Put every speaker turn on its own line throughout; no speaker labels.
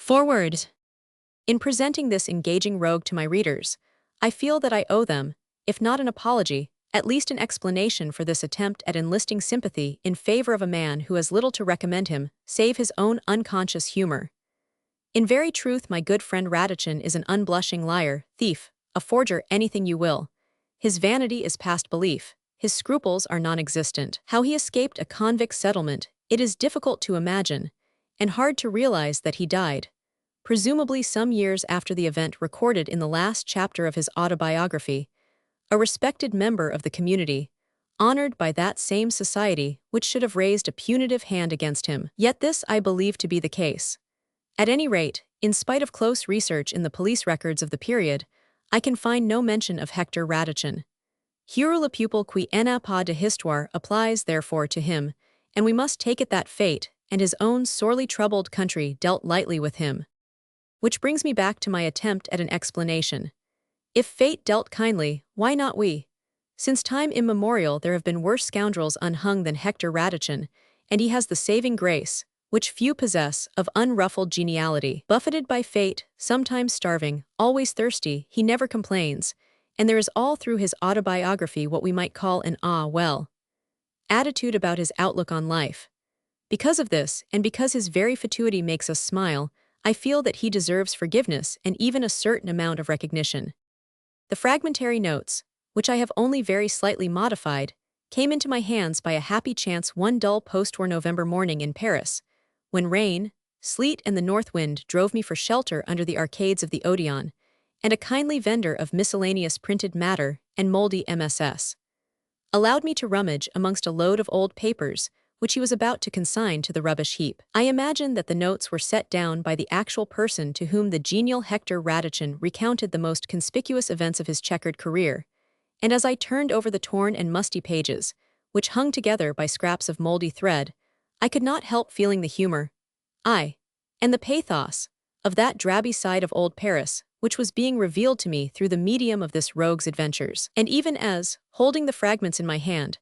Forward. In presenting this engaging rogue to my readers, I feel that I owe them, if not an apology, at least an explanation for this attempt at enlisting sympathy in favor of a man who has little to recommend him, save his own unconscious humor. In very truth, my good friend Radichin is an unblushing liar, thief, a forger, anything you will. His vanity is past belief. His scruples are non-existent. How he escaped a convict settlement, it is difficult to imagine, and hard to realize that he died, presumably some years after the event recorded in the last chapter of his autobiography, a respected member of the community, honored by that same society which should have raised a punitive hand against him. Yet this I believe to be the case. At any rate, in spite of close research in the police records of the period, I can find no mention of Hector Radichin. Hurle le pupil qui n'a pas de histoire applies therefore to him, and we must take it that fate and his own sorely troubled country dealt lightly with him. Which brings me back to my attempt at an explanation. If fate dealt kindly, why not we? Since time immemorial there have been worse scoundrels unhung than Hector Radichin, and he has the saving grace, which few possess, of unruffled geniality. Buffeted by fate, sometimes starving, always thirsty, he never complains, and there is all through his autobiography what we might call an well attitude about his outlook on life. Because of this, and because his very fatuity makes us smile, I feel that he deserves forgiveness and even a certain amount of recognition. The fragmentary notes, which I have only very slightly modified, came into my hands by a happy chance one dull post-war November morning in Paris, when rain, sleet and the north wind drove me for shelter under the arcades of the Odeon, and a kindly vendor of miscellaneous printed matter and moldy MSS allowed me to rummage amongst a load of old papers, which he was about to consign to the rubbish heap. I imagine that the notes were set down by the actual person to whom the genial Hector Radichin recounted the most conspicuous events of his checkered career, and as I turned over the torn and musty pages, which hung together by scraps of moldy thread, I could not help feeling the humor, and the pathos, of that drabby side of old Paris, which was being revealed to me through the medium of this rogue's adventures. And even as, holding the fragments in my hand,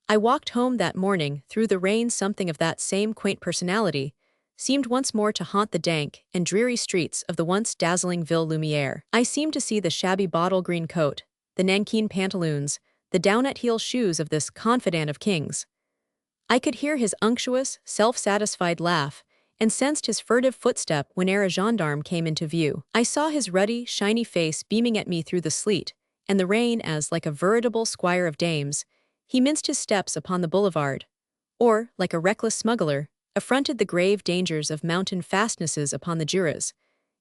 I walked home that morning through the rain, something of that same quaint personality seemed once more to haunt the dank and dreary streets of the once dazzling Ville Lumière. I seemed to see the shabby bottle green coat, the nankeen pantaloons, the down-at-heel shoes of this confidant of kings. I could hear his unctuous, self-satisfied laugh, and sensed his furtive footstep whene'er a gendarme came into view. I saw his ruddy, shiny face beaming at me through the sleet and the rain as, like a veritable squire of dames, he minced his steps upon the boulevard, or, like a reckless smuggler, affronted the grave dangers of mountain fastnesses upon the Juras,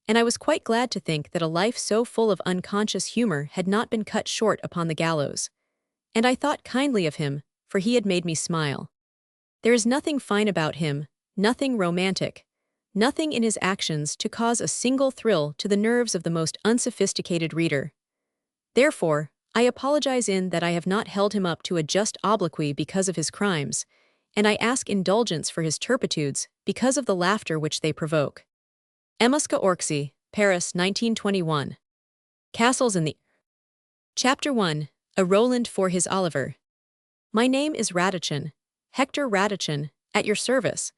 and I was quite glad to think that a life so full of unconscious humor had not been cut short upon the gallows. And I thought kindly of him, for he had made me smile. There is nothing fine about him, nothing romantic, nothing in his actions to cause a single thrill to the nerves of the most unsophisticated reader. Therefore, I apologize in that I have not held him up to a just obloquy because of his crimes, and I ask indulgence for his turpitudes because of the laughter which they provoke. Emmuska, Orczy, Paris, 1921. Castles in the Chapter 1. A Roland for his Oliver. My name is Radichin, Hector Radichin, at your service,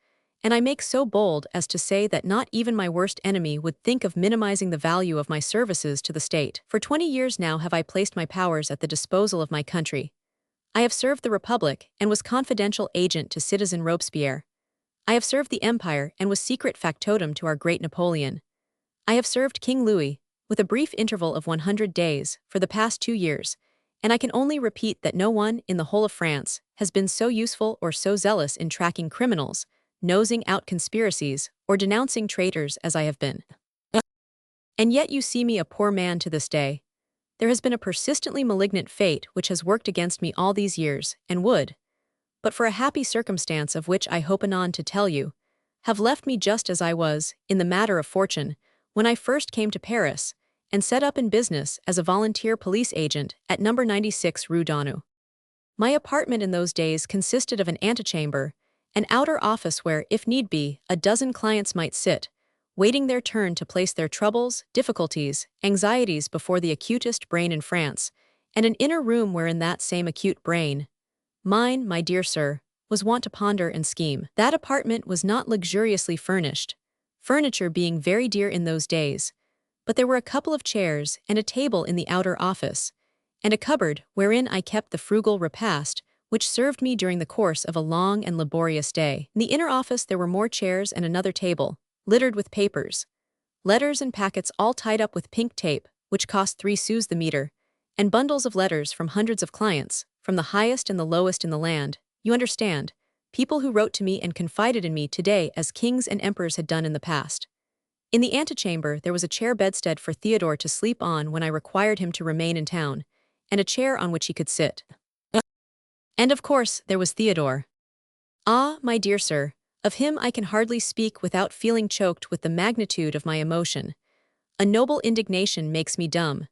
and I make so bold as to say that not even my worst enemy would think of minimizing the value of my services to the state. For 20 years now have I placed my powers at the disposal of my country. I have served the Republic and was confidential agent to Citizen Robespierre. I have served the Empire and was secret factotum to our great Napoleon. I have served King Louis, with a brief interval of 100 days, for the past 2 years, and I can only repeat that no one in the whole of France has been so useful or so zealous in tracking criminals, nosing out conspiracies, or denouncing traitors as I have been. And yet you see me a poor man to this day. There has been a persistently malignant fate which has worked against me all these years, and would, but for a happy circumstance of which I hope anon to tell you, have left me just as I was, in the matter of fortune, when I first came to Paris, and set up in business as a volunteer police agent at No. 96 Rue Donnou. My apartment in those days consisted of an antechamber, an outer office where, if need be, a dozen clients might sit, waiting their turn to place their troubles, difficulties, anxieties before the acutest brain in France, and an inner room wherein that same acute brain, mine, my dear sir, was wont to ponder and scheme. That apartment was not luxuriously furnished, furniture being very dear in those days, but there were a couple of chairs and a table in the outer office, and a cupboard wherein I kept the frugal repast which served me during the course of a long and laborious day. In the inner office there were more chairs and another table, littered with papers, letters and packets all tied up with pink tape, which cost 3 sous the meter, and bundles of letters from hundreds of clients, from the highest and the lowest in the land. You understand, people who wrote to me and confided in me today as kings and emperors had done in the past. In the antechamber there was a chair bedstead for Theodore to sleep on when I required him to remain in town, and a chair on which he could sit. And of course there was Theodore. Ah, my dear sir, of him I can hardly speak without feeling choked with the magnitude of my emotion. A noble indignation makes me dumb.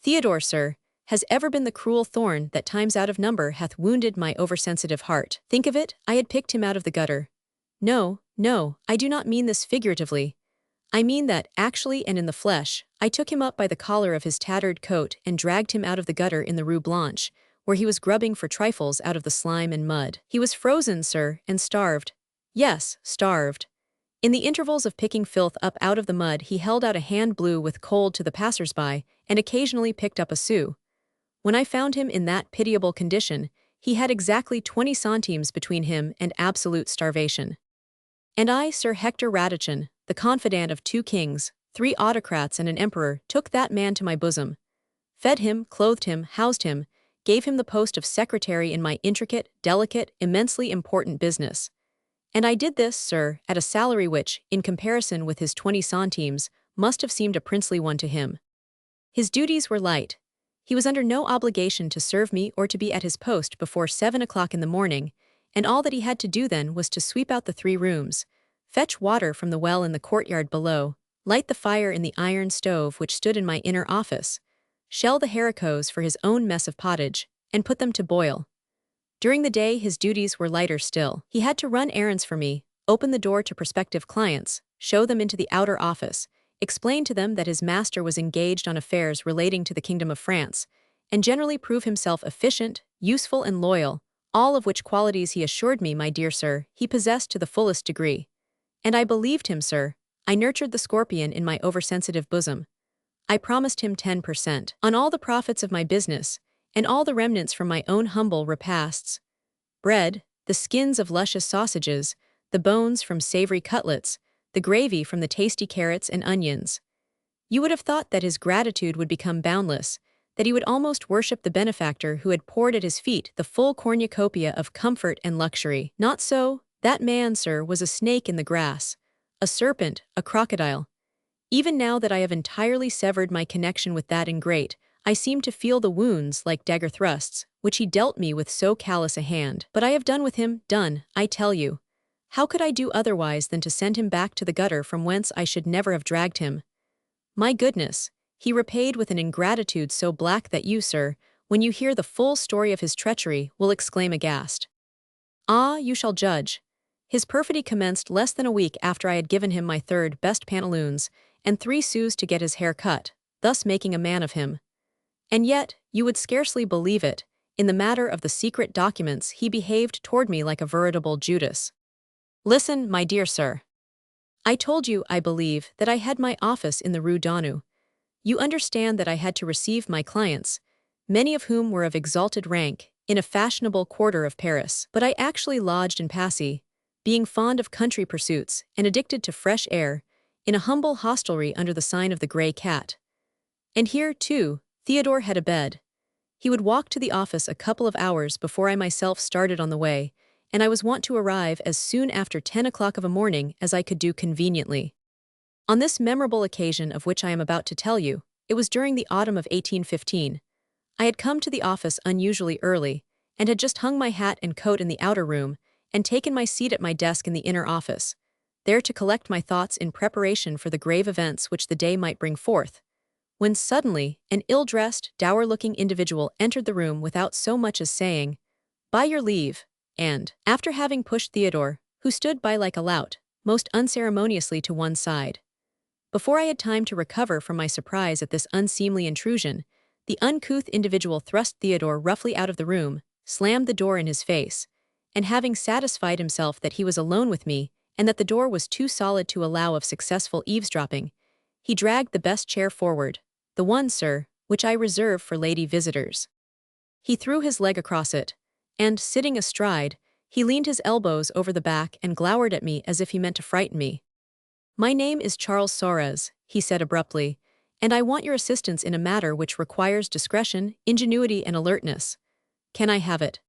Theodore, sir, has ever been the cruel thorn that times out of number hath wounded my oversensitive heart. Think of it, I had picked him out of the gutter. No, no, I do not mean this figuratively. I mean that, actually and in the flesh, I took him up by the collar of his tattered coat and dragged him out of the gutter in the Rue Blanche, where he was grubbing for trifles out of the slime and mud. He was frozen, sir, and starved. Yes, starved. In the intervals of picking filth up out of the mud he held out a hand blue with cold to the passers-by, and occasionally picked up a sou. When I found him in that pitiable condition, he had exactly 20 centimes between him and absolute starvation. And I, Sir Hector Radichin, the confidant of 2 kings, 3 autocrats and an emperor, took that man to my bosom, fed him, clothed him, housed him, gave him the post of secretary in my intricate, delicate, immensely important business. And I did this, sir, at a salary which, in comparison with his 20 centimes, must have seemed a princely one to him. His duties were light. He was under no obligation to serve me or to be at his post before 7 o'clock in the morning, and all that he had to do then was to sweep out the 3 rooms, fetch water from the well in the courtyard below, light the fire in the iron stove which stood in my inner office, shell the haricots for his own mess of pottage, and put them to boil. During the day his duties were lighter still. He had to run errands for me, open the door to prospective clients, show them into the outer office, explain to them that his master was engaged on affairs relating to the Kingdom of France, and generally prove himself efficient, useful and loyal, all of which qualities he assured me, my dear sir, he possessed to the fullest degree. And I believed him, sir. I nurtured the scorpion in my oversensitive bosom. I promised him 10% on all the profits of my business, and all the remnants from my own humble repasts. Bread, the skins of luscious sausages, the bones from savory cutlets, the gravy from the tasty carrots and onions. You would have thought that his gratitude would become boundless, that he would almost worship the benefactor who had poured at his feet the full cornucopia of comfort and luxury. Not so. That man, sir, was a snake in the grass, a serpent, a crocodile. Even now that I have entirely severed my connection with that ingrate, I seem to feel the wounds like dagger thrusts, which he dealt me with so callous a hand. But I have done with him, done, I tell you. How could I do otherwise than to send him back to the gutter from whence I should never have dragged him? My goodness, he repaid with an ingratitude so black that you, sir, when you hear the full story of his treachery, will exclaim aghast. Ah, you shall judge. His perfidy commenced less than a week after I had given him my 3rd best pantaloons, and 3 sous to get his hair cut, thus making a man of him. And yet, you would scarcely believe it, in the matter of the secret documents he behaved toward me like a veritable Judas. Listen, my dear sir. I told you, I believe, that I had my office in the Rue Daunou. You understand that I had to receive my clients, many of whom were of exalted rank, in a fashionable quarter of Paris. But I actually lodged in Passy, being fond of country pursuits and addicted to fresh air, in a humble hostelry under the sign of the Grey Cat. And here, too, Theodore had a bed. He would walk to the office a couple of hours before I myself started on the way, and I was wont to arrive as soon after 10 o'clock of a morning as I could do conveniently. On this memorable occasion of which I am about to tell you, it was during the autumn of 1815. I had come to the office unusually early, and had just hung my hat and coat in the outer room, and taken my seat at my desk in the inner office, there to collect my thoughts in preparation for the grave events which the day might bring forth, when suddenly an ill-dressed, dour-looking individual entered the room without so much as saying, "By your leave," and, after having pushed Theodore, who stood by like a lout, most unceremoniously to one side. Before I had time to recover from my surprise at this unseemly intrusion, the uncouth individual thrust Theodore roughly out of the room, slammed the door in his face, and having satisfied himself that he was alone with me, and that the door was too solid to allow of successful eavesdropping, he dragged the best chair forward, the one, sir, which I reserve for lady visitors. He threw his leg across it, and, sitting astride, he leaned his elbows over the back and glowered at me as if he meant to frighten me. "My name is Charles Soares," he said abruptly, "and I want your assistance in a matter which requires discretion, ingenuity, and alertness. Can I have it?"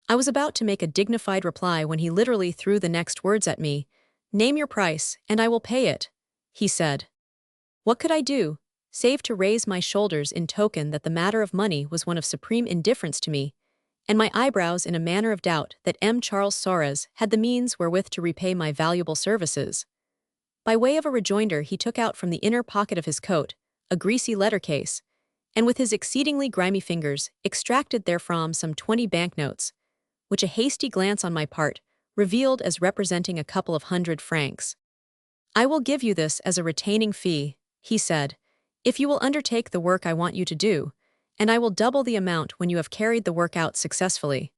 I was about to make a dignified reply when he literally threw the next words at me. "Name your price, and I will pay it," he said. What could I do, save to raise my shoulders in token that the matter of money was one of supreme indifference to me, and my eyebrows in a manner of doubt that Charles Soares had the means wherewith to repay my valuable services? By way of a rejoinder, he took out from the inner pocket of his coat a greasy letter case, and with his exceedingly grimy fingers extracted therefrom some 20 banknotes, which a hasty glance on my part revealed as representing a couple of 100 francs. "I will give you this as a retaining fee," he said, "if you will undertake the work I want you to do, and I will double the amount when you have carried the work out successfully."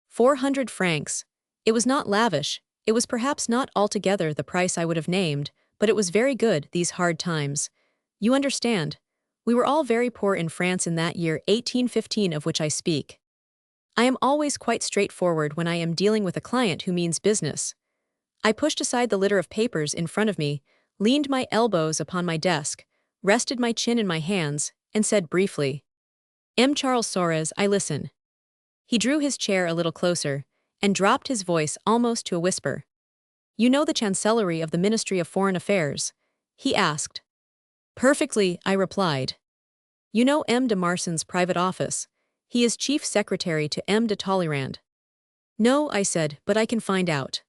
400 francs. It was not lavish, it was perhaps not altogether the price I would have named, but it was very good these hard times. You understand, we were all very poor in France in that year 1815 of which I speak. I am always quite straightforward when I am dealing with a client who means business. I pushed aside the litter of papers in front of me, leaned my elbows upon my desk, rested my chin in my hands, and said briefly, "Charles Soares, I listen." He drew his chair a little closer, and dropped his voice almost to a whisper. "You know the Chancellery of the Ministry of Foreign Affairs?" he asked. "Perfectly," I replied. "You know de Marson's private office? He is chief secretary to de Talleyrand." "No," I said, "but I can find out."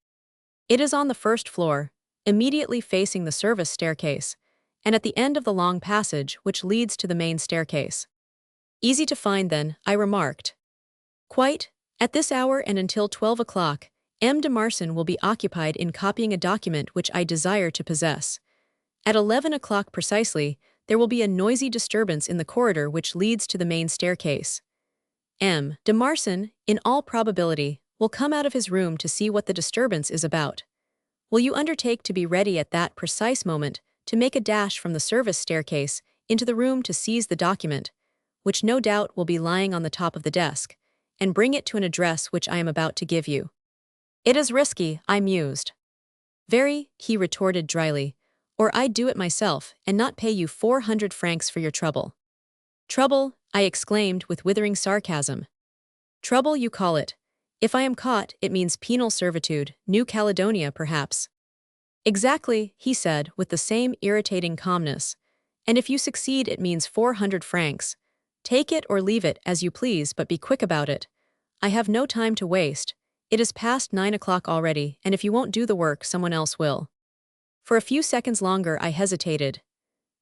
"It is on the first floor, immediately facing the service staircase, and at the end of the long passage which leads to the main staircase." "Easy to find then," I remarked. "Quite. At this hour and until 12 o'clock, de Marson will be occupied in copying a document which I desire to possess. At 11 o'clock precisely, there will be a noisy disturbance in the corridor which leads to the main staircase. De Marson, in all probability, will come out of his room to see what the disturbance is about. Will you undertake to be ready at that precise moment to make a dash from the service staircase into the room to seize the document, which no doubt will be lying on the top of the desk, and bring it to an address which I am about to give you?" "It is risky," I mused. "Very," he retorted dryly, "or I'd do it myself and not pay you 400 francs for your trouble." "Trouble," I exclaimed with withering sarcasm. "Trouble you call it. If I am caught, it means penal servitude, New Caledonia perhaps." "Exactly," he said with the same irritating calmness. "And if you succeed, it means 400 francs. Take it or leave it as you please, but be quick about it. I have no time to waste. It is past 9 o'clock already, and if you won't do the work, someone else will." For a few seconds longer I hesitated.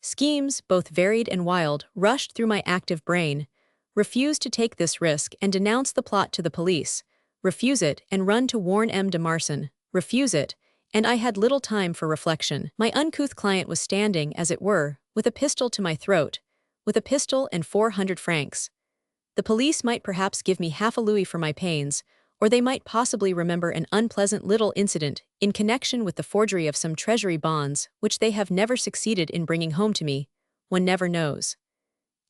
Schemes, both varied and wild, rushed through my active brain. Refuse to take this risk and denounce the plot to the police. Refuse it and run to warn de Marson. Refuse it, and I had little time for reflection. My uncouth client was standing, as it were, with a pistol to my throat, with a pistol and 400 francs. The police might perhaps give me half a louis for my pains, or they might possibly remember an unpleasant little incident in connection with the forgery of some treasury bonds which they have never succeeded in bringing home to me. One never knows.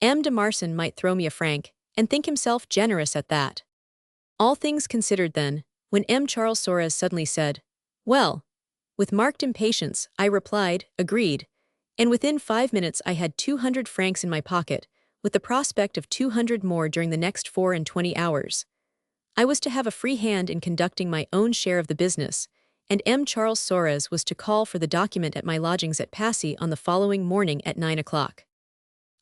De Marson might throw me a franc, and think himself generous at that. All things considered then, when Charles Soares suddenly said, "Well," with marked impatience, I replied, "Agreed," and within 5 minutes I had 200 francs in my pocket, with the prospect of 200 more during the next 24 hours. I was to have a free hand in conducting my own share of the business, and Charles Soares was to call for the document at my lodgings at Passy on the following morning at 9 o'clock.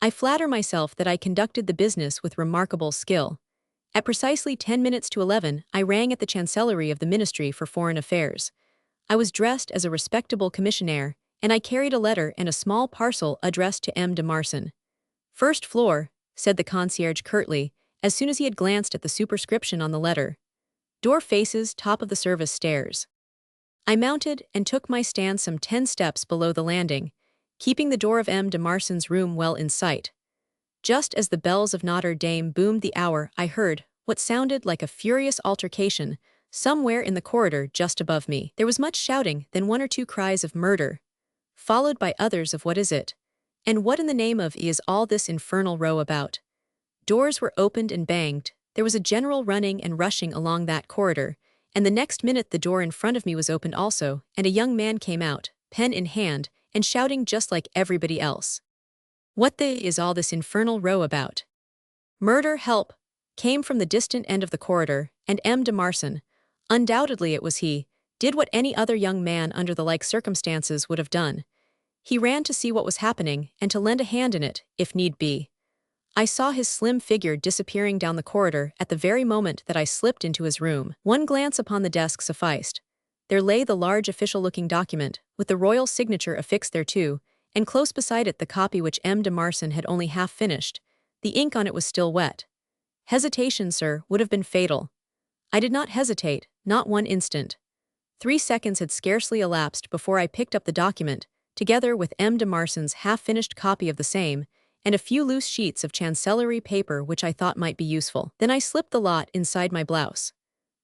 I flatter myself that I conducted the business with remarkable skill. At precisely 10 minutes to 11, I rang at the Chancellery of the Ministry for Foreign Affairs. I was dressed as a respectable commissionaire, and I carried a letter and a small parcel addressed to de Marson. "First floor," said the concierge curtly, as soon as he had glanced at the superscription on the letter. "Door faces top of the service stairs." I mounted and took my stand some 10 steps below the landing, keeping the door of de Marson's room well in sight. Just as the bells of Notre Dame boomed the hour, I heard what sounded like a furious altercation, somewhere in the corridor just above me. There was much shouting, then one or two cries of murder, followed by others of what is it? And what in the name of is all this infernal row about? Doors were opened and banged, there was a general running and rushing along that corridor, and the next minute the door in front of me was opened also, and a young man came out, pen in hand, and shouting just like everybody else. What the is all this infernal row about? Murder, help, came from the distant end of the corridor, and M. de Marsan, undoubtedly it was he, did what any other young man under the like circumstances would have done. He ran to see what was happening and to lend a hand in it, if need be. I saw his slim figure disappearing down the corridor at the very moment that I slipped into his room. One glance upon the desk sufficed. There lay the large official-looking document, with the royal signature affixed thereto, and close beside it the copy which M. de Marsan had only half finished. The ink on it was still wet. Hesitation, sir, would have been fatal. I did not hesitate, not one instant. 3 seconds had scarcely elapsed before I picked up the document, together with M. de Marsan's half-finished copy of the same, and a few loose sheets of chancellery paper which I thought might be useful. Then I slipped the lot inside my blouse.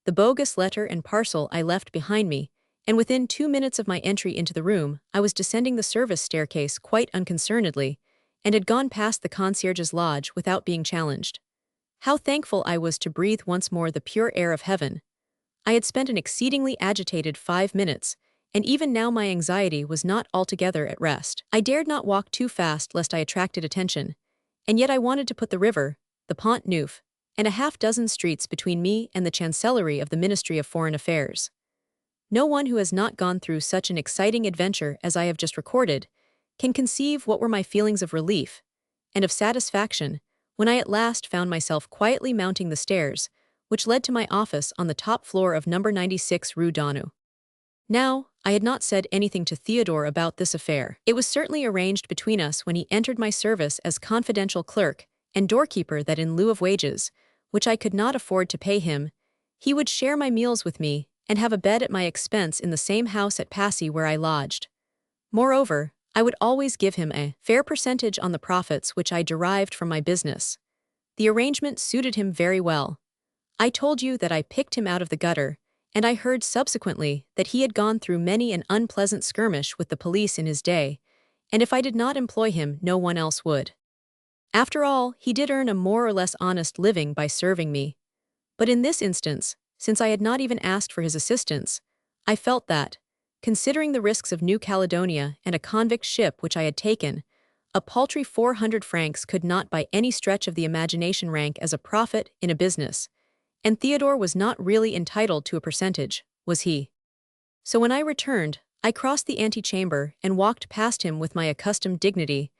The bogus letter and parcel I left behind me, and within 2 minutes of my entry into the room, I was descending the service staircase quite unconcernedly, and had gone past the concierge's lodge without being challenged. How thankful I was to breathe once more the pure air of heaven. I had spent an exceedingly agitated 5 minutes, and even now my anxiety was not altogether at rest. I dared not walk too fast lest I attracted attention, and yet I wanted to put the river, the Pont Neuf, and a half-dozen streets between me and the chancellery of the Ministry of Foreign Affairs. No one who has not gone through such an exciting adventure as I have just recorded can conceive what were my feelings of relief and of satisfaction when I at last found myself quietly mounting the stairs, which led to my office on the top floor of number 96 Rue Danu. Now, I had not said anything to Theodore about this affair. It was certainly arranged between us when he entered my service as confidential clerk and doorkeeper that in lieu of wages, which I could not afford to pay him, he would share my meals with me and have a bed at my expense in the same house at Passy where I lodged. Moreover, I would always give him a fair percentage on the profits which I derived from my business. The arrangement suited him very well. I told you that I picked him out of the gutter, and I heard subsequently that he had gone through many an unpleasant skirmish with the police in his day, and if I did not employ him, no one else would. After all, he did earn a more or less honest living by serving me. But in this instance, since I had not even asked for his assistance, I felt that, considering the risks of New Caledonia and a convict ship which I had taken, a paltry 400 francs could not by any stretch of the imagination rank as a profit in a business, and Theodore was not really entitled to a percentage, was he? So when I returned, I crossed the antechamber and walked past him with my accustomed dignity,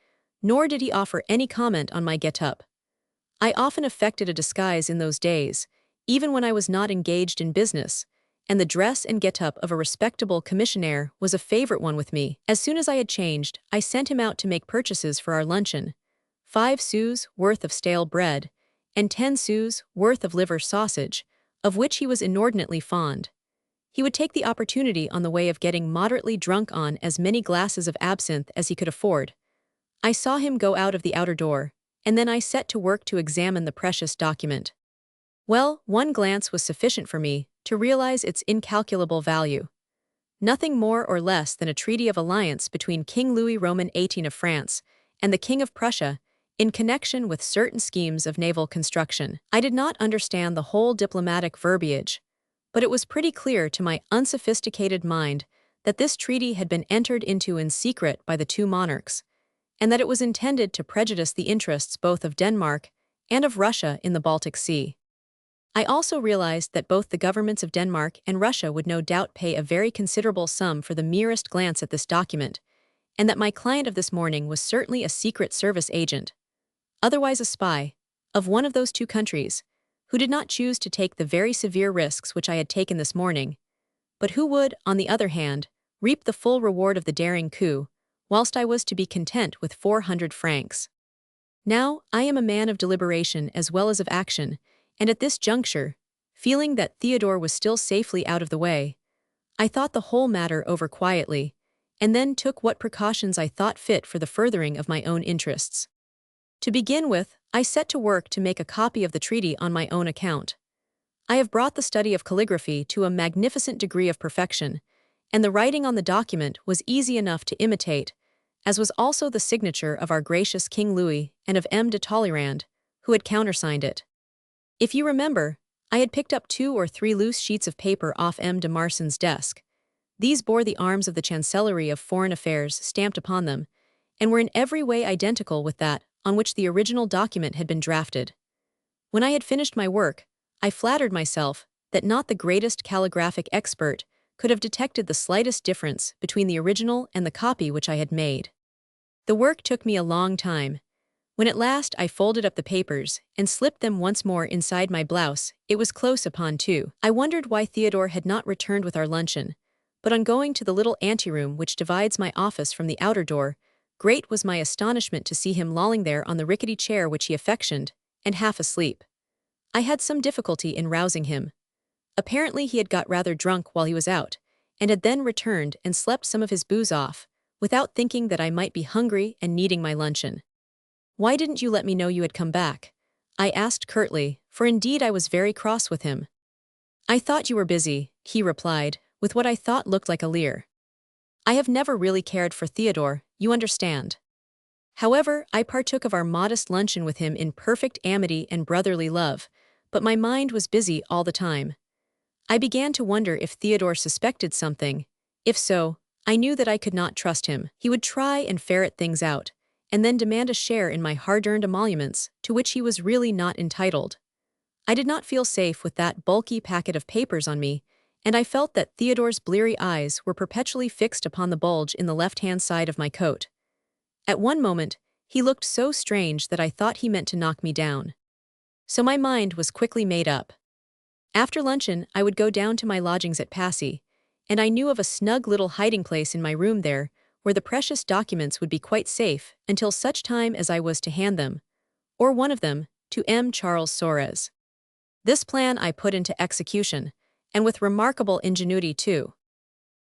nor did he offer any comment on my get-up. I often affected a disguise in those days, even when I was not engaged in business, and the dress and get-up of a respectable commissionaire was a favorite one with me. As soon as I had changed, I sent him out to make purchases for our luncheon, 5 sous worth of stale bread, and 10 sous worth of liver sausage, of which he was inordinately fond. He would take the opportunity on the way of getting moderately drunk on as many glasses of absinthe as he could afford. I saw him go out of the outer door, and then I set to work to examine the precious document. Well, one glance was sufficient for me to realize its incalculable value. Nothing more or less than a treaty of alliance between King Louis Roman XVIII of France and the King of Prussia in connection with certain schemes of naval construction. I did not understand the whole diplomatic verbiage, but it was pretty clear to my unsophisticated mind that this treaty had been entered into in secret by the two monarchs, and that it was intended to prejudice the interests both of Denmark and of Russia in the Baltic Sea. I also realized that both the governments of Denmark and Russia would no doubt pay a very considerable sum for the merest glance at this document, and that my client of this morning was certainly a Secret Service agent, otherwise a spy, of one of those two countries, who did not choose to take the very severe risks which I had taken this morning, but who would, on the other hand, reap the full reward of the daring coup, whilst I was to be content with 400 francs. Now, I am a man of deliberation as well as of action, and at this juncture, feeling that Theodore was still safely out of the way, I thought the whole matter over quietly, and then took what precautions I thought fit for the furthering of my own interests. To begin with, I set to work to make a copy of the treaty on my own account. I have brought the study of calligraphy to a magnificent degree of perfection, and the writing on the document was easy enough to imitate, as was also the signature of our gracious King Louis and of M. de Talleyrand, who had countersigned it. If you remember, I had picked up 2 or 3 loose sheets of paper off M. de Marsan's desk. These bore the arms of the Chancellery of Foreign Affairs stamped upon them, and were in every way identical with that on which the original document had been drafted. When I had finished my work, I flattered myself that not the greatest calligraphic expert could have detected the slightest difference between the original and the copy which I had made. The work took me a long time. When at last I folded up the papers and slipped them once more inside my blouse, it was close upon 2. I wondered why Theodore had not returned with our luncheon, but on going to the little anteroom which divides my office from the outer door, great was my astonishment to see him lolling there on the rickety chair which he affectioned, and half asleep. I had some difficulty in rousing him. Apparently he had got rather drunk while he was out, and had then returned and slept some of his booze off, without thinking that I might be hungry and needing my luncheon. "Why didn't you let me know you had come back?" I asked curtly, for indeed I was very cross with him. "I thought you were busy," he replied, with what I thought looked like a leer. I have never really cared for Theodore, you understand. However, I partook of our modest luncheon with him in perfect amity and brotherly love, but my mind was busy all the time. I began to wonder if Theodore suspected something. If so, I knew that I could not trust him. He would try and ferret things out, and then demand a share in my hard-earned emoluments, to which he was really not entitled. I did not feel safe with that bulky packet of papers on me, and I felt that Theodore's bleary eyes were perpetually fixed upon the bulge in the left-hand side of my coat. At one moment, he looked so strange that I thought he meant to knock me down. So my mind was quickly made up. After luncheon, I would go down to my lodgings at Passy, and I knew of a snug little hiding place in my room there, where the precious documents would be quite safe until such time as I was to hand them, or one of them, to M. Charles Soares. This plan I put into execution, and with remarkable ingenuity too.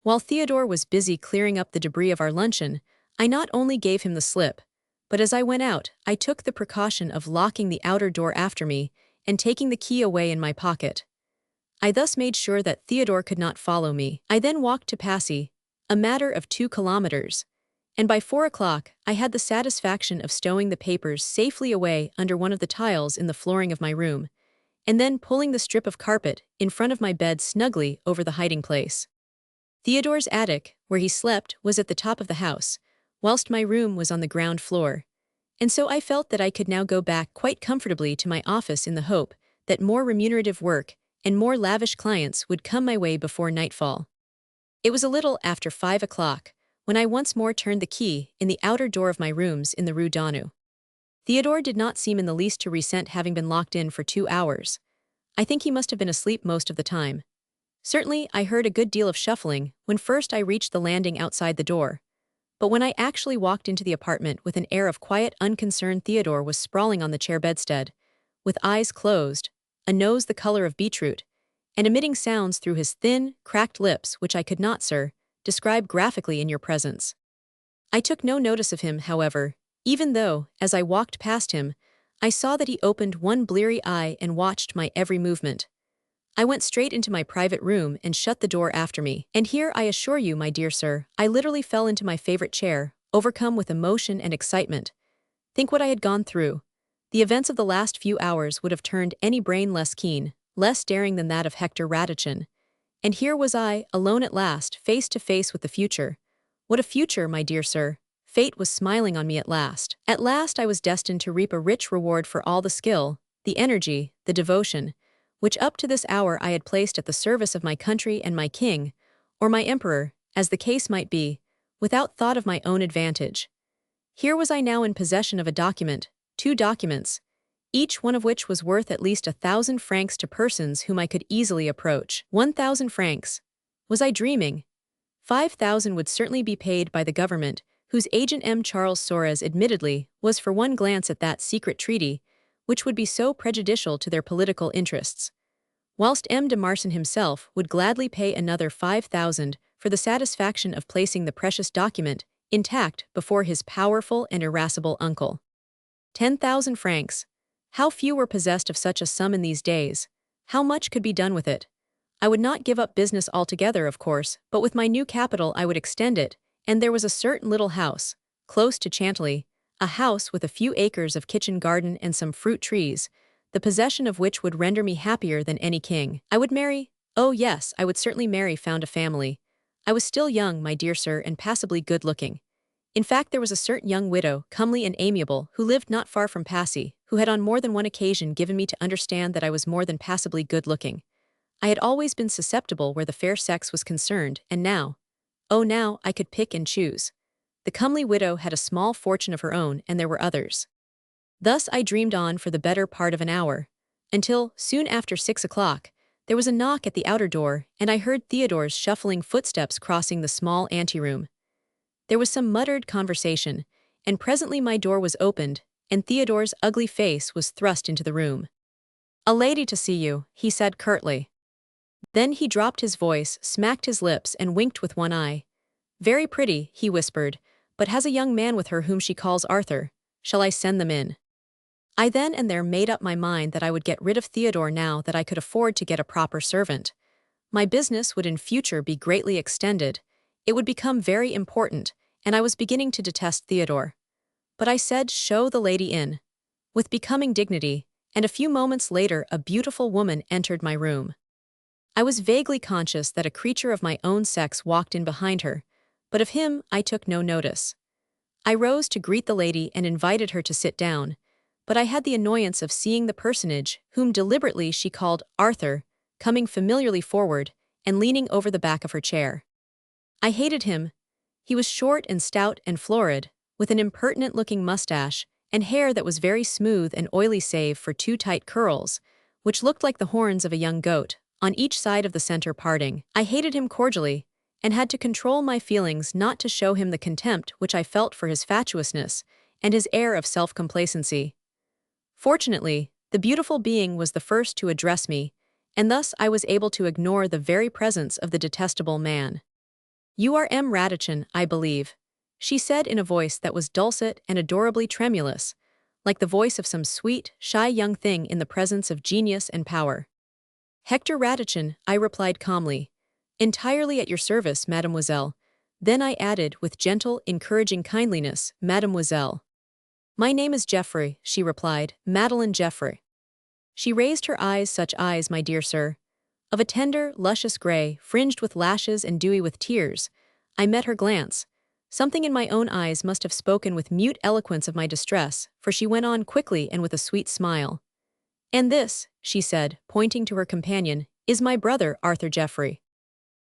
While Theodore was busy clearing up the debris of our luncheon, I not only gave him the slip, but as I went out, I took the precaution of locking the outer door after me and taking the key away in my pocket. I thus made sure that Theodore could not follow me. I then walked to Passy, a matter of 2 kilometers, and by 4 o'clock I had the satisfaction of stowing the papers safely away under one of the tiles in the flooring of my room, and then pulling the strip of carpet in front of my bed snugly over the hiding place. Theodore's attic, where he slept, was at the top of the house, whilst my room was on the ground floor, and so I felt that I could now go back quite comfortably to my office in the hope that more remunerative work and more lavish clients would come my way before nightfall. It was a little after 5 o'clock when I once more turned the key in the outer door of my rooms in the Rue Daunou. Theodore did not seem in the least to resent having been locked in for 2 hours. I think he must have been asleep most of the time. Certainly, I heard a good deal of shuffling when first I reached the landing outside the door, but when I actually walked into the apartment with an air of quiet unconcern, Theodore was sprawling on the chair bedstead, with eyes closed, a nose the color of beetroot, and emitting sounds through his thin, cracked lips which I could not, sir, describe graphically in your presence. I took no notice of him, however, even though, as I walked past him, I saw that he opened one bleary eye and watched my every movement. I went straight into my private room and shut the door after me. And here, I assure you, my dear sir, I literally fell into my favorite chair, overcome with emotion and excitement. Think what I had gone through. The events of the last few hours would have turned any brain less keen, less daring than that of Hector Radichin. And here was I, alone at last, face to face with the future. What a future, my dear sir! Fate was smiling on me at last. At last I was destined to reap a rich reward for all the skill, the energy, the devotion, which up to this hour I had placed at the service of my country and my king, or my emperor, as the case might be, without thought of my own advantage. Here was I now in possession of a document, 2 documents, each one of which was worth at least 1,000 francs to persons whom I could easily approach. 1,000 francs. Was I dreaming? 5,000 would certainly be paid by the government, whose agent M. Charles Soares admittedly was for one glance at that secret treaty, which would be so prejudicial to their political interests, whilst M. de Marsan himself would gladly pay another 5,000 for the satisfaction of placing the precious document intact before his powerful and irascible uncle. 10,000 francs. How few were possessed of such a sum in these days. How much could be done with it? I would not give up business altogether, of course, but with my new capital I would extend it, and there was a certain little house, close to Chantilly, a house with a few acres of kitchen garden and some fruit trees, the possession of which would render me happier than any king. I would marry. Oh yes, I would certainly marry, found a family. I was still young, my dear sir, and passably good-looking. In fact, there was a certain young widow, comely and amiable, who lived not far from Passy, who had on more than one occasion given me to understand that I was more than passably good-looking. I had always been susceptible where the fair sex was concerned, and now, oh now, I could pick and choose. The comely widow had a small fortune of her own, and there were others. Thus I dreamed on for the better part of an hour, until, soon after 6 o'clock, there was a knock at the outer door, and I heard Theodore's shuffling footsteps crossing the small anteroom. There was some muttered conversation, and presently my door was opened, and Theodore's ugly face was thrust into the room. "A lady to see you," he said curtly. Then he dropped his voice, smacked his lips, and winked with one eye. "Very pretty," he whispered, "but has a young man with her whom she calls Arthur. Shall I send them in?" I then and there made up my mind that I would get rid of Theodore now that I could afford to get a proper servant. My business would in future be greatly extended, it would become very important, and I was beginning to detest Theodore. But I said, "Show the lady in," with becoming dignity, and a few moments later a beautiful woman entered my room. I was vaguely conscious that a creature of my own sex walked in behind her, but of him I took no notice. I rose to greet the lady and invited her to sit down, but I had the annoyance of seeing the personage, whom deliberately she called Arthur, coming familiarly forward and leaning over the back of her chair. I hated him. He was short and stout and florid, with an impertinent-looking mustache and hair that was very smooth and oily save for two tight curls, which looked like the horns of a young goat, on each side of the center parting. I hated him cordially, and had to control my feelings not to show him the contempt which I felt for his fatuousness and his air of self-complacency. Fortunately, the beautiful being was the first to address me, and thus I was able to ignore the very presence of the detestable man. "You are M. Radichin, I believe," she said in a voice that was dulcet and adorably tremulous, like the voice of some sweet, shy young thing in the presence of genius and power. "Hector Radichin," I replied calmly. "Entirely at your service, mademoiselle." Then I added with gentle, encouraging kindliness, "Mademoiselle." "My name is Geoffrey," she replied, "Madeline Geoffrey." She raised her eyes, such eyes, my dear sir, of a tender, luscious gray, fringed with lashes and dewy with tears. I met her glance. Something in my own eyes must have spoken with mute eloquence of my distress, for she went on quickly and with a sweet smile. "And this," she said, pointing to her companion, "is my brother, Arthur Geoffrey."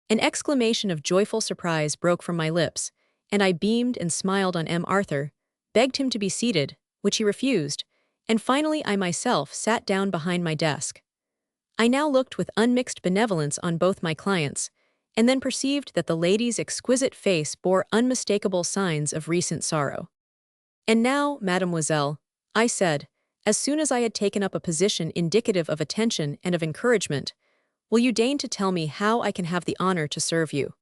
An exclamation of joyful surprise broke from my lips, and I beamed and smiled on M. Arthur, begged him to be seated, which he refused, and finally I myself sat down behind my desk. I now looked with unmixed benevolence on both my clients, and then perceived that the lady's exquisite face bore unmistakable signs of recent sorrow. "And now, mademoiselle," I said, as soon as I had taken up a position indicative of attention and of encouragement, "will you deign to tell me how I can have the honor to serve you?"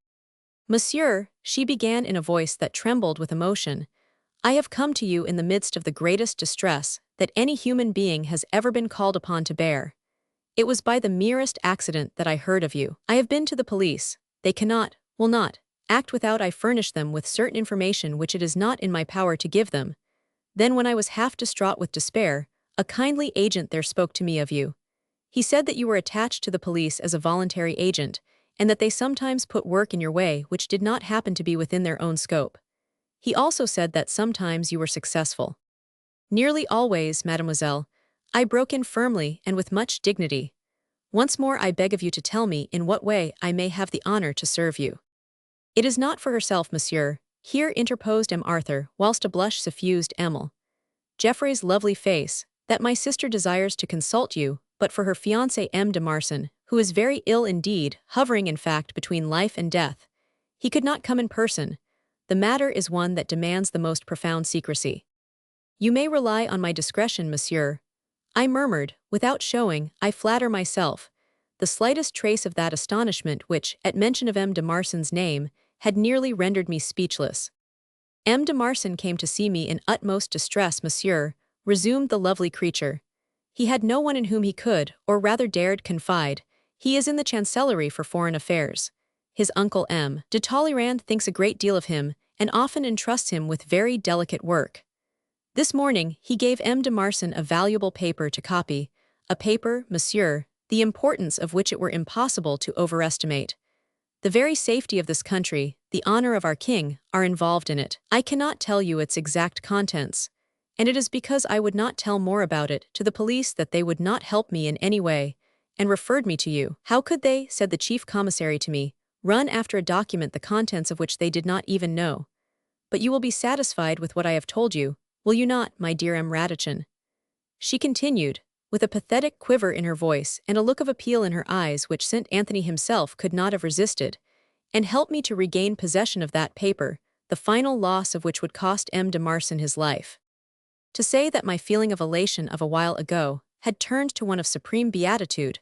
"Monsieur," she began in a voice that trembled with emotion, "I have come to you in the midst of the greatest distress that any human being has ever been called upon to bear. It was by the merest accident that I heard of you. I have been to the police. They cannot, will not, act without I furnish them with certain information which it is not in my power to give them. Then when I was half distraught with despair, a kindly agent there spoke to me of you. He said that you were attached to the police as a voluntary agent, and that they sometimes put work in your way which did not happen to be within their own scope. He also said that sometimes you were successful." "Nearly always, mademoiselle," I broke in firmly and with much dignity. "Once more I beg of you to tell me in what way I may have the honor to serve you." "It is not for herself, monsieur," here interposed M. Arthur, whilst a blush suffused Emile. "Geoffrey's lovely face, that my sister desires to consult you, but for her fiancé M. de Marsan, who is very ill indeed, hovering in fact between life and death. He could not come in person. The matter is one that demands the most profound secrecy." "You may rely on my discretion, monsieur," I murmured, without showing, I flatter myself, the slightest trace of that astonishment which, at mention of M. de Marsan's name, had nearly rendered me speechless. "M. de Marsan came to see me in utmost distress, monsieur," resumed the lovely creature. He had no one in whom he could, or rather dared, confide. He is in the Chancellery for Foreign Affairs. His uncle M. de Talleyrand thinks a great deal of him, and often entrusts him with very delicate work. This morning, he gave M. de Marsan a valuable paper to copy, a paper, monsieur, the importance of which it were impossible to overestimate. The very safety of this country, the honor of our king, are involved in it. I cannot tell you its exact contents, and it is because I would not tell more about it to the police that they would not help me in any way, and referred me to you. How could they, said the chief commissary to me, run after a document the contents of which they did not even know? But you will be satisfied with what I have told you, will you not, my dear M. Radichin? She continued, with a pathetic quiver in her voice and a look of appeal in her eyes which St. Anthony himself could not have resisted, and help me to regain possession of that paper, the final loss of which would cost M. de Marsan his life. To say that my feeling of elation of a while ago had turned to one of supreme beatitude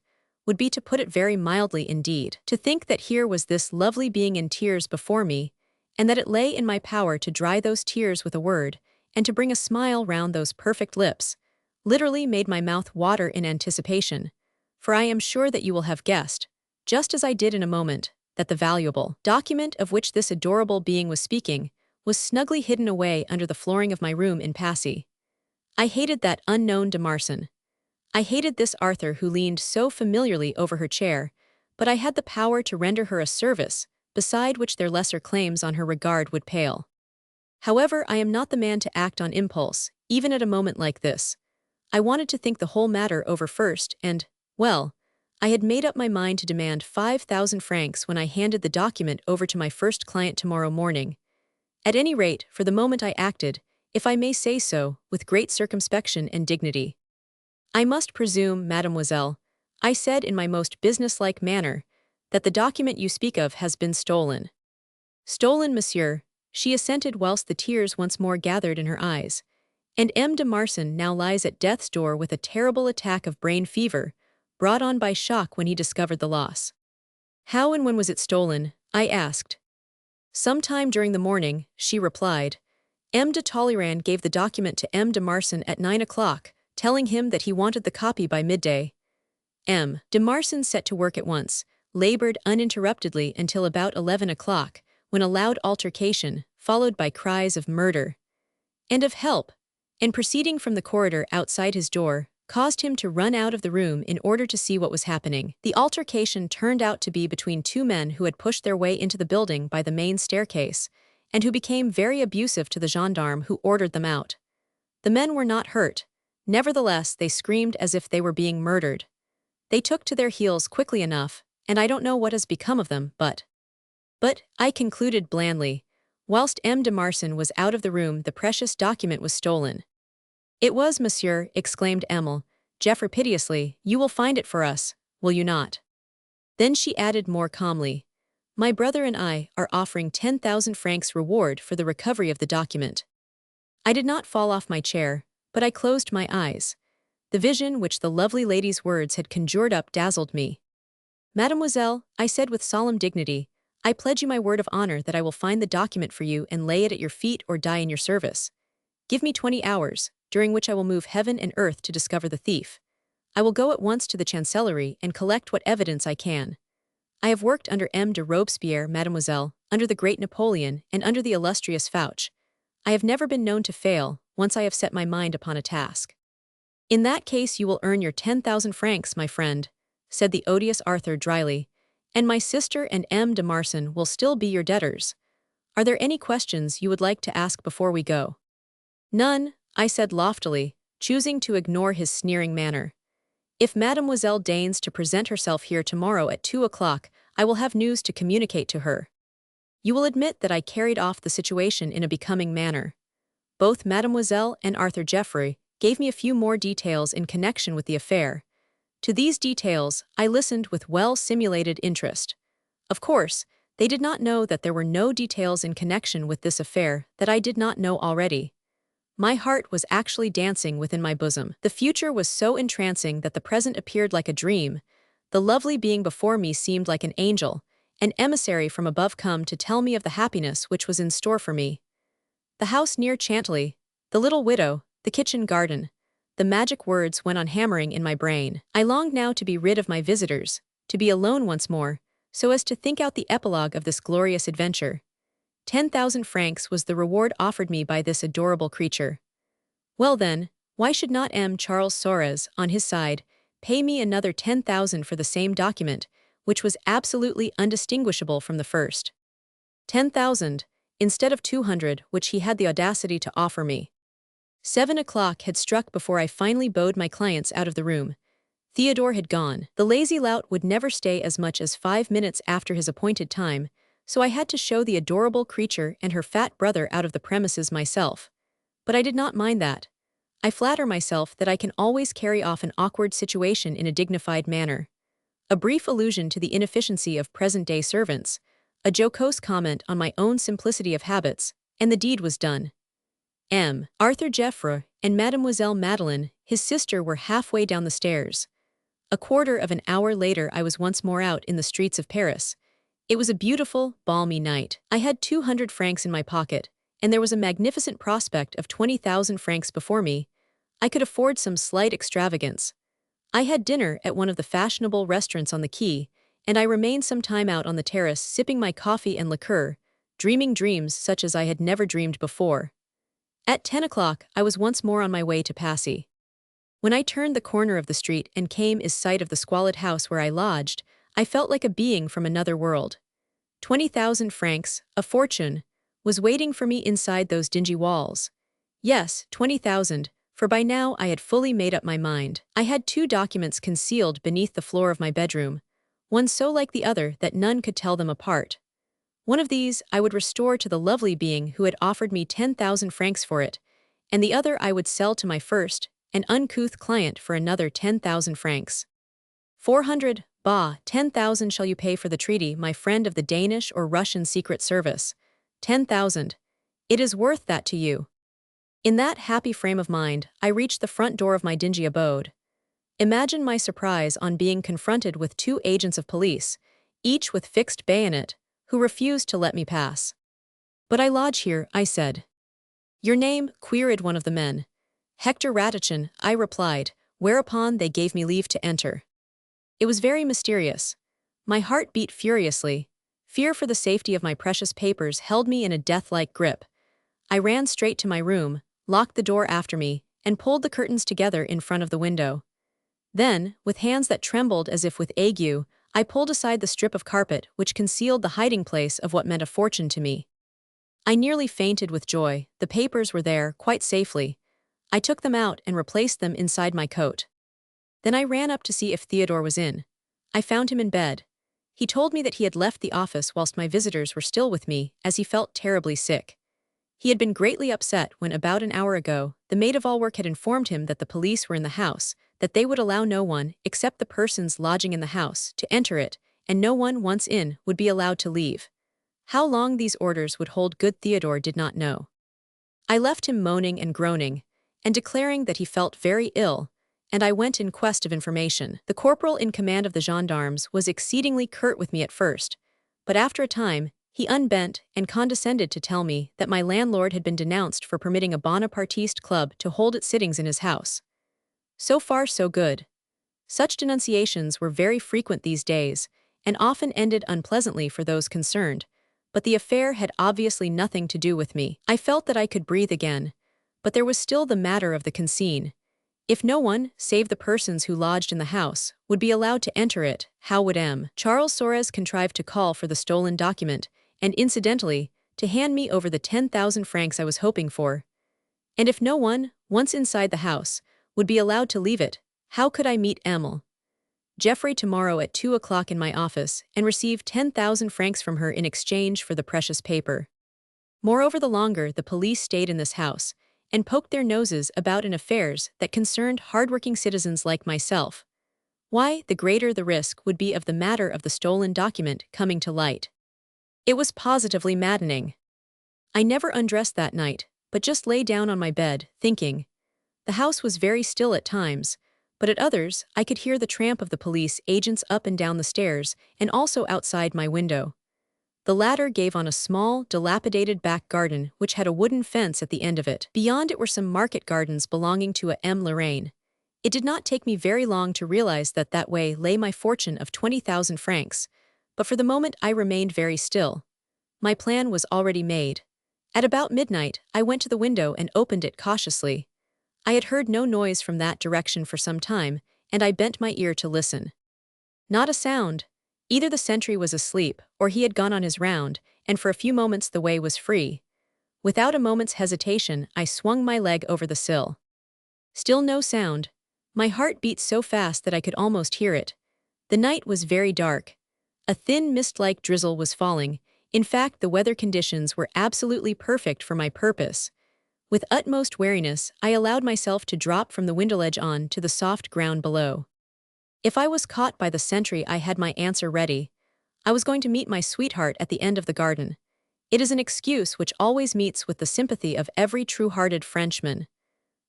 would be to put it very mildly indeed. To think that here was this lovely being in tears before me, and that it lay in my power to dry those tears with a word, and to bring a smile round those perfect lips, literally made my mouth water in anticipation, for I am sure that you will have guessed, just as I did in a moment, that the valuable document of which this adorable being was speaking was snugly hidden away under the flooring of my room in Passy. I hated that unknown de Marsan. I hated this Arthur who leaned so familiarly over her chair, but I had the power to render her a service, beside which their lesser claims on her regard would pale. However, I am not the man to act on impulse, even at a moment like this. I wanted to think the whole matter over first, and, well, I had made up my mind to demand 5,000 francs when I handed the document over to my first client tomorrow morning. At any rate, for the moment I acted, if I may say so, with great circumspection and dignity. I must presume, mademoiselle, I said in my most businesslike manner, that the document you speak of has been stolen. Stolen, monsieur, she assented whilst the tears once more gathered in her eyes. And M. de Marsan now lies at death's door with a terrible attack of brain fever, brought on by shock when he discovered the loss. How and when was it stolen? I asked. Sometime during the morning, she replied. M. de Talleyrand gave the document to M. de Marsan at 9 o'clock, telling him that he wanted the copy by midday. M. de Marsan set to work at once, labored uninterruptedly until about 11 o'clock, when a loud altercation, followed by cries of murder and of help, and proceeding from the corridor outside his door, caused him to run out of the room in order to see what was happening. The altercation turned out to be between two men who had pushed their way into the building by the main staircase, and who became very abusive to the gendarme who ordered them out. The men were not hurt. Nevertheless, they screamed as if they were being murdered. They took to their heels quickly enough, and I don't know what has become of them, but, I concluded blandly, whilst M. de Marsan was out of the room, the precious document was stolen. It was, monsieur, exclaimed Emile, Geoffrey piteously, you will find it for us, will you not? Then she added more calmly, my brother and I are offering 10,000 francs reward for the recovery of the document. I did not fall off my chair, but I closed my eyes. The vision which the lovely lady's words had conjured up dazzled me. Mademoiselle, I said with solemn dignity, I pledge you my word of honor that I will find the document for you and lay it at your feet or die in your service. Give me 20 hours, during which I will move heaven and earth to discover the thief. I will go at once to the Chancellery and collect what evidence I can. I have worked under M. de Robespierre, mademoiselle, under the great Napoleon, and under the illustrious Fouch. I have never been known to fail, once I have set my mind upon a task. In that case you will earn your 10,000 francs, my friend, said the odious Arthur dryly, and my sister and M. de Marsan will still be your debtors. Are there any questions you would like to ask before we go? None, I said loftily, choosing to ignore his sneering manner. If mademoiselle deigns to present herself here tomorrow at 2 o'clock, I will have news to communicate to her. You will admit that I carried off the situation in a becoming manner. Both mademoiselle and Arthur Geoffrey gave me a few more details in connection with the affair. To these details, I listened with well-simulated interest. Of course, they did not know that there were no details in connection with this affair that I did not know already. My heart was actually dancing within my bosom. The future was so entrancing that the present appeared like a dream. The lovely being before me seemed like an angel, an emissary from above come to tell me of the happiness which was in store for me. The house near Chantilly, the little widow, the kitchen garden, the magic words went on hammering in my brain. I longed now to be rid of my visitors, to be alone once more, so as to think out the epilogue of this glorious adventure. 10,000 francs was the reward offered me by this adorable creature. Well then, why should not Charles Soares, on his side, pay me another 10,000 for the same document, which was absolutely undistinguishable from the first? 10,000, instead of 200, which he had the audacity to offer me. 7 o'clock had struck before I finally bowed my clients out of the room. Theodore had gone. The lazy lout would never stay as much as 5 minutes after his appointed time, so I had to show the adorable creature and her fat brother out of the premises myself. But I did not mind that. I flatter myself that I can always carry off an awkward situation in a dignified manner. A brief allusion to the inefficiency of present-day servants, a jocose comment on my own simplicity of habits, and the deed was done. Arthur Geoffroy and Mademoiselle Madeleine, his sister, were halfway down the stairs. A quarter of an hour later I was once more out in the streets of Paris. It was a beautiful, balmy night. I had 200 francs in my pocket, and there was a magnificent prospect of 20,000 francs before me. I could afford some slight extravagance. I had dinner at one of the fashionable restaurants on the quay, and I remained some time out on the terrace sipping my coffee and liqueur, dreaming dreams such as I had never dreamed before. At 10 o'clock I was once more on my way to Passy. When I turned the corner of the street and came in sight of the squalid house where I lodged, I felt like a being from another world. 20,000 francs, a fortune, was waiting for me inside those dingy walls. Yes, 20,000, for by now I had fully made up my mind. I had 2 documents concealed beneath the floor of my bedroom, one so like the other that none could tell them apart. One of these I would restore to the lovely being who had offered me 10,000 francs for it, and the other I would sell to my first, an uncouth client for another 10,000 francs. 400, bah, 10,000 shall you pay for the treaty, my friend of the Danish or Russian Secret Service. 10,000. It is worth that to you. In that happy frame of mind, I reached the front door of my dingy abode. Imagine my surprise on being confronted with 2 agents of police, each with fixed bayonet, who refused to let me pass. "But I lodge here," I said. "Your name?" queried one of the men. "Hector Ratichin," I replied, whereupon they gave me leave to enter. It was very mysterious. My heart beat furiously. Fear for the safety of my precious papers held me in a death-like grip. I ran straight to my room, locked the door after me, and pulled the curtains together in front of the window. Then, with hands that trembled as if with ague, I pulled aside the strip of carpet which concealed the hiding place of what meant a fortune to me. I nearly fainted with joy. The papers were there, quite safely. I took them out and replaced them inside my coat. Then I ran up to see if Theodore was in. I found him in bed. He told me that he had left the office whilst my visitors were still with me, as he felt terribly sick. He had been greatly upset when, about an hour ago, the maid-of-all-work had informed him that the police were in the house, that they would allow no one, except the persons lodging in the house, to enter it, and no one, once in, would be allowed to leave. How long these orders would hold good Theodore did not know. I left him moaning and groaning, and declaring that he felt very ill, and I went in quest of information. The corporal in command of the gendarmes was exceedingly curt with me at first, but after a time, he unbent and condescended to tell me that my landlord had been denounced for permitting a Bonapartiste club to hold its sittings in his house. So far so good. Such denunciations were very frequent these days, and often ended unpleasantly for those concerned, but the affair had obviously nothing to do with me. I felt that I could breathe again, but there was still the matter of the consigne. If no one, save the persons who lodged in the house, would be allowed to enter it, how would Charles Soares contrive to call for the stolen document, and incidentally, to hand me over the 10,000 francs I was hoping for? And if no one, once inside the house, would be allowed to leave it, how could I meet Geoffroy tomorrow at 2 o'clock in my office and receive 10,000 francs from her in exchange for the precious paper? Moreover, the longer the police stayed in this house, and poked their noses about in affairs that concerned hard-working citizens like myself, why, the greater the risk would be of the matter of the stolen document coming to light. It was positively maddening. I never undressed that night, but just lay down on my bed, thinking. The house was very still at times, but at others I could hear the tramp of the police agents up and down the stairs and also outside my window. The latter gave on a small, dilapidated back garden which had a wooden fence at the end of it. Beyond it were some market gardens belonging to a M. Lorraine. It did not take me very long to realize that that way lay my fortune of 20,000 francs, but for the moment I remained very still. My plan was already made. At about midnight, I went to the window and opened it cautiously. I had heard no noise from that direction for some time, and I bent my ear to listen. Not a sound. Either the sentry was asleep, or he had gone on his round, and for a few moments the way was free. Without a moment's hesitation, I swung my leg over the sill. Still no sound. My heart beat so fast that I could almost hear it. The night was very dark. A thin mist-like drizzle was falling. In fact, the weather conditions were absolutely perfect for my purpose. With utmost wariness, I allowed myself to drop from the window ledge on to the soft ground below. If I was caught by the sentry, I had my answer ready. I was going to meet my sweetheart at the end of the garden. It is an excuse which always meets with the sympathy of every true-hearted Frenchman.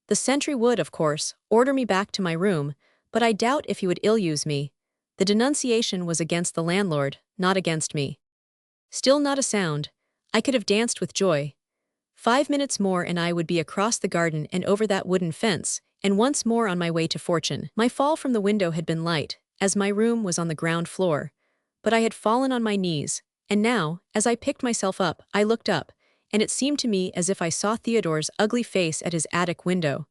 The sentry would, of course, order me back to my room, but I doubt if he would ill-use me. The denunciation was against the landlord, not against me. Still not a sound. I could have danced with joy. 5 minutes more and I would be across the garden and over that wooden fence, and once more on my way to fortune. My fall from the window had been light, as my room was on the ground floor. But I had fallen on my knees, and now, as I picked myself up, I looked up, and it seemed to me as if I saw Theodore's ugly face at his attic window.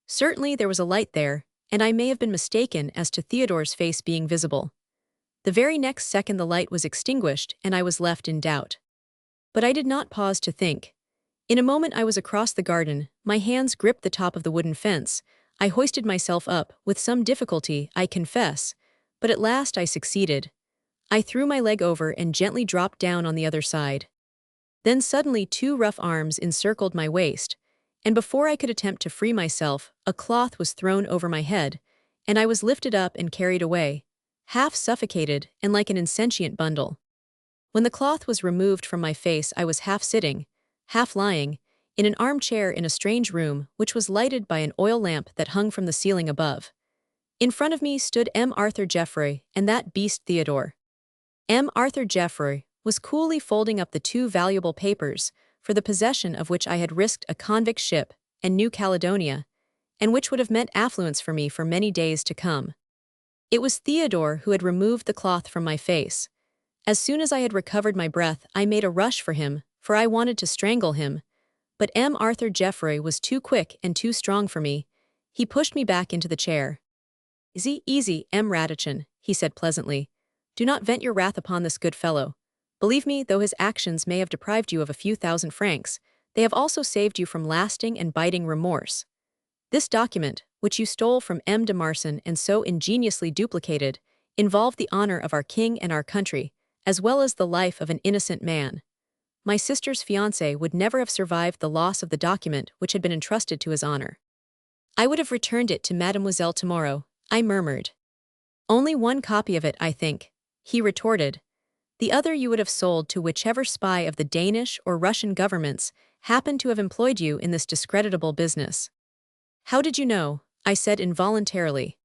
Certainly there was a light there, and I may have been mistaken as to Theodore's face being visible. The very next second the light was extinguished, and I was left in doubt. But I did not pause to think. In a moment I was across the garden, my hands gripped the top of the wooden fence. I hoisted myself up, with some difficulty, I confess, but at last I succeeded. I threw my leg over and gently dropped down on the other side. Then suddenly 2 rough arms encircled my waist, and before I could attempt to free myself, a cloth was thrown over my head, and I was lifted up and carried away, half suffocated and like an insentient bundle. When the cloth was removed from my face, I was half sitting, half lying, in an armchair in a strange room which was lighted by an oil lamp that hung from the ceiling above. In front of me stood M. Arthur Geoffroy and that beast Theodore. M. Arthur Geoffroy was coolly folding up the 2 valuable papers, for the possession of which I had risked a convict ship and New Caledonia, and which would have meant affluence for me for many days to come. It was Theodore who had removed the cloth from my face. As soon as I had recovered my breath, I made a rush for him, for I wanted to strangle him. But M. Arthur Geoffroy was too quick and too strong for me. He pushed me back into the chair. Easy, M. Radichin," he said pleasantly. "Do not vent your wrath upon this good fellow. Believe me, though his actions may have deprived you of a few thousand francs, they have also saved you from lasting and biting remorse. This document, which you stole from M. de Marsan and so ingeniously duplicated, involved the honor of our king and our country, as well as the life of an innocent man. My sister's fiancé would never have survived the loss of the document which had been entrusted to his honor." "I would have returned it to Mademoiselle tomorrow," I murmured. "Only 1 copy of it, I think," he retorted. "The other you would have sold to whichever spy of the Danish or Russian governments happened to have employed you in this discreditable business." "How did you know?" I said involuntarily.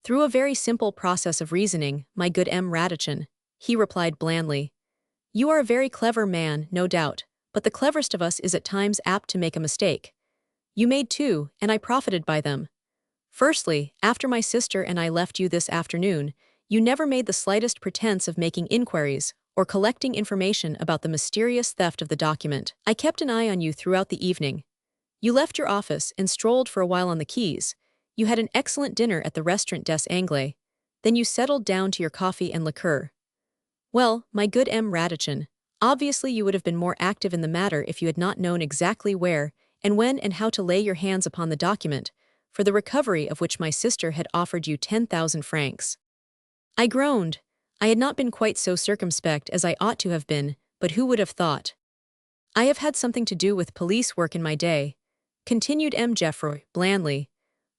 "Through a very simple process of reasoning, my good M. Radichin," he replied blandly. "You are a very clever man, no doubt, but the cleverest of us is at times apt to make a mistake. You made 2, and I profited by them. Firstly, after my sister and I left you this afternoon, you never made the slightest pretense of making inquiries or collecting information about the mysterious theft of the document. I kept an eye on you throughout the evening. You left your office and strolled for a while on the quays. You had an excellent dinner at the Restaurant des Anglais. Then you settled down to your coffee and liqueur. Well, my good M. Radichin, obviously you would have been more active in the matter if you had not known exactly where and when and how to lay your hands upon the document, for the recovery of which my sister had offered you 10,000 francs. I groaned. I had not been quite so circumspect as I ought to have been, but who would have thought? "I have had something to do with police work in my day," continued M. Geoffroy blandly,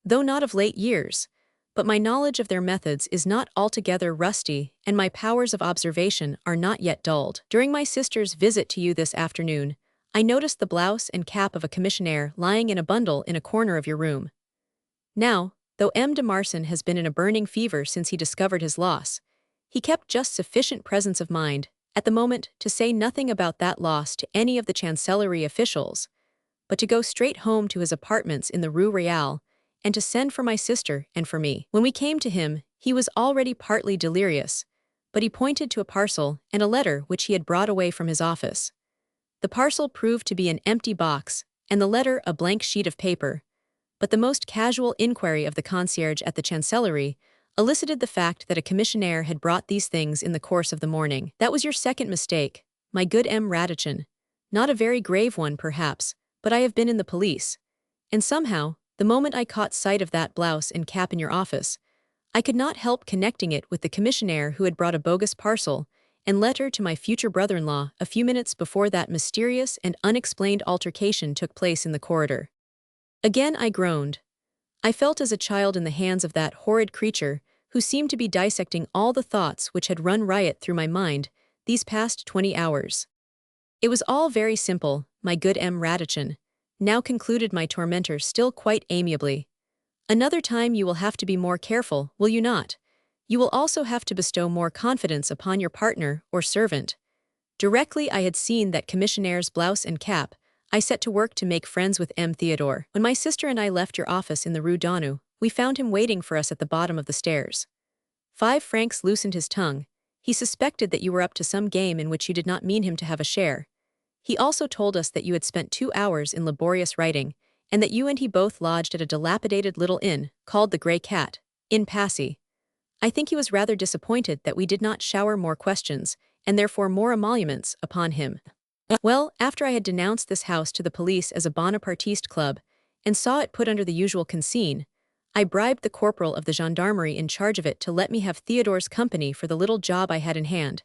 "though not of late years. But my knowledge of their methods is not altogether rusty, and my powers of observation are not yet dulled. During my sister's visit to you this afternoon, I noticed the blouse and cap of a commissionaire lying in a bundle in a corner of your room. Now, though M. de Marsan has been in a burning fever since he discovered his loss, he kept just sufficient presence of mind, at the moment, to say nothing about that loss to any of the chancellery officials, but to go straight home to his apartments in the Rue Royale and to send for my sister and for me. When we came to him, he was already partly delirious, but he pointed to a parcel and a letter which he had brought away from his office. The parcel proved to be an empty box, and the letter a blank sheet of paper, but the most casual inquiry of the concierge at the chancellery elicited the fact that a commissionaire had brought these things in the course of the morning. That was your second mistake, my good M. Radichin. Not a very grave one, perhaps, but I have been in the police. And somehow, the moment I caught sight of that blouse and cap in your office, I could not help connecting it with the commissionaire who had brought a bogus parcel and letter to my future brother-in-law a few minutes before that mysterious and unexplained altercation took place in the corridor. Again I groaned. I felt as a child in the hands of that horrid creature who seemed to be dissecting all the thoughts which had run riot through my mind these past 20 hours. It was all very simple, my good M. Radichin, now concluded my tormentor still quite amiably. Another time you will have to be more careful, will you not? You will also have to bestow more confidence upon your partner or servant. Directly I had seen that commissionnaire's blouse and cap, I set to work to make friends with M. Theodore. When my sister and I left your office in the Rue Daunou, we found him waiting for us at the bottom of the stairs. 5 francs loosened his tongue. He suspected that you were up to some game in which you did not mean him to have a share. He also told us that you had spent 2 hours in laborious writing, and that you and he both lodged at a dilapidated little inn, called the Grey Cat, in Passy. I think he was rather disappointed that we did not shower more questions, and therefore more emoluments, upon him. Well, after I had denounced this house to the police as a Bonapartiste club, and saw it put under the usual consigne, I bribed the corporal of the gendarmerie in charge of it to let me have Theodore's company for the little job I had in hand,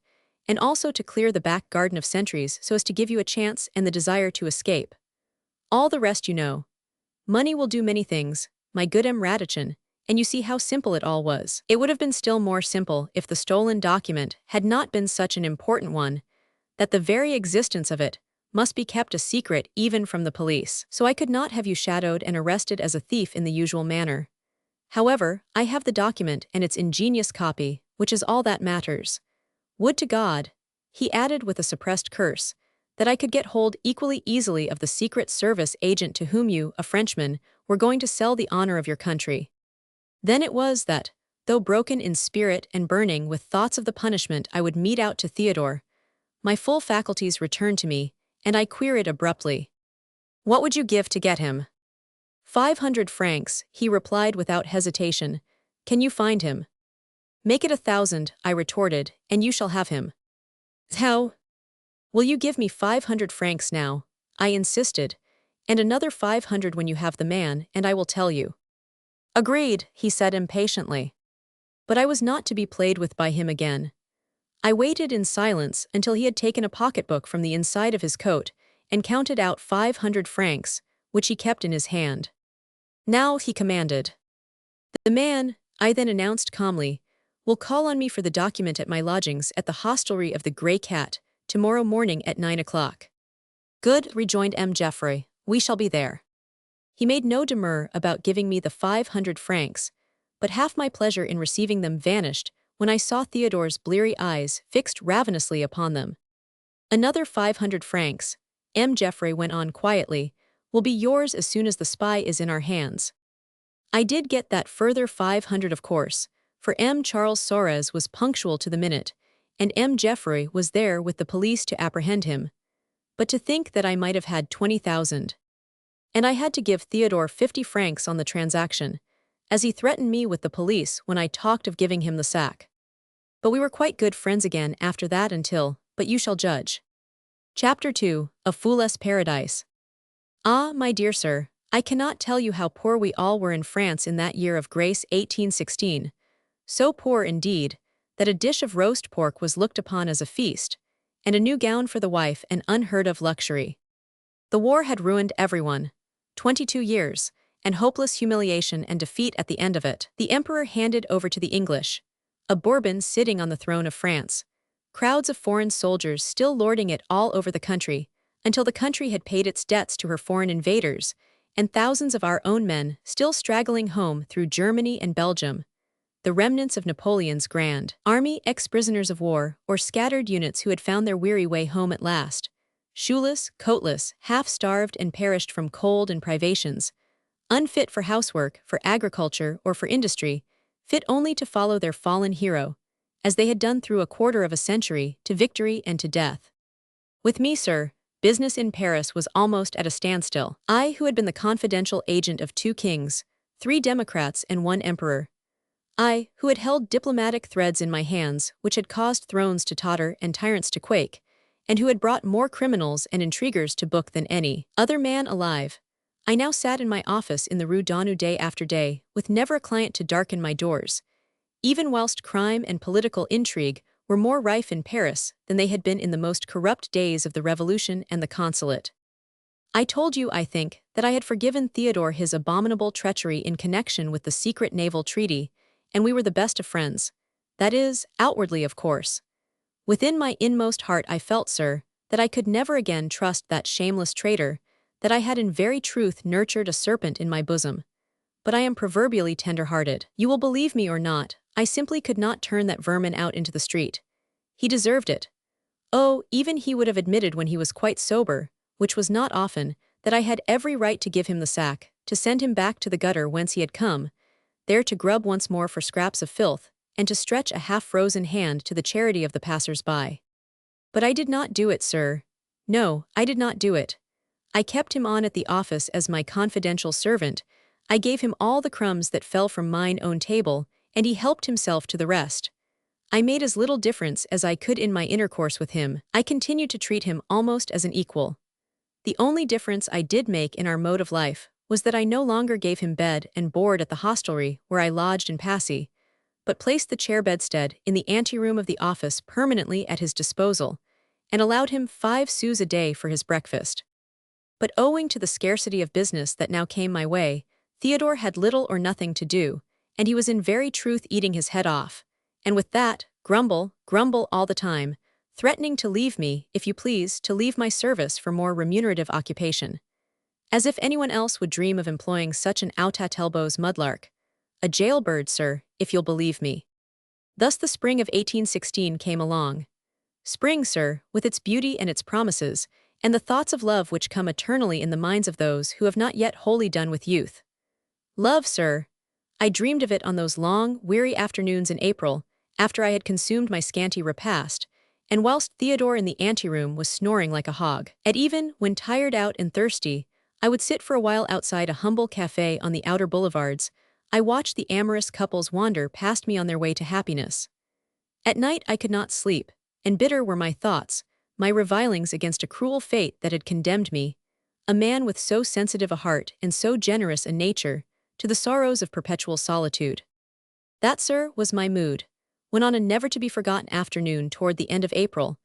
and also to clear the back garden of sentries so as to give you a chance and the desire to escape. All the rest you know. Money will do many things, my good M. Radichin, and you see how simple it all was. It would have been still more simple if the stolen document had not been such an important one, that the very existence of it must be kept a secret even from the police. So I could not have you shadowed and arrested as a thief in the usual manner. However, I have the document and its ingenious copy, which is all that matters. Would to God, he added with a suppressed curse, that I could get hold equally easily of the Secret Service agent to whom you, a Frenchman, were going to sell the honor of your country. Then it was that, though broken in spirit and burning with thoughts of the punishment I would mete out to Theodore, my full faculties returned to me, and I queried abruptly, "What would you give to get him?" 500 francs, he replied without hesitation. "Can you find him?" "Make it 1,000, I retorted, "and you shall have him." "How?" "Will you give me 500 francs now?" I insisted, "and another 500 when you have the man, and I will tell you." "Agreed," he said impatiently. But I was not to be played with by him again. I waited in silence until he had taken a pocketbook from the inside of his coat and counted out 500 francs, which he kept in his hand. "Now," he commanded. "The man," I then announced calmly, "will call on me for the document at my lodgings at the hostelry of the Grey Cat, tomorrow morning at 9 o'clock. "Good," rejoined M. Geoffroy, "we shall be there." He made no demur about giving me the 500 francs, but half my pleasure in receiving them vanished when I saw Theodore's bleary eyes fixed ravenously upon them. "Another 500 francs," M. Geoffroy went on quietly, "will be yours as soon as the spy is in our hands." I did get that further 500 of course, for M. Charles Soares was punctual to the minute, and M. Geoffroy was there with the police to apprehend him. But to think that I might have had 20,000. And I had to give Theodore 50 francs on the transaction, as he threatened me with the police when I talked of giving him the sack. But we were quite good friends again after that until, but you shall judge. Chapter 2, A Fool's Paradise. Ah, my dear sir, I cannot tell you how poor we all were in France in that year of grace 1816. So poor indeed, that a dish of roast pork was looked upon as a feast, and a new gown for the wife an unheard-of luxury. The war had ruined everyone. 22 years, and hopeless humiliation and defeat at the end of it. The emperor handed over to the English, a Bourbon sitting on the throne of France, crowds of foreign soldiers still lording it all over the country, until the country had paid its debts to her foreign invaders, and thousands of our own men still straggling home through Germany and Belgium. the remnants of Napoleon's grand army, ex-prisoners of war, or scattered units who had found their weary way home at last, shoeless, coatless, half-starved and perished from cold and privations, unfit for housework, for agriculture, or for industry, fit only to follow their fallen hero, as they had done through a quarter of a century, to victory and to death. With me, sir, business in Paris was almost at a standstill. I, who had been the confidential agent of 2 kings, 3 democrats and 1 emperor. I, who had held diplomatic threads in my hands which had caused thrones to totter and tyrants to quake, and who had brought more criminals and intriguers to book than any other man alive. I now sat in my office in the Rue Daunou day after day, with never a client to darken my doors, even whilst crime and political intrigue were more rife in Paris than they had been in the most corrupt days of the Revolution and the Consulate. I told you, I think, that I had forgiven Theodore his abominable treachery in connection with the secret naval treaty, and we were the best of friends. That is, outwardly, of course. Within my inmost heart I felt, sir, that I could never again trust that shameless traitor, that I had in very truth nurtured a serpent in my bosom. But I am proverbially tender-hearted. You will believe me or not, I simply could not turn that vermin out into the street. He deserved it. Oh, even he would have admitted when he was quite sober, which was not often, that I had every right to give him the sack, to send him back to the gutter whence he had come, there to grub once more for scraps of filth, and to stretch a half-frozen hand to the charity of the passers-by. But I did not do it, sir. No, I did not do it. I kept him on at the office as my confidential servant. I gave him all the crumbs that fell from mine own table, and he helped himself to the rest. I made as little difference as I could in my intercourse with him. I continued to treat him almost as an equal. The only difference I did make in our mode of life was that I no longer gave him bed and board at the hostelry where I lodged in Passy, but placed the chair bedstead in the anteroom of the office permanently at his disposal, and allowed him 5 sous a day for his breakfast. But owing to the scarcity of business that now came my way, Theodore had little or nothing to do, and he was in very truth eating his head off, and with that, grumble all the time, threatening to leave me, if you please, to leave my service for more remunerative occupation. As if anyone else would dream of employing such an out-at-elbows mudlark. A jailbird, sir, if you'll believe me. Thus the spring of 1816 came along. Spring, sir, with its beauty and its promises, and the thoughts of love which come eternally in the minds of those who have not yet wholly done with youth. Love, sir. I dreamed of it on those long, weary afternoons in April, after I had consumed my scanty repast, and whilst Theodore in the anteroom was snoring like a hog. At even, when tired out and thirsty, I would sit for a while outside a humble café on the outer boulevards. I watched the amorous couples wander past me on their way to happiness. At night I could not sleep, and bitter were my thoughts, my revilings against a cruel fate that had condemned me, a man with so sensitive a heart and so generous a nature, to the sorrows of perpetual solitude. That, sir, was my mood, when on a never-to-be-forgotten afternoon toward the end of April,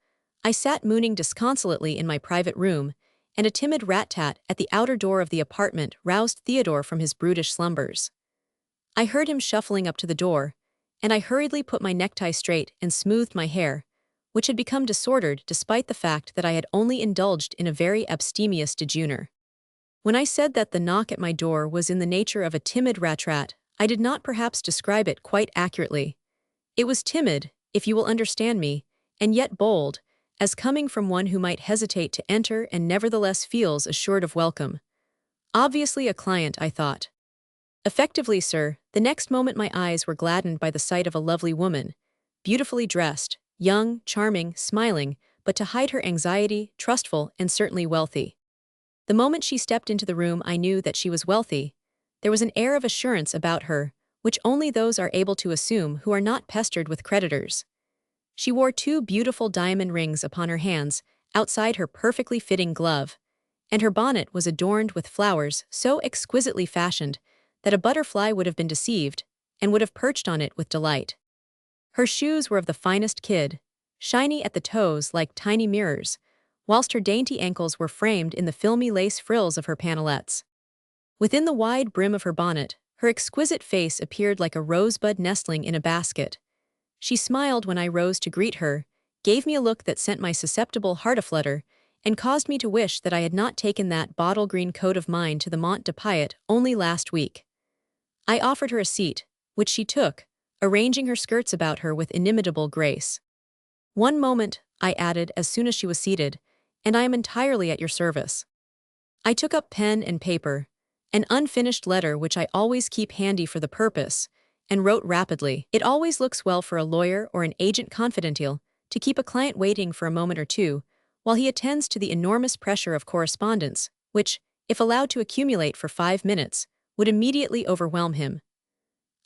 I sat mooning disconsolately in my private room, and a timid rat-tat at the outer door of the apartment roused Theodore from his brutish slumbers. I heard him shuffling up to the door, and I hurriedly put my necktie straight and smoothed my hair, which had become disordered despite the fact that I had only indulged in a very abstemious dejeuner. When I said that the knock at my door was in the nature of a timid rat-rat, I did not perhaps describe it quite accurately. It was timid, if you will understand me, and yet bold, as coming from one who might hesitate to enter and nevertheless feels assured of welcome. Obviously a client, I thought. Effectively, sir, the next moment my eyes were gladdened by the sight of a lovely woman, beautifully dressed, young, charming, smiling, but to hide her anxiety, trustful, and certainly wealthy. The moment she stepped into the room I knew that she was wealthy. There was an air of assurance about her, which only those are able to assume who are not pestered with creditors. She wore 2 beautiful diamond rings upon her hands, outside her perfectly fitting glove, and her bonnet was adorned with flowers so exquisitely fashioned that a butterfly would have been deceived, and would have perched on it with delight. Her shoes were of the finest kid, shiny at the toes like tiny mirrors, whilst her dainty ankles were framed in the filmy lace frills of her panelettes. Within the wide brim of her bonnet, her exquisite face appeared like a rosebud nestling in a basket. She smiled when I rose to greet her, gave me a look that sent my susceptible heart aflutter, and caused me to wish that I had not taken that bottle-green coat of mine to the Mont de Piet only last week. I offered her a seat, which she took, arranging her skirts about her with inimitable grace. "One moment," I added as soon as she was seated, "and I am entirely at your service." I took up pen and paper, an unfinished letter which I always keep handy for the purpose, and wrote rapidly. It always looks well for a lawyer or an agent confidential to keep a client waiting for a moment or two, while he attends to the enormous pressure of correspondence, which, if allowed to accumulate for 5 minutes, would immediately overwhelm him.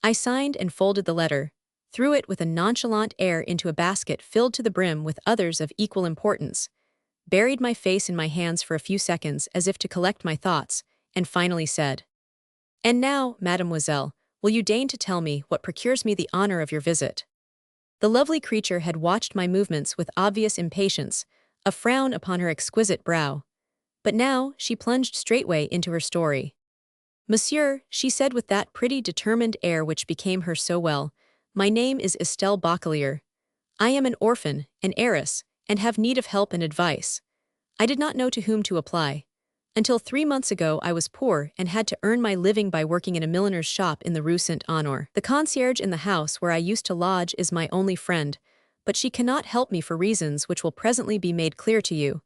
I signed and folded the letter, threw it with a nonchalant air into a basket filled to the brim with others of equal importance, buried my face in my hands for a few seconds as if to collect my thoughts, and finally said, "And now, mademoiselle, will you deign to tell me what procures me the honor of your visit?" The lovely creature had watched my movements with obvious impatience, a frown upon her exquisite brow. But now she plunged straightway into her story. "Monsieur," she said with that pretty determined air which became her so well, "my name is Estelle Bachelier. I am an orphan, an heiress, and have need of help and advice. I did not know to whom to apply. Until 3 months ago I was poor and had to earn my living by working in a milliner's shop in the Rue Saint-Honor. The concierge in the house where I used to lodge is my only friend, but she cannot help me for reasons which will presently be made clear to you.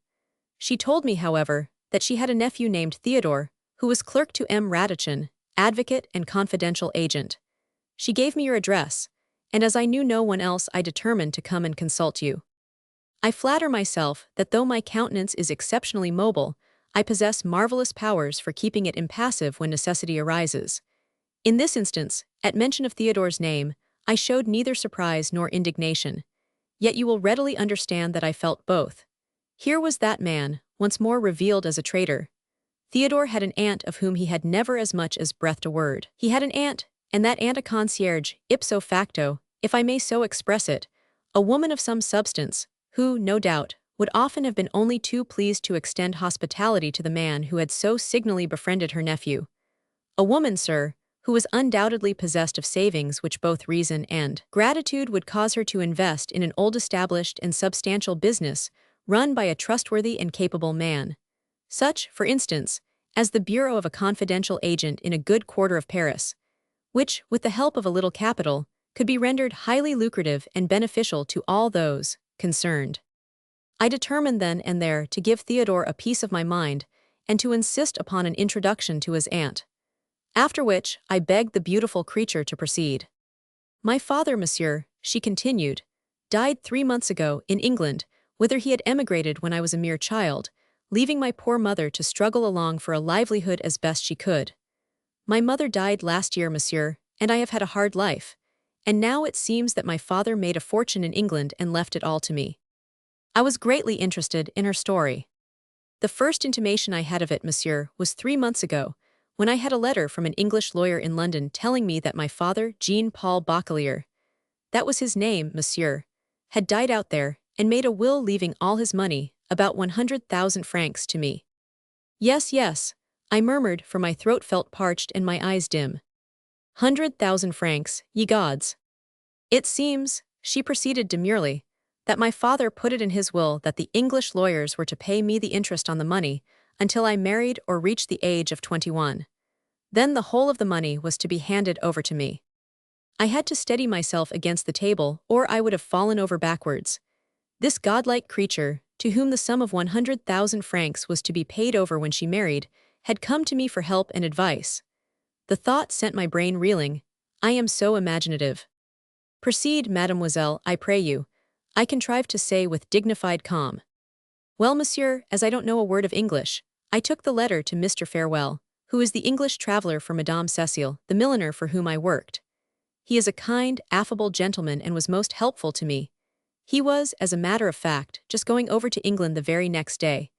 She told me, however, that she had a nephew named Theodore, who was clerk to M. Radichin, advocate and confidential agent. She gave me your address, and as I knew no one else I determined to come and consult you. I flatter myself that though my countenance is exceptionally mobile, I possess marvelous powers for keeping it impassive when necessity arises. In this instance, at mention of Theodore's name, I showed neither surprise nor indignation. Yet you will readily understand that I felt both. Here was that man, once more revealed as a traitor. Theodore had an aunt of whom he had never as much as breathed a word. He had an aunt, and that aunt a concierge, ipso facto, if I may so express it, a woman of some substance, who, no doubt, would often have been only too pleased to extend hospitality to the man who had so signally befriended her nephew. A woman, sir, who was undoubtedly possessed of savings which both reason and gratitude would cause her to invest in an old-established and substantial business run by a trustworthy and capable man. Such, for instance, as the bureau of a confidential agent in a good quarter of Paris, which, with the help of a little capital, could be rendered highly lucrative and beneficial to all those concerned. I determined then and there to give Theodore a piece of my mind and to insist upon an introduction to his aunt. After which, I begged the beautiful creature to proceed. "My father, monsieur," she continued, "died 3 months ago in England, whither he had emigrated when I was a mere child, leaving my poor mother to struggle along for a livelihood as best she could. My mother died last year, monsieur, and I have had a hard life, and now it seems that my father made a fortune in England and left it all to me." I was greatly interested in her story. "The first intimation I had of it, monsieur, was 3 months ago, when I had a letter from an English lawyer in London telling me that my father, Jean-Paul Bachelier, that was his name, monsieur, had died out there and made a will leaving all his money, about 100,000 francs, to me." "Yes, yes," I murmured, for my throat felt parched and my eyes dim. "100,000 francs, ye gods." "It seems," she proceeded demurely, "that my father put it in his will that the English lawyers were to pay me the interest on the money until I married or reached the age of 21. Then the whole of the money was to be handed over to me. I had to steady myself against the table or I would have fallen over backwards. This godlike creature, to whom the sum of 100,000 francs was to be paid over when she married, had come to me for help and advice. The thought sent my brain reeling. I am so imaginative. "Proceed, mademoiselle, I pray you," I contrived to say with dignified calm. "Well, monsieur, as I don't know a word of English, I took the letter to Mr. Farewell, who is the English traveler for Madame Cécile, the milliner for whom I worked. He is a kind, affable gentleman and was most helpful to me. He was, as a matter of fact, just going over to England the very next day.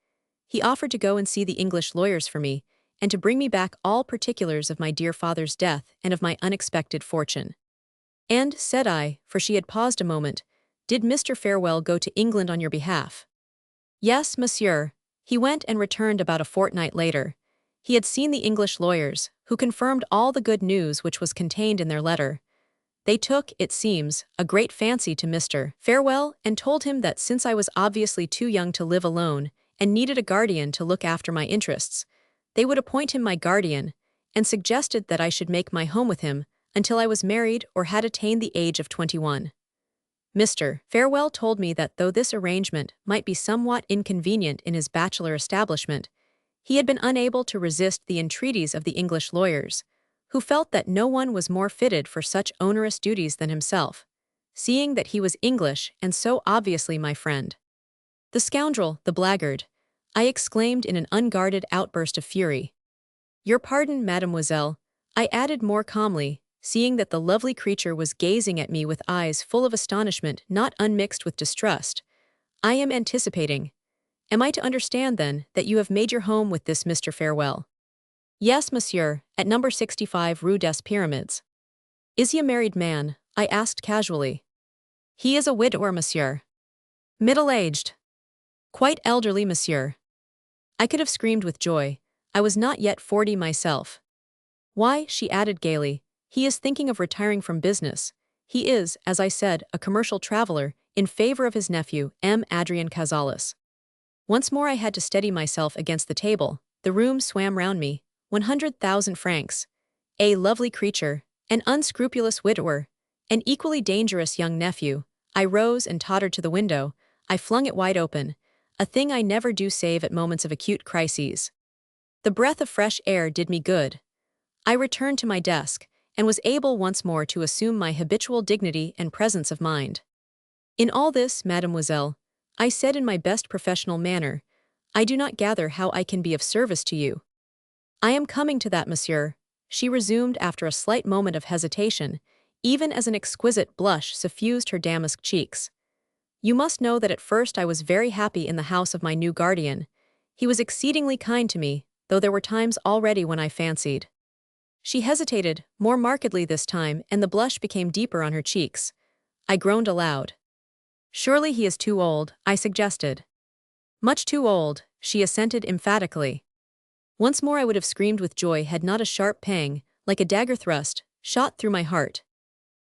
He offered to go and see the English lawyers for me, and to bring me back all particulars of my dear father's death and of my unexpected fortune." "And," said I, for she had paused a moment, "did Mr. Farewell go to England on your behalf?" "Yes, monsieur. He went and returned about a fortnight later. He had seen the English lawyers, who confirmed all the good news which was contained in their letter. They took, it seems, a great fancy to Mr. Farewell and told him that since I was obviously too young to live alone and needed a guardian to look after my interests, they would appoint him my guardian, and suggested that I should make my home with him, until I was married or had attained the age of 21. Mr. Farewell told me that though this arrangement might be somewhat inconvenient in his bachelor establishment, he had been unable to resist the entreaties of the English lawyers, who felt that no one was more fitted for such onerous duties than himself, seeing that he was English and so obviously my friend. The scoundrel, the blackguard, I exclaimed in an unguarded outburst of fury. Your pardon, mademoiselle, I added more calmly, seeing that the lovely creature was gazing at me with eyes full of astonishment not unmixed with distrust. I am anticipating. Am I to understand, then, that you have made your home with this Mr. Farewell? Yes, monsieur, at number 65 Rue des Pyramids. Is he a married man? I asked casually. He is a widower, monsieur. Middle-aged. Quite elderly, monsieur. I could have screamed with joy. I was not yet 40 myself. Why, she added gaily, he is thinking of retiring from business. He is, as I said, a commercial traveler, in favor of his nephew, M. Adrian Cazalis. Once more I had to steady myself against the table. The room swam round me. 100,000 francs. A lovely creature, an unscrupulous widower, an equally dangerous young nephew. I rose and tottered to the window. I flung it wide open, a thing I never do save at moments of acute crises. The breath of fresh air did me good. I returned to my desk, and was able once more to assume my habitual dignity and presence of mind. In all this, mademoiselle, I said in my best professional manner, I do not gather how I can be of service to you. I am coming to that, monsieur, she resumed after a slight moment of hesitation, even as an exquisite blush suffused her damask cheeks. You must know that at first I was very happy in the house of my new guardian. He was exceedingly kind to me, though there were times already when I fancied. She hesitated, more markedly this time, and the blush became deeper on her cheeks. I groaned aloud. Surely he is too old, I suggested. Much too old, she assented emphatically. Once more I would have screamed with joy had not a sharp pang, like a dagger thrust, shot through my heart.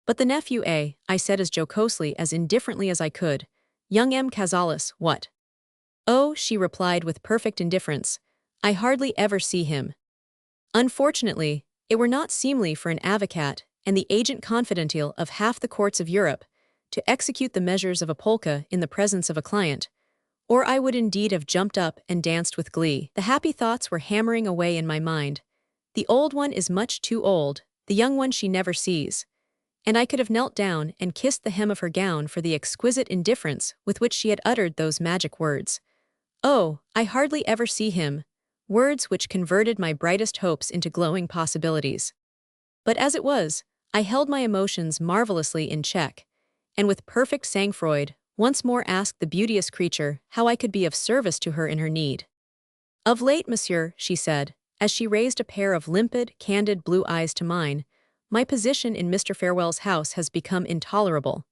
But the nephew, I said as jocosely as indifferently as I could. Young M. Cazalis, what? Oh, she replied with perfect indifference. I hardly ever see him. Unfortunately, it were not seemly for an avocat and the agent confidential of half the courts of Europe to execute the measures of a polka in the presence of a client, or I would indeed have jumped up and danced with glee. The happy thoughts were hammering away in my mind. The old one is much too old, the young one she never sees. And I could have knelt down and kissed the hem of her gown for the exquisite indifference with which she had uttered those magic words. Oh, I hardly ever see him, words which converted my brightest hopes into glowing possibilities. But as it was, I held my emotions marvelously in check, and with perfect sang-froid, once more asked the beauteous creature how I could be of service to her in her need. Of late, monsieur, she said, as she raised a pair of limpid, candid blue eyes to mine, my position in Mr. Farewell's house has become intolerable.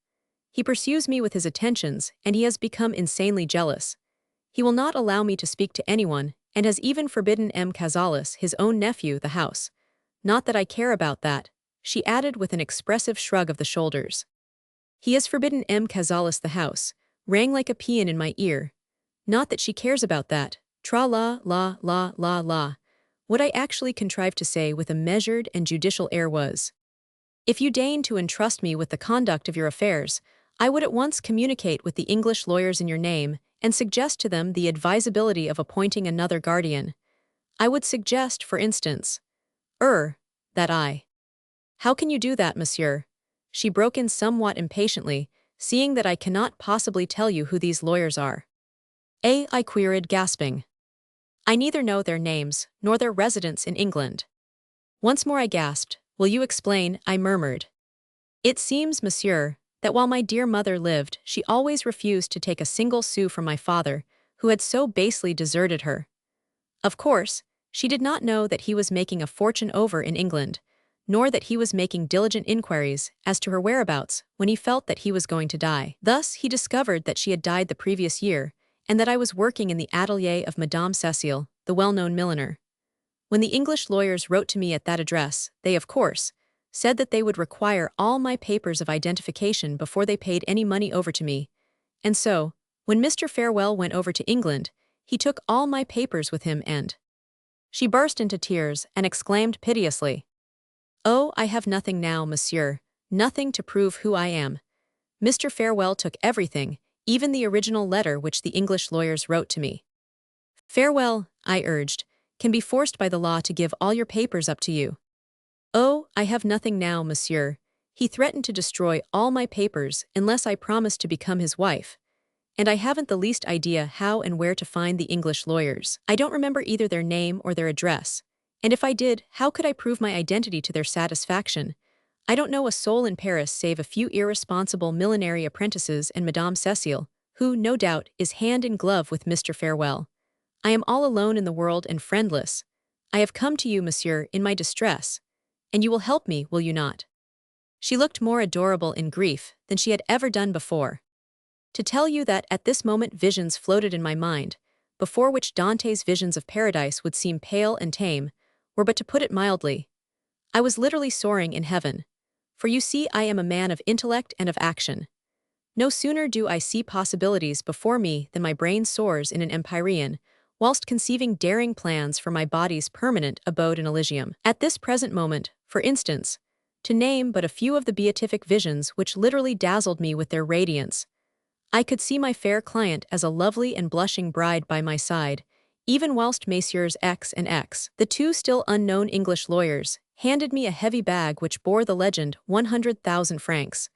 He pursues me with his attentions, and he has become insanely jealous. He will not allow me to speak to anyone, and has even forbidden M. Cazalis, his own nephew, the house. Not that I care about that, she added with an expressive shrug of the shoulders. He has forbidden M. Cazalis the house, rang like a paean in my ear. Not that she cares about that, tra-la-la-la-la-la. What I actually contrived to say with a measured and judicial air was, if you deign to entrust me with the conduct of your affairs, I would at once communicate with the English lawyers in your name and suggest to them the advisability of appointing another guardian. I would suggest, for instance, that I. How can you do that, monsieur? She broke in somewhat impatiently, seeing that I cannot possibly tell you who these lawyers are. I queried, gasping. I neither know their names, nor their residence in England. Once more I gasped. Will you explain? I murmured. It seems, monsieur, that while my dear mother lived, she always refused to take a single sou from my father, who had so basely deserted her. Of course, she did not know that he was making a fortune over in England, nor that he was making diligent inquiries as to her whereabouts when he felt that he was going to die. Thus, he discovered that she had died the previous year, and that I was working in the atelier of Madame Cécile, the well-known milliner. When the English lawyers wrote to me at that address, they, of course, said that they would require all my papers of identification before they paid any money over to me, and so, when Mr. Farewell went over to England, he took all my papers with him and... She burst into tears and exclaimed piteously, "Oh, I have nothing now, monsieur, nothing to prove who I am. Mr. Farewell took everything, even the original letter which the English lawyers wrote to me." "Farewell," I urged, "can be forced by the law to give all your papers up to you." "Oh, I have nothing now, monsieur. He threatened to destroy all my papers unless I promised to become his wife. And I haven't the least idea how and where to find the English lawyers. I don't remember either their name or their address. And if I did, how could I prove my identity to their satisfaction? I don't know a soul in Paris save a few irresponsible millinery apprentices and Madame Cecile, who, no doubt, is hand in glove with Mr. Farewell. I am all alone in the world and friendless. I have come to you, monsieur, in my distress. And you will help me, will you not?" She looked more adorable in grief than she had ever done before. To tell you that at this moment visions floated in my mind, before which Dante's visions of paradise would seem pale and tame, were but to put it mildly. I was literally soaring in heaven. For you see, I am a man of intellect and of action. No sooner do I see possibilities before me than my brain soars in an empyrean, whilst conceiving daring plans for my body's permanent abode in Elysium. At this present moment, for instance, to name but a few of the beatific visions which literally dazzled me with their radiance, I could see my fair client as a lovely and blushing bride by my side, even whilst Messieurs X and X, the two still unknown English lawyers, handed me a heavy bag which bore the legend 100,000 francs.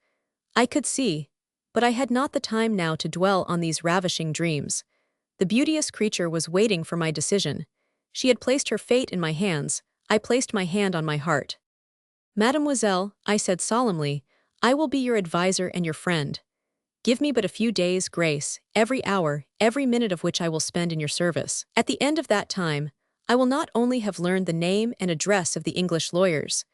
I could see, but I had not the time now to dwell on these ravishing dreams. The beauteous creature was waiting for my decision. She had placed her fate in my hands. I placed my hand on my heart. "Mademoiselle," I said solemnly, "I will be your adviser and your friend. Give me but a few days' grace, every hour, every minute of which I will spend in your service. At the end of that time, I will not only have learned the name and address of the English lawyers,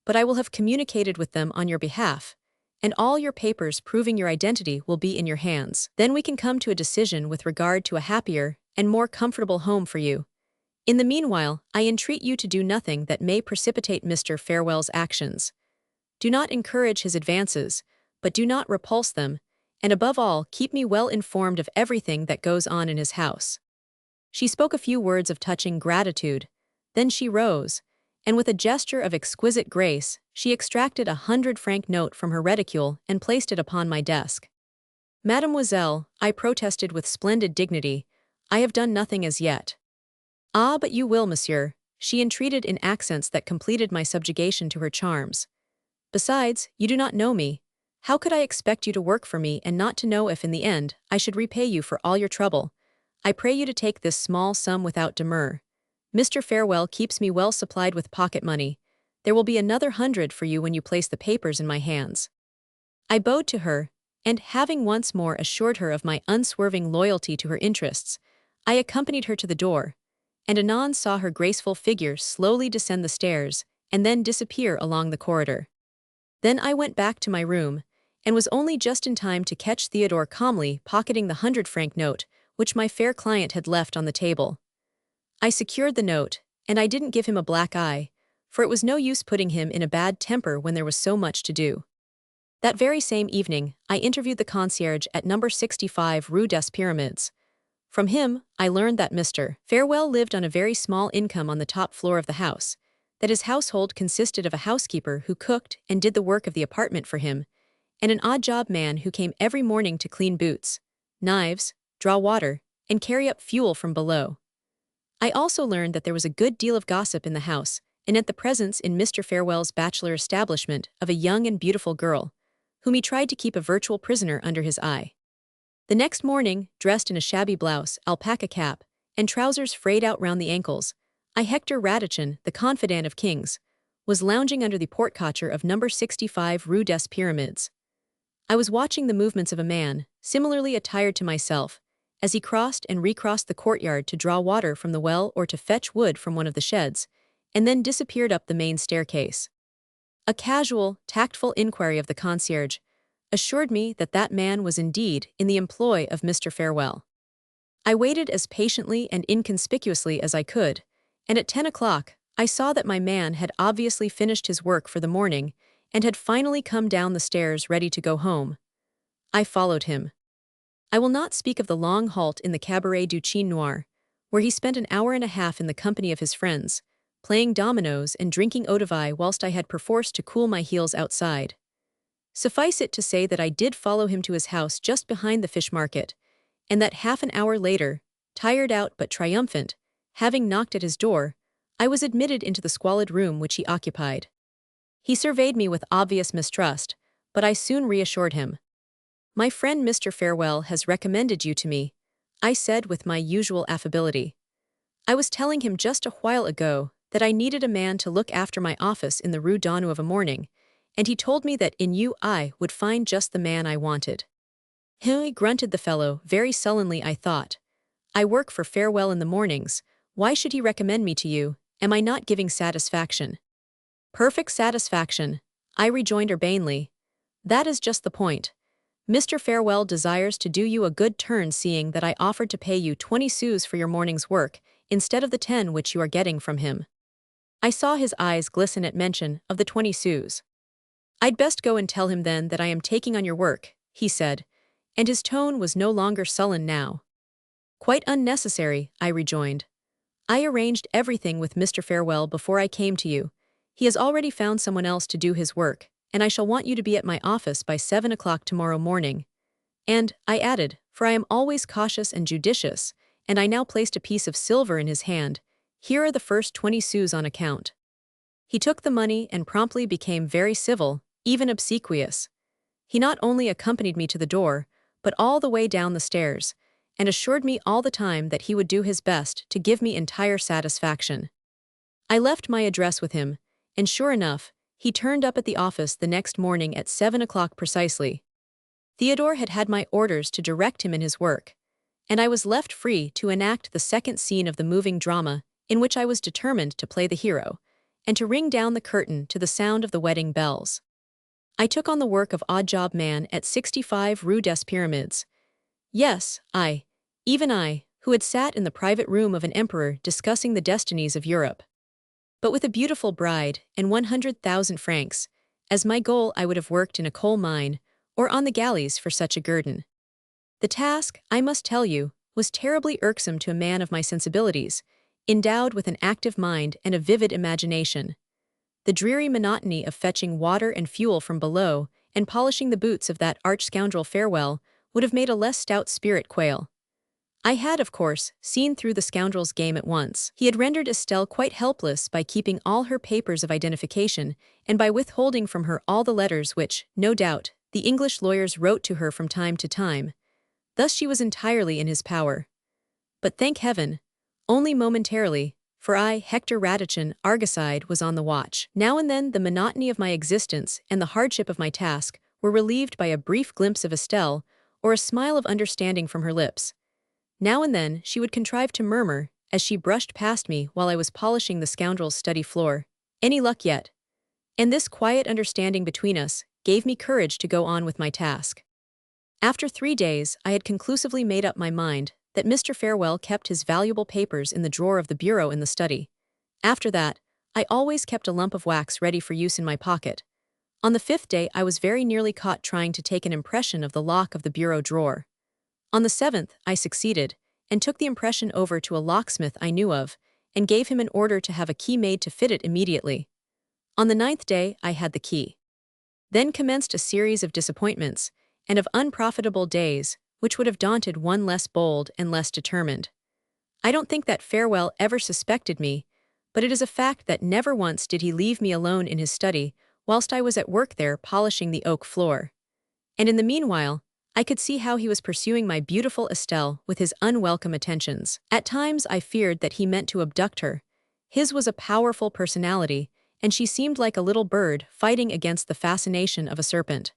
but I will have communicated with them on your behalf, and all your papers proving your identity will be in your hands. Then we can come to a decision with regard to a happier and more comfortable home for you. In the meanwhile, I entreat you to do nothing that may precipitate Mr. Farewell's actions. Do not encourage his advances, but do not repulse them, and above all, keep me well informed of everything that goes on in his house." She spoke a few words of touching gratitude. Then she rose, and with a gesture of exquisite grace, she extracted 100-franc note from her reticule and placed it upon my desk. "Mademoiselle," I protested with splendid dignity, "I have done nothing as yet." "Ah, but you will, monsieur," she entreated in accents that completed my subjugation to her charms. "Besides, you do not know me. How could I expect you to work for me and not to know if in the end I should repay you for all your trouble? I pray you to take this small sum without demur. Mr. Farewell keeps me well supplied with pocket money. There will be another 100 for you when you place the papers in my hands." I bowed to her, and having once more assured her of my unswerving loyalty to her interests, I accompanied her to the door, and anon saw her graceful figure slowly descend the stairs and then disappear along the corridor. Then I went back to my room, and was only just in time to catch Theodore calmly pocketing the 100-franc note which my fair client had left on the table. I secured the note, and I didn't give him a black eye, for it was no use putting him in a bad temper when there was so much to do. That very same evening, I interviewed the concierge at number 65 Rue des Pyramids. From him, I learned that Mr. Farewell lived on a very small income on the top floor of the house, that his household consisted of a housekeeper who cooked and did the work of the apartment for him, and an odd-job man who came every morning to clean boots, knives, draw water, and carry up fuel from below. I also learned that there was a good deal of gossip in the house, and at the presence in Mr. Farewell's bachelor establishment of a young and beautiful girl, whom he tried to keep a virtual prisoner under his eye. The next morning, dressed in a shabby blouse, alpaca cap, and trousers frayed out round the ankles, I, Hector Radichin, the confidant of kings, was lounging under the porte-cochere of number 65 Rue des Pyramids. I was watching the movements of a man, similarly attired to myself, as he crossed and recrossed the courtyard to draw water from the well or to fetch wood from one of the sheds, and then disappeared up the main staircase. A casual, tactful inquiry of the concierge assured me that that man was indeed in the employ of Mr. Farewell. I waited as patiently and inconspicuously as I could, and at 10 o'clock, I saw that my man had obviously finished his work for the morning and had finally come down the stairs ready to go home. I followed him. I will not speak of the long halt in the Cabaret du Chien Noir, where he spent an hour and a half in the company of his friends, playing dominoes and drinking eau de vie whilst I had perforce to cool my heels outside. Suffice it to say that I did follow him to his house just behind the fish market, and that half an hour later, tired out but triumphant, having knocked at his door, I was admitted into the squalid room which he occupied. He surveyed me with obvious mistrust, but I soon reassured him. "My friend Mr. Farewell has recommended you to me," I said with my usual affability. I was telling him just a while ago that I needed a man to look after my office in the Rue d'Anu of a morning, and he told me that in you I would find just the man I wanted. "He," grunted the fellow, very sullenly I thought. "I work for Farewell in the mornings, why should he recommend me to you? Am I not giving satisfaction?" "Perfect satisfaction," I rejoined urbanely. "That is just the point. Mr. Farewell desires to do you a good turn, seeing that I offered to pay you 20 sous for your morning's work, instead of the 10 which you are getting from him." I saw his eyes glisten at mention of the 20 sous. "I'd best go and tell him then that I am taking on your work," he said, and his tone was no longer sullen now. "Quite unnecessary," I rejoined. "I arranged everything with Mr. Farewell before I came to you. He has already found someone else to do his work, and I shall want you to be at my office by 7 o'clock tomorrow morning. And," I added, for I am always cautious and judicious, and I now placed a piece of silver in his hand, "here are the first 20 sous on account." He took the money and promptly became very civil, even obsequious. He not only accompanied me to the door, but all the way down the stairs, and assured me all the time that he would do his best to give me entire satisfaction. I left my address with him, and sure enough, he turned up at the office the next morning at 7 o'clock precisely. Theodore had had my orders to direct him in his work, and I was left free to enact the second scene of the moving drama in which I was determined to play the hero, and to ring down the curtain to the sound of the wedding bells. I took on the work of odd-job man at 65 Rue des Pyramids. Yes, even I, who had sat in the private room of an emperor discussing the destinies of Europe. But with a beautiful bride and 100,000 francs, as my goal I would have worked in a coal mine, or on the galleys for such a guerdon. The task, I must tell you, was terribly irksome to a man of my sensibilities, endowed with an active mind and a vivid imagination. The dreary monotony of fetching water and fuel from below and polishing the boots of that arch-scoundrel Farewell would have made a less stout spirit quail. I had, of course, seen through the scoundrel's game at once. He had rendered Estelle quite helpless by keeping all her papers of identification and by withholding from her all the letters which, no doubt, the English lawyers wrote to her from time to time. Thus she was entirely in his power. But thank heaven, only momentarily, for I, Hector Radichin, Argoside, was on the watch. Now and then the monotony of my existence and the hardship of my task were relieved by a brief glimpse of Estelle, or a smile of understanding from her lips. Now and then she would contrive to murmur, as she brushed past me while I was polishing the scoundrel's study floor, "Any luck yet?" And this quiet understanding between us gave me courage to go on with my task. After 3 days, I had conclusively made up my mind that Mr. Farewell kept his valuable papers in the drawer of the bureau in the study. After that, I always kept a lump of wax ready for use in my pocket. On the 5th day I was very nearly caught trying to take an impression of the lock of the bureau drawer. On the 7th, I succeeded, and took the impression over to a locksmith I knew of, and gave him an order to have a key made to fit it immediately. On the 9th day I had the key. Then commenced a series of disappointments, and of unprofitable days, which would have daunted one less bold and less determined. I don't think that Farewell ever suspected me, but it is a fact that never once did he leave me alone in his study whilst I was at work there polishing the oak floor. And in the meanwhile, I could see how he was pursuing my beautiful Estelle with his unwelcome attentions. At times I feared that he meant to abduct her. His was a powerful personality, and she seemed like a little bird fighting against the fascination of a serpent.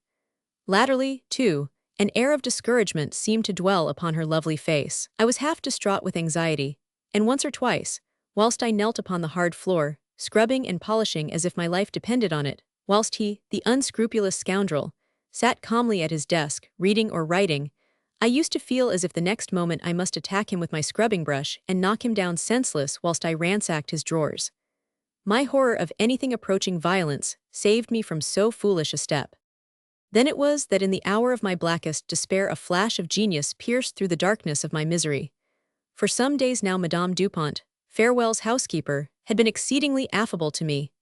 Latterly, too, an air of discouragement seemed to dwell upon her lovely face. I was half distraught with anxiety, and once or twice, whilst I knelt upon the hard floor, scrubbing and polishing as if my life depended on it, whilst he, the unscrupulous scoundrel, sat calmly at his desk, reading or writing, I used to feel as if the next moment I must attack him with my scrubbing brush and knock him down senseless whilst I ransacked his drawers. My horror of anything approaching violence saved me from so foolish a step. Then it was that in the hour of my blackest despair a flash of genius pierced through the darkness of my misery. For some days now Madame Dupont, Farewell's housekeeper, had been exceedingly affable to me.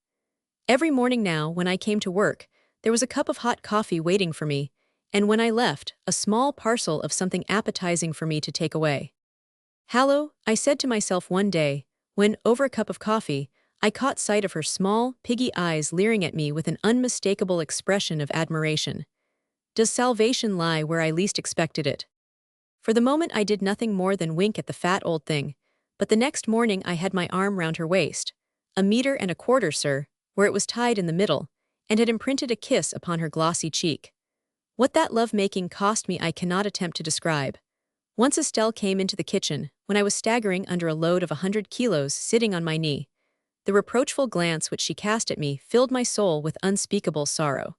Every morning now, when I came to work, there was a cup of hot coffee waiting for me, and when I left, a small parcel of something appetizing for me to take away. "Hallo," I said to myself one day, when, over a cup of coffee, I caught sight of her small, piggy eyes leering at me with an unmistakable expression of admiration. Does salvation lie where I least expected it? For the moment I did nothing more than wink at the fat old thing, but the next morning I had my arm round her waist, 1.25 meters, sir, where it was tied in the middle, and had imprinted a kiss upon her glossy cheek. What that love-making cost me I cannot attempt to describe. Once Estelle came into the kitchen, when I was staggering under a load of 100 kilos sitting on my knee. The reproachful glance which she cast at me filled my soul with unspeakable sorrow.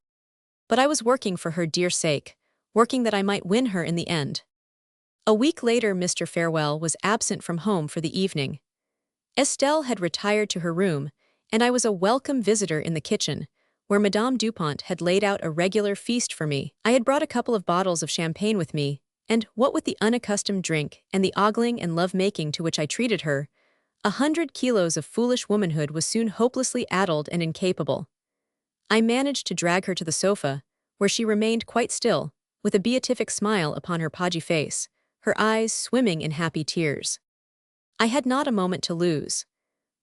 But I was working for her dear sake, working that I might win her in the end. A week later Mr. Farewell was absent from home for the evening. Estelle had retired to her room, and I was a welcome visitor in the kitchen, where Madame Dupont had laid out a regular feast for me. I had brought a couple of bottles of champagne with me, and, what with the unaccustomed drink and the ogling and love-making to which I treated her, 100 kilos of foolish womanhood was soon hopelessly addled and incapable. I managed to drag her to the sofa, where she remained quite still, with a beatific smile upon her podgy face, her eyes swimming in happy tears. I had not a moment to lose.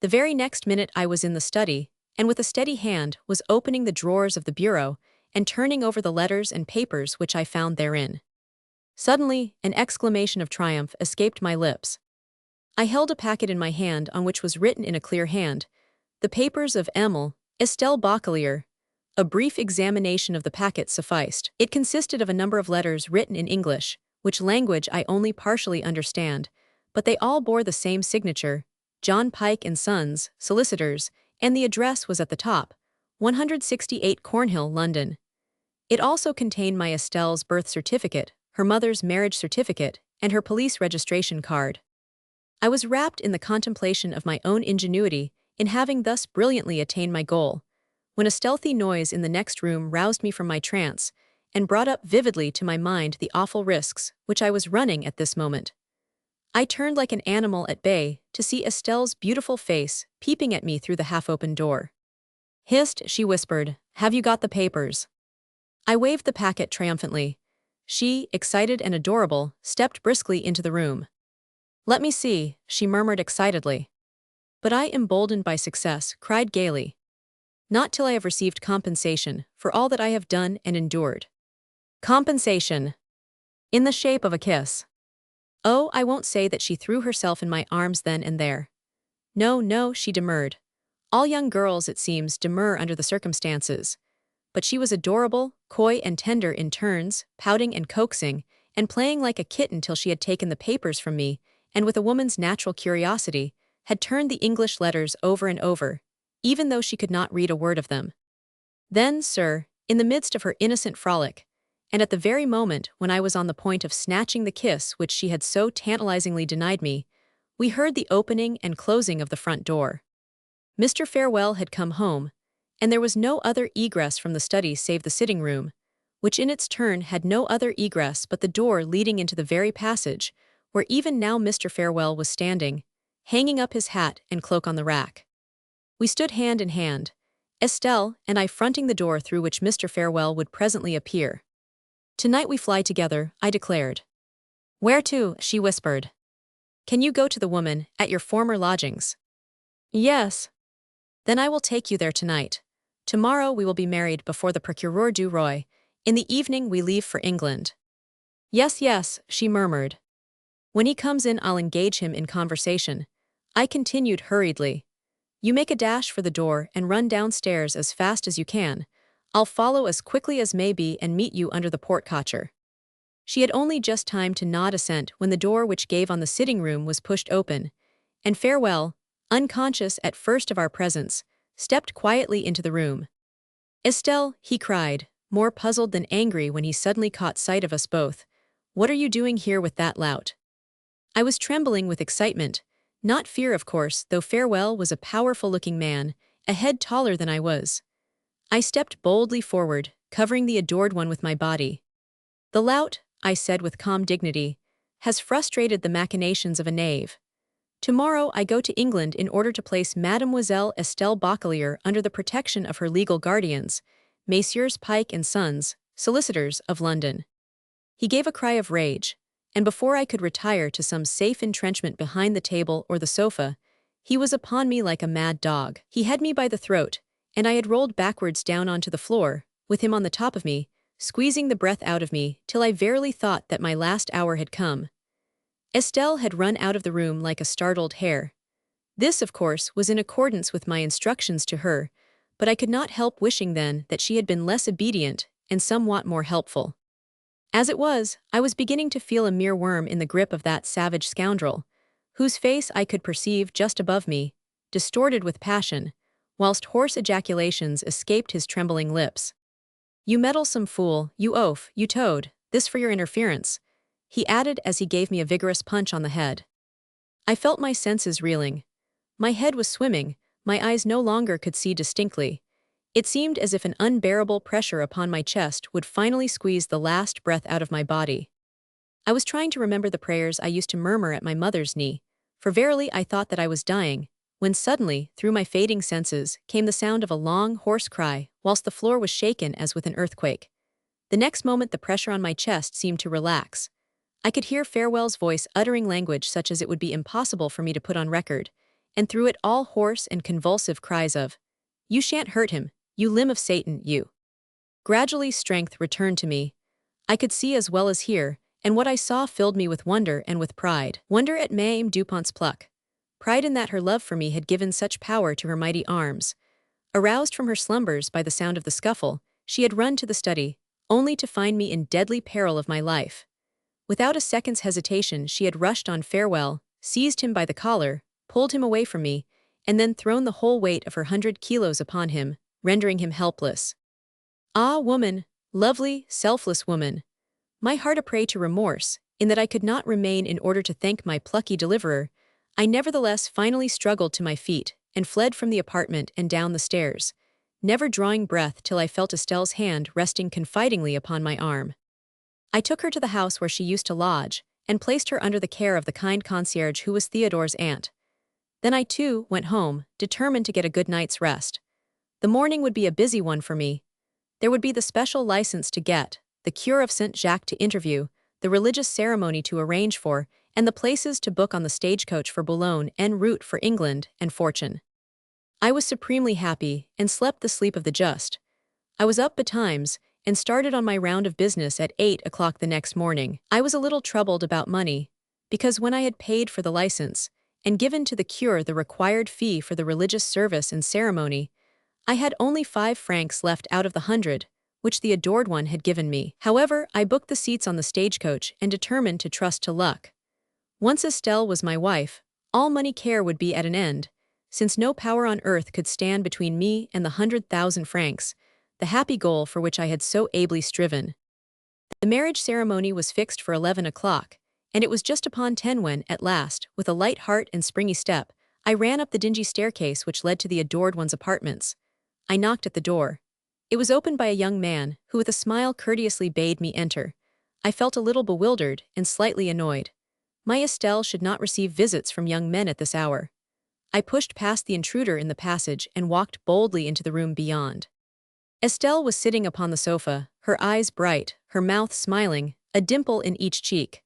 The very next minute I was in the study, and with a steady hand was opening the drawers of the bureau and turning over the letters and papers which I found therein. Suddenly, an exclamation of triumph escaped my lips. I held a packet in my hand on which was written in a clear hand, "The papers of Estelle Bachelier." A brief examination of the packet sufficed. It consisted of a number of letters written in English, which language I only partially understand, but they all bore the same signature, John Pike and Sons, solicitors, and the address was at the top, 168 Cornhill, London. It also contained my Estelle's birth certificate, her mother's marriage certificate, and her police registration card. I was wrapped in the contemplation of my own ingenuity in having thus brilliantly attained my goal, when a stealthy noise in the next room roused me from my trance and brought up vividly to my mind the awful risks which I was running at this moment. I turned like an animal at bay to see Estelle's beautiful face peeping at me through the half-open door. "Hist," she whispered, "have you got the papers?" I waved the packet triumphantly. She, excited and adorable, stepped briskly into the room. "Let me see," she murmured excitedly. But I, emboldened by success, cried gaily, "Not till I have received compensation for all that I have done and endured." Compensation! In the shape of a kiss. Oh, I won't say that she threw herself in my arms then and there. No, no, she demurred. All young girls, it seems, demur under the circumstances. But she was adorable, coy and tender in turns, pouting and coaxing, and playing like a kitten till she had taken the papers from me, and with a woman's natural curiosity, had turned the English letters over and over, even though she could not read a word of them. Then, sir, in the midst of her innocent frolic, and at the very moment when I was on the point of snatching the kiss which she had so tantalizingly denied me, we heard the opening and closing of the front door. Mr. Farewell had come home, and there was no other egress from the study save the sitting-room, which in its turn had no other egress but the door leading into the very passage, where even now Mr. Farewell was standing, hanging up his hat and cloak on the rack. We stood hand in hand, Estelle and I fronting the door through which Mr. Farewell would presently appear. "Tonight we fly together," I declared. "Where to?" she whispered. "Can you go to the woman at your former lodgings?" "Yes." "Then I will take you there tonight. Tomorrow we will be married before the Procureur du Roi. In the evening we leave for England." "Yes, yes," she murmured. "When he comes in I'll engage him in conversation," I continued hurriedly. "You make a dash for the door and run downstairs as fast as you can. I'll follow as quickly as may be and meet you under the porte-cochere." She had only just time to nod assent when the door which gave on the sitting-room was pushed open, and Farewell, unconscious at first of our presence, stepped quietly into the room. "Estelle," he cried, more puzzled than angry when he suddenly caught sight of us both, "what are you doing here with that lout?" I was trembling with excitement, not fear of course, though Farewell was a powerful-looking man, a head taller than I was. I stepped boldly forward, covering the adored one with my body. "The lout," I said with calm dignity, "has frustrated the machinations of a knave. Tomorrow I go to England in order to place Mademoiselle Estelle Bachelier under the protection of her legal guardians, Messrs. Pike and Sons, solicitors of London." He gave a cry of rage, and before I could retire to some safe entrenchment behind the table or the sofa, he was upon me like a mad dog. He had me by the throat, and I had rolled backwards down onto the floor, with him on the top of me, squeezing the breath out of me till I verily thought that my last hour had come. Estelle had run out of the room like a startled hare. This, of course, was in accordance with my instructions to her, but I could not help wishing then that she had been less obedient and somewhat more helpful. As it was, I was beginning to feel a mere worm in the grip of that savage scoundrel, whose face I could perceive just above me, distorted with passion, whilst hoarse ejaculations escaped his trembling lips. "You meddlesome fool, you oaf, you toad, this for your interference," he added as he gave me a vigorous punch on the head. I felt my senses reeling. My head was swimming, my eyes no longer could see distinctly. It seemed as if an unbearable pressure upon my chest would finally squeeze the last breath out of my body. I was trying to remember the prayers I used to murmur at my mother's knee, for verily I thought that I was dying, when suddenly, through my fading senses, came the sound of a long, hoarse cry, whilst the floor was shaken as with an earthquake. The next moment the pressure on my chest seemed to relax. I could hear Farewell's voice uttering language such as it would be impossible for me to put on record, and through it all hoarse and convulsive cries of, "You shan't hurt him, you limb of Satan, you." Gradually strength returned to me. I could see as well as hear, and what I saw filled me with wonder and with pride. Wonder at Mame Dupont's pluck. Pride in that her love for me had given such power to her mighty arms. Aroused from her slumbers by the sound of the scuffle, she had run to the study, only to find me in deadly peril of my life. Without a second's hesitation she had rushed on Farewell, seized him by the collar, pulled him away from me, and then thrown the whole weight of her 100 kilos upon him, rendering him helpless. Ah, woman, lovely, selfless woman! My heart a prey to remorse, in that I could not remain in order to thank my plucky deliverer, I nevertheless finally struggled to my feet, and fled from the apartment and down the stairs, never drawing breath till I felt Estelle's hand resting confidingly upon my arm. I took her to the house where she used to lodge, and placed her under the care of the kind concierge who was Theodore's aunt. Then I too went home, determined to get a good night's rest. The morning would be a busy one for me. There would be the special license to get, the cure of St. Jacques to interview, the religious ceremony to arrange for, and the places to book on the stagecoach for Boulogne en route for England and fortune. I was supremely happy, and slept the sleep of the just. I was up betimes, and started on my round of business at 8 o'clock the next morning. I was a little troubled about money, because when I had paid for the license, and given to the cure the required fee for the religious service and ceremony, I had only 5 francs left out of the 100, which the adored one had given me. However, I booked the seats on the stagecoach and determined to trust to luck. Once Estelle was my wife, all money care would be at an end, since no power on earth could stand between me and the 100,000 francs, the happy goal for which I had so ably striven. The marriage ceremony was fixed for 11 o'clock, and it was just upon 10 when, at last, with a light heart and springy step, I ran up the dingy staircase which led to the adored one's apartments. I knocked at the door. It was opened by a young man, who with a smile courteously bade me enter. I felt a little bewildered and slightly annoyed. My Estelle should not receive visits from young men at this hour. I pushed past the intruder in the passage and walked boldly into the room beyond. Estelle was sitting upon the sofa, her eyes bright, her mouth smiling, a dimple in each cheek.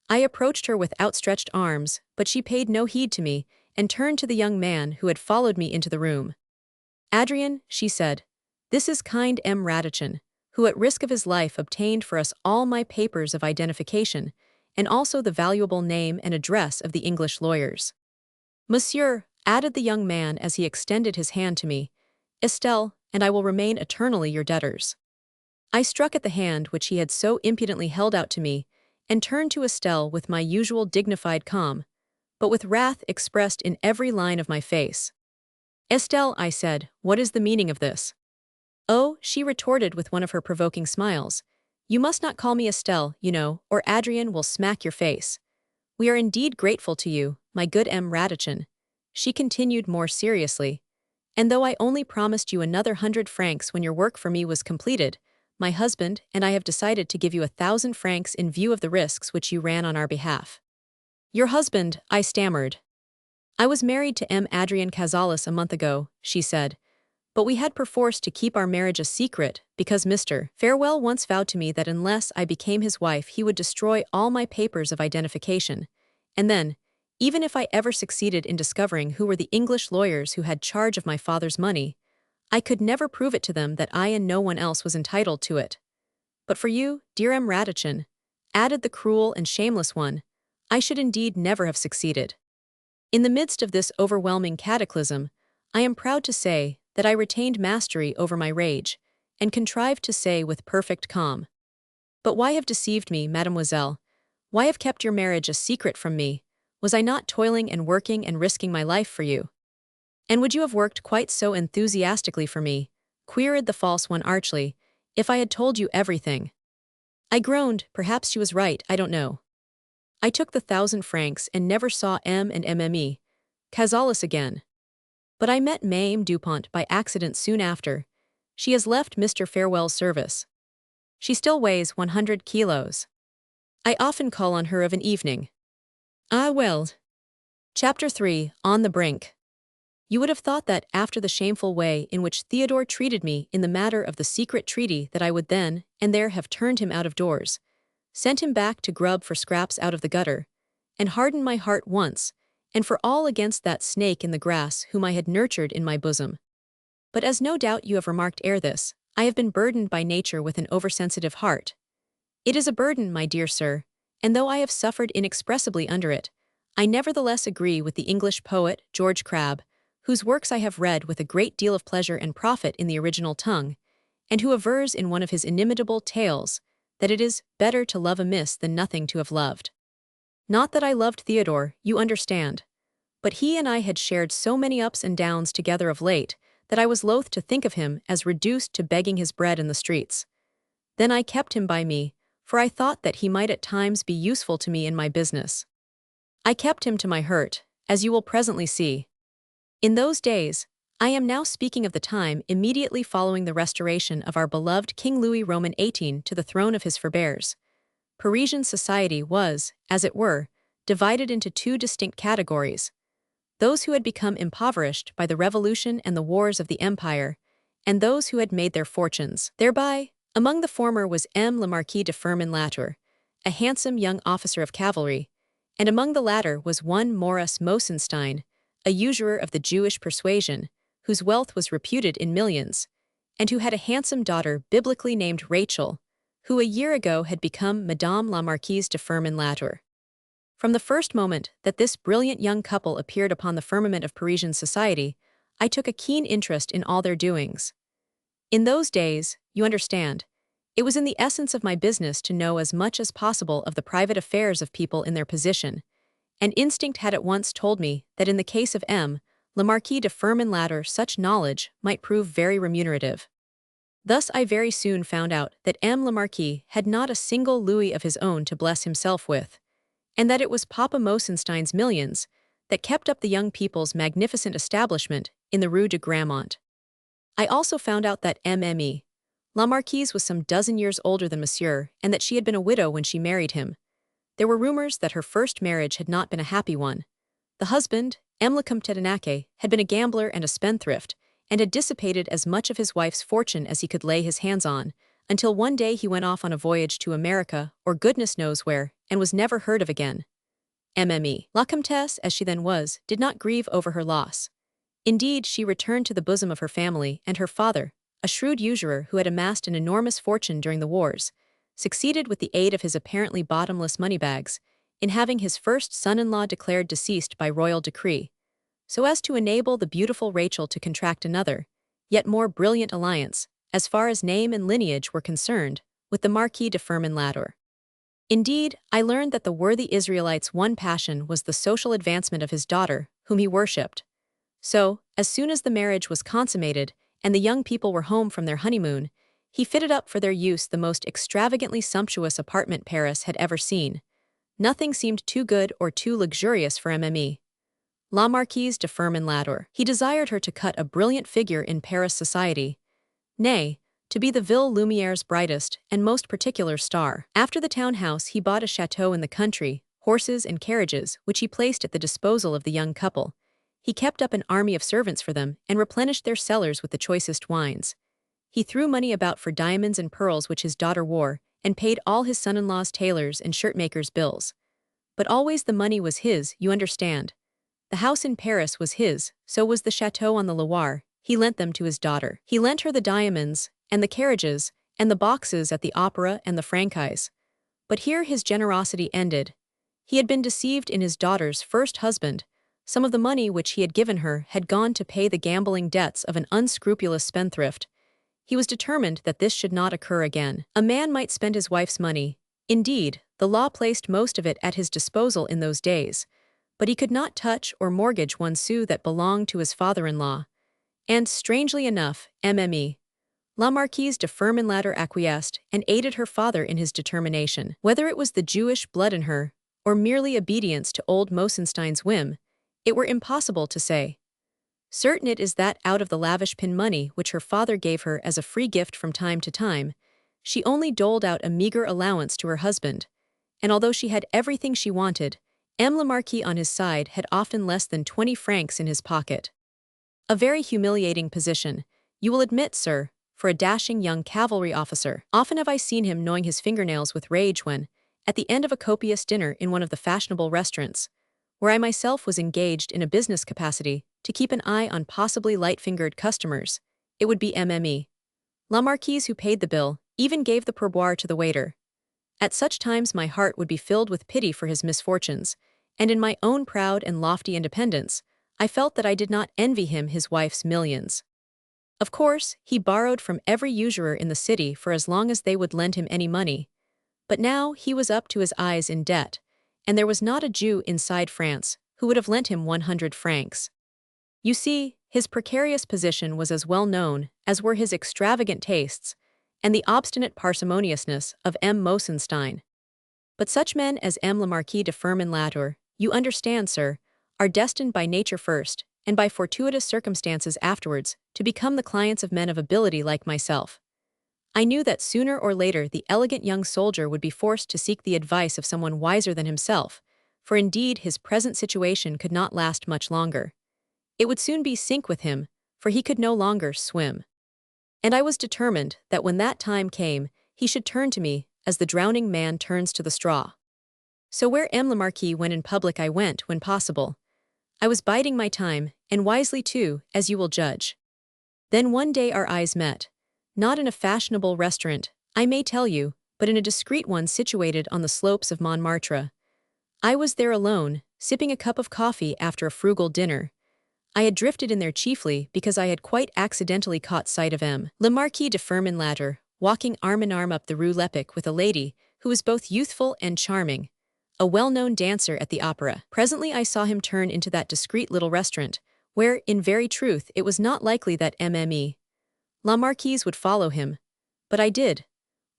I approached her with outstretched arms, but she paid no heed to me, and turned to the young man who had followed me into the room. "Adrien," she said, "this is kind M. Radichin, who at risk of his life obtained for us all my papers of identification, and also the valuable name and address of the English lawyers. Monsieur," added the young man as he extended his hand to me, "Estelle, and I will remain eternally your debtors." I struck at the hand which he had so impudently held out to me, and turned to Estelle with my usual dignified calm, but with wrath expressed in every line of my face. "Estelle," I said, "what is the meaning of this?" "Oh," she retorted with one of her provoking smiles, "you must not call me Estelle, you know, or Adrien will smack your face. We are indeed grateful to you, my good M. Radichin," she continued more seriously, "and though I only promised you another 100 francs when your work for me was completed, my husband and I have decided to give you 1,000 francs in view of the risks which you ran on our behalf." "Your husband," I stammered. I was married to M. Adrian Cazalis a month ago, she said, but we had perforce to keep our marriage a secret because Mr. Farewell once vowed to me that unless I became his wife he would destroy all my papers of identification. And then, even if I ever succeeded in discovering who were the English lawyers who had charge of my father's money, I could never prove it to them that I and no one else was entitled to it. But for you, dear M. Radichin, added the cruel and shameless one, I should indeed never have succeeded. In the midst of this overwhelming cataclysm, I am proud to say that I retained mastery over my rage, and contrived to say with perfect calm, "But why have deceived me, mademoiselle? Why have kept your marriage a secret from me? Was I not toiling and working and risking my life for you? And would you have worked quite so enthusiastically for me," queried the false one archly, "if I had told you everything?" I groaned. Perhaps she was right, I don't know. I took the 1,000 francs and never saw M. and Mme. Cazalis again. But I met Mame Dupont by accident soon after. She has left Mr. Farewell's service. She still weighs 100 kilos. I often call on her of an evening. Ah well. Chapter 3, On the Brink. You would have thought that, after the shameful way in which Theodore treated me in the matter of the secret treaty, that I would then and there have turned him out of doors, sent him back to grub for scraps out of the gutter, and hardened my heart once and for all against that snake in the grass whom I had nurtured in my bosom. But as no doubt you have remarked ere this, I have been burdened by nature with an oversensitive heart. It is a burden, my dear sir, and though I have suffered inexpressibly under it, I nevertheless agree with the English poet George Crabbe, whose works I have read with a great deal of pleasure and profit in the original tongue, and who avers in one of his inimitable tales that it is better to love amiss than nothing to have loved. Not that I loved Theodore, you understand, but he and I had shared so many ups and downs together of late that I was loath to think of him as reduced to begging his bread in the streets. Then I kept him by me, for I thought that he might at times be useful to me in my business. I kept him to my hurt, as you will presently see. In those days, I am now speaking of the time immediately following the restoration of our beloved King Louis Roman XVIII to the throne of his forebears, Parisian society was, as it were, divided into two distinct categories: those who had become impoverished by the Revolution and the wars of the Empire, and those who had made their fortunes thereby. Among the former was M. le Marquis de Firmin-Latour, a handsome young officer of cavalry, and among the latter was one Maurice Mosenstein, a usurer of the Jewish persuasion, whose wealth was reputed in millions, and who had a handsome daughter biblically named Rachel, who a year ago had become Madame la Marquise de Firmin-Latour. From the first moment that this brilliant young couple appeared upon the firmament of Parisian society, I took a keen interest in all their doings. In those days, you understand, it was in the essence of my business to know as much as possible of the private affairs of people in their position, and instinct had at once told me that in the case of M. le Marquis de Firmin-Latour such knowledge might prove very remunerative. Thus I very soon found out that M. le Marquis had not a single louis of his own to bless himself with, and that it was Papa Mosenstein's millions that kept up the young people's magnificent establishment in the Rue de Gramont. I also found out that Mme. la Marquise was some dozen years older than Monsieur, and that she had been a widow when she married him. There were rumors that her first marriage had not been a happy one. The husband, M. le Comte de Naquet, had been a gambler and a spendthrift, and had dissipated as much of his wife's fortune as he could lay his hands on, until one day he went off on a voyage to America, or goodness knows where, and was never heard of again. Mme. la Comtesse, as she then was, did not grieve over her loss. Indeed, she returned to the bosom of her family, and her father, a shrewd usurer who had amassed an enormous fortune during the wars, succeeded with the aid of his apparently bottomless moneybags in having his first son-in-law declared deceased by royal decree, so as to enable the beautiful Rachel to contract another, yet more brilliant alliance, as far as name and lineage were concerned, with the Marquis de Firmin-Latour. Indeed, I learned that the worthy Israelite's one passion was the social advancement of his daughter, whom he worshipped. So, as soon as the marriage was consummated and the young people were home from their honeymoon, he fitted up for their use the most extravagantly sumptuous apartment Paris had ever seen. Nothing seemed too good or too luxurious for Mme. la Marquise de Firmin-Latour. He desired her to cut a brilliant figure in Paris society, nay, to be the Ville Lumiere's brightest and most particular star. After the townhouse, he bought a chateau in the country, horses and carriages, which he placed at the disposal of the young couple, He kept up an army of servants for them and replenished their cellars with the choicest wines. He threw money about for diamonds and pearls which his daughter wore, and paid all his son-in-law's tailors and shirt-makers' bills. But always the money was his, you understand. The house in Paris was his, so was the chateau on the Loire. He lent them to his daughter. He lent her the diamonds, and the carriages, and the boxes at the opera and the franchise. But here his generosity ended. He had been deceived in his daughter's first husband. Some of the money which he had given her had gone to pay the gambling debts of an unscrupulous spendthrift. He was determined that this should not occur again. A man might spend his wife's money. Indeed, the law placed most of it at his disposal in those days. But he could not touch or mortgage one sou that belonged to his father-in-law. And, strangely enough, La Marquise de Firminlater acquiesced and aided her father in his determination. Whether it was the Jewish blood in her, or merely obedience to old Mosenstein's whim, it were impossible to say. Certain it is that out of the lavish pin money which her father gave her as a free gift from time to time, she only doled out a meager allowance to her husband, and although she had everything she wanted, La Marquise on his side had often less than 20 francs in his pocket. A very humiliating position, you will admit, sir, for a dashing young cavalry officer. Often have I seen him gnawing his fingernails with rage when, at the end of a copious dinner in one of the fashionable restaurants, where I myself was engaged in a business capacity to keep an eye on possibly light-fingered customers, it would be La Marquise who paid the bill, even gave the pourboire to the waiter. At such times my heart would be filled with pity for his misfortunes, and in my own proud and lofty independence, I felt that I did not envy him his wife's millions. Of course, he borrowed from every usurer in the city for as long as they would lend him any money. But now he was up to his eyes in debt, and there was not a Jew inside France who would have lent him 100 francs. You see, his precarious position was as well known as were his extravagant tastes and the obstinate parsimoniousness of Mosenstein. But such men as La Marquise de Firminlater, you understand, sir, are destined by nature first, and by fortuitous circumstances afterwards, to become the clients of men of ability like myself. I knew that sooner or later the elegant young soldier would be forced to seek the advice of someone wiser than himself, for indeed his present situation could not last much longer. It would soon be sink with him, for he could no longer swim. And I was determined that when that time came, he should turn to me, as the drowning man turns to the straw. So where La Marquise went in public I went when possible. I was biding my time, and wisely too, as you will judge. Then one day our eyes met. Not in a fashionable restaurant, I may tell you, but in a discreet one situated on the slopes of Montmartre. I was there alone, sipping a cup of coffee after a frugal dinner. I had drifted in there chiefly because I had quite accidentally caught sight of La Marquise de Firminlater, walking arm in arm up the Rue Lepic with a lady who was both youthful and charming, a well-known dancer at the opera. Presently I saw him turn into that discreet little restaurant, where, in very truth, it was not likely that La Marquise would follow him. But I did.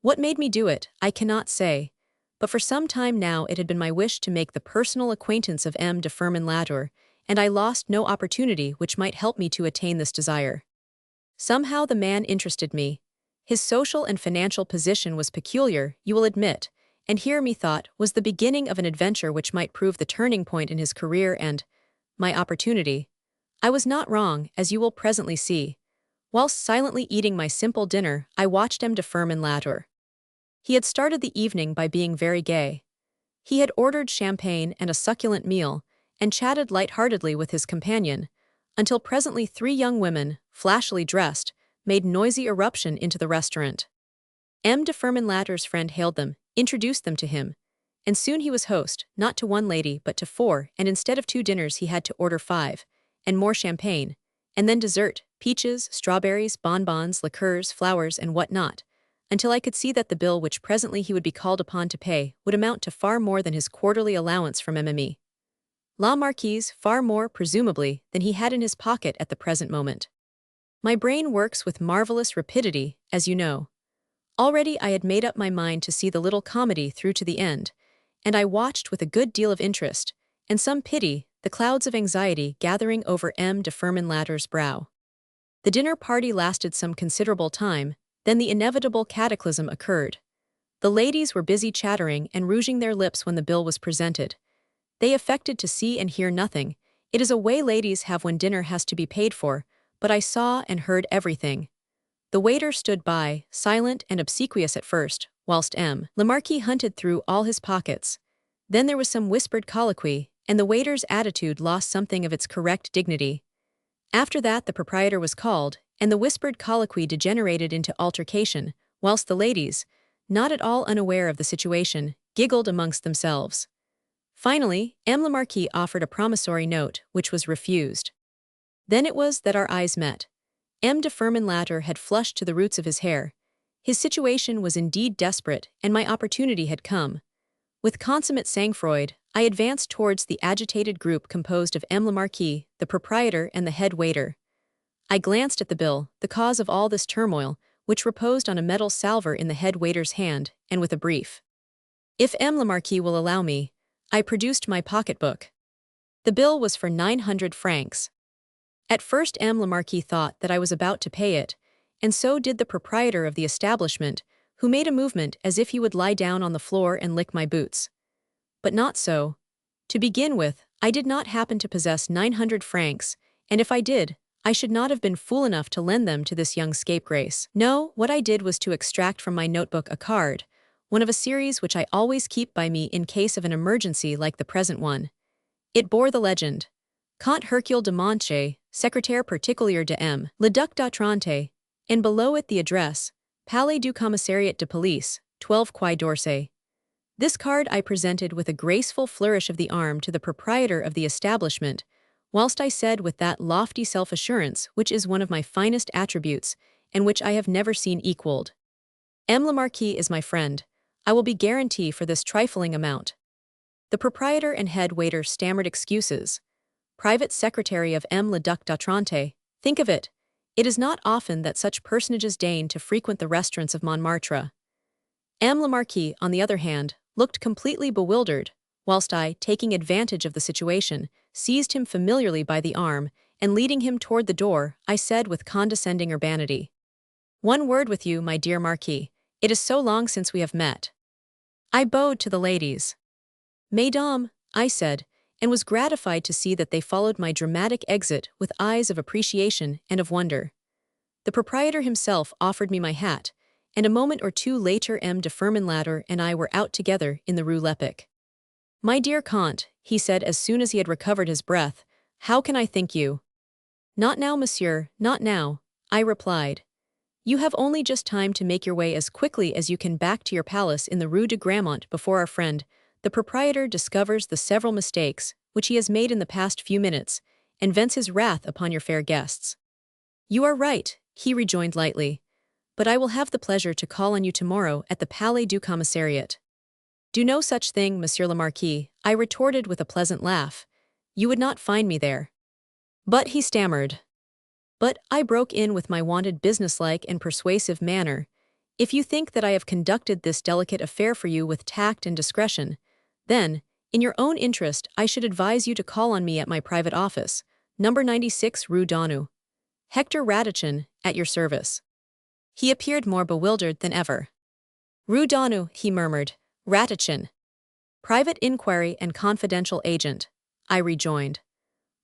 What made me do it, I cannot say, but for some time now it had been my wish to make the personal acquaintance of de Firminlater, and I lost no opportunity which might help me to attain this desire. Somehow the man interested me. His social and financial position was peculiar, you will admit, and here, methought, was the beginning of an adventure which might prove the turning point in his career and my opportunity. I was not wrong, as you will presently see. Whilst silently eating my simple dinner, I watched de Firminlater. He had started the evening by being very gay. He had ordered champagne and a succulent meal, and chatted light-heartedly with his companion, until presently 3 young women, flashily dressed, made noisy irruption into the restaurant. de Firminlater's friend hailed them, introduced them to him, and soon he was host, not to 1 lady but to 4, and instead of 2 dinners he had to order 5, and more champagne, and then dessert, peaches, strawberries, bonbons, liqueurs, flowers, and what not, until I could see that the bill which presently he would be called upon to pay would amount to far more than his quarterly allowance from La Marquise, far more, presumably, than he had in his pocket at the present moment. My brain works with marvelous rapidity, as you know. Already I had made up my mind to see the little comedy through to the end, and I watched with a good deal of interest, and some pity, the clouds of anxiety gathering over de Firminlater's brow. The dinner party lasted some considerable time, then the inevitable cataclysm occurred. The ladies were busy chattering and rouging their lips when the bill was presented. They affected to see and hear nothing, It is a way ladies have when dinner has to be paid for, but I saw and heard everything. The waiter stood by, silent and obsequious at first, whilst Le Marquis hunted through all his pockets. Then there was some whispered colloquy, and the waiter's attitude lost something of its correct dignity. After that the proprietor was called, and the whispered colloquy degenerated into altercation, whilst the ladies, not at all unaware of the situation, giggled amongst themselves. Finally, Le Marquis offered a promissory note, which was refused. Then it was that our eyes met. De Firmin had flushed to the roots of his hair. His situation was indeed desperate, and my opportunity had come. With consummate sang-froid, I advanced towards the agitated group composed of Le Marquis, the proprietor, and the head waiter. I glanced at the bill, the cause of all this turmoil, which reposed on a metal salver in the head waiter's hand, and with a brief, "If Le Marquis will allow me," I produced my pocketbook. The bill was for 900 francs. At first Le Marquis thought that I was about to pay it, and so did the proprietor of the establishment, who made a movement as if he would lie down on the floor and lick my boots. But not so. To begin with, I did not happen to possess 900 francs, and if I did, I should not have been fool enough to lend them to this young scapegrace. No, what I did was to extract from my notebook a card, one of a series which I always keep by me in case of an emergency like the present one. It bore the legend, Comte Hercule de Montche, Secrétaire particulier de Le Duc d'Otrante, and below it the address, Palais du Commissariat de Police, 12 Quai d'Orsay. This card I presented with a graceful flourish of the arm to the proprietor of the establishment, whilst I said with that lofty self-assurance which is one of my finest attributes, and which I have never seen equaled, Le Marquis is my friend. I will be guarantee for this trifling amount. The proprietor and head waiter stammered excuses. Private secretary of le Duc d'Otrante, think of it. It is not often that such personages deign to frequent the restaurants of Montmartre. Le Marquis, on the other hand, looked completely bewildered, whilst I, taking advantage of the situation, seized him familiarly by the arm, and leading him toward the door, I said with condescending urbanity, "One word with you, my dear Marquis. It is so long since we have met." I bowed to the ladies. "Mesdames," I said, and was gratified to see that they followed my dramatic exit with eyes of appreciation and of wonder. The proprietor himself offered me my hat, and a moment or two later de Firmin and I were out together in the Rue Lepic. "My dear Comte," he said as soon as he had recovered his breath, "how can I thank you?" "Not now, monsieur, not now," I replied. "You have only just time to make your way as quickly as you can back to your palace in the Rue de Grammont before our friend, the proprietor, discovers the several mistakes which he has made in the past few minutes, and vents his wrath upon your fair guests." "You are right," he rejoined lightly, "but I will have the pleasure to call on you tomorrow at the Palais du Commissariat." "Do no such thing, Monsieur le Marquis," I retorted with a pleasant laugh. "You would not find me there." "But," he stammered. "But," I broke in with my wonted businesslike and persuasive manner, "if you think that I have conducted this delicate affair for you with tact and discretion, then, in your own interest, I should advise you to call on me at my private office, number 96 Rue d'Anu. Hector Radichin, at your service." He appeared more bewildered than ever. "Rue d'Anu," he murmured. "Radichin." "Private inquiry and confidential agent," I rejoined.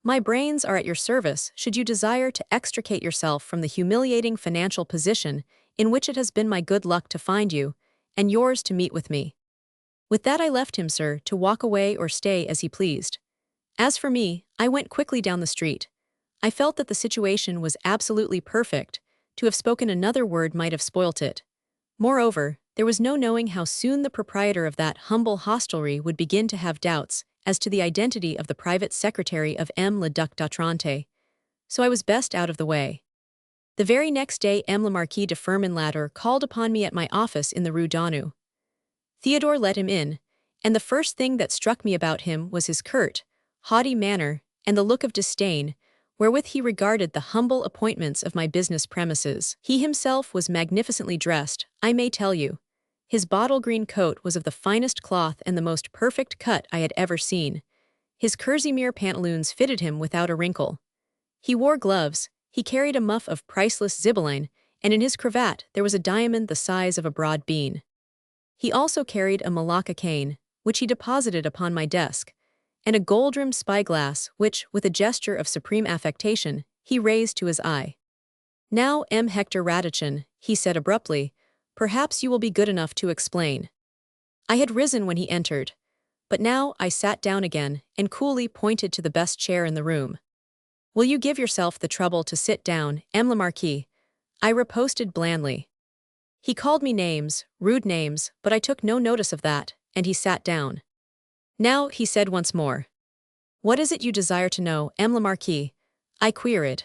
"My brains are at your service should you desire to extricate yourself from the humiliating financial position in which it has been my good luck to find you, and yours to meet with me." With that I left him, sir, to walk away or stay as he pleased. As for me, I went quickly down the street. I felt that the situation was absolutely perfect. To have spoken another word might have spoilt it. Moreover, there was no knowing how soon the proprietor of that humble hostelry would begin to have doubts as to the identity of the private secretary of le Duc d'Otrante. So I was best out of the way. The very next day le Marquis de Firmin called upon me at my office in the Rue d'Anu. Theodore let him in, and the first thing that struck me about him was his curt, haughty manner and the look of disdain wherewith he regarded the humble appointments of my business premises. He himself was magnificently dressed, I may tell you. His bottle-green coat was of the finest cloth and the most perfect cut I had ever seen. His kerseymere pantaloons fitted him without a wrinkle. He wore gloves, he carried a muff of priceless zibeline, and in his cravat there was a diamond the size of a broad bean. He also carried a Malacca cane, which he deposited upon my desk, and a gold-rimmed spyglass which, with a gesture of supreme affectation, he raised to his eye. "Now, M. Hector Radichin," he said abruptly, "perhaps you will be good enough to explain." I had risen when he entered, but now I sat down again and coolly pointed to the best chair in the room. "Will you give yourself the trouble to sit down, M. le Marquis?" I riposted blandly. He called me names, rude names, but I took no notice of that, and he sat down. "Now," he said once more. "What is it you desire to know, M. le Marquis?" I queried.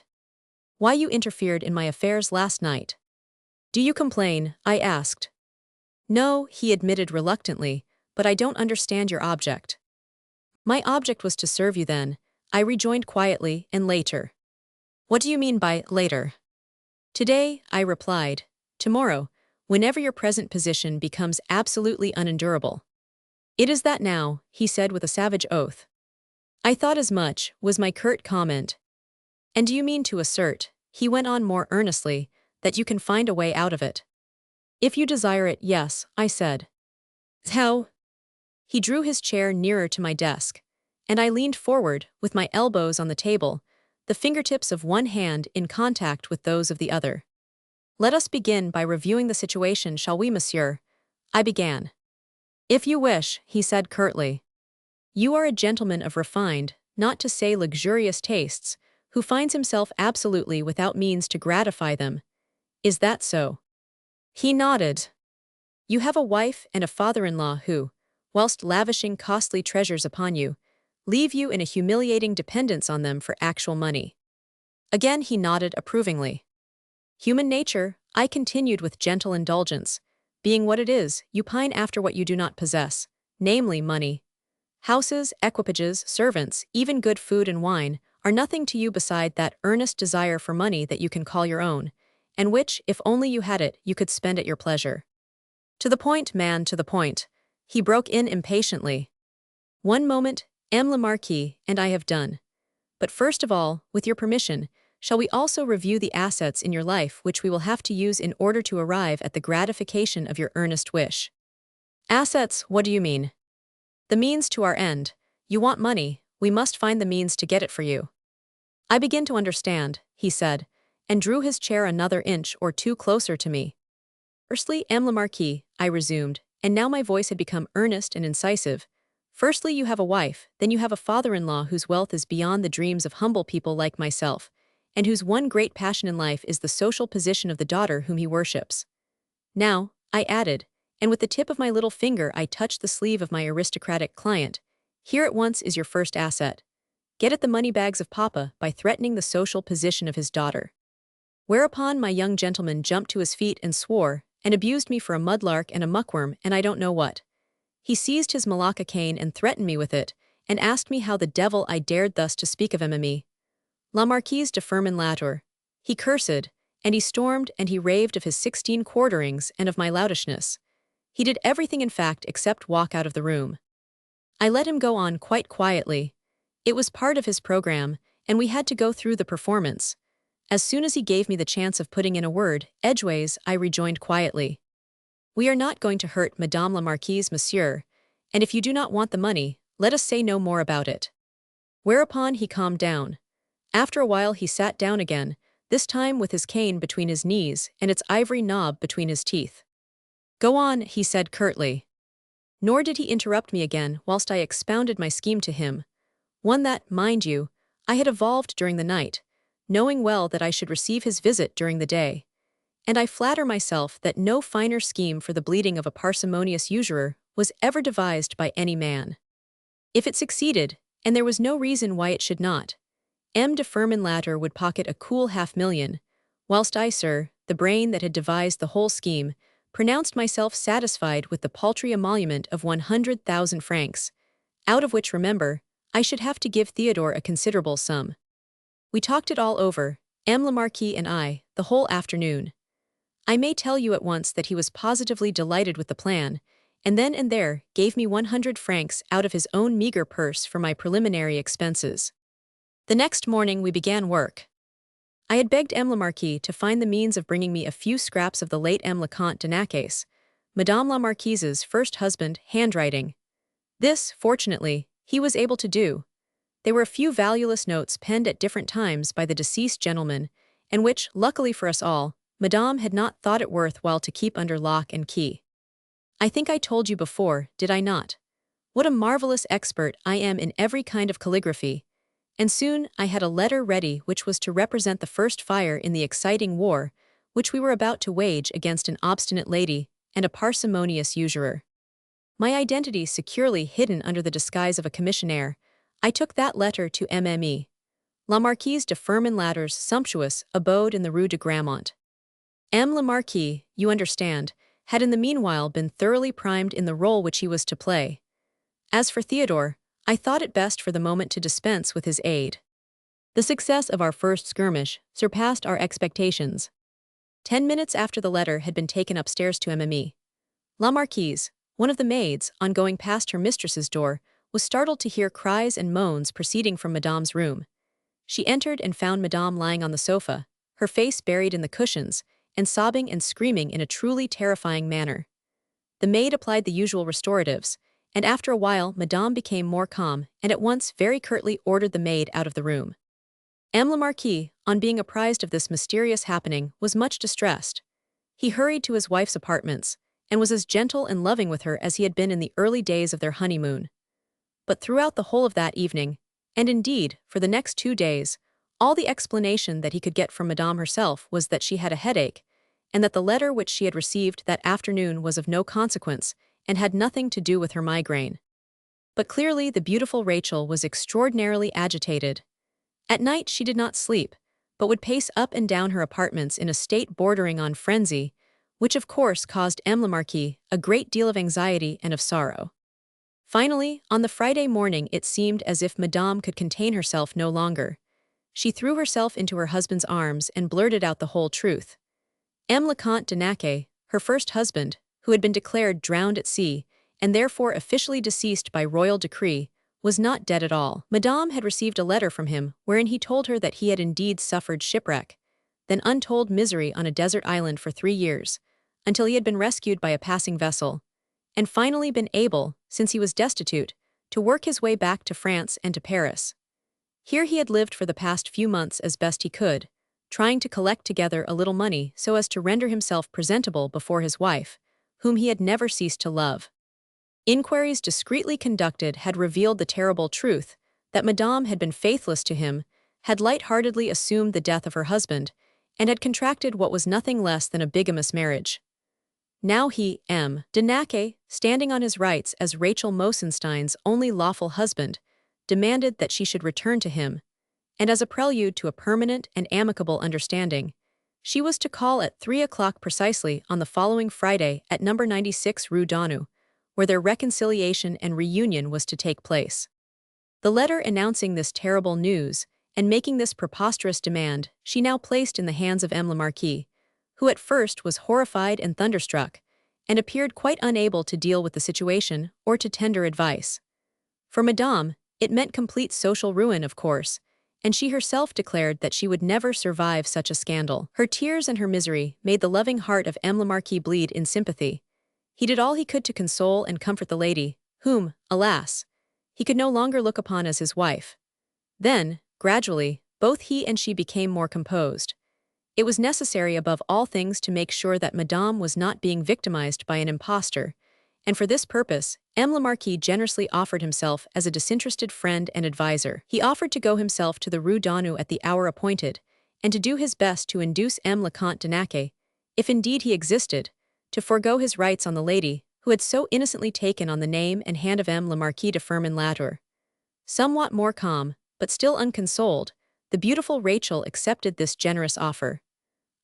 "Why you interfered in my affairs last night." "Do you complain?" I asked. "No," he admitted reluctantly, "but I don't understand your object." "My object was to serve you then," I rejoined quietly, "and later." "What do you mean by later?" "Today," I replied. "Tomorrow, whenever your present position becomes absolutely unendurable." "It is that now," he said with a savage oath. "I thought as much," was my curt comment. "And do you mean to assert," he went on more earnestly, "that you can find a way out of it?" "If you desire it, yes," I said. "How?" He drew his chair nearer to my desk, and I leaned forward, with my elbows on the table, the fingertips of one hand in contact with those of the other. "Let us begin by reviewing the situation, shall we, monsieur?" I began. "If you wish," he said curtly. "You are a gentleman of refined, not to say luxurious tastes, who finds himself absolutely without means to gratify them. Is that so?" He nodded. "You have a wife and a father-in-law who, whilst lavishing costly treasures upon you, leave you in a humiliating dependence on them for actual money." Again he nodded approvingly. "Human nature," I continued with gentle indulgence, "being what it is, you pine after what you do not possess, namely money. Houses, equipages, servants, even good food and wine, are nothing to you beside that earnest desire for money that you can call your own, and which, if only you had it, you could spend at your pleasure." "To the point, man, to the point," he broke in impatiently. "One moment, M. le Marquis, and I have done. But first of all, with your permission, shall we also review the assets in your life which we will have to use in order to arrive at the gratification of your earnest wish?" "Assets, what do you mean?" "The means to our end. You want money, we must find the means to get it for you." "I begin to understand," he said, and drew his chair another inch or two closer to me. "Firstly, M. le Marquis," I resumed, and now my voice had become earnest and incisive. "Firstly, you have a wife, then you have a father-in-law whose wealth is beyond the dreams of humble people like myself, and whose one great passion in life is the social position of the daughter whom he worships. Now," I added, and with the tip of my little finger I touched the sleeve of my aristocratic client, "here at once is your first asset. Get at the money bags of Papa by threatening the social position of his daughter." Whereupon my young gentleman jumped to his feet and swore, and abused me for a mudlark and a muckworm and I don't know what. He seized his malacca cane and threatened me with it, and asked me how the devil I dared thus to speak of Emmuska. La Marquise de Firmin Latour. He cursed, and he stormed, and he raved of his 16 quarterings and of my loutishness. He did everything in fact except walk out of the room. I let him go on quite quietly. It was part of his program, and we had to go through the performance. As soon as he gave me the chance of putting in a word, edgeways, I rejoined quietly. "We are not going to hurt Madame la Marquise, monsieur, and if you do not want the money, let us say no more about it." Whereupon he calmed down. After a while he sat down again, this time with his cane between his knees and its ivory knob between his teeth. "Go on," he said curtly. Nor did he interrupt me again whilst I expounded my scheme to him, one that, mind you, I had evolved during the night, knowing well that I should receive his visit during the day. And I flatter myself that no finer scheme for the bleeding of a parsimonious usurer was ever devised by any man. If it succeeded, and there was no reason why it should not, M. de Firmin Latour would pocket a cool 500,000, whilst I, sir, the brain that had devised the whole scheme, pronounced myself satisfied with the paltry emolument of 100,000 francs, out of which, remember, I should have to give Theodore a considerable sum. We talked it all over, M. le Marquis and I, the whole afternoon. I may tell you at once that he was positively delighted with the plan, and then and there gave me 100 francs out of his own meager purse for my preliminary expenses. The next morning we began work. I had begged M. le Marquis to find the means of bringing me a few scraps of the late M. le Comte de Naques, Madame la Marquise's first husband, handwriting. This, fortunately, he was able to do. They were a few valueless notes penned at different times by the deceased gentleman, and which, luckily for us all, Madame had not thought it worth while to keep under lock and key. I think I told you before, did I not? What a marvelous expert I am in every kind of calligraphy. And soon I had a letter ready which was to represent the first fire in the exciting war, which we were about to wage against an obstinate lady and a parsimonious usurer. My identity securely hidden under the disguise of a commissionaire, I took that letter to Mme. La Marquise de Firmin-Latter's sumptuous abode in the Rue de Grammont. M. La Marquise, you understand, had in the meanwhile been thoroughly primed in the role which he was to play. As for Theodore, I thought it best for the moment to dispense with his aid. The success of our first skirmish surpassed our expectations. 10 minutes after the letter had been taken upstairs to Mme. La Marquise, one of the maids, on going past her mistress's door, was startled to hear cries and moans proceeding from Madame's room. She entered and found Madame lying on the sofa, her face buried in the cushions, and sobbing and screaming in a truly terrifying manner. The maid applied the usual restoratives, and after a while Madame became more calm and at once very curtly ordered the maid out of the room. M. Le Marquis, on being apprised of this mysterious happening, was much distressed. He hurried to his wife's apartments, and was as gentle and loving with her as he had been in the early days of their honeymoon. But throughout the whole of that evening, and indeed for the next 2 days, all the explanation that he could get from Madame herself was that she had a headache, and that the letter which she had received that afternoon was of no consequence and had nothing to do with her migraine. But clearly the beautiful Rachel was extraordinarily agitated. At night she did not sleep, but would pace up and down her apartments in a state bordering on frenzy, which of course caused M. Le Marquis a great deal of anxiety and of sorrow. Finally, on the Friday morning it seemed as if Madame could contain herself no longer. She threw herself into her husband's arms and blurted out the whole truth. M. le Comte de Naquet, her first husband, who had been declared drowned at sea, and therefore officially deceased by royal decree, was not dead at all. Madame had received a letter from him wherein he told her that he had indeed suffered shipwreck, then untold misery on a desert island for 3 years, until he had been rescued by a passing vessel, and finally been able, since he was destitute, to work his way back to France and to Paris. Here he had lived for the past few months as best he could, trying to collect together a little money so as to render himself presentable before his wife, whom he had never ceased to love. Inquiries discreetly conducted had revealed the terrible truth that Madame had been faithless to him, had light-heartedly assumed the death of her husband, and had contracted what was nothing less than a bigamous marriage. Now he, M. de Naquet, standing on his rights as Rachel Mosenstein's only lawful husband, demanded that she should return to him, and as a prelude to a permanent and amicable understanding, she was to call at 3 o'clock precisely on the following Friday at No. 96 Rue Daunou, where their reconciliation and reunion was to take place. The letter announcing this terrible news and making this preposterous demand she now placed in the hands of M. le Marquis, who at first was horrified and thunderstruck, and appeared quite unable to deal with the situation or to tender advice. For Madame, it meant complete social ruin, of course, and she herself declared that she would never survive such a scandal. Her tears and her misery made the loving heart of M. le Marquis bleed in sympathy. He did all he could to console and comfort the lady, whom, alas, he could no longer look upon as his wife. Then, gradually, both he and she became more composed. It was necessary above all things to make sure that Madame was not being victimized by an impostor, and for this purpose, M. le Marquis generously offered himself as a disinterested friend and adviser. He offered to go himself to the Rue Daunou at the hour appointed, and to do his best to induce M. le Comte de Naquet, if indeed he existed, to forego his rights on the lady who had so innocently taken on the name and hand of M. le Marquis de Firmin-Lattour. Somewhat more calm, but still unconsoled, the beautiful Rachel accepted this generous offer.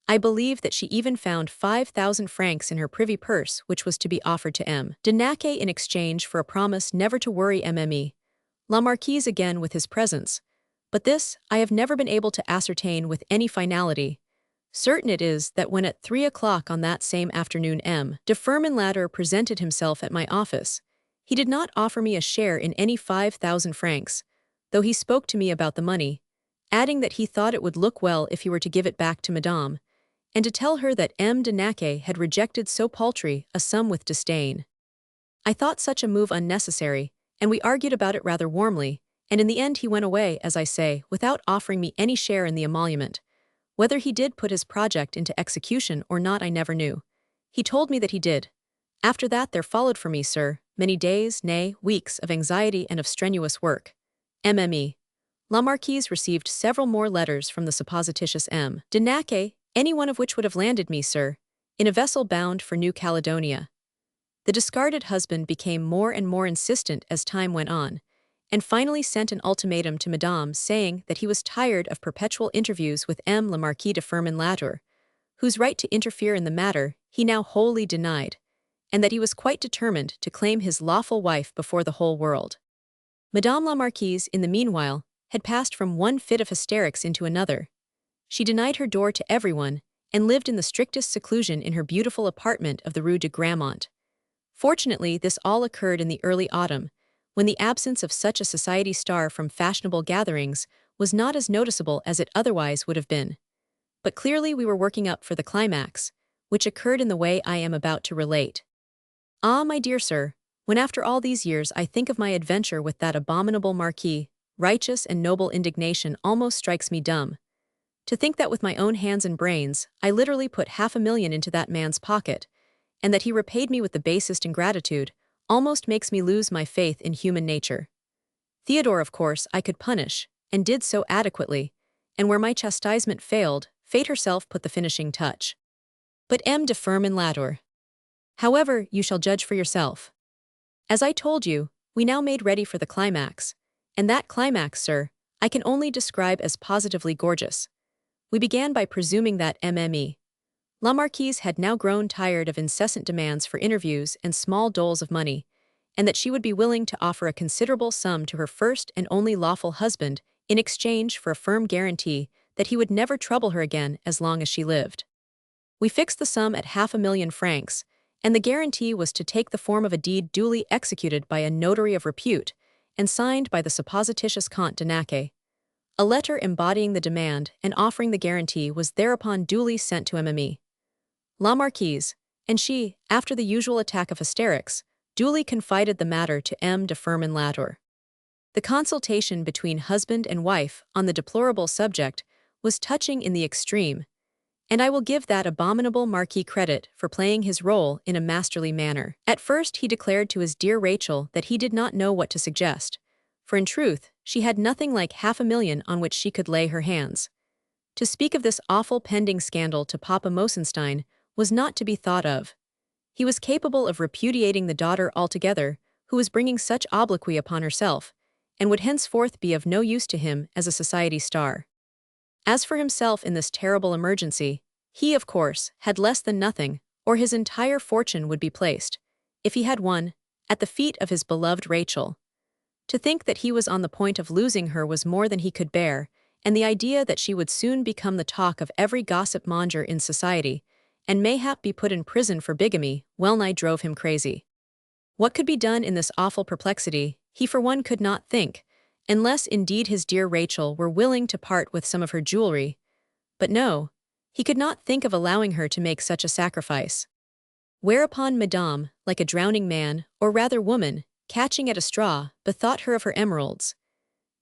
I believe that she even found 5,000 francs in her privy purse which was to be offered to M. de Naquet in exchange for a promise never to worry Mme. La Marquise again with his presence, but this I have never been able to ascertain with any finality. Certain it is that when at 3 o'clock on that same afternoon M. de Firmin-Lattour presented himself at my office, he did not offer me a share in any 5,000 francs, though he spoke to me about the money, adding that he thought it would look well if he were to give it back to Madame, and to tell her that M. de Naquet had rejected so paltry a sum with disdain. I thought such a move unnecessary, and we argued about it rather warmly, and in the end he went away, as I say, without offering me any share in the emolument. Whether he did put his project into execution or not I never knew. He told me that he did. After that there followed for me, sir, many days, nay, weeks of anxiety and of strenuous work. MME. La Marquise received several more letters from the supposititious M. de Decay, any one of which would have landed me, sir, in a vessel bound for New Caledonia. The discarded husband became more and more insistent as time went on, and finally sent an ultimatum to Madame saying that he was tired of perpetual interviews with M. le Marquis de Firmin-Latour, whose right to interfere in the matter he now wholly denied, and that he was quite determined to claim his lawful wife before the whole world. Madame la Marquise, in the meanwhile, had passed from one fit of hysterics into another. She denied her door to everyone and lived in the strictest seclusion in her beautiful apartment of the Rue de Gramont. Fortunately, this all occurred in the early autumn, when the absence of such a society star from fashionable gatherings was not as noticeable as it otherwise would have been. But clearly we were working up for the climax, which occurred in the way I am about to relate. Ah, my dear sir, when after all these years I think of my adventure with that abominable marquis, righteous and noble indignation almost strikes me dumb. To think that with my own hands and brains, I literally put $500,000 into that man's pocket, and that he repaid me with the basest ingratitude, almost makes me lose my faith in human nature. Theodore, of course, I could punish, and did so adequately, and where my chastisement failed, fate herself put the finishing touch. But M. de Firmin-Latour. However, you shall judge for yourself. As I told you, we now made ready for the climax, and that climax, sir, I can only describe as positively gorgeous. We began by presuming that MME. La Marquise had now grown tired of incessant demands for interviews and small doles of money, and that she would be willing to offer a considerable sum to her first and only lawful husband in exchange for a firm guarantee that he would never trouble her again as long as she lived. We fixed the sum at £500,000, and the guarantee was to take the form of a deed duly executed by a notary of repute and signed by the supposititious Comte de Decay. A letter embodying the demand and offering the guarantee was thereupon duly sent to MME. La Marquise, and she, after the usual attack of hysterics, duly confided the matter to M. de Firmin-Latour. The consultation between husband and wife on the deplorable subject was touching in the extreme, and I will give that abominable Marquis credit for playing his role in a masterly manner. At first he declared to his dear Rachel that he did not know what to suggest, for in truth, she had nothing like $500,000 on which she could lay her hands. To speak of this awful pending scandal to Papa Mosenstein was not to be thought of. He was capable of repudiating the daughter altogether, who was bringing such obloquy upon herself, and would henceforth be of no use to him as a society star. As for himself in this terrible emergency, he, of course, had less than nothing, or his entire fortune would be placed, if he had one, at the feet of his beloved Rachel. To think that he was on the point of losing her was more than he could bear, and the idea that she would soon become the talk of every gossip monger in society, and mayhap be put in prison for bigamy, well-nigh drove him crazy. What could be done in this awful perplexity, he for one could not think, unless indeed his dear Rachel were willing to part with some of her jewelry. But no, he could not think of allowing her to make such a sacrifice. Whereupon Madame, like a drowning man, or rather woman, catching at a straw, bethought her of her emeralds.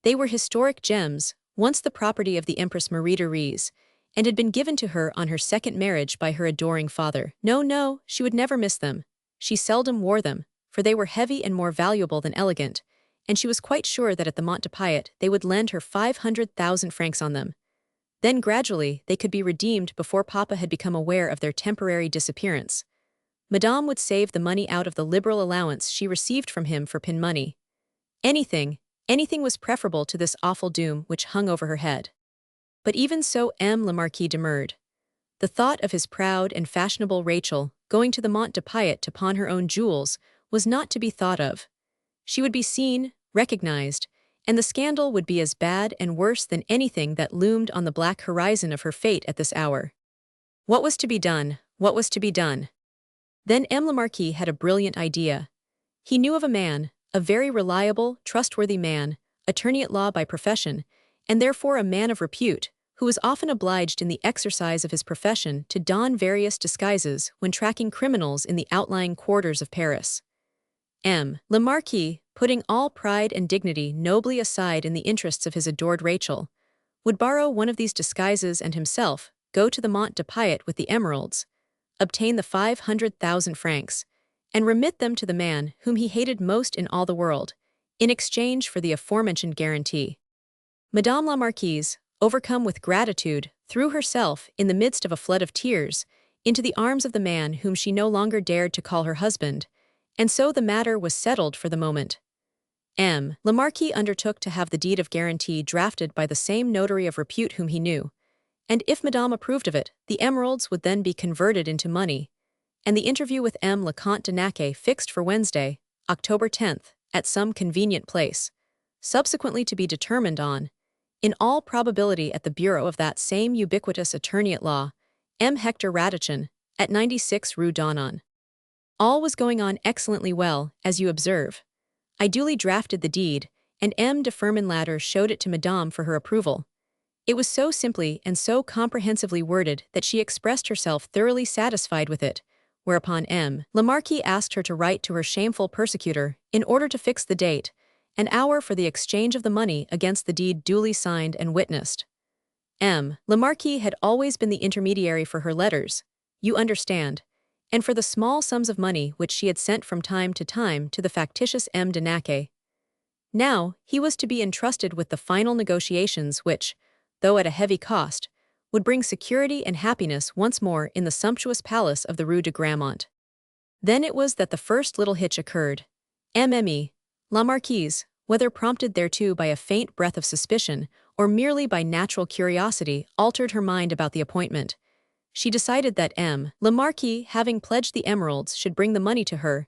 They were historic gems, once the property of the Empress Marie Therese, and had been given to her on her second marriage by her adoring father. No, she would never miss them. She seldom wore them, for they were heavy and more valuable than elegant, and she was quite sure that at the Mont de Piet they would lend her 500,000 francs on them. Then gradually they could be redeemed before Papa had become aware of their temporary disappearance. Madame would save the money out of the liberal allowance she received from him for pin money. Anything was preferable to this awful doom which hung over her head. But even so M. le Marquis demurred. The thought of his proud and fashionable Rachel going to the Mont de Piet to pawn her own jewels was not to be thought of. She would be seen, recognized, and the scandal would be as bad and worse than anything that loomed on the black horizon of her fate at this hour. What was to be done? What was to be done? Then M. le Marquis had a brilliant idea. He knew of a man, a very reliable, trustworthy man, attorney at law by profession, and therefore a man of repute, who was often obliged in the exercise of his profession to don various disguises when tracking criminals in the outlying quarters of Paris. M. le Marquis putting all pride and dignity nobly aside in the interests of his adored Rachel, would borrow one of these disguises and himself go to the Mont de Piet with the emeralds, obtain the 500,000 francs, and remit them to the man whom he hated most in all the world, in exchange for the aforementioned guarantee. Madame la Marquise, overcome with gratitude, threw herself, in the midst of a flood of tears, into the arms of the man whom she no longer dared to call her husband, and so the matter was settled for the moment. Le Marquis undertook to have the deed of guarantee drafted by the same notary of repute whom he knew, and if Madame approved of it, the emeralds would then be converted into money, and the interview with le Comte de Naquet fixed for Wednesday, October 10th, at some convenient place, subsequently to be determined on, in all probability at the bureau of that same ubiquitous attorney at law, Hector Radichin, at 96 Rue Donnon. All was going on excellently well, as you observe. I duly drafted the deed, and de Firmin showed it to Madame for her approval. It was so simply and so comprehensively worded that she expressed herself thoroughly satisfied with it, whereupon le Marquis asked her to write to her shameful persecutor in order to fix the date, an hour for the exchange of the money against the deed duly signed and witnessed. Le Marquis had always been the intermediary for her letters, you understand, and for the small sums of money which she had sent from time to time to the factitious de Naquet. Now, he was to be entrusted with the final negotiations which, though at a heavy cost, would bring security and happiness once more in the sumptuous palace of the Rue de Grammont. Then it was that the first little hitch occurred. La Marquise, whether prompted thereto by a faint breath of suspicion or merely by natural curiosity, altered her mind about the appointment. She decided that le Marquis, having pledged the emeralds, should bring the money to her,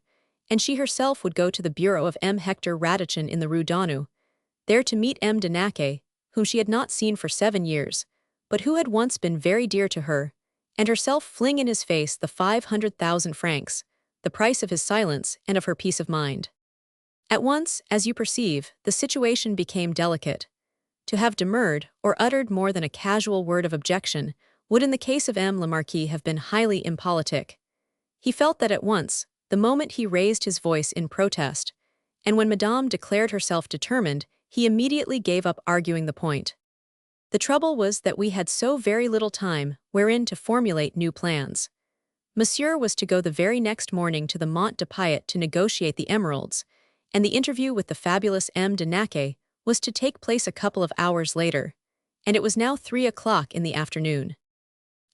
and she herself would go to the bureau of Hector Radichin in the Rue Donnou, there to meet de Naquet, whom she had not seen for 7 years, but who had once been very dear to her, and herself fling in his face the 500,000 francs, the price of his silence and of her peace of mind. At once, as you perceive, the situation became delicate. To have demurred, or uttered more than a casual word of objection, would in the case of le Marquis have been highly impolitic. He felt that at once, the moment he raised his voice in protest, and when Madame declared herself determined, he immediately gave up arguing the point. The trouble was that we had so very little time wherein to formulate new plans. Monsieur was to go the very next morning to the Mont de Piet to negotiate the emeralds, and the interview with the fabulous de Naquet was to take place a couple of hours later, and it was now 3 o'clock in the afternoon.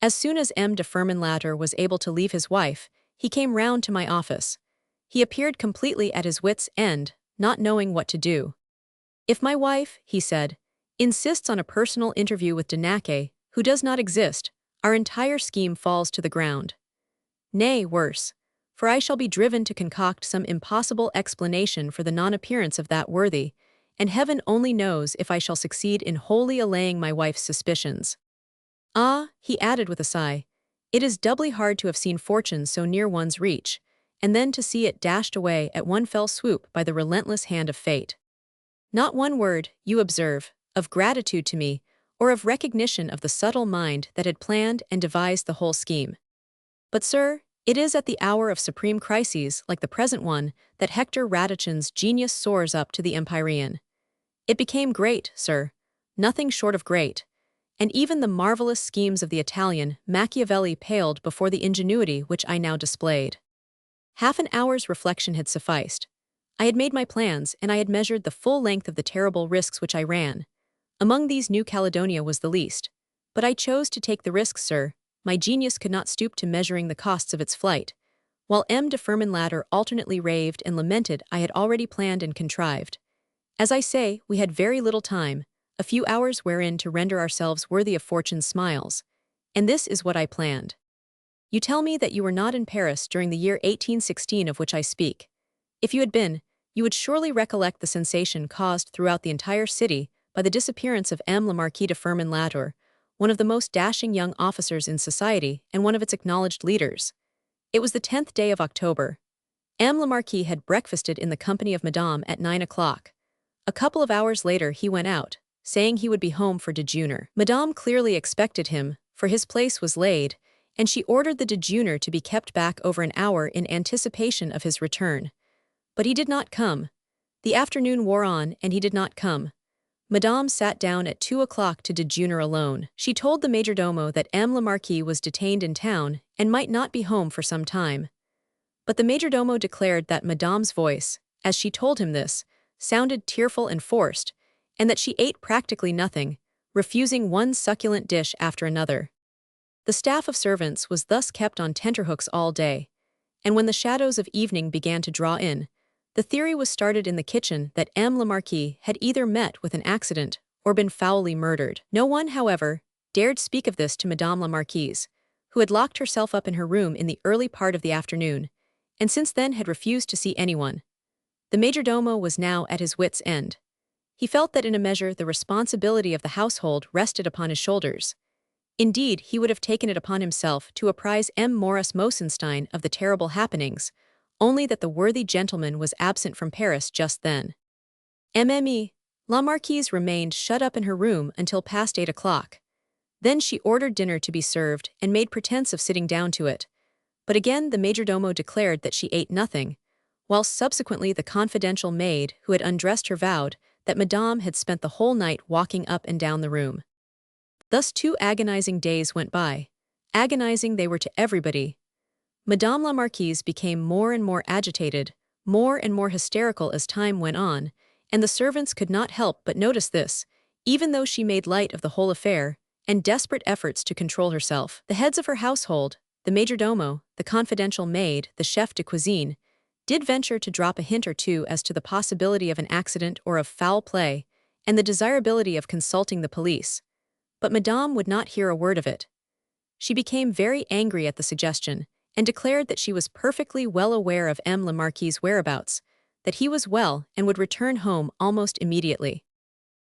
As soon as de Firmin was able to leave his wife, he came round to my office. He appeared completely at his wits' end, not knowing what to do. If my wife, he said, insists on a personal interview with de Naquet, who does not exist, our entire scheme falls to the ground. Nay, worse, for I shall be driven to concoct some impossible explanation for the non-appearance of that worthy, and heaven only knows if I shall succeed in wholly allaying my wife's suspicions. Ah, he added with a sigh, it is doubly hard to have seen fortune so near one's reach, and then to see it dashed away at one fell swoop by the relentless hand of fate. Not one word, you observe, of gratitude to me, or of recognition of the subtle mind that had planned and devised the whole scheme. But, sir, it is at the hour of supreme crises like the present one that Hector Radichin's genius soars up to the empyrean. It became great, sir, nothing short of great, and even the marvelous schemes of the Italian Machiavelli paled before the ingenuity which I now displayed. Half an hour's reflection had sufficed. I had made my plans, and I had measured the full length of the terrible risks which I ran. Among these New Caledonia was the least. But I chose to take the risks, sir. My genius could not stoop to measuring the costs of its flight. While de Firmin alternately raved and lamented, I had already planned and contrived. As I say, we had very little time, a few hours wherein to render ourselves worthy of fortune's smiles. And this is what I planned. You tell me that you were not in Paris during the year 1816 of which I speak. If you had been, you would surely recollect the sensation caused throughout the entire city by the disappearance of le Marquis de Firmin one of the most dashing young officers in society and one of its acknowledged leaders. It was the 10th day of October. Le Marquis had breakfasted in the company of Madame at 9 o'clock. A couple of hours later he went out, saying he would be home for dejeuner. Madame clearly expected him, for his place was laid, and she ordered the dejeuner to be kept back over an hour in anticipation of his return. But he did not come. The afternoon wore on, and he did not come. Madame sat down at 2 o'clock to dejeuner alone. She told the majordomo that M. le Marquis was detained in town and might not be home for some time. But the majordomo declared that Madame's voice, as she told him this, sounded tearful and forced, and that she ate practically nothing, refusing one succulent dish after another. The staff of servants was thus kept on tenterhooks all day, and when the shadows of evening began to draw in, the theory was started in the kitchen that M. le Marquis had either met with an accident or been foully murdered. No one, however, dared speak of this to Madame la Marquise, who had locked herself up in her room in the early part of the afternoon, and since then had refused to see anyone. The majordomo was now at his wits' end. He felt that in a measure the responsibility of the household rested upon his shoulders. Indeed, he would have taken it upon himself to apprise M. Morris Mosenstein of the terrible happenings, only that the worthy gentleman was absent from Paris just then. Mme. La Marquise remained shut up in her room until past 8 o'clock. Then she ordered dinner to be served and made pretense of sitting down to it. But again the majordomo declared that she ate nothing, whilst subsequently the confidential maid who had undressed her vowed that Madame had spent the whole night walking up and down the room. Thus 2 agonizing days went by. Agonizing they were to everybody. Madame la Marquise became more and more agitated, more and more hysterical as time went on, and the servants could not help but notice this, even though she made light of the whole affair, and desperate efforts to control herself. The heads of her household, the majordomo, the confidential maid, the chef de cuisine, did venture to drop a hint or two as to the possibility of an accident or of foul play, and the desirability of consulting the police. But Madame would not hear a word of it. She became very angry at the suggestion, and declared that she was perfectly well aware of M. le Marquis' whereabouts, that he was well and would return home almost immediately.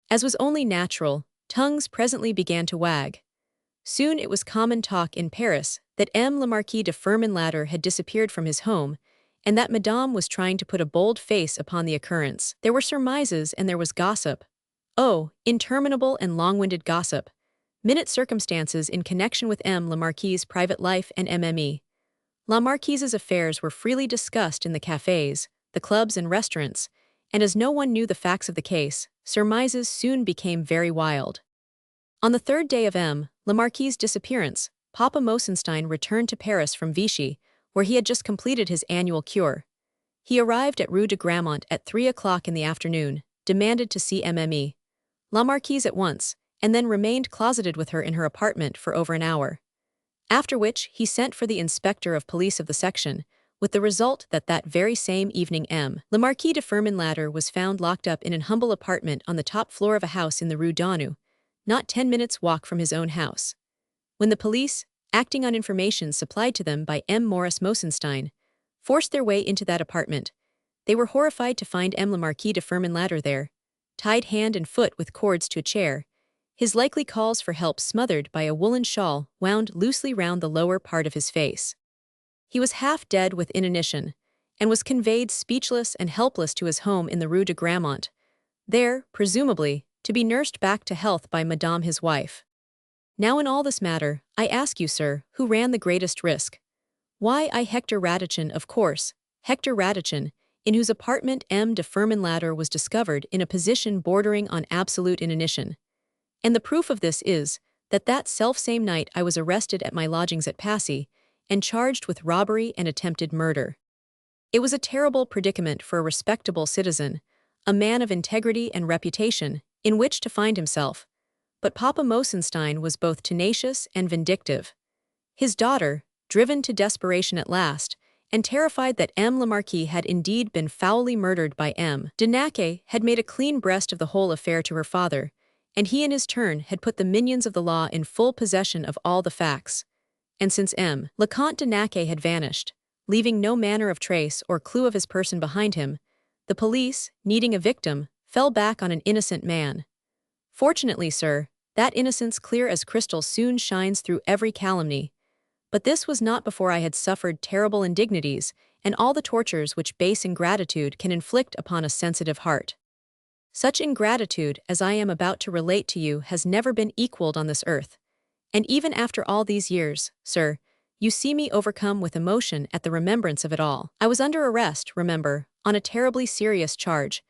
As was only natural, tongues presently began to wag. Soon it was common talk in Paris that M. le Marquis de Firminlater had disappeared from his home, and that Madame was trying to put a bold face upon the occurrence. There were surmises and there was gossip. Oh, interminable and long-winded gossip. Minute circumstances in connection with M. le Marquis' private life and Mme. La Marquise's affairs were freely discussed in the cafés, the clubs and restaurants, and as no one knew the facts of the case, surmises soon became very wild. On the 3rd day of M. le Marquis' disappearance, Papa Mosenstein returned to Paris from Vichy, where he had just completed his annual cure. He arrived at Rue de Grammont at 3 o'clock in the afternoon, demanded to see Mme. La Marquise at once, and then remained closeted with her in her apartment for over an hour. After which he sent for the inspector of police of the section, with the result that that very same evening M. le Marquis de Firminlater was found locked up in an humble apartment on the top floor of a house in the Rue Daunou, not 10 minutes' walk from his own house. When the police, acting on information supplied to them by M. Morris Mosenstein, forced their way into that apartment, they were horrified to find M. le Marquis de Firminlater there, tied hand and foot with cords to a chair, his likely calls for help smothered by a woolen shawl wound loosely round the lower part of his face. He was half dead with inanition, and was conveyed speechless and helpless to his home in the Rue de Grammont, there, presumably, to be nursed back to health by Madame his wife. Now in all this matter, I ask you, sir, who ran the greatest risk? Why, I Hector Radichin, of course, Hector Radichin, in whose apartment M. de Firminlater was discovered in a position bordering on absolute inanition. And the proof of this is, that self-same night I was arrested at my lodgings at Passy, and charged with robbery and attempted murder. It was a terrible predicament for a respectable citizen, a man of integrity and reputation, in which to find himself. But Papa Mosenstein was both tenacious and vindictive. His daughter, driven to desperation at last, and terrified that M. le Marquis had indeed been foully murdered by M. de Decay, had made a clean breast of the whole affair to her father, and he in his turn had put the minions of the law in full possession of all the facts. And since M. le Comte de Decay had vanished, leaving no manner of trace or clue of his person behind him, the police, needing a victim, fell back on an innocent man. Fortunately, sir, that innocence clear as crystal soon shines through every calumny. But this was not before I had suffered terrible indignities and all the tortures which base ingratitude can inflict upon a sensitive heart. Such ingratitude as I am about to relate to you has never been equaled on this earth. And even after all these years, sir, you see me overcome with emotion at the remembrance of it all. I was under arrest, remember, on a terribly serious charge,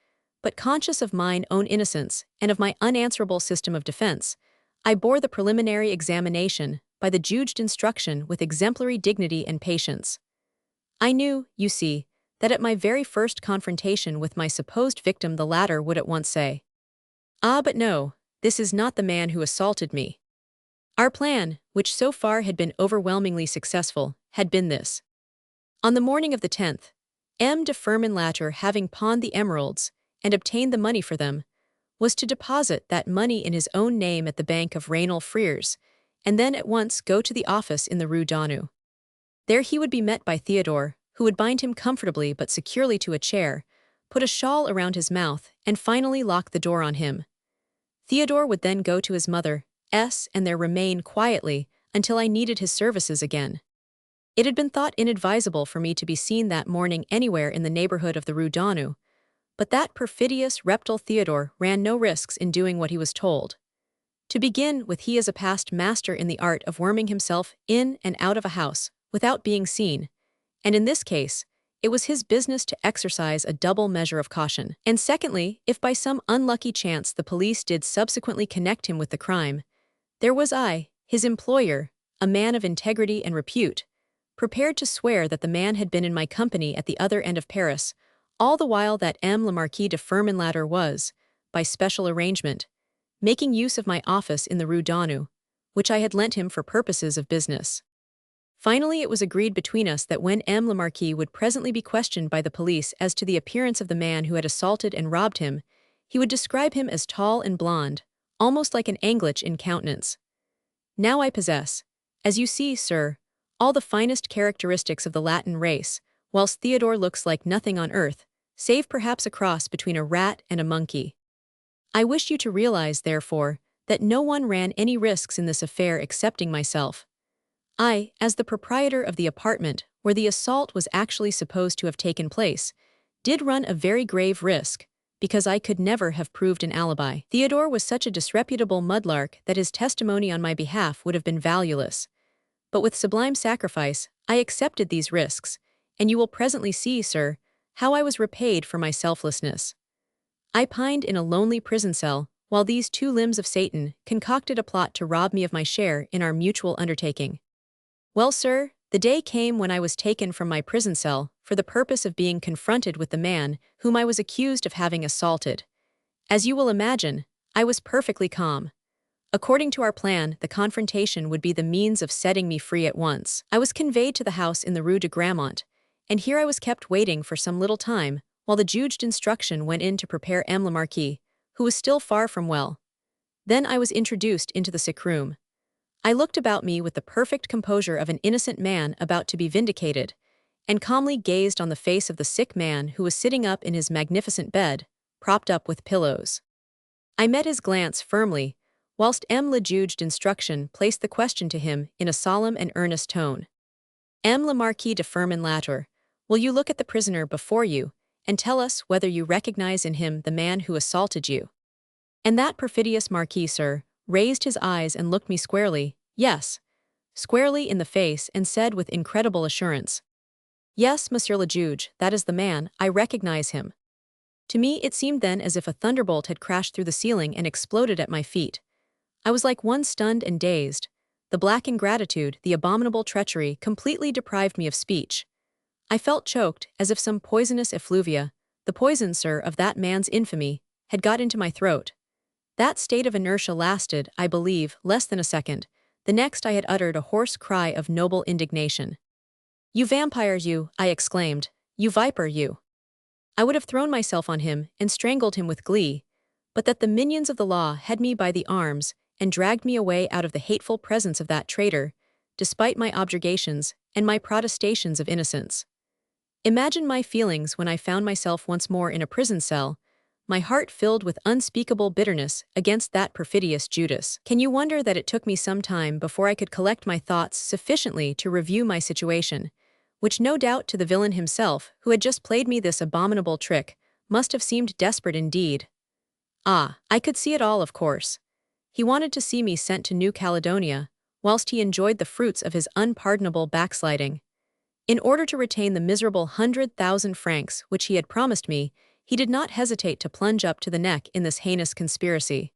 but conscious of mine own innocence and of my unanswerable system of defense, I bore the preliminary examination by the judged instruction with exemplary dignity and patience. I knew, you see, that at my very first confrontation with my supposed victim the latter would at once say, "Ah, but no, this is not the man who assaulted me." Our plan, which so far had been overwhelmingly successful, had been this. On the morning of the 10th, M. de Firmin-Latter, having pawned the emeralds and obtained the money for them, was to deposit that money in his own name at the bank of Raynal Freers, and then at once go to the office in the Rue Daunou. There he would be met by Theodore, who would bind him comfortably but securely to a chair, put a shawl around his mouth, and finally lock the door on him. Theodore would then go to his mother, S, and there remain quietly until I needed his services again. It had been thought inadvisable for me to be seen that morning anywhere in the neighborhood of the Rue Daunou, but that perfidious reptile Theodore ran no risks in doing what he was told. To begin with, he is a past master in the art of worming himself in and out of a house without being seen, and in this case, it was his business to exercise a double measure of caution. And secondly, if by some unlucky chance the police did subsequently connect him with the crime, there was I, his employer, a man of integrity and repute, prepared to swear that the man had been in my company at the other end of Paris, all the while that M. le Marquis de Firmin-Latter was, by special arrangement, making use of my office in the Rue Daunou, which I had lent him for purposes of business. Finally, it was agreed between us that when M. le Marquis would presently be questioned by the police as to the appearance of the man who had assaulted and robbed him, he would describe him as tall and blond, almost like an Anglich in countenance. Now I possess, as you see, sir, all the finest characteristics of the Latin race, whilst Theodore looks like nothing on earth, save perhaps a cross between a rat and a monkey. I wish you to realize, therefore, that no one ran any risks in this affair excepting myself. I, as the proprietor of the apartment where the assault was actually supposed to have taken place, did run a very grave risk, because I could never have proved an alibi. Theodore was such a disreputable mudlark that his testimony on my behalf would have been valueless. But with sublime sacrifice, I accepted these risks, and you will presently see, sir, how I was repaid for my selflessness. I pined in a lonely prison cell, while these two limbs of Satan concocted a plot to rob me of my share in our mutual undertaking. Well, sir, the day came when I was taken from my prison cell for the purpose of being confronted with the man whom I was accused of having assaulted. As you will imagine, I was perfectly calm. According to our plan, the confrontation would be the means of setting me free at once. I was conveyed to the house in the Rue de Grammont, and here I was kept waiting for some little time, while the judged instruction went in to prepare M. le Marquis, who was still far from well. Then I was introduced into the sick room. I looked about me with the perfect composure of an innocent man about to be vindicated, and calmly gazed on the face of the sick man who was sitting up in his magnificent bed, propped up with pillows. I met his glance firmly, whilst M. le judged instruction placed the question to him in a solemn and earnest tone. M. le Marquis de Firmin-Latter, will you look at the prisoner before you, and tell us whether you recognize in him the man who assaulted you? And that perfidious Marquis, sir, raised his eyes and looked me squarely, yes, squarely in the face, and said with incredible assurance, "Yes, monsieur le juge, that is the man, I recognize him." To me it seemed then as if a thunderbolt had crashed through the ceiling and exploded at my feet. I was like one stunned and dazed. The black ingratitude, the abominable treachery, completely deprived me of speech. I felt choked, as if some poisonous effluvia, the poison, sir, of that man's infamy, had got into my throat. That state of inertia lasted, I believe, less than a second. The next I had uttered a hoarse cry of noble indignation. "You vampire, you!" I exclaimed. "You viper, you!" I would have thrown myself on him and strangled him with glee, but that the minions of the law had me by the arms and dragged me away out of the hateful presence of that traitor, despite my objurgations and my protestations of innocence. Imagine my feelings when I found myself once more in a prison cell, my heart filled with unspeakable bitterness against that perfidious Judas. Can you wonder that it took me some time before I could collect my thoughts sufficiently to review my situation, which no doubt to the villain himself, who had just played me this abominable trick, must have seemed desperate indeed? Ah, I could see it all, of course. He wanted to see me sent to New Caledonia, whilst he enjoyed the fruits of his unpardonable backsliding. In order to retain the miserable 100,000 francs which he had promised me, he did not hesitate to plunge up to the neck in this heinous conspiracy.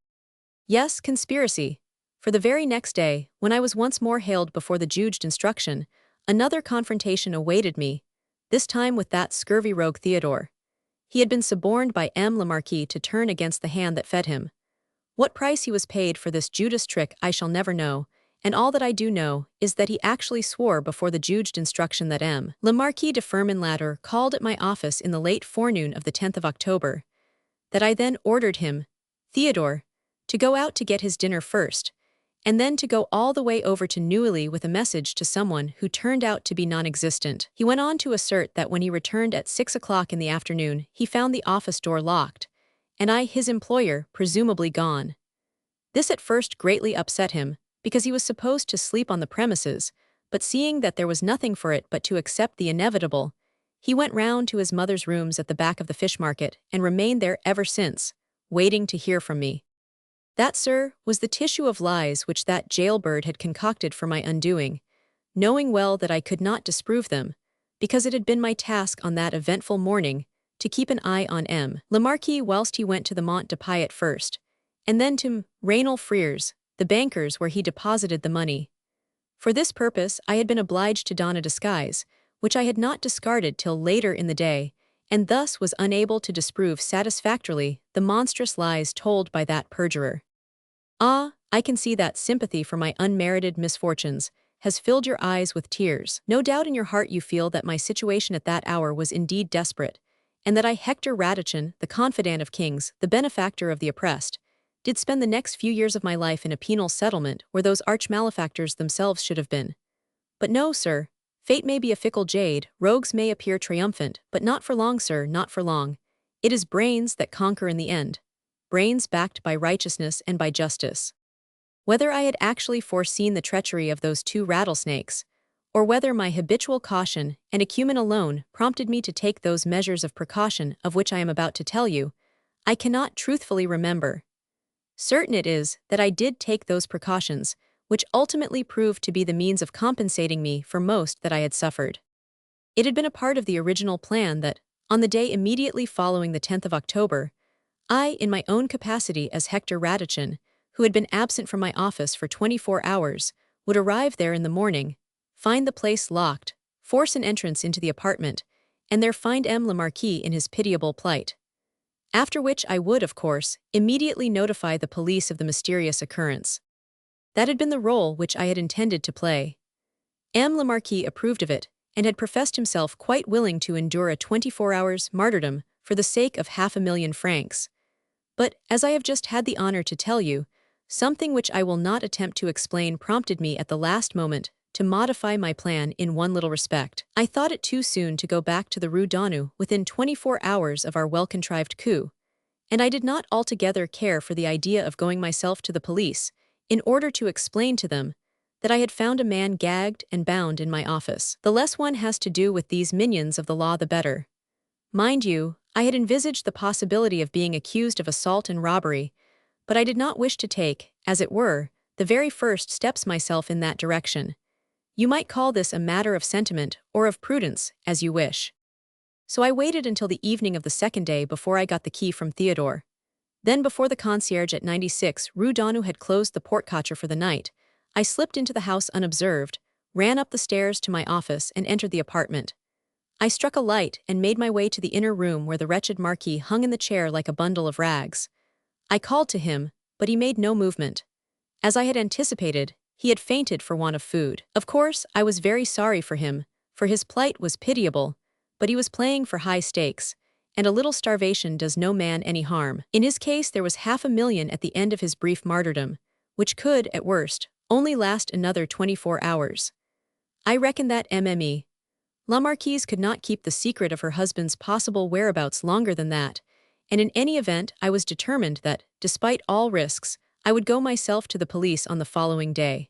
Yes, conspiracy. For the very next day, when I was once more haled before the judged instruction, another confrontation awaited me, this time with that scurvy rogue Theodore. He had been suborned by M. le Marquis to turn against the hand that fed him. What price he was paid for this Judas trick I shall never know, and all that I do know is that he actually swore before the judged instruction that M. le Marquis de Firmin-Ladder called at my office in the late forenoon of the 10th of October, that I then ordered him, Theodore, to go out to get his dinner first, and then to go all the way over to Neuilly with a message to someone who turned out to be non-existent. He went on to assert that when he returned at 6 o'clock in the afternoon, he found the office door locked, and I, his employer, presumably gone. This at first greatly upset him, because he was supposed to sleep on the premises, but seeing that there was nothing for it but to accept the inevitable, he went round to his mother's rooms at the back of the fish market and remained there ever since, waiting to hear from me. That, sir, was the tissue of lies which that jailbird had concocted for my undoing, knowing well that I could not disprove them, because it had been my task on that eventful morning to keep an eye on M. le Marquis whilst he went to the Mont de Piet first, and then to Raynal Freres, the bankers where he deposited the money. For this purpose I had been obliged to don a disguise, which I had not discarded till later in the day, and thus was unable to disprove satisfactorily the monstrous lies told by that perjurer. Ah, I can see that sympathy for my unmerited misfortunes has filled your eyes with tears. No doubt in your heart you feel that my situation at that hour was indeed desperate, and that I, Hector Radichin, the confidant of kings, the benefactor of the oppressed, did spend the next few years of my life in a penal settlement where those arch malefactors themselves should have been. But no, sir, fate may be a fickle jade, rogues may appear triumphant, but not for long, sir, not for long. It is brains that conquer in the end. Brains backed by righteousness and by justice. Whether I had actually foreseen the treachery of those two rattlesnakes, or whether my habitual caution and acumen alone prompted me to take those measures of precaution of which I am about to tell you, I cannot truthfully remember. Certain it is that I did take those precautions, which ultimately proved to be the means of compensating me for most that I had suffered. It had been a part of the original plan that, on the day immediately following the 10th of October, I, in my own capacity as Hector Radichin, who had been absent from my office for 24 hours, would arrive there in the morning, find the place locked, force an entrance into the apartment, and there find M. le Marquis in his pitiable plight. After which I would, of course, immediately notify the police of the mysterious occurrence. That had been the role which I had intended to play. M. le Marquis approved of it, and had professed himself quite willing to endure a 24 hours martyrdom for the sake of 500,000 francs. But, as I have just had the honor to tell you, something which I will not attempt to explain prompted me at the last moment to modify my plan in one little respect. I thought it too soon to go back to the Rue Daunou within 24 hours of our well-contrived coup, and I did not altogether care for the idea of going myself to the police in order to explain to them that I had found a man gagged and bound in my office. The less one has to do with these minions of the law the better. Mind you, I had envisaged the possibility of being accused of assault and robbery, but I did not wish to take, as it were, the very first steps myself in that direction. You might call this a matter of sentiment or of prudence, as you wish. So I waited until the evening of the second day before I got the key from Theodore. Then, before the concierge at 96 Rue Daunou had closed the porte-cochere for the night, I slipped into the house unobserved, ran up the stairs to my office and entered the apartment. I struck a light and made my way to the inner room where the wretched Marquis hung in the chair like a bundle of rags. I called to him, but he made no movement. As I had anticipated, he had fainted for want of food. Of course, I was very sorry for him, for his plight was pitiable, but he was playing for high stakes, and a little starvation does no man any harm. In his case there was 500,000 at the end of his brief martyrdom, which could, at worst, only last another 24 hours. I reckon that Mme. La Marquise could not keep the secret of her husband's possible whereabouts longer than that, and in any event I was determined that, despite all risks, I would go myself to the police on the following day.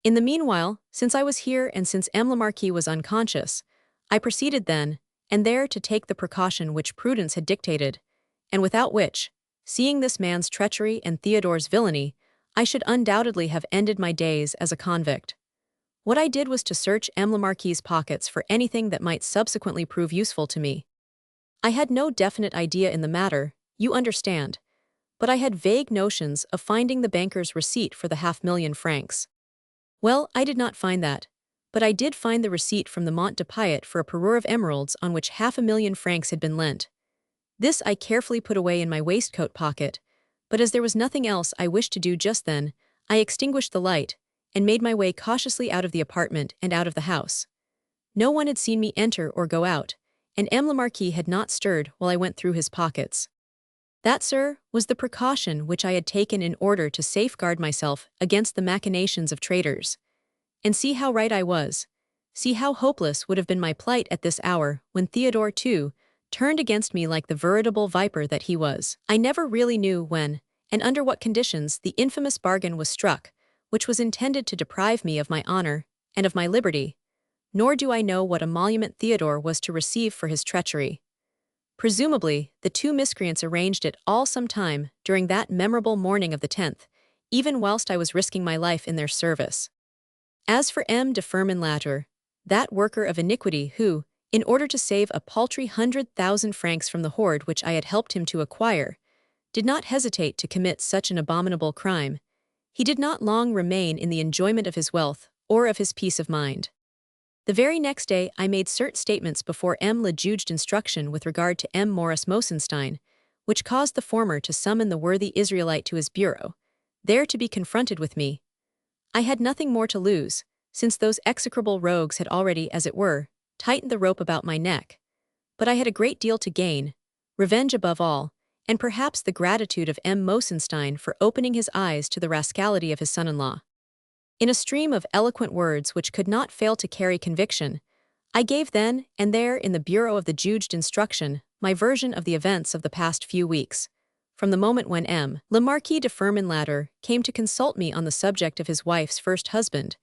In the meanwhile, since I was here and since M. La Marquise was unconscious, I proceeded then and there to take the precaution which prudence had dictated, and without which, seeing this man's treachery and Theodore's villainy, I should undoubtedly have ended my days as a convict. What I did was to search M. La Marquise's pockets for anything that might subsequently prove useful to me. I had no definite idea in the matter, you understand, but I had vague notions of finding the banker's receipt for the 500,000 francs. Well, I did not find that, but I did find the receipt from the Mont de Piet for a parure of emeralds on which 500,000 francs had been lent. This I carefully put away in my waistcoat pocket, but as there was nothing else I wished to do just then, I extinguished the light and made my way cautiously out of the apartment and out of the house. No one had seen me enter or go out, and M. le Marquis had not stirred while I went through his pockets. That, sir, was the precaution which I had taken in order to safeguard myself against the machinations of traitors. And see how right I was. See how hopeless would have been my plight at this hour when Theodore, too, turned against me like the veritable viper that he was. I never really knew when, and under what conditions, the infamous bargain was struck, which was intended to deprive me of my honor and of my liberty, nor do I know what emolument Theodore was to receive for his treachery. Presumably, the two miscreants arranged it all some time during that memorable morning of the 10th, even whilst I was risking my life in their service. As for M. de Firmin-Latour, that worker of iniquity who, in order to save a paltry 100,000 francs from the hoard which I had helped him to acquire, did not hesitate to commit such an abominable crime, he did not long remain in the enjoyment of his wealth or of his peace of mind. The very next day I made certain statements before M. le Juge d'instruction with regard to M. Maurice Mosenstein, which caused the former to summon the worthy Israelite to his bureau, there to be confronted with me. I had nothing more to lose, since those execrable rogues had already, as it were, tightened the rope about my neck. But I had a great deal to gain, revenge above all, and perhaps the gratitude of M. Mosenstein for opening his eyes to the rascality of his son-in-law. In a stream of eloquent words which could not fail to carry conviction, I gave then and there in the bureau of the Juge d'instruction my version of the events of the past few weeks, from the moment when M. le Marquis de Firmin-Latour came to consult me on the subject of his wife's first husband,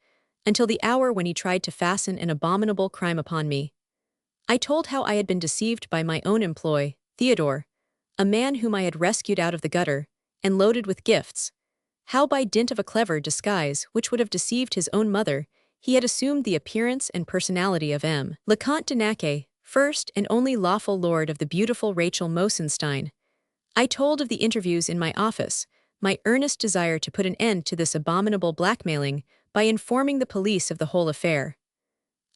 until the hour when he tried to fasten an abominable crime upon me. I told how I had been deceived by my own employee, Theodore, a man whom I had rescued out of the gutter and loaded with gifts, how by dint of a clever disguise which would have deceived his own mother, he had assumed the appearance and personality of M. le Comte de Decay, first and only lawful lord of the beautiful Rachel Mosenstein. I told of the interviews in my office, my earnest desire to put an end to this abominable blackmailing by informing the police of the whole affair.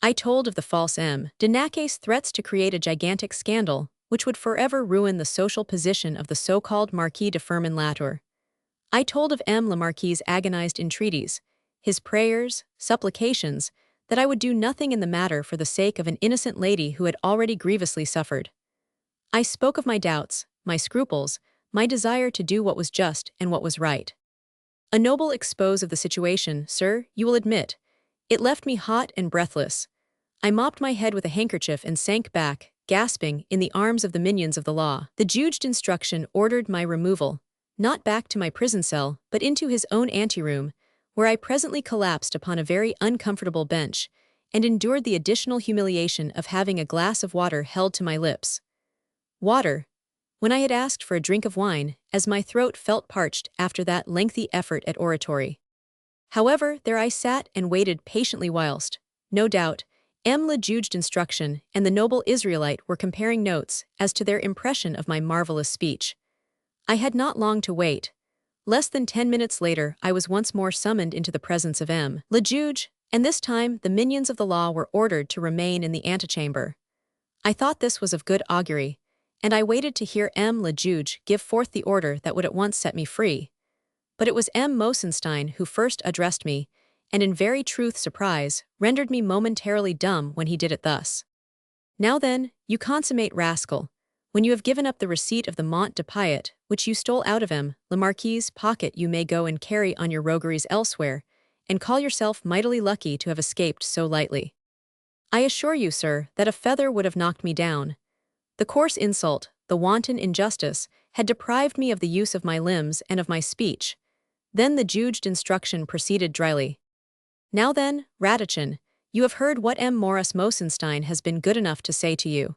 I told of the false M. de Decay's threats to create a gigantic scandal which would forever ruin the social position of the so-called Marquis de Firmin-Latour. I told of M. le Marquis's agonized entreaties, his prayers, supplications, that I would do nothing in the matter for the sake of an innocent lady who had already grievously suffered. I spoke of my doubts, my scruples, my desire to do what was just and what was right. A noble expose of the situation, sir, you will admit. It left me hot and breathless. I mopped my head with a handkerchief and sank back, gasping, in the arms of the minions of the law. The Juge d'instruction ordered my removal, not back to my prison cell, but into his own anteroom, where I presently collapsed upon a very uncomfortable bench, and endured the additional humiliation of having a glass of water held to my lips. Water, when I had asked for a drink of wine, as my throat felt parched after that lengthy effort at oratory. However, there I sat and waited patiently whilst, no doubt, M. le Juge d'instruction and the noble Israelite were comparing notes as to their impression of my marvelous speech. I had not long to wait. Less than 10 minutes later I was once more summoned into the presence of M. le Juge, and this time the minions of the law were ordered to remain in the antechamber. I thought this was of good augury, and I waited to hear M. le Juge give forth the order that would at once set me free. But it was M. Mosenstein who first addressed me, and in very truth surprise, rendered me momentarily dumb when he did it thus. Now then, you consummate rascal, when you have given up the receipt of the Mont de Piet, which you stole out of M. le Marquis's pocket, you may go and carry on your rogueries elsewhere, and call yourself mightily lucky to have escaped so lightly. I assure you, sir, that a feather would have knocked me down. The coarse insult, the wanton injustice, had deprived me of the use of my limbs and of my speech. Then the Juge d'instruction proceeded dryly. Now then, Radichin, you have heard what M. Maurice Mosenstein has been good enough to say to you.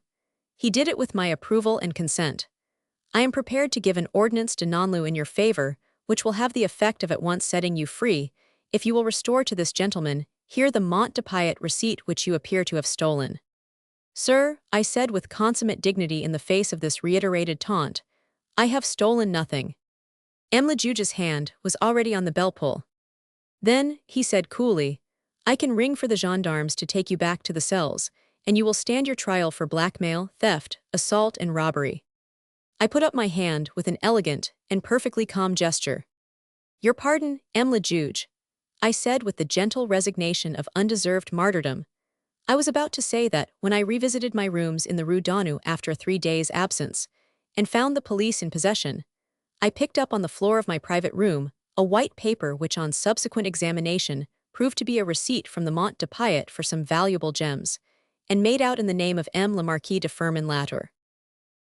He did it with my approval and consent. I am prepared to give an ordonnance de non-lieu in your favor, which will have the effect of at once setting you free, if you will restore to this gentleman here the Mont de Piet receipt which you appear to have stolen. Sir, I said with consummate dignity in the face of this reiterated taunt, I have stolen nothing. M. le Juge's hand was already on the bell pull. Then, he said coolly, I can ring for the gendarmes to take you back to the cells, and you will stand your trial for blackmail, theft, assault, and robbery. I put up my hand with an elegant and perfectly calm gesture. Your pardon, M. le Juge, I said with the gentle resignation of undeserved martyrdom. I was about to say that when I revisited my rooms in the Rue Daunou after a 3 days' absence, and found the police in possession, I picked up on the floor of my private room a white paper which on subsequent examination proved to be a receipt from the Mont de Piet for some valuable gems, and made out in the name of M. le Marquis de Firmin Latour.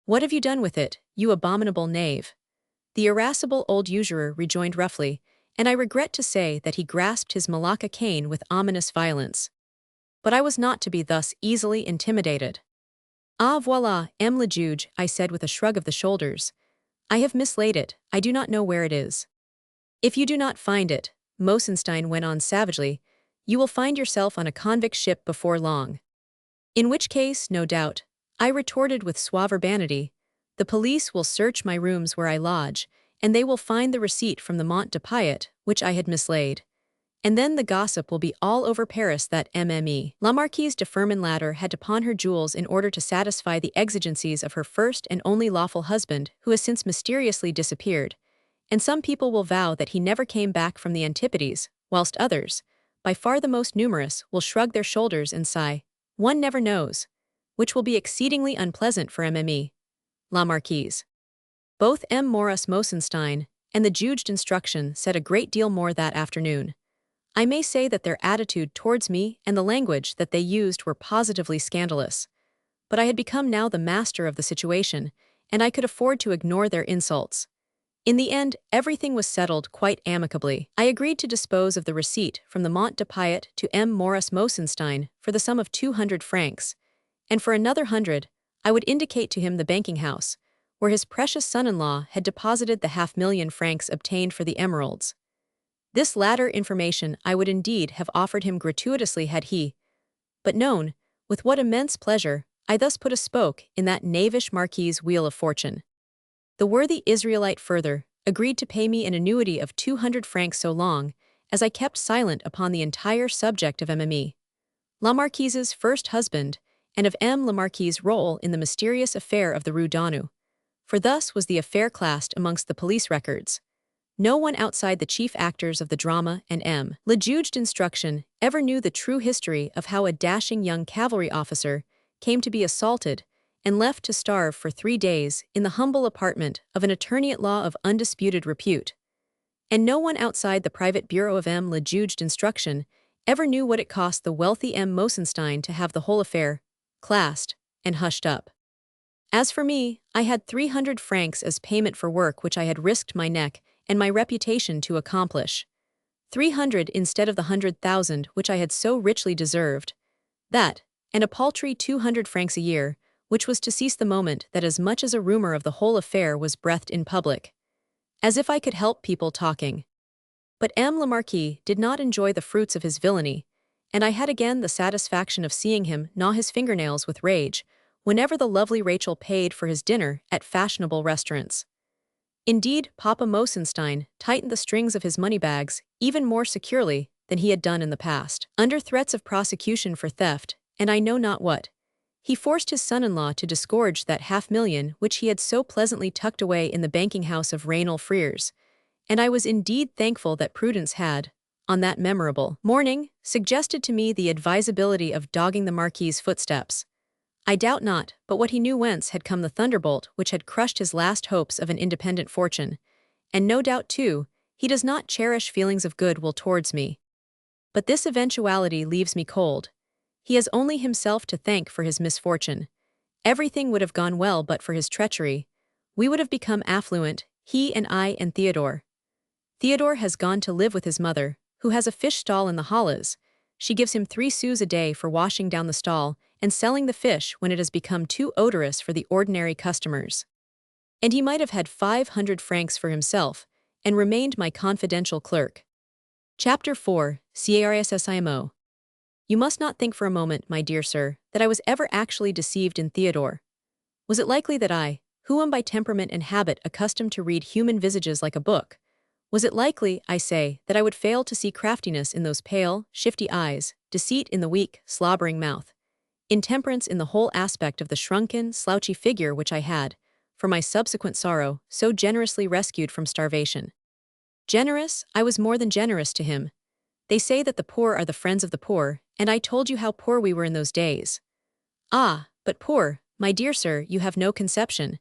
What have you done with it, you abominable knave? The irascible old usurer rejoined roughly, and I regret to say that he grasped his Malacca cane with ominous violence. But I was not to be thus easily intimidated. Ah voilà, M. le Juge, I said with a shrug of the shoulders. I have mislaid it, I do not know where it is. If you do not find it, Mosenstein went on savagely, you will find yourself on a convict ship before long. In which case, no doubt, I retorted with suave urbanity, the police will search my rooms where I lodge, and they will find the receipt from the Mont de Piet, which I had mislaid. And then the gossip will be all over Paris that La Marquise de Firmin Latour had to pawn her jewels in order to satisfy the exigencies of her first and only lawful husband, who has since mysteriously disappeared. And some people will vow that he never came back from the Antipodes, whilst others, by far the most numerous, will shrug their shoulders and sigh, one never knows, which will be exceedingly unpleasant for La Marquise. Both M. Morris Mosenstein and the Juge d'Instruction said a great deal more that afternoon. I may say that their attitude towards me and the language that they used were positively scandalous. But I had become now the master of the situation, and I could afford to ignore their insults. In the end, everything was settled quite amicably. I agreed to dispose of the receipt from the Mont de Piet to M. Morris Mosenstein for the sum of 200 francs, and for another 100, I would indicate to him the banking house, where his precious son-in-law had deposited the 500,000 francs obtained for the emeralds. This latter information I would indeed have offered him gratuitously had he but known, with what immense pleasure, I thus put a spoke in that knavish marquis's wheel of fortune. The worthy Israelite further agreed to pay me an annuity of 200 francs so long as I kept silent upon the entire subject of La Marquise's first husband, and of M. la Marquise's role in the mysterious affair of the Rue Daunou. For thus was the affair classed amongst the police records. No one outside the chief actors of the drama and M. le Juge d'Instruction ever knew the true history of how a dashing young cavalry officer came to be assaulted and left to starve for 3 days in the humble apartment of an attorney-at-law of undisputed repute. And no one outside the private bureau of M. le Juge d'Instruction ever knew what it cost the wealthy M. Mosenstein to have the whole affair classed and hushed up. As for me, I had 300 francs as payment for work which I had risked my neck and my reputation to accomplish. 300 instead of the 100,000 which I had so richly deserved. That, and a paltry 200 francs a year, which was to cease the moment that as much as a rumor of the whole affair was breathed in public. As if I could help people talking. But M. le Marquis did not enjoy the fruits of his villainy, and I had again the satisfaction of seeing him gnaw his fingernails with rage whenever the lovely Rachel paid for his dinner at fashionable restaurants. Indeed, Papa Mosenstein tightened the strings of his moneybags even more securely than he had done in the past. Under threats of prosecution for theft, and I know not what, he forced his son-in-law to disgorge that 500,000 which he had so pleasantly tucked away in the banking house of Raynal Freres, and I was indeed thankful that Prudence had, on that memorable morning, suggested to me the advisability of dogging the Marquis's footsteps. I doubt not, but what he knew whence had come the thunderbolt which had crushed his last hopes of an independent fortune, and no doubt, too, he does not cherish feelings of goodwill towards me. But this eventuality leaves me cold. He has only himself to thank for his misfortune. Everything would have gone well but for his treachery. We would have become affluent, he and I and Theodore. Theodore has gone to live with his mother, who has a fish stall in the Halles. She gives him 3 sous a day for washing down the stall and selling the fish when it has become too odorous for the ordinary customers. And he might have had 500 francs for himself, and remained my confidential clerk. Chapter 4, CARSSIMO. You must not think for a moment, my dear sir, that I was ever actually deceived in Theodore. Was it likely that I, who am by temperament and habit accustomed to read human visages like a book, was it likely, I say, that I would fail to see craftiness in those pale, shifty eyes, deceit in the weak, slobbering mouth, intemperance in the whole aspect of the shrunken, slouchy figure which I had, for my subsequent sorrow, so generously rescued from starvation? Generous, I was more than generous to him. They say that the poor are the friends of the poor, and I told you how poor we were in those days. Ah, but poor, my dear sir, you have no conception.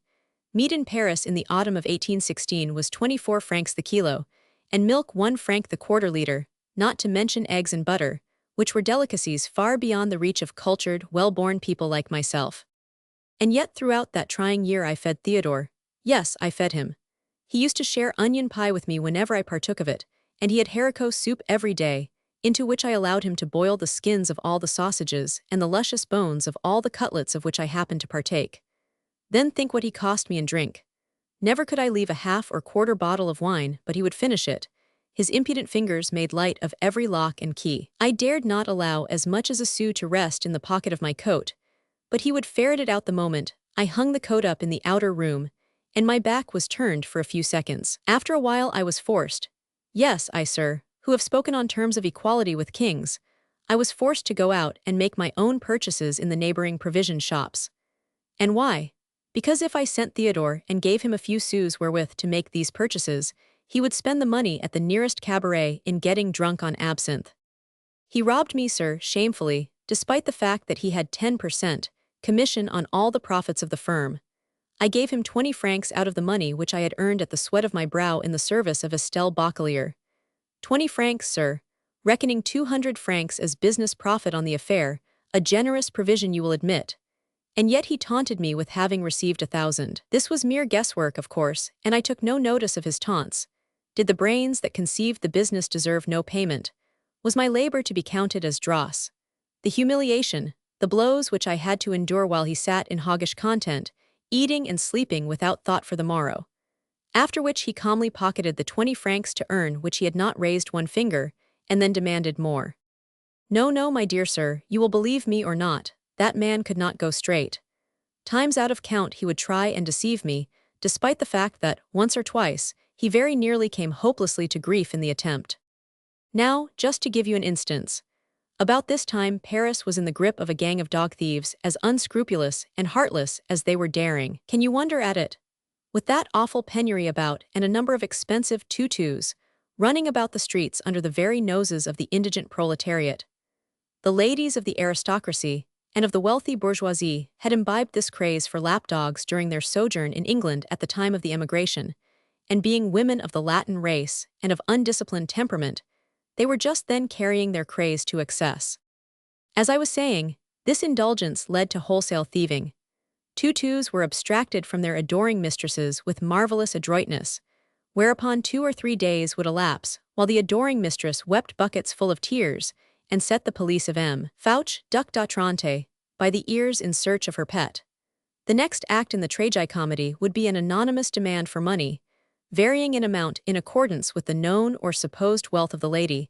Meat in Paris in the autumn of 1816 was 24 francs the kilo, and milk 1 franc the quarter-liter, not to mention eggs and butter, which were delicacies far beyond the reach of cultured, well-born people like myself. And yet throughout that trying year I fed Theodore. Yes, I fed him. He used to share onion pie with me whenever I partook of it, and he had haricot soup every day, into which I allowed him to boil the skins of all the sausages and the luscious bones of all the cutlets of which I happened to partake. Then think what he cost me in drink. Never could I leave a half or quarter bottle of wine, but he would finish it. His impudent fingers made light of every lock and key. I dared not allow as much as a sou to rest in the pocket of my coat, but he would ferret it out the moment I hung the coat up in the outer room, and my back was turned for a few seconds. After a while I was forced. Yes, I, sir, who have spoken on terms of equality with kings, I was forced to go out and make my own purchases in the neighboring provision shops. And why? Because if I sent Theodore and gave him a few sous wherewith to make these purchases, he would spend the money at the nearest cabaret in getting drunk on absinthe. He robbed me, sir, shamefully, despite the fact that he had 10% commission on all the profits of the firm. I gave him 20 francs out of the money which I had earned at the sweat of my brow in the service of Estelle Bachelier. 20 francs, sir, reckoning 200 francs as business profit on the affair, a generous provision you will admit. And yet he taunted me with having received 1,000. This was mere guesswork, of course, and I took no notice of his taunts. Did the brains that conceived the business deserve no payment? Was my labor to be counted as dross? The humiliation, the blows which I had to endure while he sat in hoggish content, eating and sleeping without thought for the morrow. After which he calmly pocketed the 20 francs to earn which he had not raised one finger, and then demanded more. No, no, my dear sir, you will believe me or not, that man could not go straight. Times out of count he would try and deceive me, despite the fact that, once or twice, he very nearly came hopelessly to grief in the attempt. Now, just to give you an instance. About this time Paris was in the grip of a gang of dog thieves as unscrupulous and heartless as they were daring. Can you wonder at it? With that awful penury about and a number of expensive tutus running about the streets under the very noses of the indigent proletariat. The ladies of the aristocracy and of the wealthy bourgeoisie had imbibed this craze for lapdogs during their sojourn in England at the time of the emigration, and being women of the Latin race and of undisciplined temperament, they were just then carrying their craze to excess. As I was saying, this indulgence led to wholesale thieving. Tutus were abstracted from their adoring mistresses with marvelous adroitness, whereupon 2 or 3 days would elapse while the adoring mistress wept buckets full of tears and set the police of M. Fouche Duc d'Atrante by the ears in search of her pet. The next act in the tragicomedy would be an anonymous demand for money, varying in amount in accordance with the known or supposed wealth of the lady,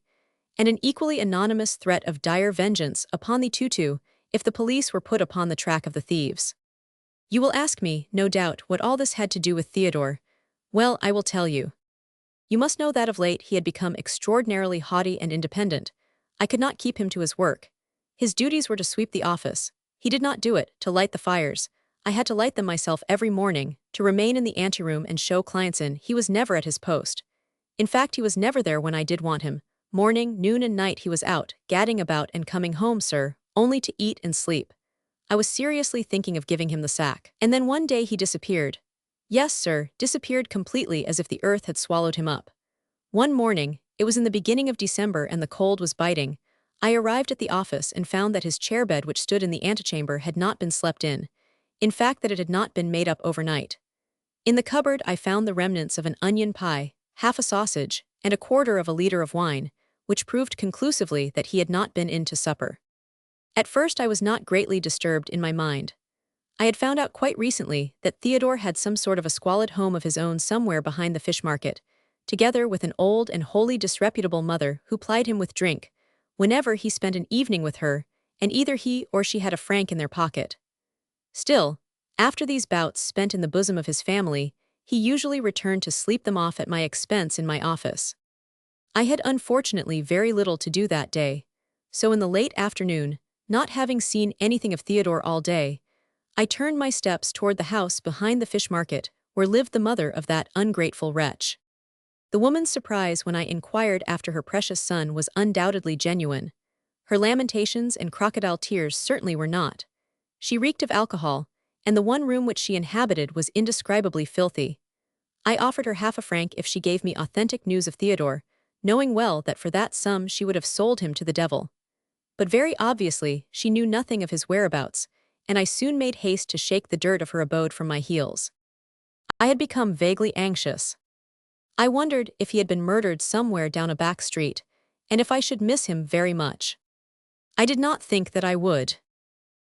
and an equally anonymous threat of dire vengeance upon the tutu if the police were put upon the track of the thieves. You will ask me, no doubt, what all this had to do with Theodore. Well, I will tell you. You must know that of late he had become extraordinarily haughty and independent. I could not keep him to his work. His duties were to sweep the office. He did not do it, to light the fires. I had to light them myself every morning, to remain in the anteroom and show clients in. He was never at his post. In fact, he was never there when I did want him. Morning, noon and night he was out, gadding about and coming home, sir, only to eat and sleep. I was seriously thinking of giving him the sack. And then one day he disappeared. Yes, sir, disappeared completely as if the earth had swallowed him up. One morning, it was in the beginning of December and the cold was biting, I arrived at the office and found that his chairbed which stood in the antechamber had not been slept in fact that it had not been made up overnight. In the cupboard I found the remnants of an onion pie, half a sausage, and a quarter of a liter of wine, which proved conclusively that he had not been in to supper. At first I was not greatly disturbed in my mind. I had found out quite recently that Theodore had some sort of a squalid home of his own somewhere behind the fish market, together with an old and wholly disreputable mother who plied him with drink, whenever he spent an evening with her, and either he or she had a franc in their pocket. Still, after these bouts spent in the bosom of his family, he usually returned to sleep them off at my expense in my office. I had unfortunately very little to do that day, so in the late afternoon, not having seen anything of Theodore all day, I turned my steps toward the house behind the fish market, where lived the mother of that ungrateful wretch. The woman's surprise when I inquired after her precious son was undoubtedly genuine. Her lamentations and crocodile tears certainly were not. She reeked of alcohol, and the one room which she inhabited was indescribably filthy. I offered her half a franc if she gave me authentic news of Theodore, knowing well that for that sum she would have sold him to the devil. But very obviously she knew nothing of his whereabouts, and I soon made haste to shake the dirt of her abode from my heels. I had become vaguely anxious. I wondered if he had been murdered somewhere down a back street, and if I should miss him very much. I did not think that I would.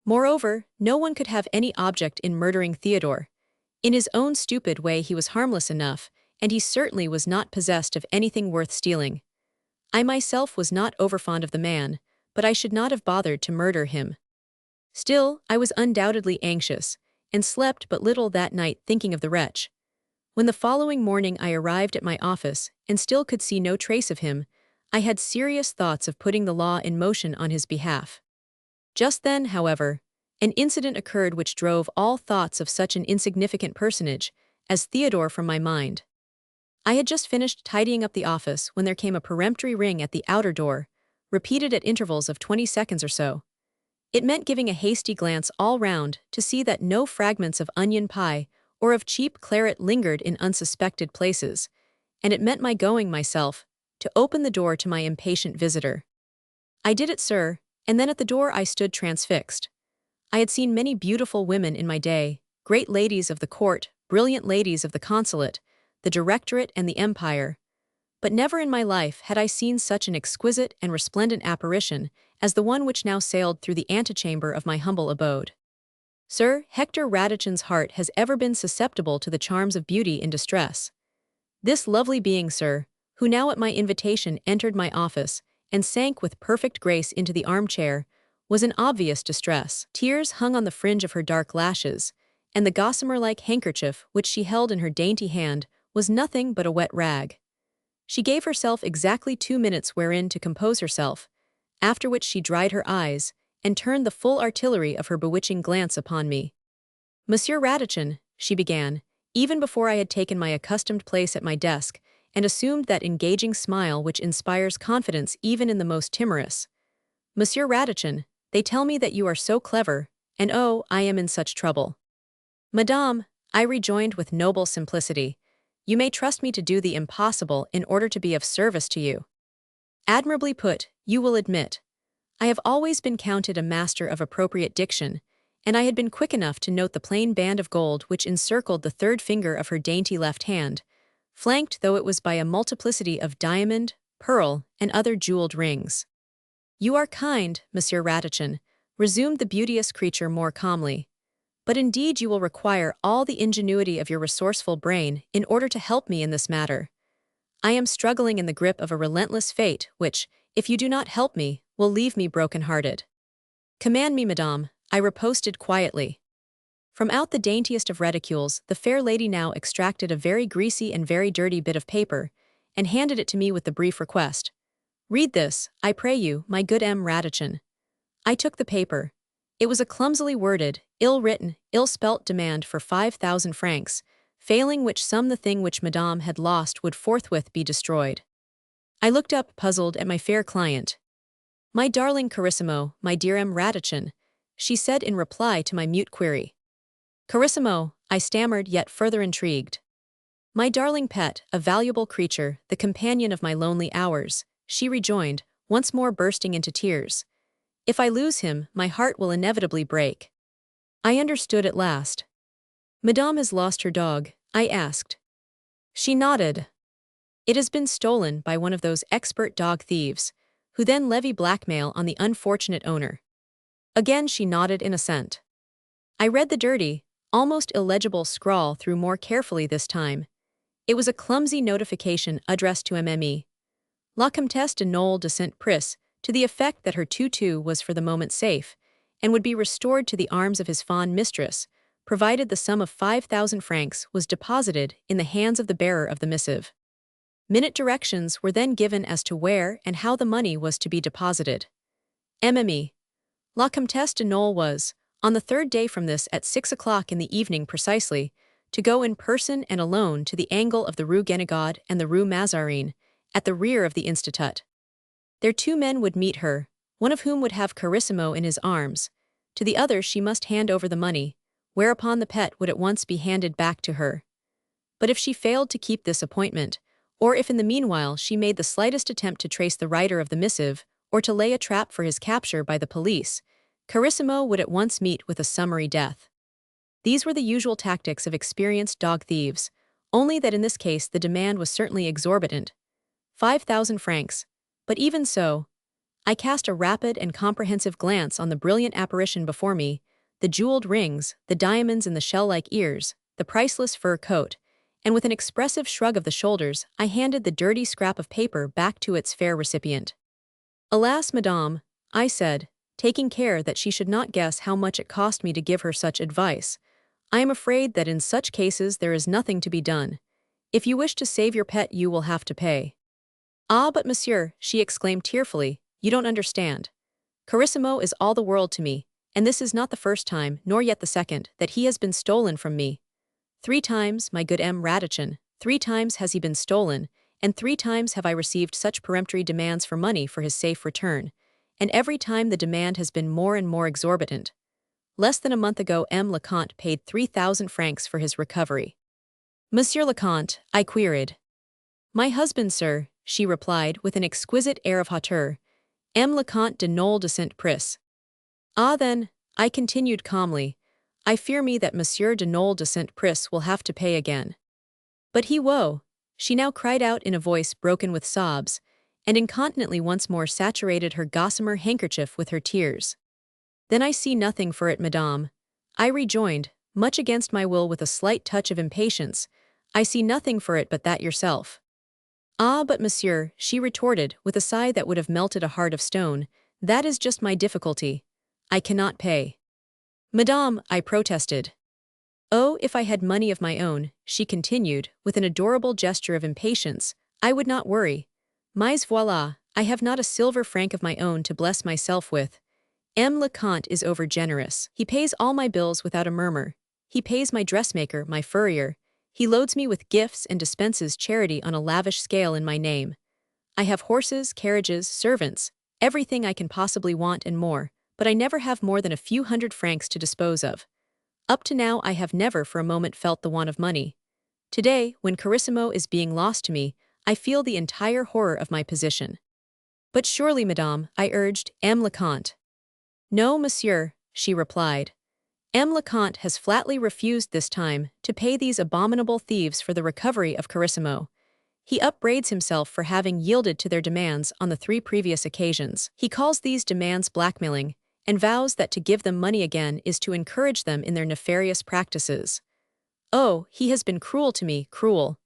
Moreover, no one could have any object in murdering Theodore. In his own stupid way he was harmless enough, and he certainly was not possessed of anything worth stealing. I myself was not overfond of the man, but I should not have bothered to murder him. Still, I was undoubtedly anxious, and slept but little that night thinking of the wretch. When the following morning I arrived at my office and still could see no trace of him, I had serious thoughts of putting the law in motion on his behalf. Just then, however, an incident occurred which drove all thoughts of such an insignificant personage as Theodore from my mind. I had just finished tidying up the office when there came a peremptory ring at the outer door, repeated at intervals of 20 seconds or so. It meant giving a hasty glance all round to see that no fragments of onion pie or of cheap claret lingered in unsuspected places, and it meant my going myself to open the door to my impatient visitor. I did it, sir, and then at the door I stood transfixed. I had seen many beautiful women in my day, great ladies of the court, brilliant ladies of the consulate, the directorate and the empire, but never in my life had I seen such an exquisite and resplendent apparition as the one which now sailed through the antechamber of my humble abode. Sir, Hector Radichin's heart has ever been susceptible to the charms of beauty in distress. This lovely being, sir, who now at my invitation entered my office and sank with perfect grace into the armchair, was in obvious distress. Tears hung on the fringe of her dark lashes, and the gossamer-like handkerchief which she held in her dainty hand was nothing but a wet rag. She gave herself exactly 2 minutes wherein to compose herself, after which she dried her eyes and turned the full artillery of her bewitching glance upon me. "Monsieur Radichin," she began, even before I had taken my accustomed place at my desk and assumed that engaging smile which inspires confidence even in the most timorous. "Monsieur Radichin, they tell me that you are so clever, and oh, I am in such trouble." "Madame," I rejoined with noble simplicity, "you may trust me to do the impossible in order to be of service to you." "Admirably put, you will admit. I have always been counted a master of appropriate diction, and I had been quick enough to note the plain band of gold which encircled the third finger of her dainty left hand, flanked though it was by a multiplicity of diamond, pearl, and other jeweled rings. "You are kind, Monsieur Radichin," resumed the beauteous creature more calmly, "but indeed you will require all the ingenuity of your resourceful brain in order to help me in this matter. I am struggling in the grip of a relentless fate which, if you do not help me, will leave me broken-hearted." "Command me, madame," I riposted quietly. From out the daintiest of reticules, the fair lady now extracted a very greasy and very dirty bit of paper, and handed it to me with the brief request, "Read this, I pray you, my good M. Radichin." I took the paper. It was a clumsily worded, ill-written, ill-spelt demand for 5,000 francs, failing which sum the thing which madame had lost would forthwith be destroyed. I looked up, puzzled, at my fair client. "My darling Carissimo, my dear M. Radichin," she said in reply to my mute query. "Carissimo," I stammered, yet further intrigued. "My darling pet, a valuable creature, the companion of my lonely hours," she rejoined, once more bursting into tears. "If I lose him, my heart will inevitably break." I understood at last. "Madame has lost her dog?" I asked. She nodded. "It has been stolen by one of those expert dog thieves, who then levy blackmail on the unfortunate owner." Again she nodded in assent. I read the dirty, almost illegible scrawl through more carefully this time. It was a clumsy notification addressed to MME. La Comtesse de Knoll de Saint-Pris, to the effect that her tutu was for the moment safe, and would be restored to the arms of his fond mistress, provided the sum of 5,000 francs was deposited in the hands of the bearer of the missive. Minute directions were then given as to where and how the money was to be deposited. MME. La Comtesse de Knoll was, on the third day from this at 6 o'clock in the evening precisely, to go in person and alone to the angle of the Rue Guénégaud and the Rue Mazarine, at the rear of the Institut. There 2 men would meet her, one of whom would have Carissimo in his arms, to the other she must hand over the money, whereupon the pet would at once be handed back to her. But if she failed to keep this appointment, or if in the meanwhile she made the slightest attempt to trace the writer of the missive, or to lay a trap for his capture by the police, Carissimo would at once meet with a summary death. These were the usual tactics of experienced dog thieves, only that in this case the demand was certainly exorbitant. 5,000 francs, but even so, I cast a rapid and comprehensive glance on the brilliant apparition before me, the jeweled rings, the diamonds in the shell-like ears, the priceless fur coat, and with an expressive shrug of the shoulders, I handed the dirty scrap of paper back to its fair recipient. "Alas, madame," I said, taking care that she should not guess how much it cost me to give her such advice, "I am afraid that in such cases there is nothing to be done. If you wish to save your pet you will have to pay." "Ah, but monsieur," she exclaimed tearfully, "you don't understand. Carissimo is all the world to me, and this is not the first time, nor yet the second, that he has been stolen from me. 3 times, my good M. Radichin, 3 times has he been stolen, and 3 times have I received such peremptory demands for money for his safe return, and every time the demand has been more and more exorbitant. Less than a month ago M. le Comte paid 3,000 francs for his recovery." "Monsieur le Comte?" I queried. "My husband, sir," she replied with an exquisite air of hauteur, "M. le Comte de Knoll de Saint-Pris." "Ah then," I continued calmly, "I fear me that Monsieur de Knoll de Saint-Pris will have to pay again." "But he woe," she now cried out in a voice broken with sobs, and incontinently once more saturated her gossamer handkerchief with her tears. "Then I see nothing for it, madame," I rejoined, much against my will with a slight touch of impatience, "I see nothing for it but that yourself." "Ah, but monsieur," she retorted with a sigh that would have melted a heart of stone, "that is just my difficulty. I cannot pay." "Madame," I protested. "Oh, if I had money of my own," she continued, with an adorable gesture of impatience, "I would not worry. Mais voilà, I have not a silver franc of my own to bless myself with. M. le Comte is over-generous. He pays all my bills without a murmur. He pays my dressmaker, my furrier. He loads me with gifts and dispenses charity on a lavish scale in my name. I have horses, carriages, servants, everything I can possibly want and more, but I never have more than a few hundred francs to dispose of. Up to now I have never for a moment felt the want of money. Today, when Carissimo is being lost to me, I feel the entire horror of my position." "But surely, madame," I urged, "M. le Comte." "No, monsieur," she replied. "M. le Comte has flatly refused this time to pay these abominable thieves for the recovery of Carissimo. He upbraids himself for having yielded to their demands on the 3 previous occasions. He calls these demands blackmailing, and vows that to give them money again is to encourage them in their nefarious practices. Oh, he has been cruel to me, cruel.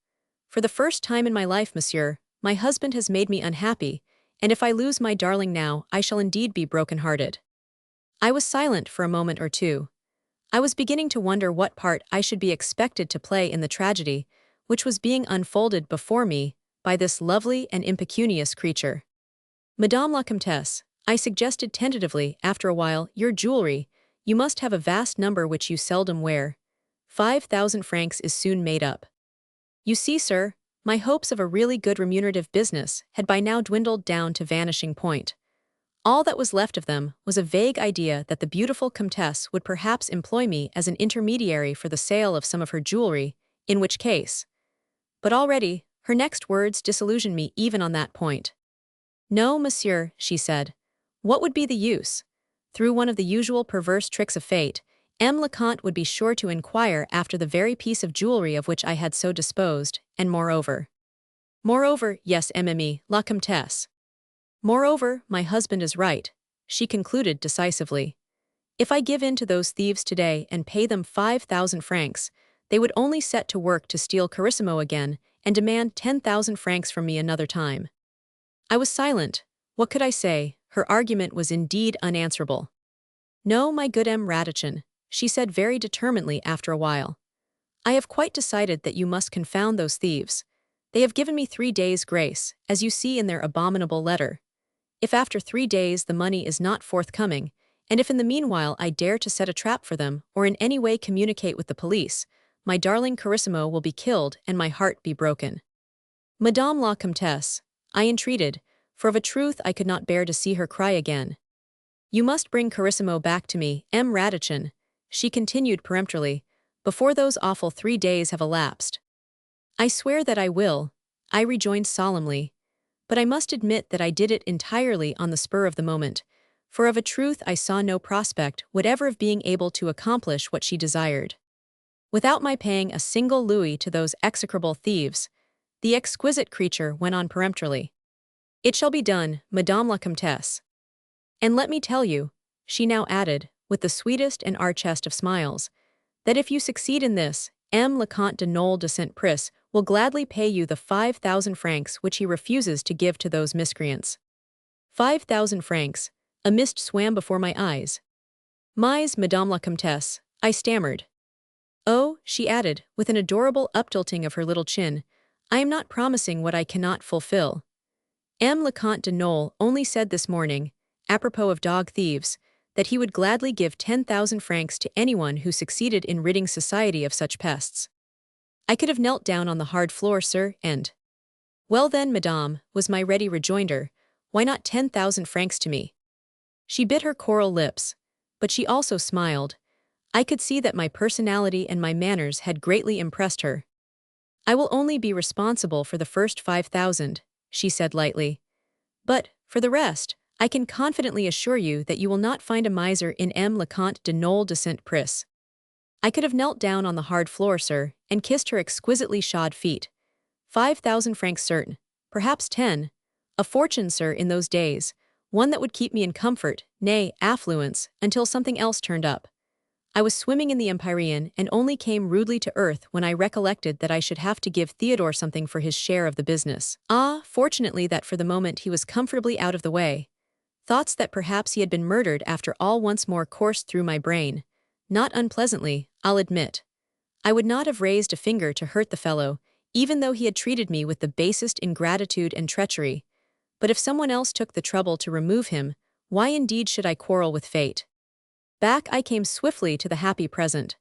For the first time in my life, monsieur, my husband has made me unhappy, and if I lose my darling now, I shall indeed be broken-hearted." I was silent for a moment or two. I was beginning to wonder what part I should be expected to play in the tragedy, which was being unfolded before me by this lovely and impecunious creature. "Madame la Comtesse," I suggested tentatively after a while, "your jewelry, you must have a vast number which you seldom wear. 5,000 francs is soon made up." "You see, sir, my hopes of a really good remunerative business had by now dwindled down to vanishing point. All that was left of them was a vague idea that the beautiful Comtesse would perhaps employ me as an intermediary for the sale of some of her jewelry, in which case. But already, her next words disillusioned me even on that point. "No, monsieur," she said. "What would be the use? Through one of the usual perverse tricks of fate, M. le Comte would be sure to inquire after the very piece of jewelry of which I had so disposed, and moreover, yes, MME, la Comtesse. Moreover, my husband is right," she concluded decisively. "If I give in to those thieves today and pay them 5,000 francs, they would only set to work to steal Carissimo again and demand 10,000 francs from me another time." I was silent. What could I say? her argument was indeed unanswerable. "No, my good Radichin," she said very determinedly after a while. "I have quite decided that you must confound those thieves. They have given me 3 days' grace, as you see in their abominable letter. If after 3 days the money is not forthcoming, and if in the meanwhile I dare to set a trap for them or in any way communicate with the police, my darling Carissimo will be killed and my heart be broken." "Madame la Comtesse," I entreated, for of a truth I could not bear to see her cry again. "You must bring Carissimo back to me, Radichin," she continued peremptorily, "before those awful 3 days have elapsed." "I swear that I will," I rejoined solemnly, but I must admit that I did it entirely on the spur of the moment, for of a truth I saw no prospect whatever of being able to accomplish what she desired. "Without my paying a single louis to those execrable thieves," the exquisite creature went on peremptorily. "It shall be done, Madame la Comtesse. And let me tell you," she now added, with the sweetest and archest of smiles, "that if you succeed in this, le Comte de Nole de Saint-Pris will gladly pay you the 5,000 francs which he refuses to give to those miscreants." 5,000 francs, a mist swam before my eyes. "Mais, Madame la Comtesse," I stammered. "Oh," she added, with an adorable uptilting of her little chin, "I am not promising what I cannot fulfill. Le Comte de Nole only said this morning, apropos of dog thieves, that he would gladly give 10,000 francs to anyone who succeeded in ridding society of such pests." I could have knelt down on the hard floor, sir, and— "Well then, madame," was my ready rejoinder, "why not 10,000 francs to me?" She bit her coral lips, but she also smiled. I could see that my personality and my manners had greatly impressed her. "I will only be responsible for the first 5,000, she said lightly. "But, for the rest, I can confidently assure you that you will not find a miser in le Comte de Nole de Saint-Pris." I could have knelt down on the hard floor, sir, and kissed her exquisitely shod feet. 5,000 francs certain, perhaps 10. A fortune, sir, in those days, one that would keep me in comfort, nay, affluence, until something else turned up. I was swimming in the Empyrean and only came rudely to earth when I recollected that I should have to give Theodore something for his share of the business. Fortunately that for the moment he was comfortably out of the way. Thoughts that perhaps he had been murdered after all once more coursed through my brain. Not unpleasantly, I'll admit. I would not have raised a finger to hurt the fellow, even though he had treated me with the basest ingratitude and treachery. But if someone else took the trouble to remove him, why indeed should I quarrel with fate? Back I came swiftly to the happy present.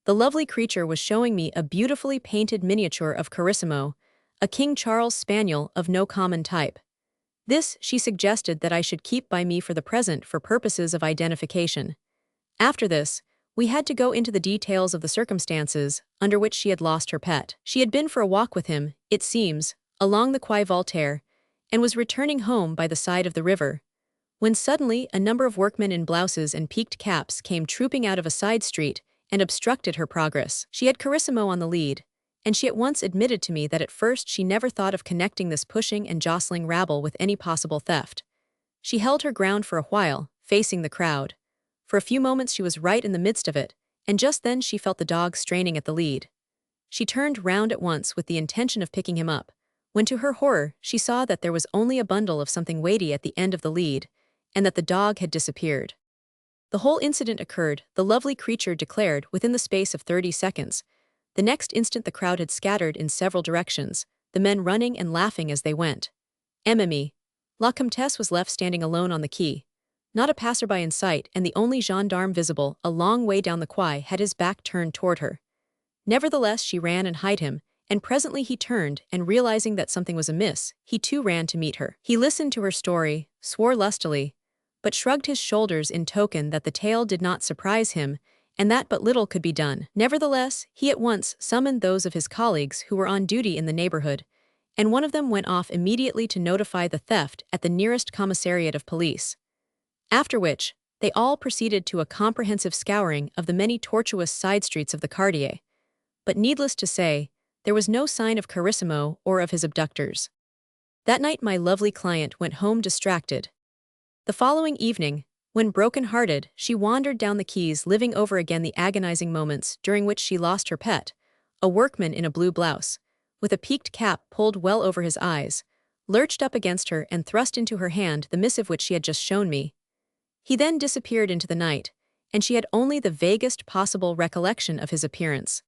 The lovely creature was showing me a beautifully painted miniature of Carissimo, a King Charles spaniel of no common type. This she suggested that I should keep by me for the present for purposes of identification. After this, we had to go into the details of the circumstances under which she had lost her pet. She had been for a walk with him, it seems, along the Quai Voltaire, and was returning home by the side of the river, when suddenly a number of workmen in blouses and peaked caps came trooping out of a side street and obstructed her progress. She had Carissimo on the lead, and she at once admitted to me that at first she never thought of connecting this pushing and jostling rabble with any possible theft. She held her ground for a while, facing the crowd. For a few moments she was right in the midst of it, and just then she felt the dog straining at the lead. She turned round at once with the intention of picking him up, when to her horror she saw that there was only a bundle of something weighty at the end of the lead, and that the dog had disappeared. The whole incident occurred, the lovely creature declared, within the space of 30 seconds. The next instant the crowd had scattered in several directions, the men running and laughing as they went. La Comtesse was left standing alone on the quay. Not a passerby in sight, and the only gendarme visible a long way down the quay had his back turned toward her. Nevertheless she ran and hied him, and presently he turned, and realizing that something was amiss, he too ran to meet her. He listened to her story, swore lustily, but shrugged his shoulders in token that the tale did not surprise him, and that but little could be done. Nevertheless, he at once summoned those of his colleagues who were on duty in the neighborhood, and one of them went off immediately to notify the theft at the nearest commissariat of police. After which, they all proceeded to a comprehensive scouring of the many tortuous side streets of the quartier. But needless to say, there was no sign of Carissimo or of his abductors. That night my lovely client went home distracted. The following evening, when broken-hearted, she wandered down the quays living over again the agonizing moments during which she lost her pet, a workman in a blue blouse, with a peaked cap pulled well over his eyes, lurched up against her and thrust into her hand the missive which she had just shown me. He then disappeared into the night, and she had only the vaguest possible recollection of his appearance.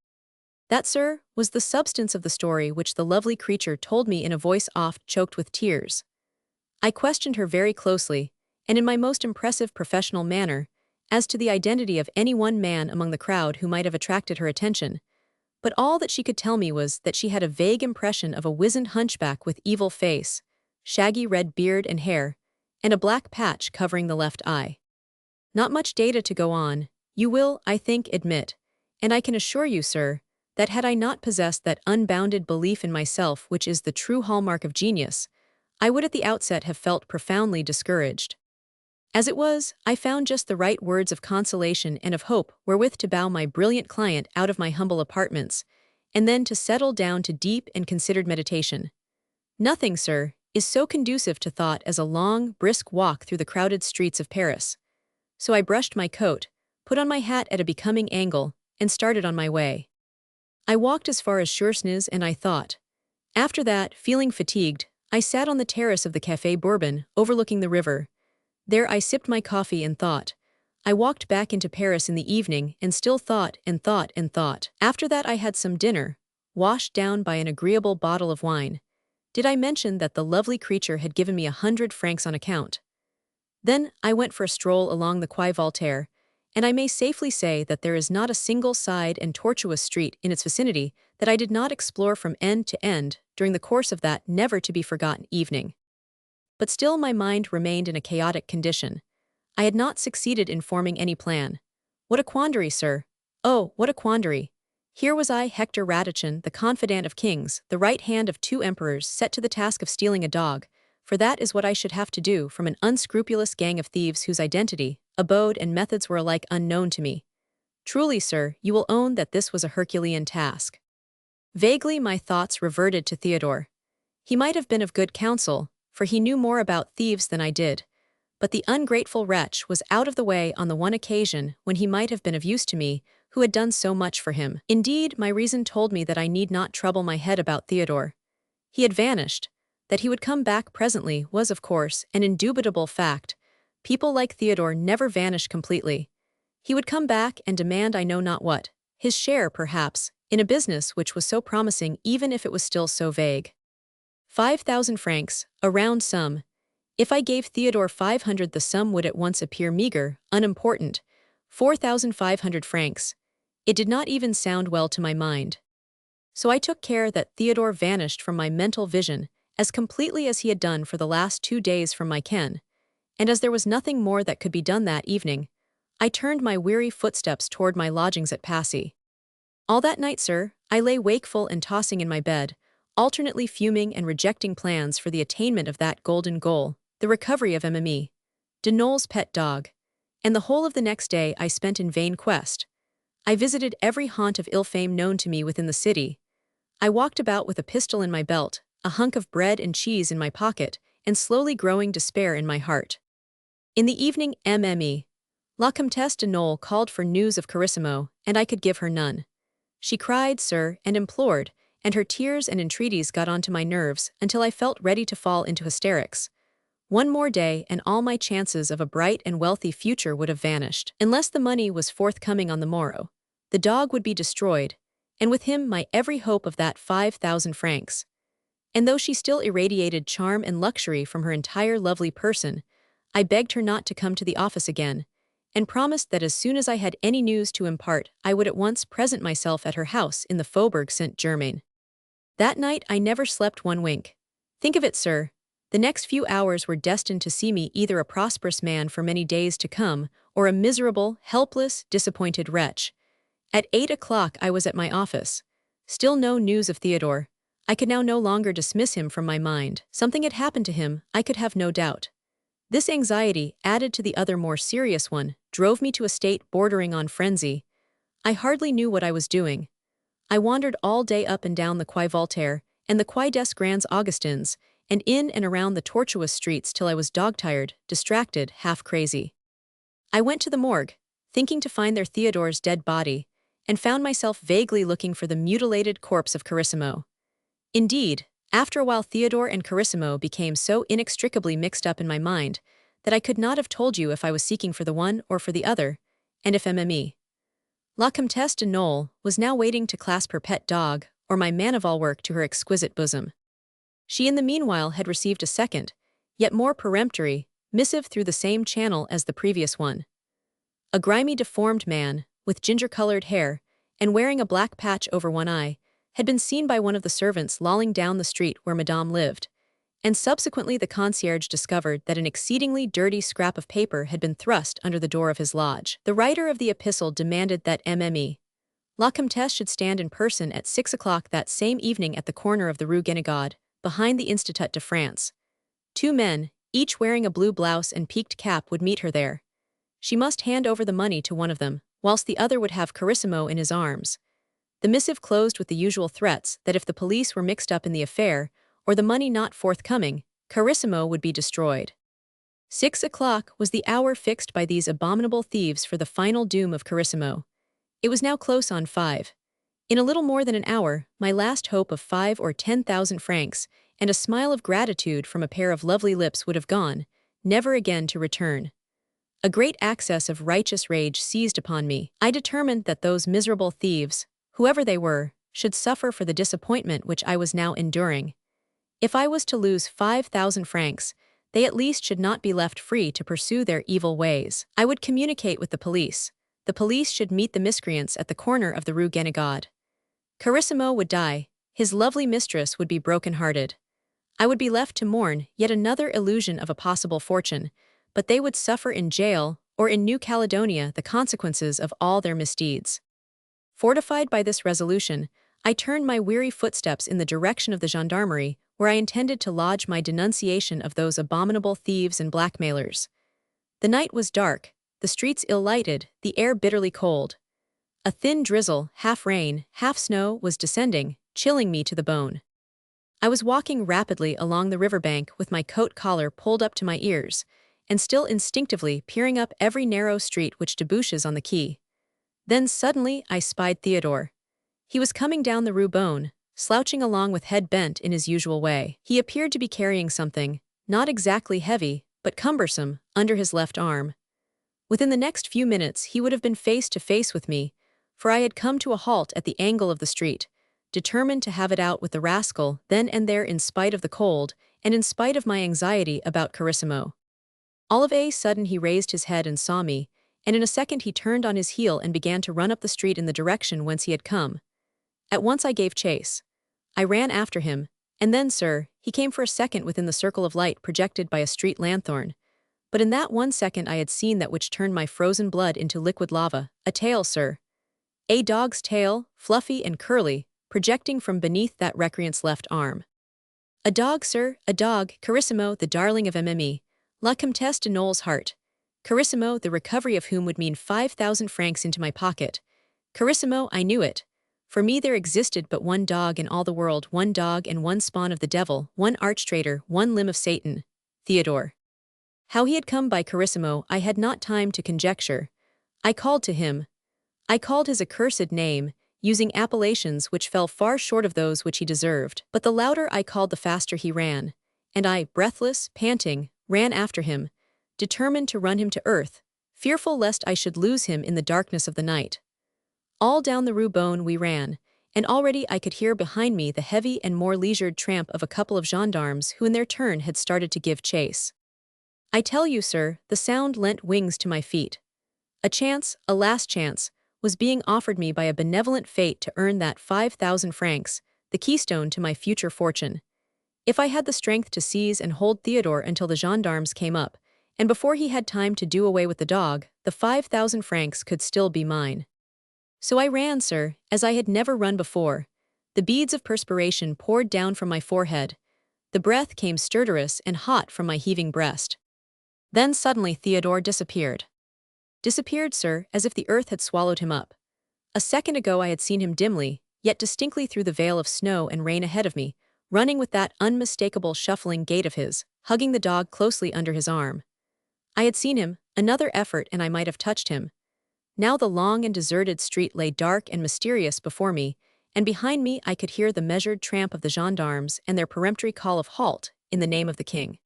That, sir, was the substance of the story which the lovely creature told me in a voice oft choked with tears. I questioned her very closely, and in my most impressive professional manner, as to the identity of any one man among the crowd who might have attracted her attention, but all that she could tell me was that she had a vague impression of a wizened hunchback with evil face, shaggy red beard and hair, and a black patch covering the left eye. Not much data to go on, you will, I think, admit, and I can assure you, sir, that had I not possessed that unbounded belief in myself which is the true hallmark of genius, I would at the outset have felt profoundly discouraged. As it was, I found just the right words of consolation and of hope wherewith to bow my brilliant client out of my humble apartments, and then to settle down to deep and considered meditation. Nothing, sir, is so conducive to thought as a long, brisk walk through the crowded streets of Paris. So I brushed my coat, put on my hat at a becoming angle, and started on my way. I walked as far as Suresnes and I thought. After that, feeling fatigued, I sat on the terrace of the Café Bourbon, overlooking the river. There I sipped my coffee and thought. I walked back into Paris in the evening and still thought and thought and thought. After that I had some dinner, washed down by an agreeable bottle of wine. Did I mention that the lovely creature had given me 100 francs on account? Then I went for a stroll along the Quai Voltaire, and I may safely say that there is not a single side and tortuous street in its vicinity that I did not explore from end to end during the course of that never-to-be-forgotten evening. But still my mind remained in a chaotic condition. I had not succeeded in forming any plan. What a quandary, sir! Oh, what a quandary! Here was I, Hector Radichin, the confidant of kings, the right hand of 2 emperors, set to the task of stealing a dog, for that is what I should have to do from an unscrupulous gang of thieves whose identity, abode, and methods were alike unknown to me. Truly, sir, you will own that this was a Herculean task. Vaguely my thoughts reverted to Theodore. He might have been of good counsel, for he knew more about thieves than I did, but the ungrateful wretch was out of the way on the one occasion when he might have been of use to me, who had done so much for him. Indeed, my reason told me that I need not trouble my head about Theodore. He had vanished. That he would come back presently was, of course, an indubitable fact. People like Theodore never vanish completely. He would come back and demand I know not what, his share, perhaps, in a business which was so promising even if it was still so vague. 5,000 francs, a round sum. If I gave Theodore 500, the sum would at once appear meager, unimportant. 4,500 francs. It did not even sound well to my mind. So I took care that Theodore vanished from my mental vision as completely as he had done for the last 2 days from my ken, and as there was nothing more that could be done that evening, I turned my weary footsteps toward my lodgings at Passy. All that night, sir, I lay wakeful and tossing in my bed, alternately fuming and rejecting plans for the attainment of that golden goal, the recovery of Mme. de Nolle's pet dog, and the whole of the next day I spent in vain quest. I visited every haunt of ill fame known to me within the city. I walked about with a pistol in my belt, a hunk of bread and cheese in my pocket, and slowly growing despair in my heart. In the evening, Mme. La Comtesse de Nolle called for news of Carissimo, and I could give her none. She cried, sir, and implored, and her tears and entreaties got onto my nerves until I felt ready to fall into hysterics. One more day and all my chances of a bright and wealthy future would have vanished. Unless the money was forthcoming on the morrow, the dog would be destroyed, and with him my every hope of that 5,000 francs. And though she still irradiated charm and luxury from her entire lovely person, I begged her not to come to the office again, and promised that as soon as I had any news to impart I would at once present myself at her house in the Faubourg Saint-Germain. That night I never slept one wink. Think of it, sir. The next few hours were destined to see me either a prosperous man for many days to come, or a miserable, helpless, disappointed wretch. At 8 o'clock I was at my office. Still no news of Theodore. I could now no longer dismiss him from my mind. Something had happened to him, I could have no doubt. This anxiety, added to the other more serious one, drove me to a state bordering on frenzy. I hardly knew what I was doing. I wandered all day up and down the Quai Voltaire and the Quai des Grands Augustins, and in and around the tortuous streets till I was dog-tired, distracted, half-crazy. I went to the morgue, thinking to find there Theodore's dead body, and found myself vaguely looking for the mutilated corpse of Carissimo. Indeed, After a while, Theodore and Carissimo became so inextricably mixed up in my mind that I could not have told you if I was seeking for the one or for the other, and if MME. La Comtesse de Knoll was now waiting to clasp her pet dog, or my man-of-all-work, to her exquisite bosom. She in the meanwhile had received a second, yet more peremptory, missive through the same channel as the previous one. A grimy, deformed man, with ginger-colored hair, and wearing a black patch over one eye, had been seen by one of the servants lolling down the street where Madame lived, and subsequently the concierge discovered that an exceedingly dirty scrap of paper had been thrust under the door of his lodge. The writer of the epistle demanded that MME. La Comtesse should stand in person at 6 o'clock that same evening at the corner of the Rue Guénégaud, behind the Institut de France. 2 men, each wearing a blue blouse and peaked cap, would meet her there. She must hand over the money to one of them, whilst the other would have Carissimo in his arms. The missive closed with the usual threats that if the police were mixed up in the affair, or the money not forthcoming, Carissimo would be destroyed. 6 o'clock was the hour fixed by these abominable thieves for the final doom of Carissimo. It was now close on 5. In a little more than an hour, my last hope of 5 or 10,000 francs, and a smile of gratitude from a pair of lovely lips would have gone, never again to return. A great access of righteous rage seized upon me. I determined that those miserable thieves, whoever they were, should suffer for the disappointment which I was now enduring. If I was to lose 5,000 francs, they at least should not be left free to pursue their evil ways. I would communicate with the police. The police should meet the miscreants at the corner of the Rue Guénégaud. Carissimo would die. His lovely mistress would be broken-hearted. I would be left to mourn yet another illusion of a possible fortune, but they would suffer in jail or in New Caledonia the consequences of all their misdeeds. Fortified by this resolution, I turned my weary footsteps in the direction of the gendarmerie, where I intended to lodge my denunciation of those abominable thieves and blackmailers. The night was dark, the streets ill-lighted, the air bitterly cold. A thin drizzle, half rain, half snow, was descending, chilling me to the bone. I was walking rapidly along the riverbank with my coat collar pulled up to my ears, and still instinctively peering up every narrow street which debouches on the quay. Then suddenly I spied Theodore. He was coming down the Rue Beaune, slouching along with head bent in his usual way. He appeared to be carrying something, not exactly heavy, but cumbersome, under his left arm. Within the next few minutes he would have been face to face with me, for I had come to a halt at the angle of the street, determined to have it out with the rascal then and there in spite of the cold, and in spite of my anxiety about Carissimo. All of a sudden he raised his head and saw me, and in a second he turned on his heel and began to run up the street in the direction whence he had come. At once I gave chase. I ran after him, and then, sir, he came for a second within the circle of light projected by a street lanthorn. But in that 1 second I had seen that which turned my frozen blood into liquid lava, a tail, sir. A dog's tail, fluffy and curly, projecting from beneath that recreant's left arm. A dog, sir, a dog, Carissimo, the darling of MME. La Comtesse de Knoll's heart. Carissimo, the recovery of whom would mean 5,000 francs into my pocket. Carissimo, I knew it. For me there existed but one dog in all the world, one dog and one spawn of the devil, one arch-traitor, one limb of Satan. Theodore. How he had come by Carissimo I had not time to conjecture. I called to him. I called his accursed name, using appellations which fell far short of those which he deserved. But the louder I called the faster he ran, and I, breathless, panting, ran after him, determined to run him to earth, fearful lest I should lose him in the darkness of the night. All down the Rue Beaune we ran, and already I could hear behind me the heavy and more leisured tramp of a couple of gendarmes who in their turn had started to give chase. I tell you, sir, the sound lent wings to my feet. A chance, a last chance, was being offered me by a benevolent fate to earn that 5,000 francs, the keystone to my future fortune. If I had the strength to seize and hold Theodore until the gendarmes came up, and before he had time to do away with the dog, the 5,000 francs could still be mine. So I ran, sir, as I had never run before. The beads of perspiration poured down from my forehead. The breath came stertorous and hot from my heaving breast. Then suddenly Theodore disappeared. Disappeared, sir, as if the earth had swallowed him up. A second ago I had seen him dimly, yet distinctly through the veil of snow and rain ahead of me, running with that unmistakable shuffling gait of his, hugging the dog closely under his arm. I had seen him, another effort and I might have touched him. Now the long and deserted street lay dark and mysterious before me, and behind me I could hear the measured tramp of the gendarmes and their peremptory call of halt, in the name of the king.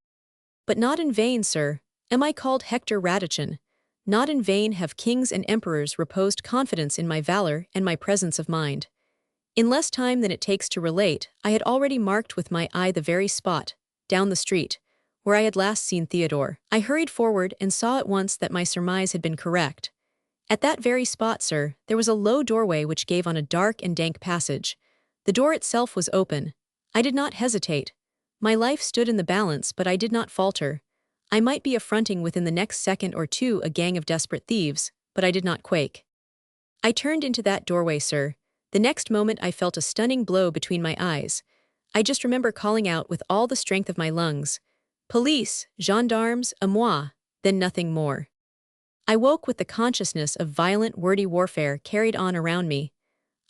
But not in vain, sir, am I called Hector Radichin. Not in vain have kings and emperors reposed confidence in my valor and my presence of mind. In less time than it takes to relate, I had already marked with my eye the very spot, down the street, where I had last seen Theodore. I hurried forward and saw at once that my surmise had been correct. At that very spot, sir, there was a low doorway which gave on a dark and dank passage. The door itself was open. I did not hesitate. My life stood in the balance, but I did not falter. I might be affronting within the next second or two a gang of desperate thieves, but I did not quake. I turned into that doorway, sir. The next moment I felt a stunning blow between my eyes. I just remember calling out with all the strength of my lungs, "Police, gendarmes, à moi," then nothing more. I woke with the consciousness of violent, wordy warfare carried on around me.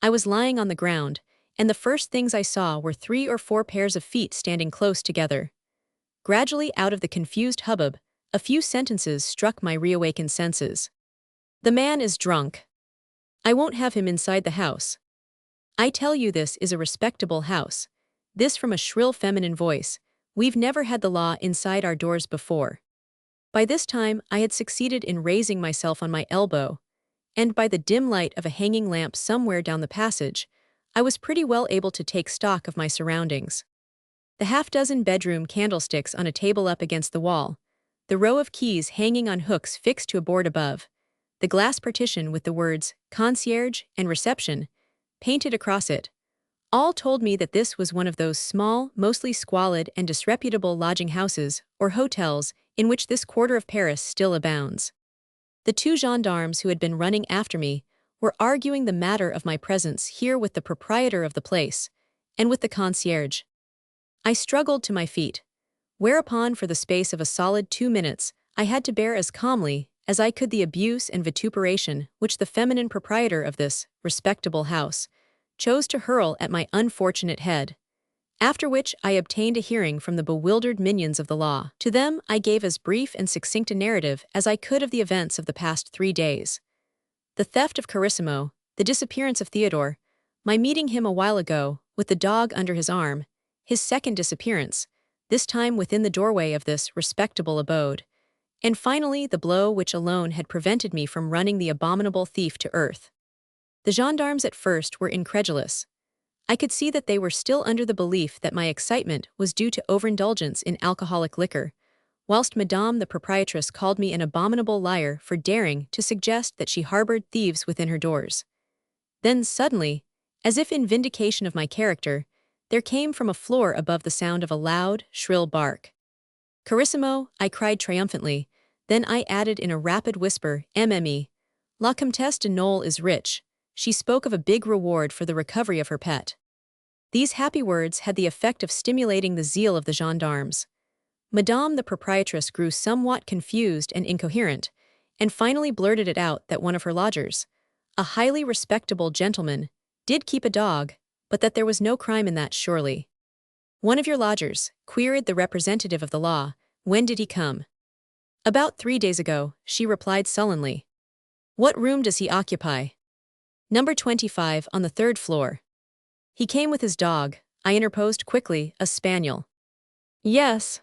I was lying on the ground, and the first things I saw were 3 or 4 pairs of feet standing close together. Gradually out of the confused hubbub, a few sentences struck my reawakened senses. "The man is drunk. I won't have him inside the house. I tell you this is a respectable house." This from a shrill feminine voice. "We've never had the law inside our doors before." By this time, I had succeeded in raising myself on my elbow, and by the dim light of a hanging lamp somewhere down the passage, I was pretty well able to take stock of my surroundings. The half-dozen bedroom candlesticks on a table up against the wall, the row of keys hanging on hooks fixed to a board above, the glass partition with the words "concierge" and "reception" painted across it, all told me that this was one of those small, mostly squalid and disreputable lodging houses or hotels in which this quarter of Paris still abounds. The 2 gendarmes who had been running after me were arguing the matter of my presence here with the proprietor of the place, and with the concierge. I struggled to my feet, whereupon for the space of a solid 2 minutes I had to bear as calmly as I could the abuse and vituperation which the feminine proprietor of this respectable house chose to hurl at my unfortunate head. After which I obtained a hearing from the bewildered minions of the law. To them I gave as brief and succinct a narrative as I could of the events of the past 3 days. The theft of Carissimo, the disappearance of Theodore, my meeting him a while ago, with the dog under his arm, his second disappearance, this time within the doorway of this respectable abode, and finally the blow which alone had prevented me from running the abominable thief to earth. The gendarmes at first were incredulous. I could see that they were still under the belief that my excitement was due to overindulgence in alcoholic liquor, whilst Madame the proprietress called me an abominable liar for daring to suggest that she harbored thieves within her doors. Then suddenly, as if in vindication of my character, there came from a floor above the sound of a loud, shrill bark. "Carissimo," I cried triumphantly, then I added in a rapid whisper, "MME. La Comtesse de Knoll is rich. She spoke of a big reward for the recovery of her pet." These happy words had the effect of stimulating the zeal of the gendarmes. Madame the proprietress grew somewhat confused and incoherent, and finally blurted it out that one of her lodgers, a highly respectable gentleman, did keep a dog, but that there was no crime in that, surely. "One of your lodgers," queried the representative of the law. "When did he come?" "About 3 days ago," she replied sullenly. "What room does he occupy?" "Number 25 on the 3rd floor. "He came with his dog," I interposed quickly, "a spaniel." "Yes."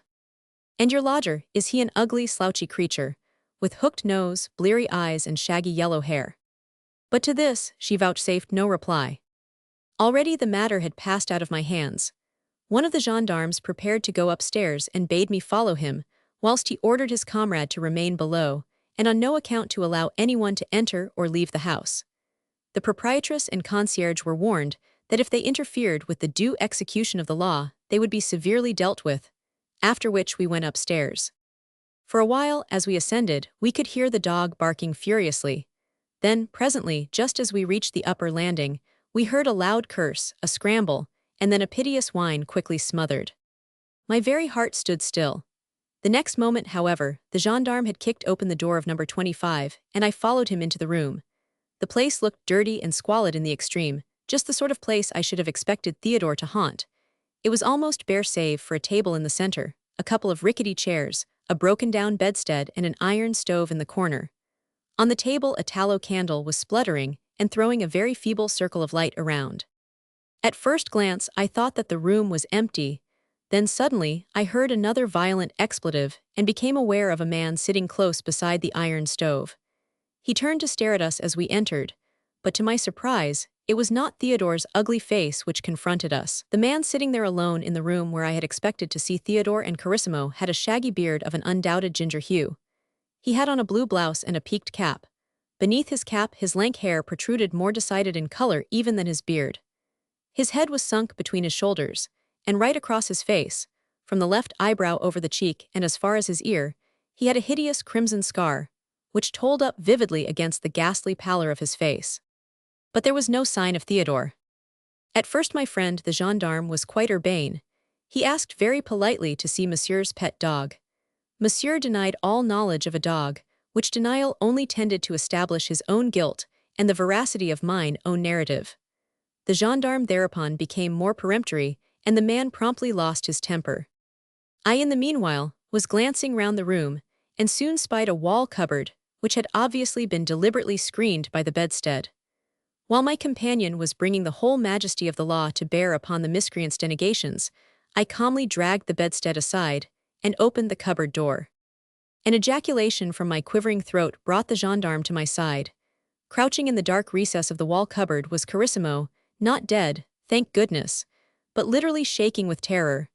"And your lodger, is he an ugly, slouchy creature, with hooked nose, bleary eyes, and shaggy yellow hair?" But to this she vouchsafed no reply. Already the matter had passed out of my hands. One of the gendarmes prepared to go upstairs and bade me follow him, whilst he ordered his comrade to remain below, and on no account to allow anyone to enter or leave the house. The proprietress and concierge were warned that if they interfered with the due execution of the law, they would be severely dealt with, after which we went upstairs. For a while, as we ascended, we could hear the dog barking furiously. Then, presently, just as we reached the upper landing, we heard a loud curse, a scramble, and then a piteous whine quickly smothered. My very heart stood still. The next moment, however, the gendarme had kicked open the door of number 25, and I followed him into the room. The place looked dirty and squalid in the extreme, just the sort of place I should have expected Theodore to haunt. It was almost bare save for a table in the center, a couple of rickety chairs, a broken-down bedstead, and an iron stove in the corner. On the table a tallow candle was spluttering and throwing a very feeble circle of light around. At first glance, I thought that the room was empty. Then suddenly, I heard another violent expletive and became aware of a man sitting close beside the iron stove. He turned to stare at us as we entered, but to my surprise, it was not Theodore's ugly face which confronted us. The man sitting there alone in the room where I had expected to see Theodore and Carissimo had a shaggy beard of an undoubted ginger hue. He had on a blue blouse and a peaked cap. Beneath his cap, his lank hair protruded more decided in color even than his beard. His head was sunk between his shoulders, and right across his face, from the left eyebrow over the cheek and as far as his ear, he had a hideous crimson scar, which told up vividly against the ghastly pallor of his face. But there was no sign of Theodore. At first my friend the gendarme was quite urbane. He asked very politely to see Monsieur's pet dog. Monsieur denied all knowledge of a dog, which denial only tended to establish his own guilt and the veracity of mine own narrative. The gendarme thereupon became more peremptory, and the man promptly lost his temper. I, in the meanwhile, was glancing round the room, and soon spied a wall cupboard, which had obviously been deliberately screened by the bedstead. While my companion was bringing the whole majesty of the law to bear upon the miscreant's denegations, I calmly dragged the bedstead aside and opened the cupboard door. An ejaculation from my quivering throat brought the gendarme to my side. Crouching in the dark recess of the wall cupboard was Carissimo, not dead, thank goodness, but literally shaking with terror.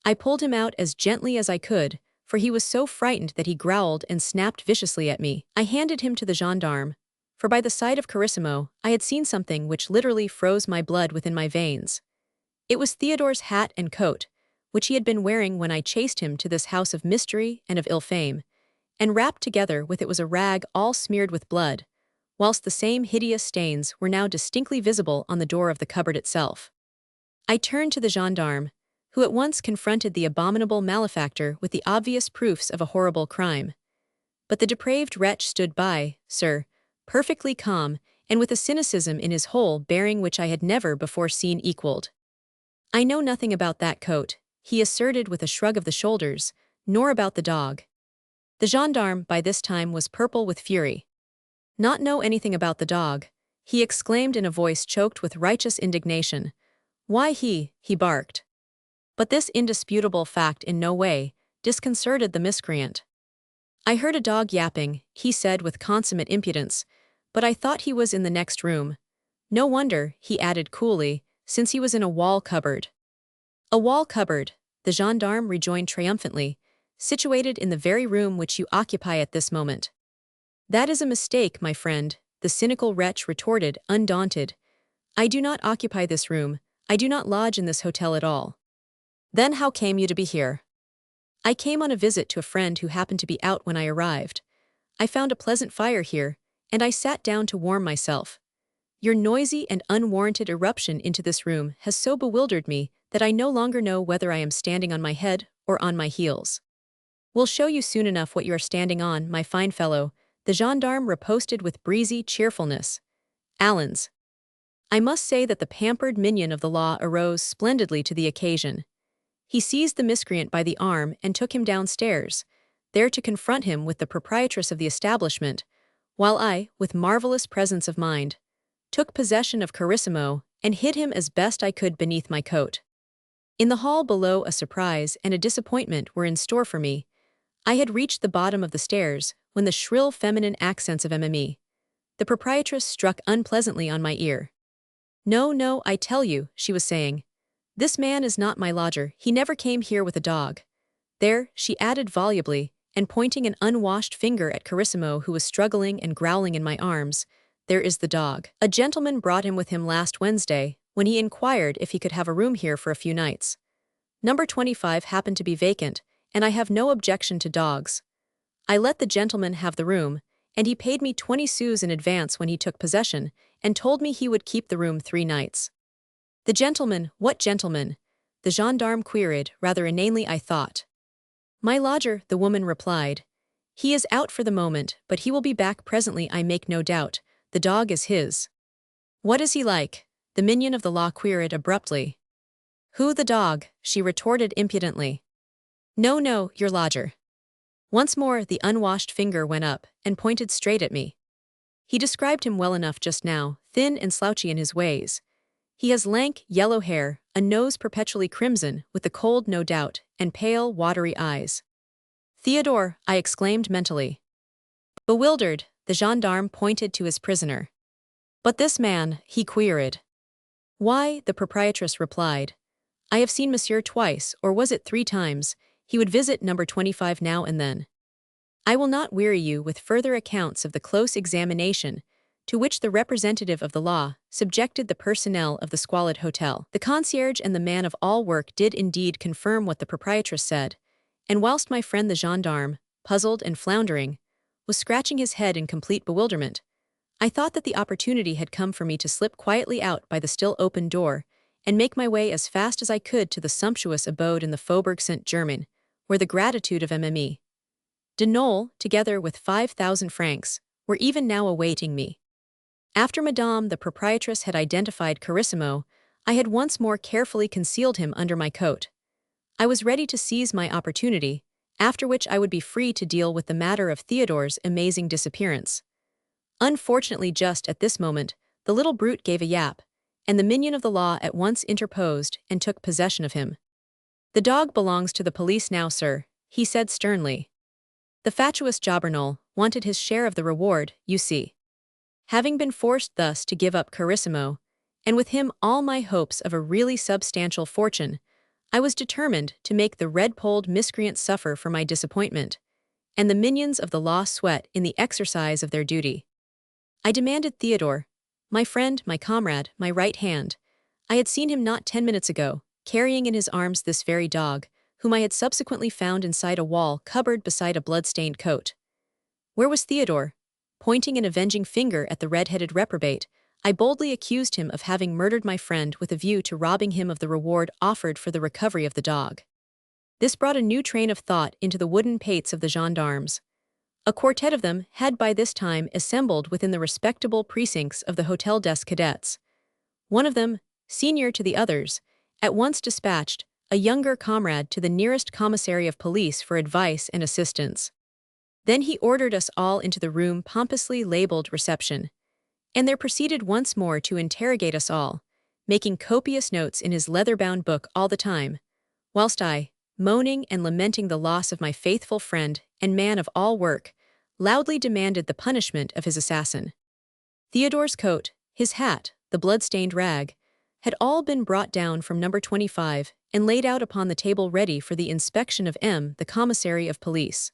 I pulled him out as gently as I could, for he was so frightened that he growled and snapped viciously at me. I handed him to the gendarme, for by the side of Carissimo, I had seen something which literally froze my blood within my veins. It was Theodore's hat and coat, which he had been wearing when I chased him to this house of mystery and of ill fame, and wrapped together with it was a rag all smeared with blood, whilst the same hideous stains were now distinctly visible on the door of the cupboard itself. I turned to the gendarme, who at once confronted the abominable malefactor with the obvious proofs of a horrible crime. But the depraved wretch stood by, sir, perfectly calm, and with a cynicism in his whole bearing which I had never before seen equaled. "I know nothing about that coat," he asserted with a shrug of the shoulders, "nor about the dog." The gendarme by this time was purple with fury. "Not know anything about the dog," he exclaimed in a voice choked with righteous indignation. "Why he barked." But this indisputable fact in no way disconcerted the miscreant. "I heard a dog yapping," he said with consummate impudence, "but I thought he was in the next room. No wonder," he added coolly, "since he was in a wall cupboard." "A wall cupboard," the gendarme rejoined triumphantly, "situated in the very room which you occupy at this moment." "That is a mistake, my friend," the cynical wretch retorted, undaunted. "I do not occupy this room, I do not lodge in this hotel at all." "Then how came you to be here?" "I came on a visit to a friend who happened to be out when I arrived. I found a pleasant fire here, and I sat down to warm myself. Your noisy and unwarranted eruption into this room has so bewildered me that I no longer know whether I am standing on my head or on my heels." "We'll show you soon enough what you are standing on, my fine fellow," the gendarme riposted with breezy cheerfulness. "Allons." I must say that the pampered minion of the law arose splendidly to the occasion. He seized the miscreant by the arm and took him downstairs, there to confront him with the proprietress of the establishment, while I, with marvelous presence of mind, took possession of Carissimo and hid him as best I could beneath my coat. In the hall below a surprise and a disappointment were in store for me. I had reached the bottom of the stairs when the shrill feminine accents of MME, the proprietress, struck unpleasantly on my ear. "No, no, I tell you," she was saying. "This man is not my lodger, he never came here with a dog. There," she added volubly, and pointing an unwashed finger at Carissimo who was struggling and growling in my arms, "there is the dog. A gentleman brought him with him last Wednesday, when he inquired if he could have a room here for a few nights. Number 25 happened to be vacant, and I have no objection to dogs. I let the gentleman have the room, and he paid me 20 sous in advance when he took possession, and told me he would keep the room 3 nights. "The gentleman, what gentleman?" the gendarme queried, rather inanely I thought. "My lodger," the woman replied. "He is out for the moment, but he will be back presently, I make no doubt. The dog is his." "What is he like?" the minion of the law queried abruptly. "Who, the dog?" she retorted impudently. "No, no, your lodger." Once more the unwashed finger went up and pointed straight at me. He described him well enough just now, thin and slouchy in his ways. He has lank, yellow hair, a nose perpetually crimson with the cold no doubt, and pale, watery eyes. Theodore, I exclaimed mentally. Bewildered, the gendarme pointed to his prisoner. But this man, he queried. Why, the proprietress replied. I have seen monsieur twice, or was it 3 times? He would visit number 25 now and then. I will not weary you with further accounts of the close examination to which the representative of the law subjected the personnel of the squalid hotel. The concierge and the man of all work did indeed confirm what the proprietress said, and whilst my friend the gendarme, puzzled and floundering, was scratching his head in complete bewilderment, I thought that the opportunity had come for me to slip quietly out by the still open door and make my way as fast as I could to the sumptuous abode in the Faubourg Saint-Germain, where the gratitude of Mme. de Nolé, together with 5,000 francs, were even now awaiting me. After Madame the proprietress had identified Carissimo, I had once more carefully concealed him under my coat. I was ready to seize my opportunity, after which I would be free to deal with the matter of Theodore's amazing disappearance. Unfortunately, just at this moment, the little brute gave a yap, and the minion of the law at once interposed and took possession of him. The dog belongs to the police now, sir, he said sternly. The fatuous jobbernoll wanted his share of the reward, you see. Having been forced thus to give up Carissimo, and with him all my hopes of a really substantial fortune, I was determined to make the red-polled miscreant suffer for my disappointment, and the minions of the law sweat in the exercise of their duty. I demanded Theodore, my friend, my comrade, my right hand. I had seen him not 10 minutes ago, carrying in his arms this very dog, whom I had subsequently found inside a wall cupboard beside a blood-stained coat. Where was Theodore? Pointing an avenging finger at the red-headed reprobate, I boldly accused him of having murdered my friend with a view to robbing him of the reward offered for the recovery of the dog. This brought a new train of thought into the wooden pates of the gendarmes. A quartet of them had by this time assembled within the respectable precincts of the Hôtel des Cadets. One of them, senior to the others, at once dispatched a younger comrade to the nearest commissary of police for advice and assistance. Then he ordered us all into the room pompously labeled reception, and there proceeded once more to interrogate us all, making copious notes in his leather-bound book all the time, whilst I, moaning and lamenting the loss of my faithful friend and man of all work, loudly demanded the punishment of his assassin. Theodore's coat, his hat, the blood-stained rag, had all been brought down from number 25 and laid out upon the table ready for the inspection of the commissary of police.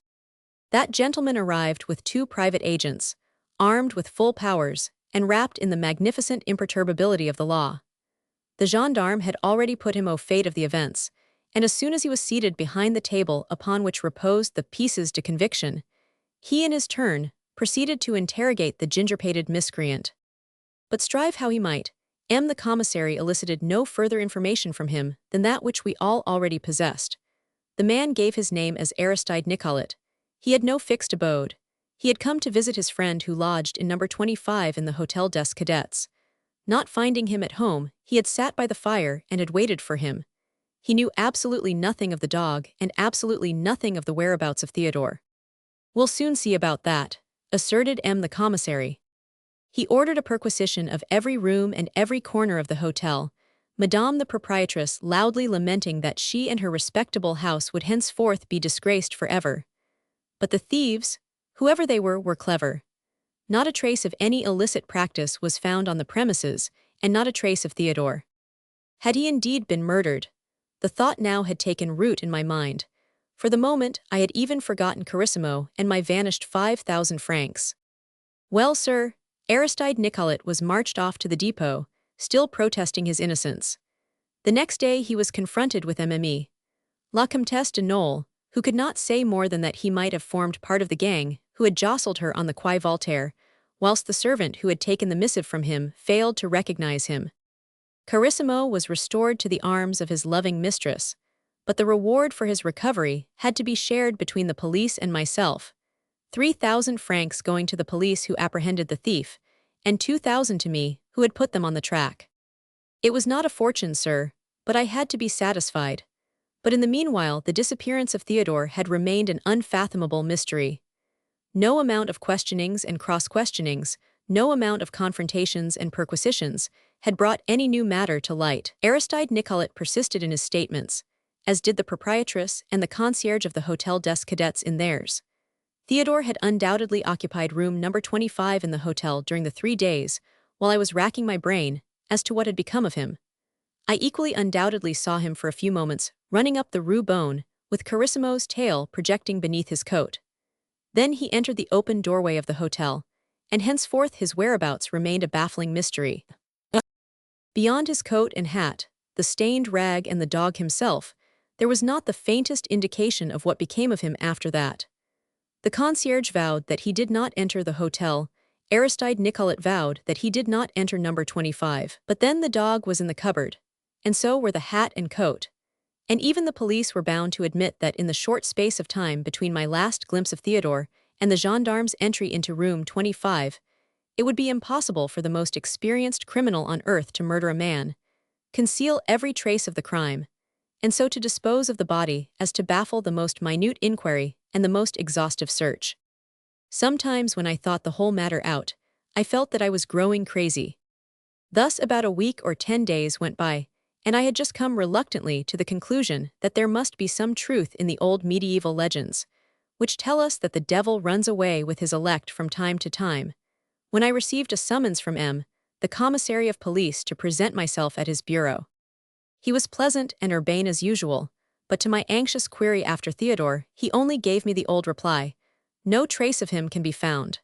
That gentleman arrived with 2 private agents, armed with full powers, and wrapped in the magnificent imperturbability of the law. The gendarme had already put him au fait of the events, and as soon as he was seated behind the table upon which reposed the pieces de conviction, he in his turn proceeded to interrogate the ginger-pated miscreant. But strive how he might, the commissary elicited no further information from him than that which we all already possessed. The man gave his name as Aristide Nicolet. He had no fixed abode. He had come to visit his friend who lodged in number 25 in the Hôtel des Cadets. Not finding him at home, he had sat by the fire and had waited for him. He knew absolutely nothing of the dog and absolutely nothing of the whereabouts of Theodore. We'll soon see about that, asserted the commissary. He ordered a perquisition of every room and every corner of the hotel, Madame the proprietress loudly lamenting that she and her respectable house would henceforth be disgraced forever. But the thieves, whoever they were clever. Not a trace of any illicit practice was found on the premises, and not a trace of Theodore. Had he indeed been murdered? The thought now had taken root in my mind. For the moment, I had even forgotten Carissimo and my vanished 5,000 francs. Well, sir, Aristide Nicolet was marched off to the depot, still protesting his innocence. The next day he was confronted with Mme. La Comtesse de Nolé, who could not say more than that he might have formed part of the gang who had jostled her on the Quai Voltaire, whilst the servant who had taken the missive from him failed to recognize him. Carissimo was restored to the arms of his loving mistress, but the reward for his recovery had to be shared between the police and myself, 3,000 francs going to the police who apprehended the thief, and 2,000 to me, who had put them on the track. It was not a fortune, sir, but I had to be satisfied. But in the meanwhile, the disappearance of Theodore had remained an unfathomable mystery. No amount of questionings and cross-questionings, no amount of confrontations and perquisitions had brought any new matter to light. Aristide Nicolet persisted in his statements, as did the proprietress and the concierge of the Hotel des Cadets in theirs. Theodore had undoubtedly occupied room number 25 in the hotel during the 3 days, while I was racking my brain as to what had become of him. I equally undoubtedly saw him for a few moments running up the Rue Beaune, with Carissimo's tail projecting beneath his coat. Then he entered the open doorway of the hotel, and henceforth his whereabouts remained a baffling mystery. Beyond his coat and hat, the stained rag and the dog himself, there was not the faintest indication of what became of him after that. The concierge vowed that he did not enter the hotel. Aristide Nicolet vowed that he did not enter number 25. But then the dog was in the cupboard, and so were the hat and coat. And even the police were bound to admit that in the short space of time between my last glimpse of Theodore and the gendarme's entry into room 25, it would be impossible for the most experienced criminal on earth to murder a man, conceal every trace of the crime, and so to dispose of the body as to baffle the most minute inquiry and the most exhaustive search. Sometimes when I thought the whole matter out, I felt that I was growing crazy. Thus about a week or 10 days went by, and I had just come reluctantly to the conclusion that there must be some truth in the old medieval legends, which tell us that the devil runs away with his elect from time to time, when I received a summons from M., the commissary of police, to present myself at his bureau. He was pleasant and urbane as usual, but to my anxious query after Theodore, he only gave me the old reply, "No trace of him can be found."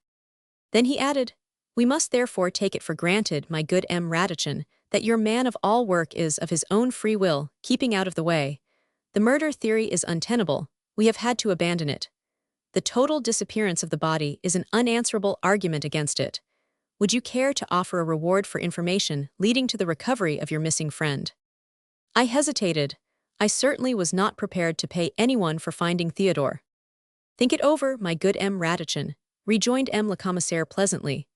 Then he added, "We must therefore take it for granted, my good M. Radichin, that your man of all work is of his own free will, keeping out of the way. The murder theory is untenable, we have had to abandon it. The total disappearance of the body is an unanswerable argument against it. Would you care to offer a reward for information leading to the recovery of your missing friend?" I hesitated. I certainly was not prepared to pay anyone for finding Theodore. "Think it over, my good M. Radichin," rejoined M. le Commissaire pleasantly.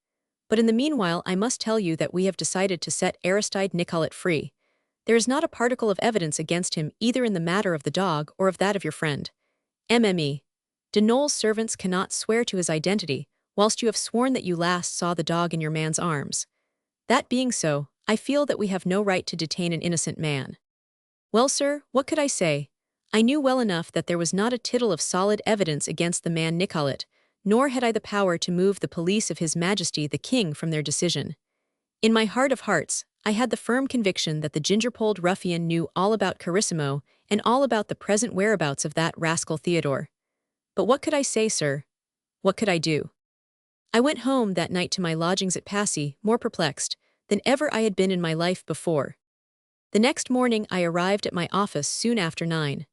"But in the meanwhile I must tell you that we have decided to set Aristide Nicolet free. There is not a particle of evidence against him either in the matter of the dog or of that of your friend. MME. De Nole's servants cannot swear to his identity, whilst you have sworn that you last saw the dog in your man's arms. That being so, I feel that we have no right to detain an innocent man." Well, sir, what could I say? I knew well enough that there was not a tittle of solid evidence against the man Nicolet, nor had I the power to move the police of His Majesty the King from their decision. In my heart of hearts, I had the firm conviction that the ginger-polled ruffian knew all about Carissimo and all about the present whereabouts of that rascal Theodore. But what could I say, sir? What could I do? I went home that night to my lodgings at Passy, more perplexed than ever I had been in my life before. The next morning I arrived at my office soon after 9.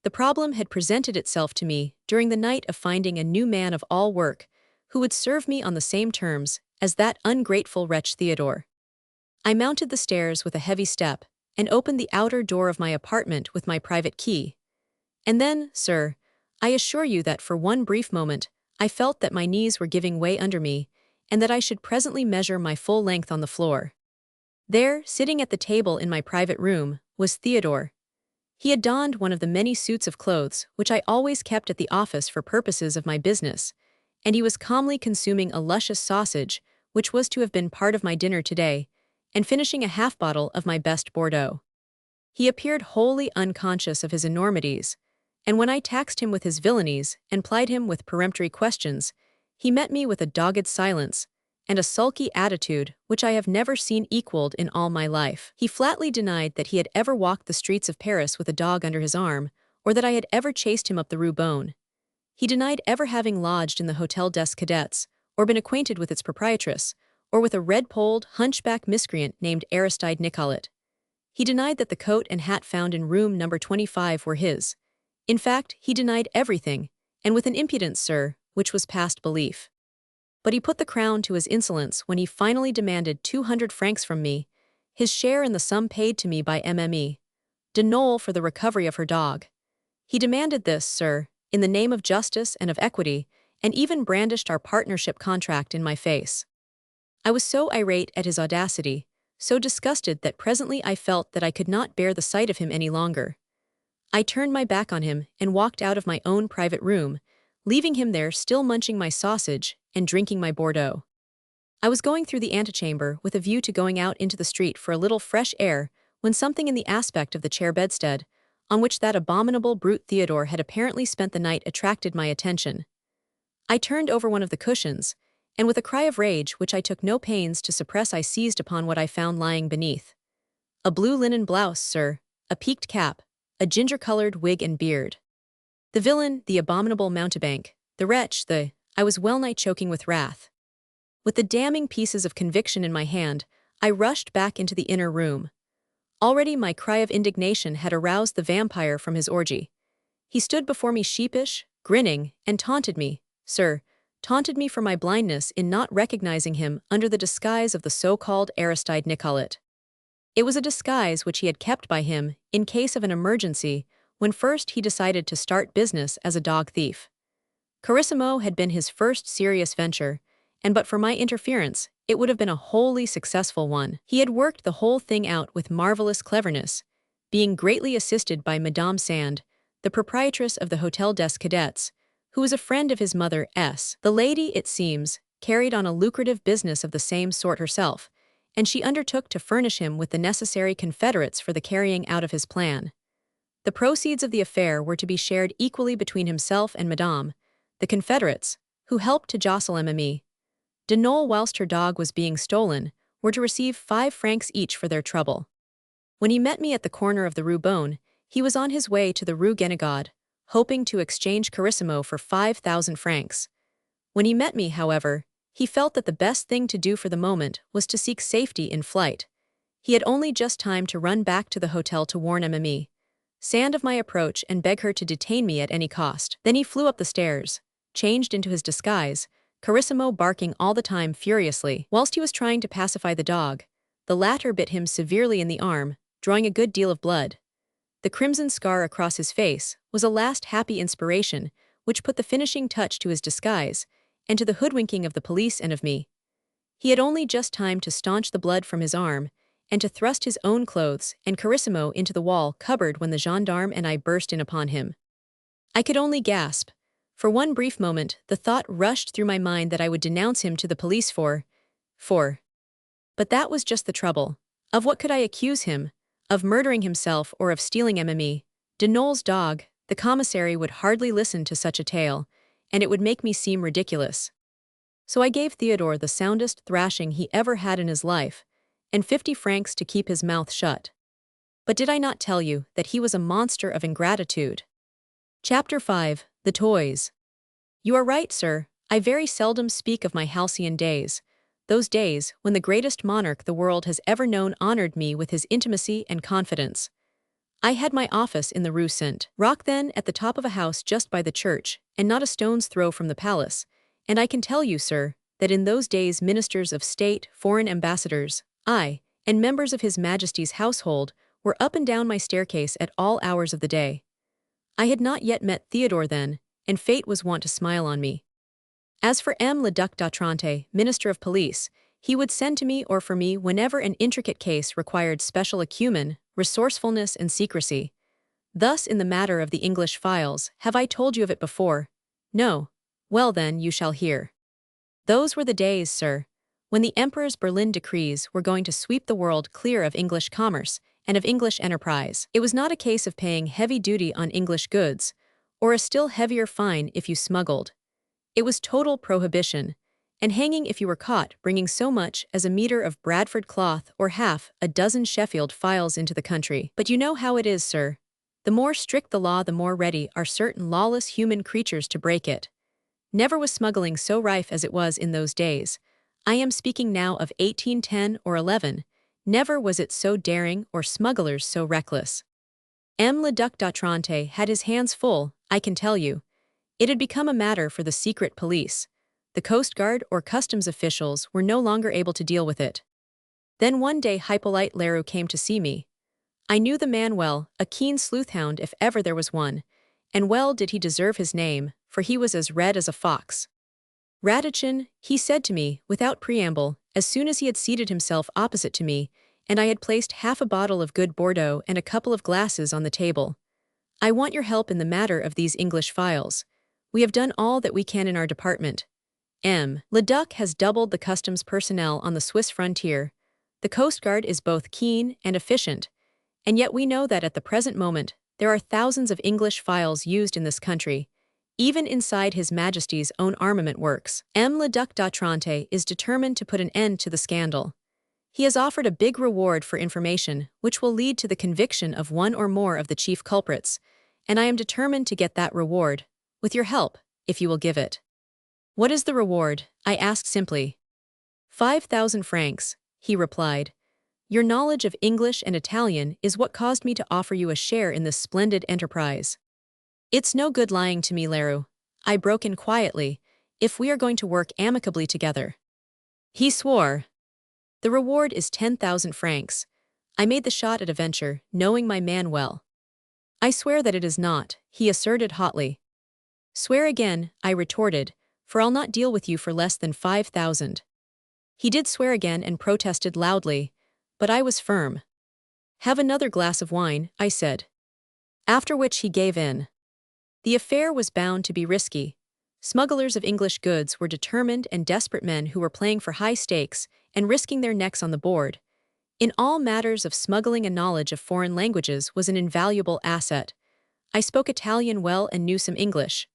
The problem had presented itself to me during the night of finding a new man of all work who would serve me on the same terms as that ungrateful wretch Theodore. I mounted the stairs with a heavy step and opened the outer door of my apartment with my private key. And then, sir, I assure you that for one brief moment I felt that my knees were giving way under me and that I should presently measure my full length on the floor. There, sitting at the table in my private room, was Theodore. He had donned one of the many suits of clothes which I always kept at the office for purposes of my business, and he was calmly consuming a luscious sausage, which was to have been part of my dinner today, and finishing a half-bottle of my best Bordeaux. He appeared wholly unconscious of his enormities, and when I taxed him with his villainies and plied him with peremptory questions, he met me with a dogged silence and a sulky attitude which I have never seen equaled in all my life. He flatly denied that he had ever walked the streets of Paris with a dog under his arm, or that I had ever chased him up the Rue Beaune. He denied ever having lodged in the Hotel des Cadets, or been acquainted with its proprietress, or with a red-polled, hunchback miscreant named Aristide Nicolet. He denied that the coat and hat found in room number 25 were his. In fact, he denied everything, and with an impudence, sir, which was past belief. But he put the crown to his insolence when he finally demanded 200 francs from me, his share in the sum paid to me by MME, de Nole, for the recovery of her dog. He demanded this, sir, in the name of justice and of equity, and even brandished our partnership contract in my face. I was so irate at his audacity, so disgusted that presently I felt that I could not bear the sight of him any longer. I turned my back on him and walked out of my own private room, leaving him there still munching my sausage and drinking my Bordeaux. I was going through the antechamber with a view to going out into the street for a little fresh air when something in the aspect of the chair bedstead, on which that abominable brute Theodore had apparently spent the night, attracted my attention. I turned over one of the cushions, and with a cry of rage which I took no pains to suppress I seized upon what I found lying beneath. A blue linen blouse, sir, a peaked cap, a ginger-colored wig and beard. The villain, the abominable mountebank, the wretch, I was well-nigh choking with wrath. With the damning pieces of conviction in my hand, I rushed back into the inner room. Already my cry of indignation had aroused the vampire from his orgy. He stood before me sheepish, grinning, and taunted me, sir, taunted me for my blindness in not recognizing him under the disguise of the so-called Aristide Nicolet. It was a disguise which he had kept by him in case of an emergency when first he decided to start business as a dog thief. Carissimo had been his first serious venture, and but for my interference, it would have been a wholly successful one. He had worked the whole thing out with marvelous cleverness, being greatly assisted by Madame Sand, the proprietress of the Hôtel des Cadets, who was a friend of his mother S. The lady, it seems, carried on a lucrative business of the same sort herself, and she undertook to furnish him with the necessary confederates for the carrying out of his plan. The proceeds of the affair were to be shared equally between himself and Madame, the confederates, who helped to jostle Mimi. De Nolé, whilst her dog was being stolen, were to receive 5 francs each for their trouble. When he met me at the corner of the Rue Beaune, he was on his way to the Rue Guénégaud, hoping to exchange Carissimo for 5,000 francs. When he met me, however, he felt that the best thing to do for the moment was to seek safety in flight. He had only just time to run back to the hotel to warn Mimi Sand of my approach and beg her to detain me at any cost. Then he flew up the stairs, changed into his disguise, Carissimo barking all the time furiously. Whilst he was trying to pacify the dog, the latter bit him severely in the arm, drawing a good deal of blood. The crimson scar across his face was a last happy inspiration which put the finishing touch to his disguise and to the hoodwinking of the police and of me. He had only just time to staunch the blood from his arm and to thrust his own clothes and Carissimo into the wall cupboard when the gendarme and I burst in upon him. I could only gasp. For one brief moment, the thought rushed through my mind that I would denounce him to the police for. But that was just the trouble. Of what could I accuse him? Of murdering himself or of stealing Mimi De Nolé's dog? The commissary would hardly listen to such a tale, and it would make me seem ridiculous. So I gave Theodore the soundest thrashing he ever had in his life, and 50 francs to keep his mouth shut. But did I not tell you that he was a monster of ingratitude? Chapter 5. The Toys. You are right, sir. I very seldom speak of my halcyon days, those days when the greatest monarch the world has ever known honored me with his intimacy and confidence. I had my office in the Rue Saint-Roch then, at the top of a house just by the church, and not a stone's throw from the palace, and I can tell you, sir, that in those days ministers of state, foreign ambassadors, and members of His Majesty's household were up and down my staircase at all hours of the day. I had not yet met Theodore then, and fate was wont to smile on me. As for le Duc d'Otrante, Minister of Police, he would send to me or for me whenever an intricate case required special acumen, resourcefulness, and secrecy. Thus in the matter of the English files, have I told you of it before? No. Well then, you shall hear. Those were the days, sir, when the Emperor's Berlin decrees were going to sweep the world clear of English commerce and of English enterprise. It was not a case of paying heavy duty on English goods, or a still heavier fine if you smuggled. It was total prohibition, and hanging if you were caught bringing so much as a meter of Bradford cloth or half a dozen Sheffield files into the country. But you know how it is, sir. The more strict the law, the more ready are certain lawless human creatures to break it. Never was smuggling so rife as it was in those days. I am speaking now of 1810 or 11. Never was it so daring or smugglers so reckless. Le Duc d'Otrante had his hands full, I can tell you. It had become a matter for the secret police. The Coast Guard or customs officials were no longer able to deal with it. Then one day Hippolyte Leroux came to see me. I knew the man well, a keen sleuth-hound if ever there was one, and well did he deserve his name, for he was as red as a fox. Radichin, he said to me, without preamble, as soon as he had seated himself opposite to me, and I had placed half a bottle of good Bordeaux and a couple of glasses on the table. I want your help in the matter of these English files. We have done all that we can in our department. M. Leduc has doubled the customs personnel on the Swiss frontier. The Coast Guard is both keen and efficient, and yet we know that at the present moment, there are thousands of English files used in this country, even inside His Majesty's own armament works. M. Leduc d'Otrante is determined to put an end to the scandal. He has offered a big reward for information, which will lead to the conviction of one or more of the chief culprits, and I am determined to get that reward, with your help, if you will give it. What is the reward? I asked simply. 5,000 francs, he replied. Your knowledge of English and Italian is what caused me to offer you a share in this splendid enterprise. It's no good lying to me, Leroux. I broke in quietly, if we are going to work amicably together. He swore. The reward is 10,000 francs. I made the shot at a venture, knowing my man well. I swear that it is not, he asserted hotly. Swear again, I retorted, for I'll not deal with you for less than 5,000. He did swear again and protested loudly, but I was firm. Have another glass of wine, I said. After which he gave in. The affair was bound to be risky. Smugglers of English goods were determined and desperate men who were playing for high stakes and risking their necks on the board. In all matters of smuggling, a knowledge of foreign languages was an invaluable asset. I spoke Italian well and knew some English.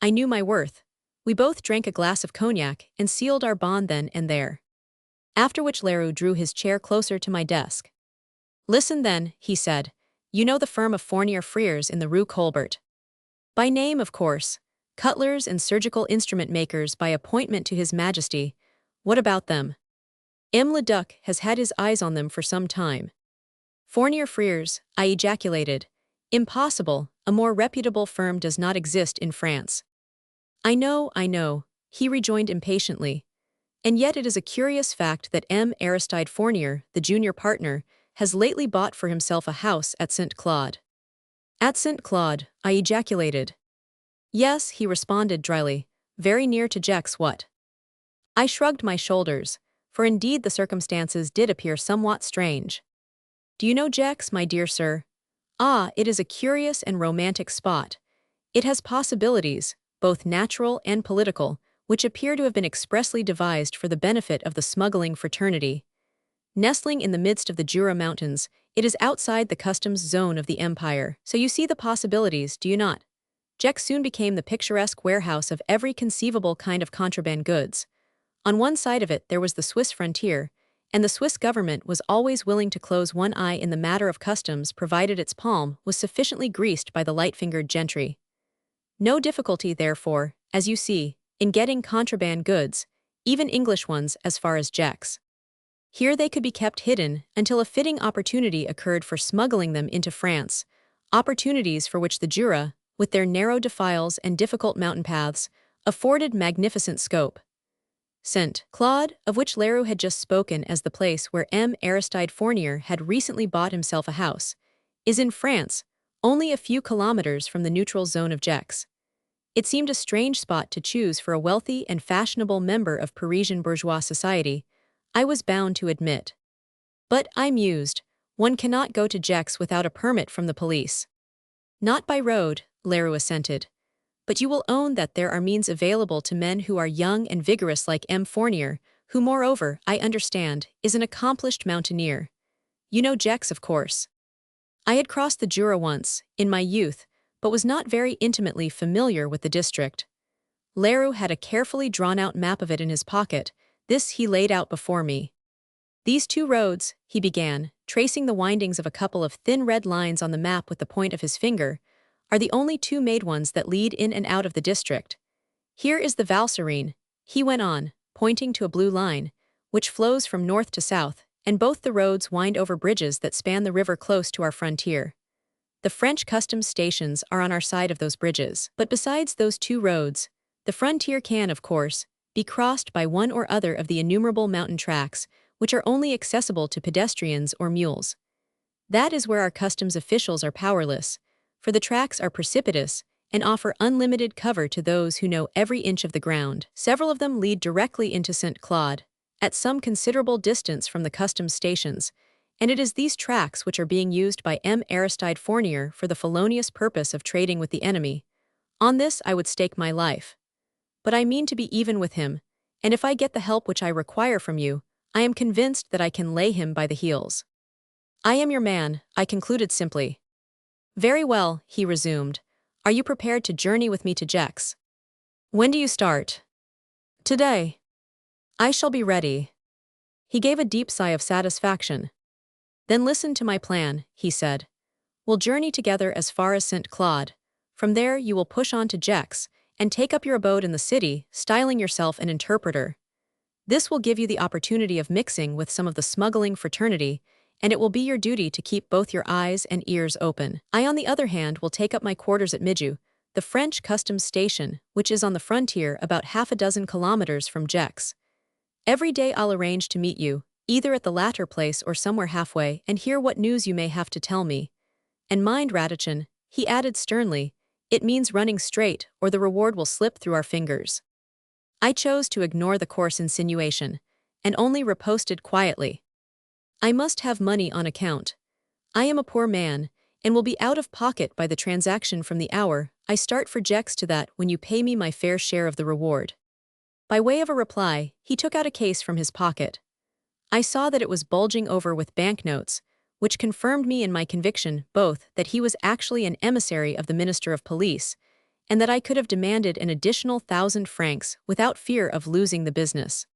I knew my worth. We both drank a glass of cognac and sealed our bond then and there. After which Leroux drew his chair closer to my desk. Listen then, he said. You know the firm of Fournier Freres in the Rue Colbert. By name, of course. Cutlers and surgical instrument makers by appointment to His Majesty. What about them? M. Leduc has had his eyes on them for some time. Fournier Freres, I ejaculated. Impossible, a more reputable firm does not exist in France. I know, he rejoined impatiently. And yet it is a curious fact that M. Aristide Fournier, the junior partner, has lately bought for himself a house at St. Claude. At St. Claude, I ejaculated. Yes, he responded dryly, very near to Gex what? I shrugged my shoulders, for indeed the circumstances did appear somewhat strange. Do you know Gex, my dear sir? Ah, it is a curious and romantic spot. It has possibilities, both natural and political, which appear to have been expressly devised for the benefit of the smuggling fraternity. Nestling in the midst of the Jura Mountains, it is outside the customs zone of the empire, so you see the possibilities, do you not? Gex soon became the picturesque warehouse of every conceivable kind of contraband goods. On one side of it there was the Swiss frontier, and the Swiss government was always willing to close one eye in the matter of customs provided its palm was sufficiently greased by the light-fingered gentry. No difficulty, therefore, as you see, in getting contraband goods, even English ones, as far as Gex. Here they could be kept hidden until a fitting opportunity occurred for smuggling them into France, opportunities for which the Jura, with their narrow defiles and difficult mountain paths, afforded magnificent scope. St. Claude, of which Leroux had just spoken as the place where M. Aristide Fournier had recently bought himself a house, is in France, only a few kilometers from the neutral zone of Gex. It seemed a strange spot to choose for a wealthy and fashionable member of Parisian bourgeois society, I was bound to admit. But, I mused, one cannot go to Gex without a permit from the police. Not by road, Leroux assented. But you will own that there are means available to men who are young and vigorous like M. Fournier, who moreover, I understand, is an accomplished mountaineer. You know Gex, of course. I had crossed the Jura once, in my youth, but was not very intimately familiar with the district. Leroux had a carefully drawn-out map of it in his pocket. This he laid out before me. These two roads, he began, tracing the windings of a couple of thin red lines on the map with the point of his finger, are the only two made ones that lead in and out of the district. Here is the Valserine, he went on, pointing to a blue line, which flows from north to south, and both the roads wind over bridges that span the river close to our frontier. The French customs stations are on our side of those bridges. But besides those two roads, the frontier can, of course, be crossed by one or other of the innumerable mountain tracks, which are only accessible to pedestrians or mules. That is where our customs officials are powerless, for the tracks are precipitous and offer unlimited cover to those who know every inch of the ground. Several of them lead directly into St. Claude, at some considerable distance from the customs stations, and it is these tracks which are being used by M. Aristide Fournier for the felonious purpose of trading with the enemy. On this I would stake my life. But I mean to be even with him, and if I get the help which I require from you, I am convinced that I can lay him by the heels. I am your man, I concluded simply. Very well, he resumed. Are you prepared to journey with me to Jex? When do you start? Today. I shall be ready. He gave a deep sigh of satisfaction. Then listen to my plan, he said. We'll journey together as far as St. Claude. From there you will push on to Jex, and take up your abode in the city, styling yourself an interpreter. This will give you the opportunity of mixing with some of the smuggling fraternity, and it will be your duty to keep both your eyes and ears open. I, on the other hand, will take up my quarters at Midju, the French customs station, which is on the frontier about 6 kilometers from Jex. Every day I'll arrange to meet you, either at the latter place or somewhere halfway, and hear what news you may have to tell me. And mind, Radichin, he added sternly, it means running straight, or the reward will slip through our fingers. I chose to ignore the coarse insinuation, and only riposted quietly. I must have money on account. I am a poor man, and will be out of pocket by the transaction from the hour I start for Jex to that when you pay me my fair share of the reward. By way of a reply, he took out a case from his pocket. I saw that it was bulging over with banknotes, which confirmed me in my conviction both that he was actually an emissary of the Minister of Police, and that I could have demanded an additional 1,000 francs without fear of losing the business.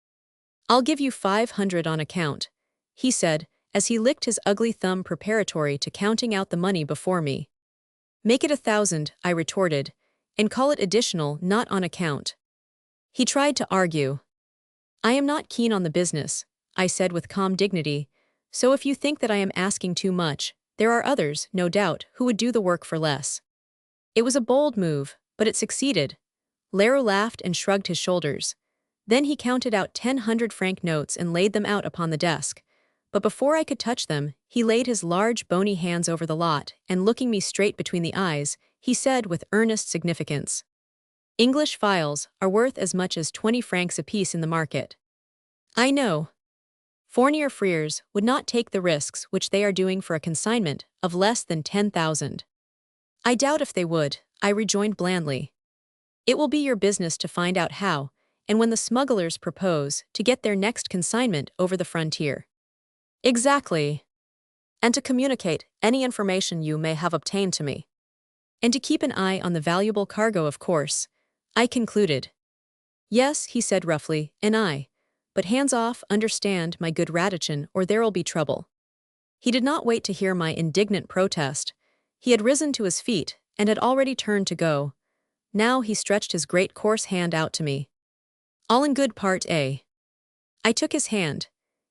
I'll give you 500 on account, he said, as he licked his ugly thumb preparatory to counting out the money before me. Make it 1,000, I retorted, and call it additional, not on account. He tried to argue. I am not keen on the business, I said with calm dignity, so if you think that I am asking too much, there are others, no doubt, who would do the work for less. It was a bold move, but it succeeded. Leroux laughed and shrugged his shoulders. Then he counted out 100-franc notes and laid them out upon the desk. But before I could touch them, he laid his large bony hands over the lot, and looking me straight between the eyes, he said with earnest significance, English files are worth as much as 20 francs apiece in the market. I know. Fournier Freres would not take the risks which they are doing for a consignment of less than 10,000. I doubt if they would, I rejoined blandly. It will be your business to find out how, and when the smugglers propose to get their next consignment over the frontier. Exactly. And to communicate any information you may have obtained to me. And to keep an eye on the valuable cargo, of course, I concluded. Yes, he said roughly, an eye. But hands off, understand, my good Radichin, or there'll be trouble. He did not wait to hear my indignant protest. He had risen to his feet, and had already turned to go. Now he stretched his great coarse hand out to me. All in good part, eh? I took his hand.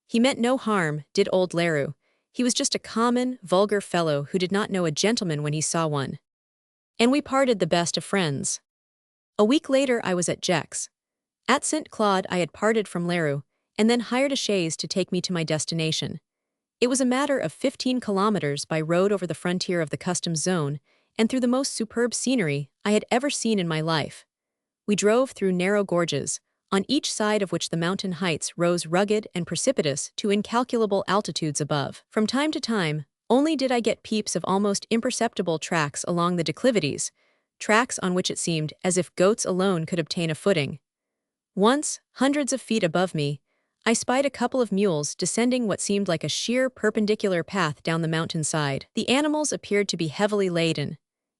He meant no harm, did old Leroux. He was just a common, vulgar fellow who did not know a gentleman when he saw one. And we parted the best of friends. A week later I was at Jex. At St. Claude I had parted from Leroux, and then hired a chaise to take me to my destination. It was a matter of 15 kilometers by road over the frontier of the customs zone, and through the most superb scenery I had ever seen in my life. We drove through narrow gorges, on each side of which the mountain heights rose rugged and precipitous to incalculable altitudes above. From time to time, only did I get peeps of almost imperceptible tracks along the declivities, tracks on which it seemed as if goats alone could obtain a footing. Once, hundreds of feet above me, I spied a couple of mules descending what seemed like a sheer perpendicular path down the mountainside. The animals appeared to be heavily laden,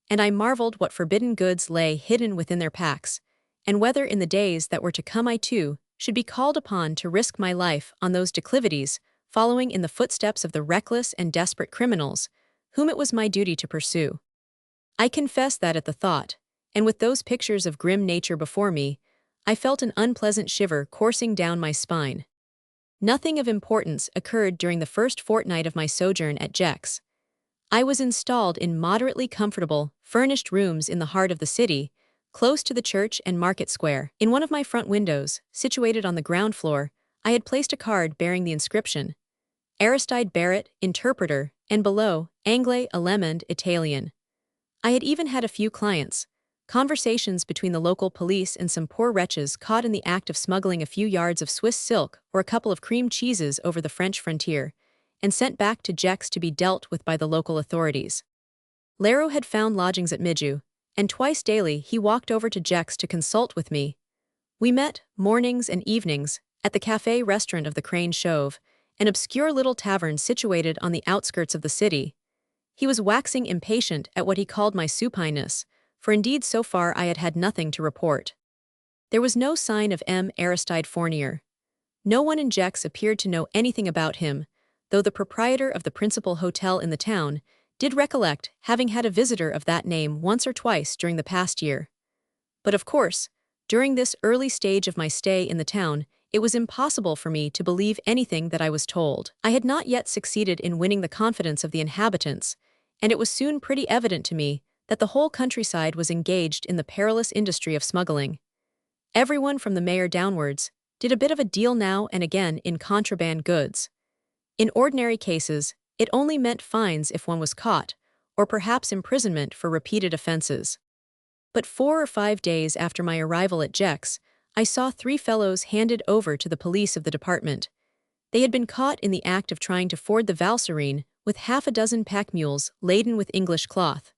and I marveled what forbidden goods lay hidden within their packs, and whether in the days that were to come I too should be called upon to risk my life on those declivities, following in the footsteps of the reckless and desperate criminals, whom it was my duty to pursue. I confess that at the thought, and with those pictures of grim nature before me, I felt an unpleasant shiver coursing down my spine. Nothing of importance occurred during the first fortnight of my sojourn at Jex. I was installed in moderately comfortable, furnished rooms in the heart of the city, close to the church and market square. In one of my front windows, situated on the ground floor, I had placed a card bearing the inscription, Aristide Barrett, Interpreter, and below, Anglais Allemand Italien. I had even had a few clients, conversations between the local police and some poor wretches caught in the act of smuggling a few yards of Swiss silk or a couple of cream cheeses over the French frontier, and sent back to Jex to be dealt with by the local authorities. Leroux had found lodgings at Midju, and twice daily he walked over to Jex to consult with me. We met, mornings and evenings, at the cafe restaurant of the Crane Chauve, an obscure little tavern situated on the outskirts of the city. He was waxing impatient at what he called my supineness, for indeed so far I had had nothing to report. There was no sign of M. Aristide Fournier. No one in Gex appeared to know anything about him, though the proprietor of the principal hotel in the town did recollect having had a visitor of that name once or twice during the past year. But of course, during this early stage of my stay in the town, it was impossible for me to believe anything that I was told. I had not yet succeeded in winning the confidence of the inhabitants, and it was soon pretty evident to me that the whole countryside was engaged in the perilous industry of smuggling. Everyone from the mayor downwards did a bit of a deal now and again in contraband goods. In ordinary cases, it only meant fines if one was caught, or perhaps imprisonment for repeated offenses. But 4 or 5 days after my arrival at Gex, I saw 3 fellows handed over to the police of the department. They had been caught in the act of trying to ford the Valserine with half a dozen pack mules laden with English cloth.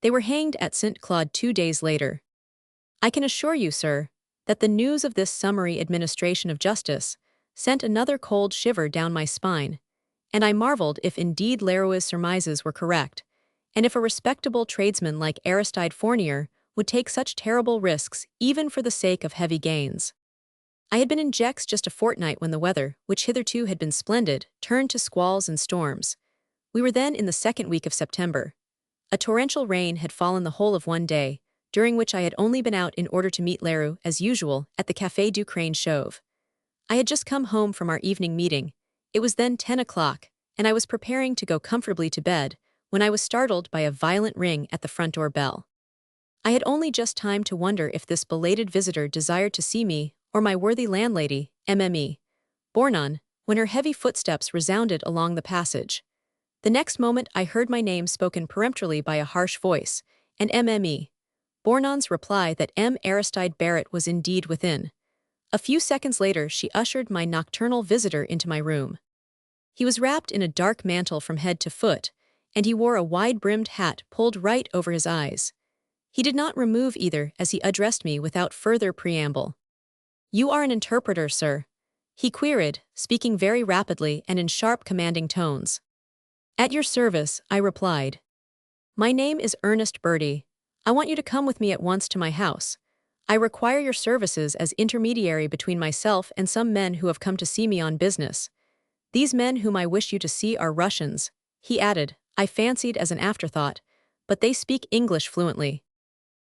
They were hanged at St. Claude 2 days later. I can assure you, sir, that the news of this summary administration of justice sent another cold shiver down my spine, and I marveled if indeed Leroux's surmises were correct, and if a respectable tradesman like Aristide Fournier would take such terrible risks even for the sake of heavy gains. I had been in Gex just a fortnight when the weather, which hitherto had been splendid, turned to squalls and storms. We were then in the 2nd week of September. A torrential rain had fallen the whole of one day, during which I had only been out in order to meet Leroux, as usual, at the Café du Crane Chauve. I had just come home from our evening meeting. It was then 10 o'clock, and I was preparing to go comfortably to bed, when I was startled by a violent ring at the front door bell. I had only just time to wonder if this belated visitor desired to see me or my worthy landlady, Mme. Bournon, when her heavy footsteps resounded along the passage. The next moment I heard my name spoken peremptorily by a harsh voice, and Mme. Bournon's reply that M. Aristide Barrett was indeed within. A few seconds later she ushered my nocturnal visitor into my room. He was wrapped in a dark mantle from head to foot, and he wore a wide-brimmed hat pulled right over his eyes. He did not remove either as he addressed me without further preamble. "You are an interpreter, sir?" he queried, speaking very rapidly and in sharp, commanding tones. "At your service," I replied. "My name is Ernest Bertie. I want you to come with me at once to my house. I require your services as intermediary between myself and some men who have come to see me on business. These men whom I wish you to see are Russians," he added, I fancied as an afterthought, "but they speak English fluently."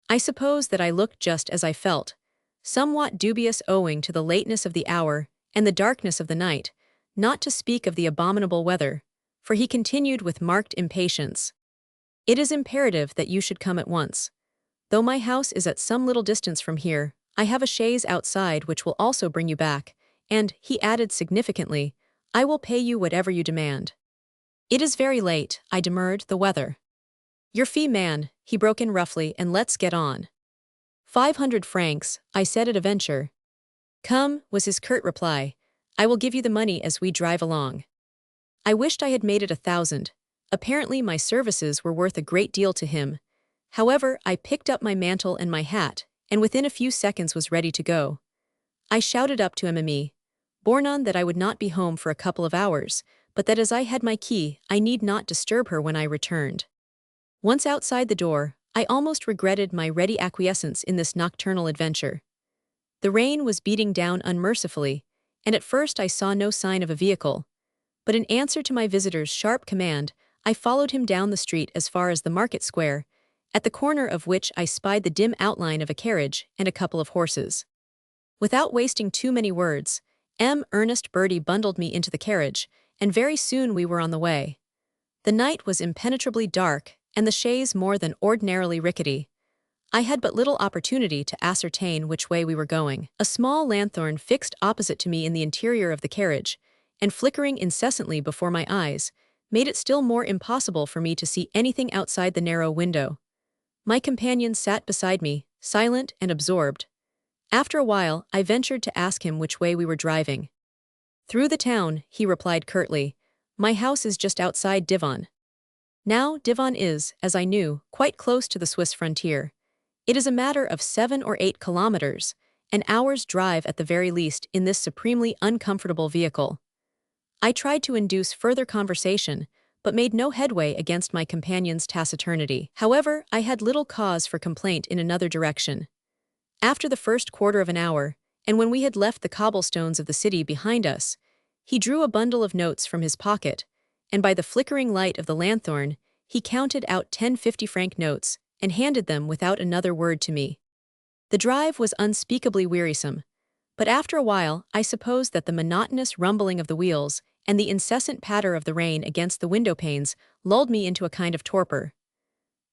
I suppose that I looked just as I felt, somewhat dubious owing to the lateness of the hour and the darkness of the night, not to speak of the abominable weather, for he continued with marked impatience. "It is imperative that you should come at once. Though my house is at some little distance from here, I have a chaise outside which will also bring you back, and," he added significantly, "I will pay you whatever you demand." "It is very late," I demurred, "the weather." "Your fee, man," he broke in roughly, "and let's get on." 500 francs, I said at a venture. "Come," was his curt reply, "I will give you the money as we drive along." I wished I had made it 1,000. Apparently my services were worth a great deal to him. However, I picked up my mantle and my hat, and within a few seconds was ready to go. I shouted up to Mme. Bournon that I would not be home for a couple of hours, but that as I had my key, I need not disturb her when I returned. Once outside the door, I almost regretted my ready acquiescence in this nocturnal adventure. The rain was beating down unmercifully, and at first I saw no sign of a vehicle. But in answer to my visitor's sharp command, I followed him down the street as far as the market square, at the corner of which I spied the dim outline of a carriage and a couple of horses. Without wasting too many words, Ernest Bertie bundled me into the carriage, and very soon we were on the way. The night was impenetrably dark, and the chaise more than ordinarily rickety. I had but little opportunity to ascertain which way we were going. A small lanthorn fixed opposite to me in the interior of the carriage, and flickering incessantly before my eyes, made it still more impossible for me to see anything outside the narrow window. My companion sat beside me, silent and absorbed. After a while, I ventured to ask him which way we were driving. "Through the town," he replied curtly. "My house is just outside Divonne." Now, Divonne is, as I knew, quite close to the Swiss frontier. It is a matter of 7 or 8 kilometers, an hour's drive at the very least in this supremely uncomfortable vehicle. I tried to induce further conversation, but made no headway against my companion's taciturnity. However, I had little cause for complaint in another direction. After the first quarter of an hour, and when we had left the cobblestones of the city behind us, he drew a bundle of notes from his pocket, and by the flickering light of the lanthorn, he counted out 10 50-franc notes and handed them without another word to me. The drive was unspeakably wearisome, but after a while I supposed that the monotonous rumbling of the wheels and the incessant patter of the rain against the window panes lulled me into a kind of torpor.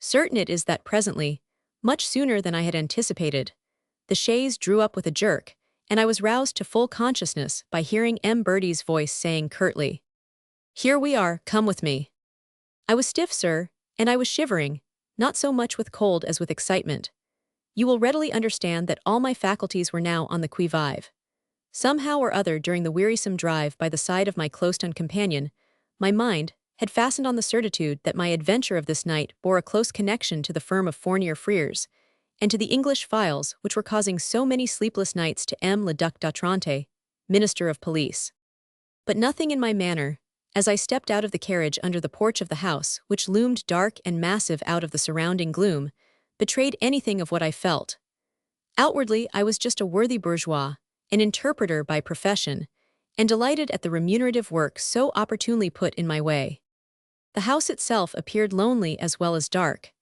Certain it is that presently, much sooner than I had anticipated, the chaise drew up with a jerk, and I was roused to full consciousness by hearing M. Bertie's voice saying curtly, "Here we are, come with me." I was stiff, sir, and I was shivering, not so much with cold as with excitement. You will readily understand that all my faculties were now on the qui-vive. Somehow or other during the wearisome drive by the side of my close-done companion, my mind had fastened on the certitude that my adventure of this night bore a close connection to the firm of Fournier Freres, and to the English files which were causing so many sleepless nights to M. le Duc d'Otrante, Minister of Police. But nothing in my manner, as I stepped out of the carriage under the porch of the house, which loomed dark and massive out of the surrounding gloom, betrayed anything of what I felt. Outwardly, I was just a worthy bourgeois, an interpreter by profession, and delighted at the remunerative work so opportunely put in my way. The house itself appeared lonely as well as dark.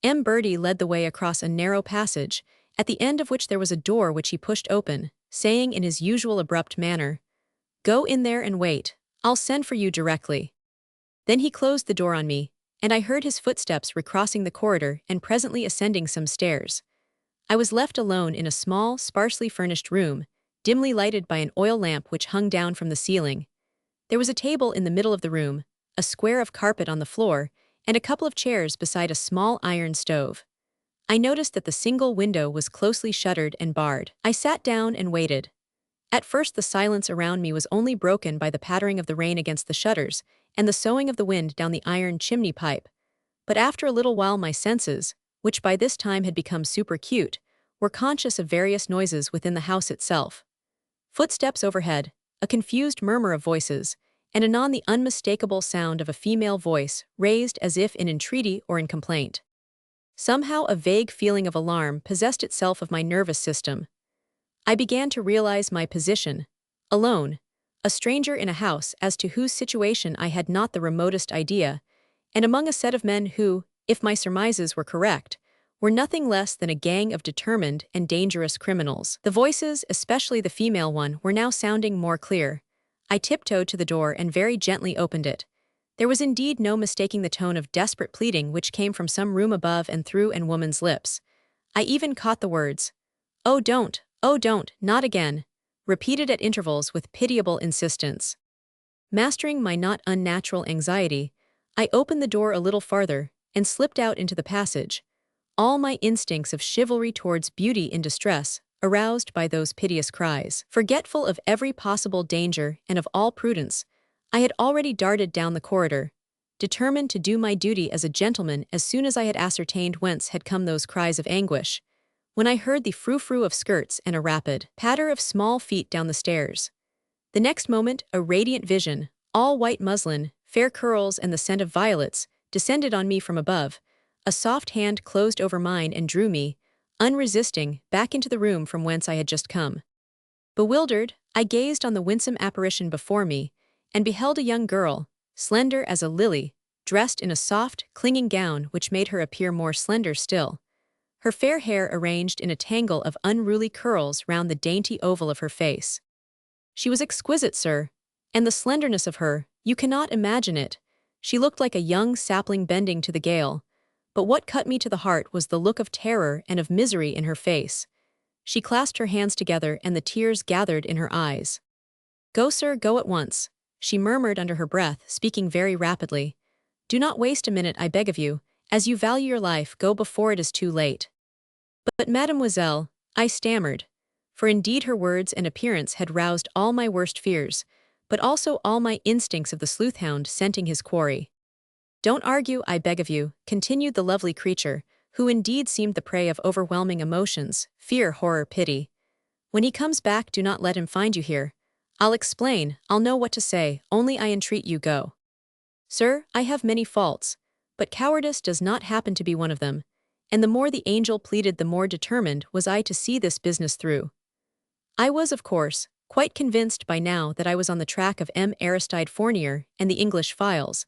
M. Bertie led the way across a narrow passage, at the end of which there was a door which he pushed open, saying in his usual abrupt manner, "Go in there and wait, I'll send for you directly." Then he closed the door on me, and I heard his footsteps recrossing the corridor and presently ascending some stairs. I was left alone in a small, sparsely furnished room, dimly lighted by an oil lamp which hung down from the ceiling. There was a table in the middle of the room, a square of carpet on the floor, and a couple of chairs beside a small iron stove. I noticed that the single window was closely shuttered and barred. I sat down and waited. At first the silence around me was only broken by the pattering of the rain against the shutters and the soughing of the wind down the iron chimney pipe, but after a little while my senses, which by this time had become superacute, were conscious of various noises within the house itself. Footsteps overhead, a confused murmur of voices, and anon the unmistakable sound of a female voice raised as if in entreaty or in complaint. Somehow a vague feeling of alarm possessed itself of my nervous system. I began to realize my position, alone, a stranger in a house as to whose situation I had not the remotest idea, and among a set of men who, if my surmises were correct, were nothing less than a gang of determined and dangerous criminals. The voices, especially the female one, were now sounding more clear. I tiptoed to the door and very gently opened it. There was indeed no mistaking the tone of desperate pleading which came from some room above and through an woman's lips. I even caught the words, oh don't, not again," repeated at intervals with pitiable insistence. Mastering my not unnatural anxiety, I opened the door a little farther and slipped out into the passage, all my instincts of chivalry towards beauty in distress aroused by those piteous cries. Forgetful of every possible danger and of all prudence, I had already darted down the corridor, determined to do my duty as a gentleman as soon as I had ascertained whence had come those cries of anguish, when I heard the frou-frou of skirts and a rapid patter of small feet down the stairs. The next moment, a radiant vision, all white muslin, fair curls and the scent of violets, descended on me from above. A soft hand closed over mine and drew me, unresisting, back into the room from whence I had just come. Bewildered, I gazed on the winsome apparition before me, and beheld a young girl, slender as a lily, dressed in a soft, clinging gown which made her appear more slender still. Her fair hair arranged in a tangle of unruly curls round the dainty oval of her face. She was exquisite, sir, and the slenderness of her, you cannot imagine it. She looked like a young sapling bending to the gale, but what cut me to the heart was the look of terror and of misery in her face. She clasped her hands together and the tears gathered in her eyes. "Go, sir, go at once," she murmured under her breath, speaking very rapidly. "Do not waste a minute, I beg of you. As you value your life, go before it is too late." But mademoiselle, I stammered, for indeed her words and appearance had roused all my worst fears, but also all my instincts of the sleuth-hound scenting his quarry. "Don't argue, I beg of you," continued the lovely creature, who indeed seemed the prey of overwhelming emotions, fear, horror, pity. When he comes back, do not let him find you here. I'll explain, I'll know what to say, only I entreat you go. Sir, I have many faults, but cowardice does not happen to be one of them, and the more the angel pleaded, the more determined was I to see this business through. I was, of course, quite convinced by now that I was on the track of M. Aristide Fournier and the English files,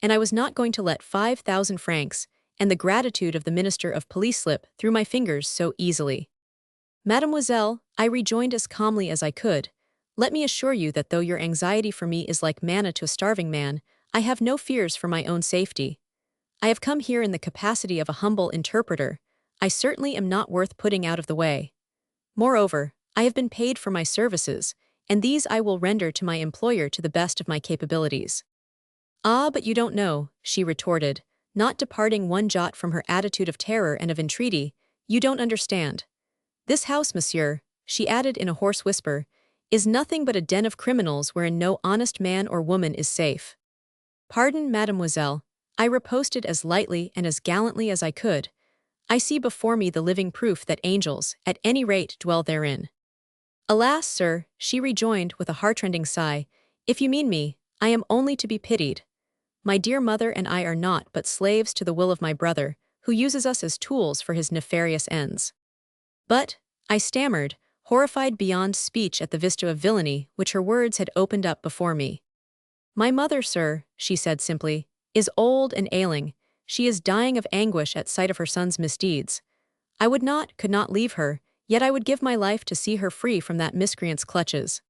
and I was not going to let 5,000 francs and the gratitude of the Minister of Police slip through my fingers so easily. Mademoiselle, I rejoined as calmly as I could, let me assure you that though your anxiety for me is like manna to a starving man, I have no fears for my own safety. I have come here in the capacity of a humble interpreter. I certainly am not worth putting out of the way. Moreover, I have been paid for my services, and these I will render to my employer to the best of my capabilities. Ah, but you don't know, she retorted, not departing one jot from her attitude of terror and of entreaty, you don't understand. This house, monsieur, she added in a hoarse whisper, is nothing but a den of criminals wherein no honest man or woman is safe. Pardon, mademoiselle, I riposted as lightly and as gallantly as I could. I see before me the living proof that angels, at any rate, dwell therein. Alas, sir, she rejoined with a heartrending sigh, if you mean me, I am only to be pitied. My dear mother and I are naught but slaves to the will of my brother, who uses us as tools for his nefarious ends. But, I stammered, horrified beyond speech at the vista of villainy which her words had opened up before me. My mother, sir, she said simply, is old and ailing. She is dying of anguish at sight of her son's misdeeds. I could not leave her, yet I would give my life to see her free from that miscreant's clutches.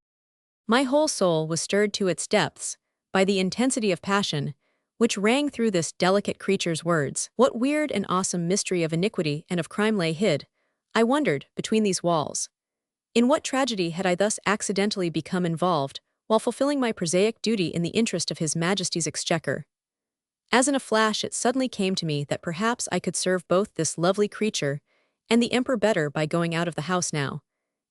My whole soul was stirred to its depths by the intensity of passion, which rang through this delicate creature's words. What weird and awesome mystery of iniquity and of crime lay hid, I wondered, between these walls. In what tragedy had I thus accidentally become involved, while fulfilling my prosaic duty in the interest of His Majesty's exchequer? As in a flash it suddenly came to me that perhaps I could serve both this lovely creature and the emperor better by going out of the house now,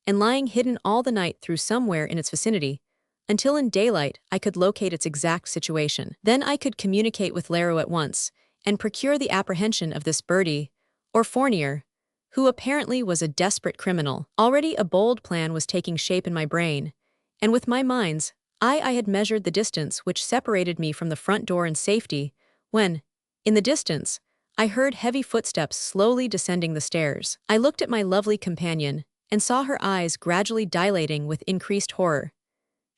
and lying hidden all the night through somewhere in its vicinity, until in daylight I could locate its exact situation. Then I could communicate with Leroux at once, and procure the apprehension of this birdie, or Fournier, who apparently was a desperate criminal. Already a bold plan was taking shape in my brain, and with my mind's eye I had measured the distance which separated me from the front door in safety, when, in the distance, I heard heavy footsteps slowly descending the stairs. I looked at my lovely companion, and saw her eyes gradually dilating with increased horror.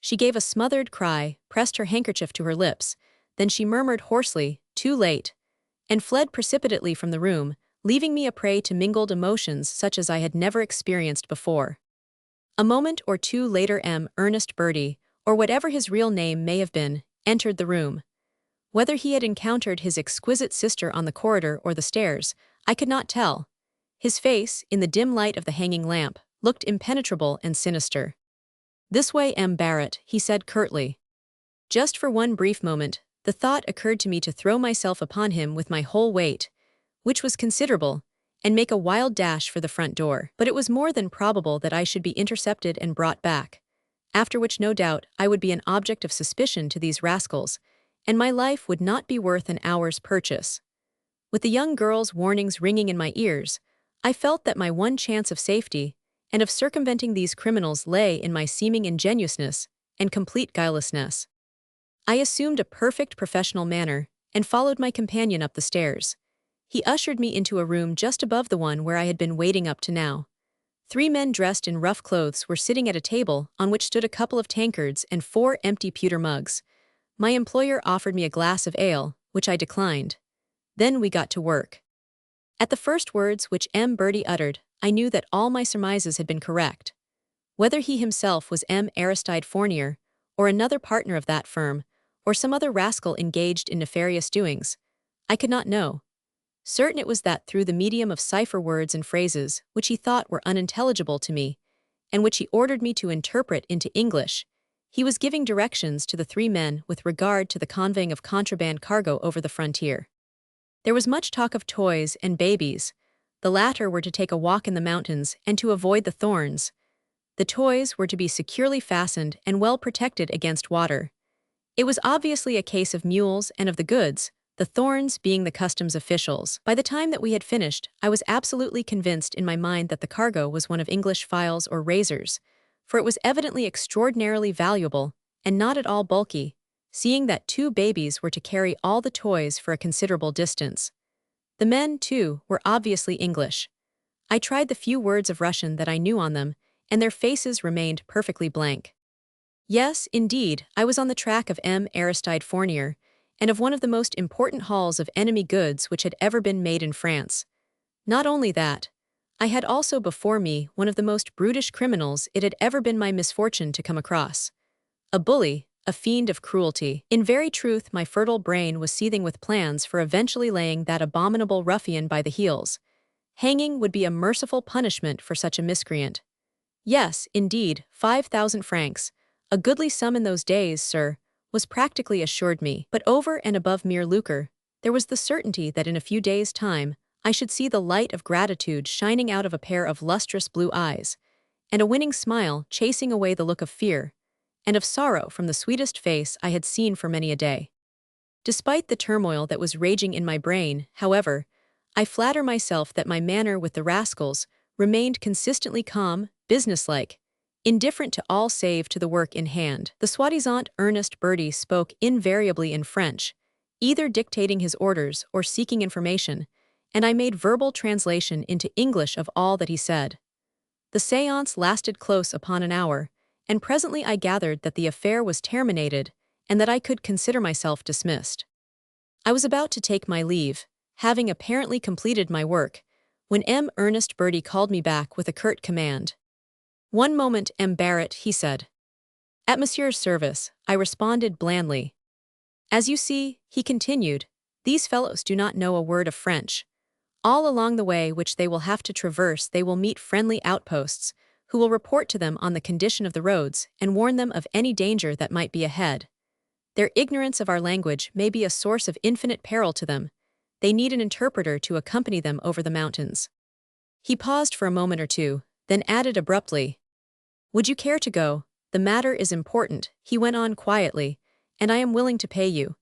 She gave a smothered cry, pressed her handkerchief to her lips, then she murmured hoarsely, "Too late," and fled precipitately from the room, leaving me a prey to mingled emotions such as I had never experienced before. A moment or two later Ernest Bertie, or whatever his real name may have been, entered the room. Whether he had encountered his exquisite sister on the corridor or the stairs, I could not tell. His face, in the dim light of the hanging lamp, looked impenetrable and sinister. "This way, Barrett," he said curtly. Just for one brief moment, the thought occurred to me to throw myself upon him with my whole weight, which was considerable, and make a wild dash for the front door. But it was more than probable that I should be intercepted and brought back, after which no doubt I would be an object of suspicion to these rascals, and my life would not be worth an hour's purchase. With the young girl's warnings ringing in my ears, I felt that my one chance of safety and of circumventing these criminals lay in my seeming ingenuousness and complete guilelessness. I assumed a perfect professional manner and followed my companion up the stairs. He ushered me into a room just above the one where I had been waiting up to now. 3 men dressed in rough clothes were sitting at a table on which stood a couple of tankards and 4 empty pewter mugs. My employer offered me a glass of ale, which I declined. Then we got to work. At the first words which Bertie uttered, I knew that all my surmises had been correct. Whether he himself was Aristide Fournier, or another partner of that firm, or some other rascal engaged in nefarious doings, I could not know. Certain it was that through the medium of cipher words and phrases which he thought were unintelligible to me, and which he ordered me to interpret into English, he was giving directions to the 3 men with regard to the conveying of contraband cargo over the frontier. There was much talk of toys and babies. The latter were to take a walk in the mountains and to avoid the thorns. The toys were to be securely fastened and well protected against water. It was obviously a case of mules and of the goods, the thorns being the customs officials. By the time that we had finished, I was absolutely convinced in my mind that the cargo was one of English files or razors, for it was evidently extraordinarily valuable and not at all bulky, seeing that 2 babies were to carry all the toys for a considerable distance. The men, too, were obviously English. I tried the few words of Russian that I knew on them, and their faces remained perfectly blank. Yes, indeed, I was on the track of M. Aristide Fournier, and of one of the most important hauls of enemy goods which had ever been made in France. Not only that, I had also before me one of the most brutish criminals it had ever been my misfortune to come across. A bully, a fiend of cruelty. In very truth, my fertile brain was seething with plans for eventually laying that abominable ruffian by the heels. Hanging would be a merciful punishment for such a miscreant. Yes, indeed, 5,000 francs, a goodly sum in those days, sir, was practically assured me. But over and above mere lucre, there was the certainty that in a few days' time I should see the light of gratitude shining out of a pair of lustrous blue eyes, and a winning smile chasing away the look of fear and of sorrow from the sweetest face I had seen for many a day. Despite the turmoil that was raging in my brain, however, I flatter myself that my manner with the rascals remained consistently calm, businesslike, indifferent to all save to the work in hand. The soi-disant earnest Bertie spoke invariably in French, either dictating his orders or seeking information, and I made verbal translation into English of all that he said. The séance lasted close upon an hour, and presently I gathered that the affair was terminated and that I could consider myself dismissed. I was about to take my leave, having apparently completed my work, when M. Ernest Bertie called me back with a curt command. "One moment, M. Barrett," he said. "At Monsieur's service," I responded blandly. "As you see," he continued, "these fellows do not know a word of French. All along the way which they will have to traverse they will meet friendly outposts, who will report to them on the condition of the roads and warn them of any danger that might be ahead. Their ignorance of our language may be a source of infinite peril to them. They need an interpreter to accompany them over the mountains." He paused for a moment or two, then added abruptly, "Would you care to go? The matter is important," he went on quietly, "and I am willing to pay you.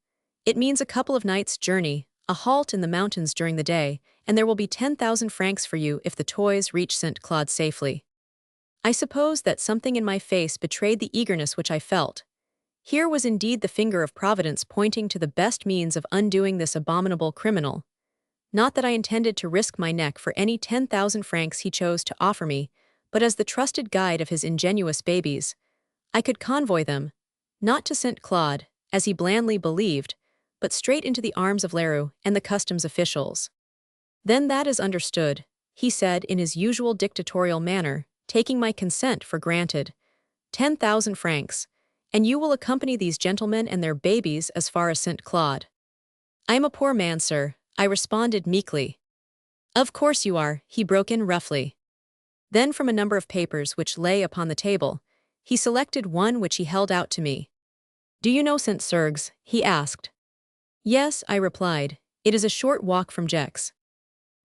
It means a couple of nights' journey, a halt in the mountains during the day, and there will be 10,000 francs for you if the toys reach St. Claude safely." I suppose that something in my face betrayed the eagerness which I felt. Here was indeed the finger of Providence pointing to the best means of undoing this abominable criminal. Not that I intended to risk my neck for any 10,000 francs he chose to offer me, but as the trusted guide of his ingenuous babies, I could convoy them, not to St. Claude, as he blandly believed, but straight into the arms of Leroux and the customs officials. "Then that is understood," he said in his usual dictatorial manner, taking my consent for granted. 10,000 francs, and you will accompany these gentlemen and their babies as far as St. Claude." "I am a poor man, sir," I responded meekly. "Of course you are," he broke in roughly. Then from a number of papers which lay upon the table, he selected one which he held out to me. "Do you know St. Sergues?" he asked. "Yes," I replied, "it is a short walk from Gex.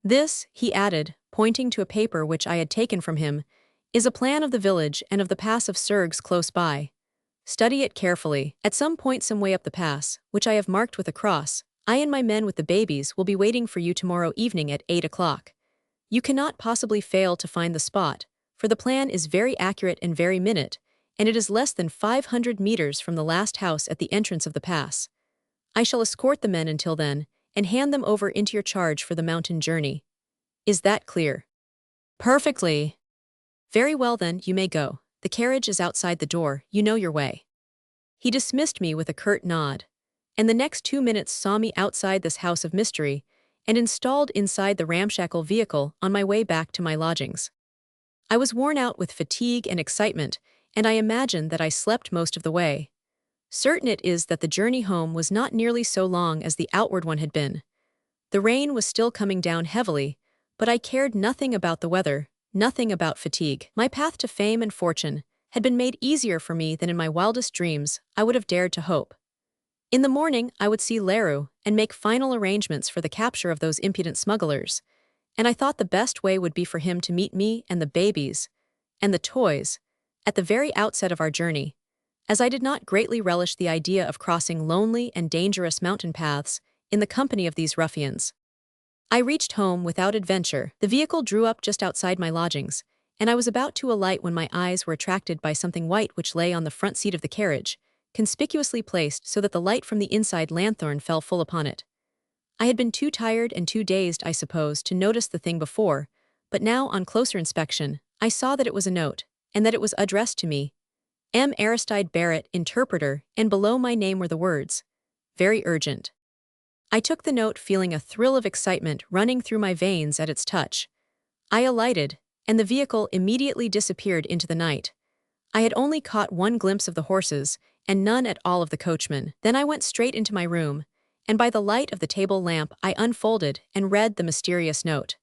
This," he added, pointing to a paper which I had taken from him, "is a plan of the village and of the pass of Sergues close by. Study it carefully. At some point some way up the pass, which I have marked with a cross, I and my men with the babies will be waiting for you tomorrow evening at 8 o'clock. You cannot possibly fail to find the spot, for the plan is very accurate and very minute, and it is less than 500 meters from the last house at the entrance of the pass. I shall escort the men until then, and hand them over into your charge for the mountain journey. Is that clear?" "Perfectly." "Very well then, you may go. The carriage is outside the door, you know your way." He dismissed me with a curt nod, and the next 2 minutes saw me outside this house of mystery, and installed inside the ramshackle vehicle on my way back to my lodgings. I was worn out with fatigue and excitement, and I imagine that I slept most of the way. Certain it is that the journey home was not nearly so long as the outward one had been. The rain was still coming down heavily, but I cared nothing about the weather, nothing about fatigue. My path to fame and fortune had been made easier for me than in my wildest dreams I would have dared to hope. In the morning I would see Leroux and make final arrangements for the capture of those impudent smugglers, and I thought the best way would be for him to meet me and the babies, and the toys, at the very outset of our journey, as I did not greatly relish the idea of crossing lonely and dangerous mountain paths in the company of these ruffians. I reached home without adventure. The vehicle drew up just outside my lodgings, and I was about to alight when my eyes were attracted by something white which lay on the front seat of the carriage, conspicuously placed so that the light from the inside lanthorn fell full upon it. I had been too tired and too dazed, I suppose, to notice the thing before, but now, on closer inspection, I saw that it was a note, and that it was addressed to me, M. Aristide Barrett, interpreter, and below my name were the words, "Very urgent." I took the note feeling a thrill of excitement running through my veins at its touch. I alighted, and the vehicle immediately disappeared into the night. I had only caught one glimpse of the horses, and none at all of the coachman. Then I went straight into my room, and by the light of the table lamp I unfolded and read the mysterious note.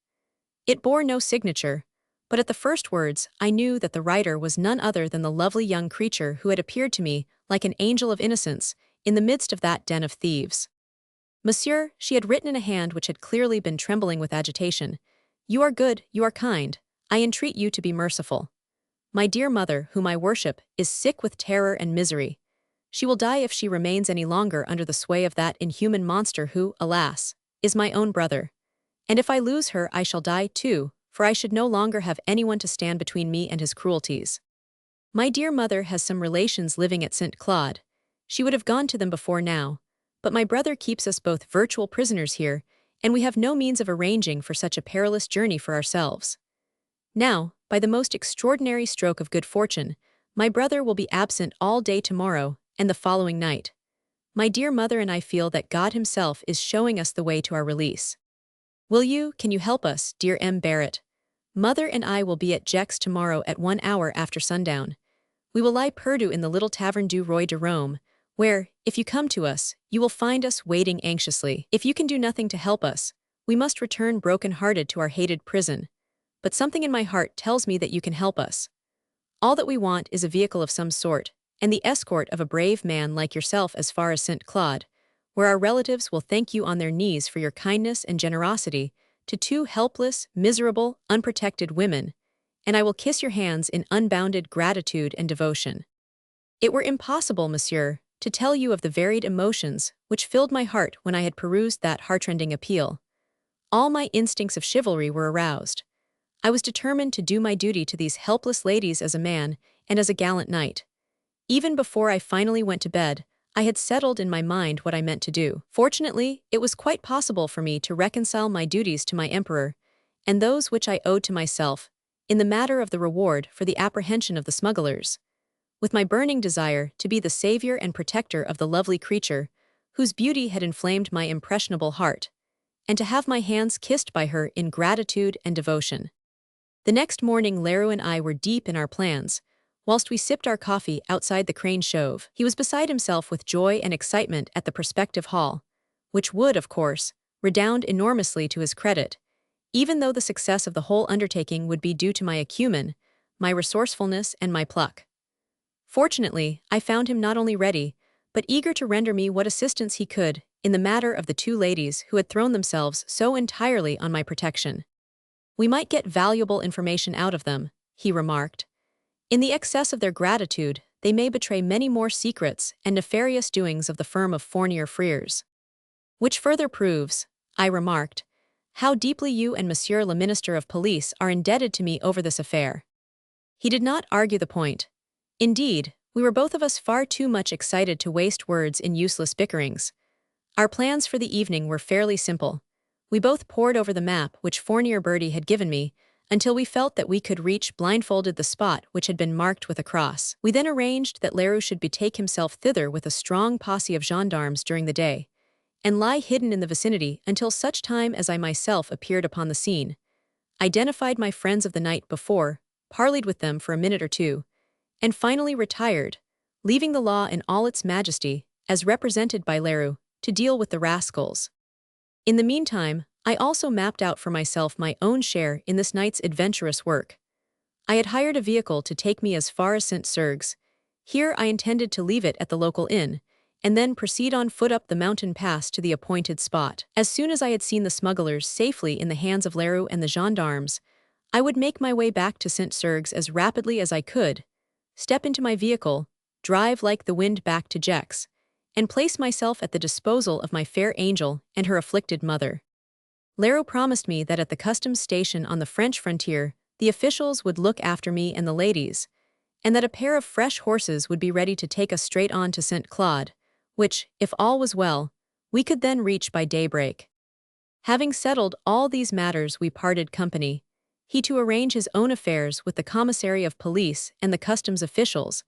It bore no signature, but at the first words I knew that the writer was none other than the lovely young creature who had appeared to me like an angel of innocence in the midst of that den of thieves. "Monsieur," she had written in a hand which had clearly been trembling with agitation, "you are good, you are kind. I entreat you to be merciful. My dear mother, whom I worship, is sick with terror and misery. She will die if she remains any longer under the sway of that inhuman monster who, alas, is my own brother. And if I lose her I shall die too, for I should no longer have anyone to stand between me and his cruelties. My dear mother has some relations living at St. Claude. She would have gone to them before now, but my brother keeps us both virtual prisoners here, and we have no means of arranging for such a perilous journey for ourselves. Now, by the most extraordinary stroke of good fortune, my brother will be absent all day tomorrow and the following night. My dear mother and I feel that God himself is showing us the way to our release. Can you help us, dear M. Barrett? Mother and I will be at Gex tomorrow at 1 hour after sundown. We will lie perdu in the little Taverne du Roi de Rome, where, if you come to us, you will find us waiting anxiously. If you can do nothing to help us, we must return broken-hearted to our hated prison. But something in my heart tells me that you can help us. All that we want is a vehicle of some sort, and the escort of a brave man like yourself as far as St. Claude, where our relatives will thank you on their knees for your kindness and generosity to two helpless, miserable, unprotected women, and I will kiss your hands in unbounded gratitude and devotion. It were impossible, monsieur, to tell you of the varied emotions which filled my heart when I had perused that heartrending appeal. All my instincts of chivalry were aroused. I was determined to do my duty to these helpless ladies as a man and as a gallant knight. Even before I finally went to bed, I had settled in my mind what I meant to do. Fortunately, it was quite possible for me to reconcile my duties to my emperor, and those which I owed to myself, in the matter of the reward for the apprehension of the smugglers, with my burning desire to be the savior and protector of the lovely creature, whose beauty had inflamed my impressionable heart, and to have my hands kissed by her in gratitude and devotion. The next morning Leroux and I were deep in our plans, whilst we sipped our coffee outside the Crane Chauve. He was beside himself with joy and excitement at the prospective haul, which would, of course, redound enormously to his credit, even though the success of the whole undertaking would be due to my acumen, my resourcefulness, and my pluck. Fortunately, I found him not only ready, but eager to render me what assistance he could in the matter of the two ladies who had thrown themselves so entirely on my protection. "We might get valuable information out of them," he remarked. "In the excess of their gratitude, they may betray many more secrets and nefarious doings of the firm of Fournier Freres." "Which further proves," I remarked, "how deeply you and Monsieur le Minister of Police are indebted to me over this affair." He did not argue the point. Indeed, we were both of us far too much excited to waste words in useless bickerings. Our plans for the evening were fairly simple. We both pored over the map which Fournier Birdie had given me, until we felt that we could reach blindfolded the spot which had been marked with a cross. We then arranged that Leroux should betake himself thither with a strong posse of gendarmes during the day, and lie hidden in the vicinity until such time as I myself appeared upon the scene, identified my friends of the night before, parleyed with them for a minute or two, and finally retired, leaving the law in all its majesty, as represented by Leroux, to deal with the rascals. In the meantime, I also mapped out for myself my own share in this night's adventurous work. I had hired a vehicle to take me as far as St. Sergues. Here I intended to leave it at the local inn, and then proceed on foot up the mountain pass to the appointed spot. As soon as I had seen the smugglers safely in the hands of Leroux and the gendarmes, I would make my way back to St. Sergues as rapidly as I could, step into my vehicle, drive like the wind back to Gex, and place myself at the disposal of my fair angel and her afflicted mother. Leroux promised me that at the customs station on the French frontier, the officials would look after me and the ladies, and that a pair of fresh horses would be ready to take us straight on to St. Claude, which, if all was well, we could then reach by daybreak. Having settled all these matters, we parted company, he to arrange his own affairs with the commissary of police and the customs officials,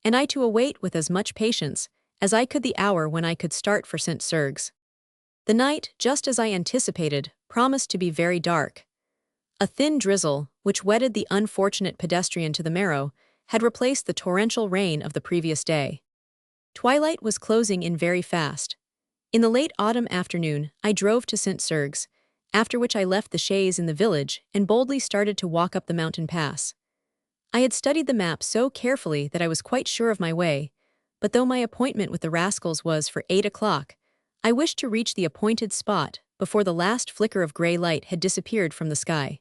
and I to await with as much patience as I could the hour when I could start for St. Sergues. The night, just as I anticipated, promised to be very dark. A thin drizzle, which wetted the unfortunate pedestrian to the marrow, had replaced the torrential rain of the previous day. Twilight was closing in very fast. In the late autumn afternoon, I drove to St. Sergues, after which I left the chaise in the village and boldly started to walk up the mountain pass. I had studied the map so carefully that I was quite sure of my way, but though my appointment with the rascals was for 8 o'clock, I wished to reach the appointed spot before the last flicker of gray light had disappeared from the sky.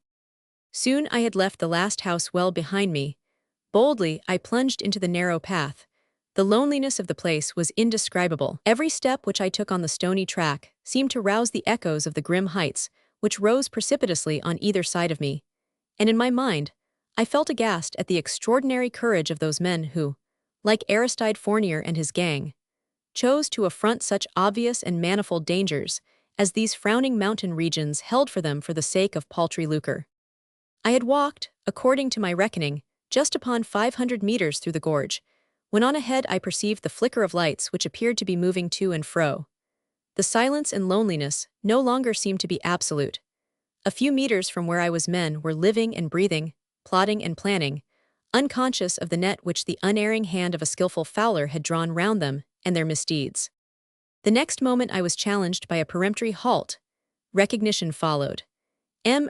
Soon I had left the last house well behind me. Boldly, I plunged into the narrow path. The loneliness of the place was indescribable. Every step which I took on the stony track seemed to rouse the echoes of the grim heights, which rose precipitously on either side of me. And in my mind, I felt aghast at the extraordinary courage of those men who, like Aristide Fournier and his gang, chose to affront such obvious and manifold dangers as these frowning mountain regions held for them for the sake of paltry lucre. I had walked, according to my reckoning, just upon 500 meters through the gorge, when on ahead I perceived the flicker of lights which appeared to be moving to and fro. The silence and loneliness no longer seemed to be absolute. A few meters from where I was, men were living and breathing, plotting and planning, unconscious of the net which the unerring hand of a skillful fowler had drawn round them and their misdeeds. The next moment I was challenged by a peremptory halt. Recognition followed.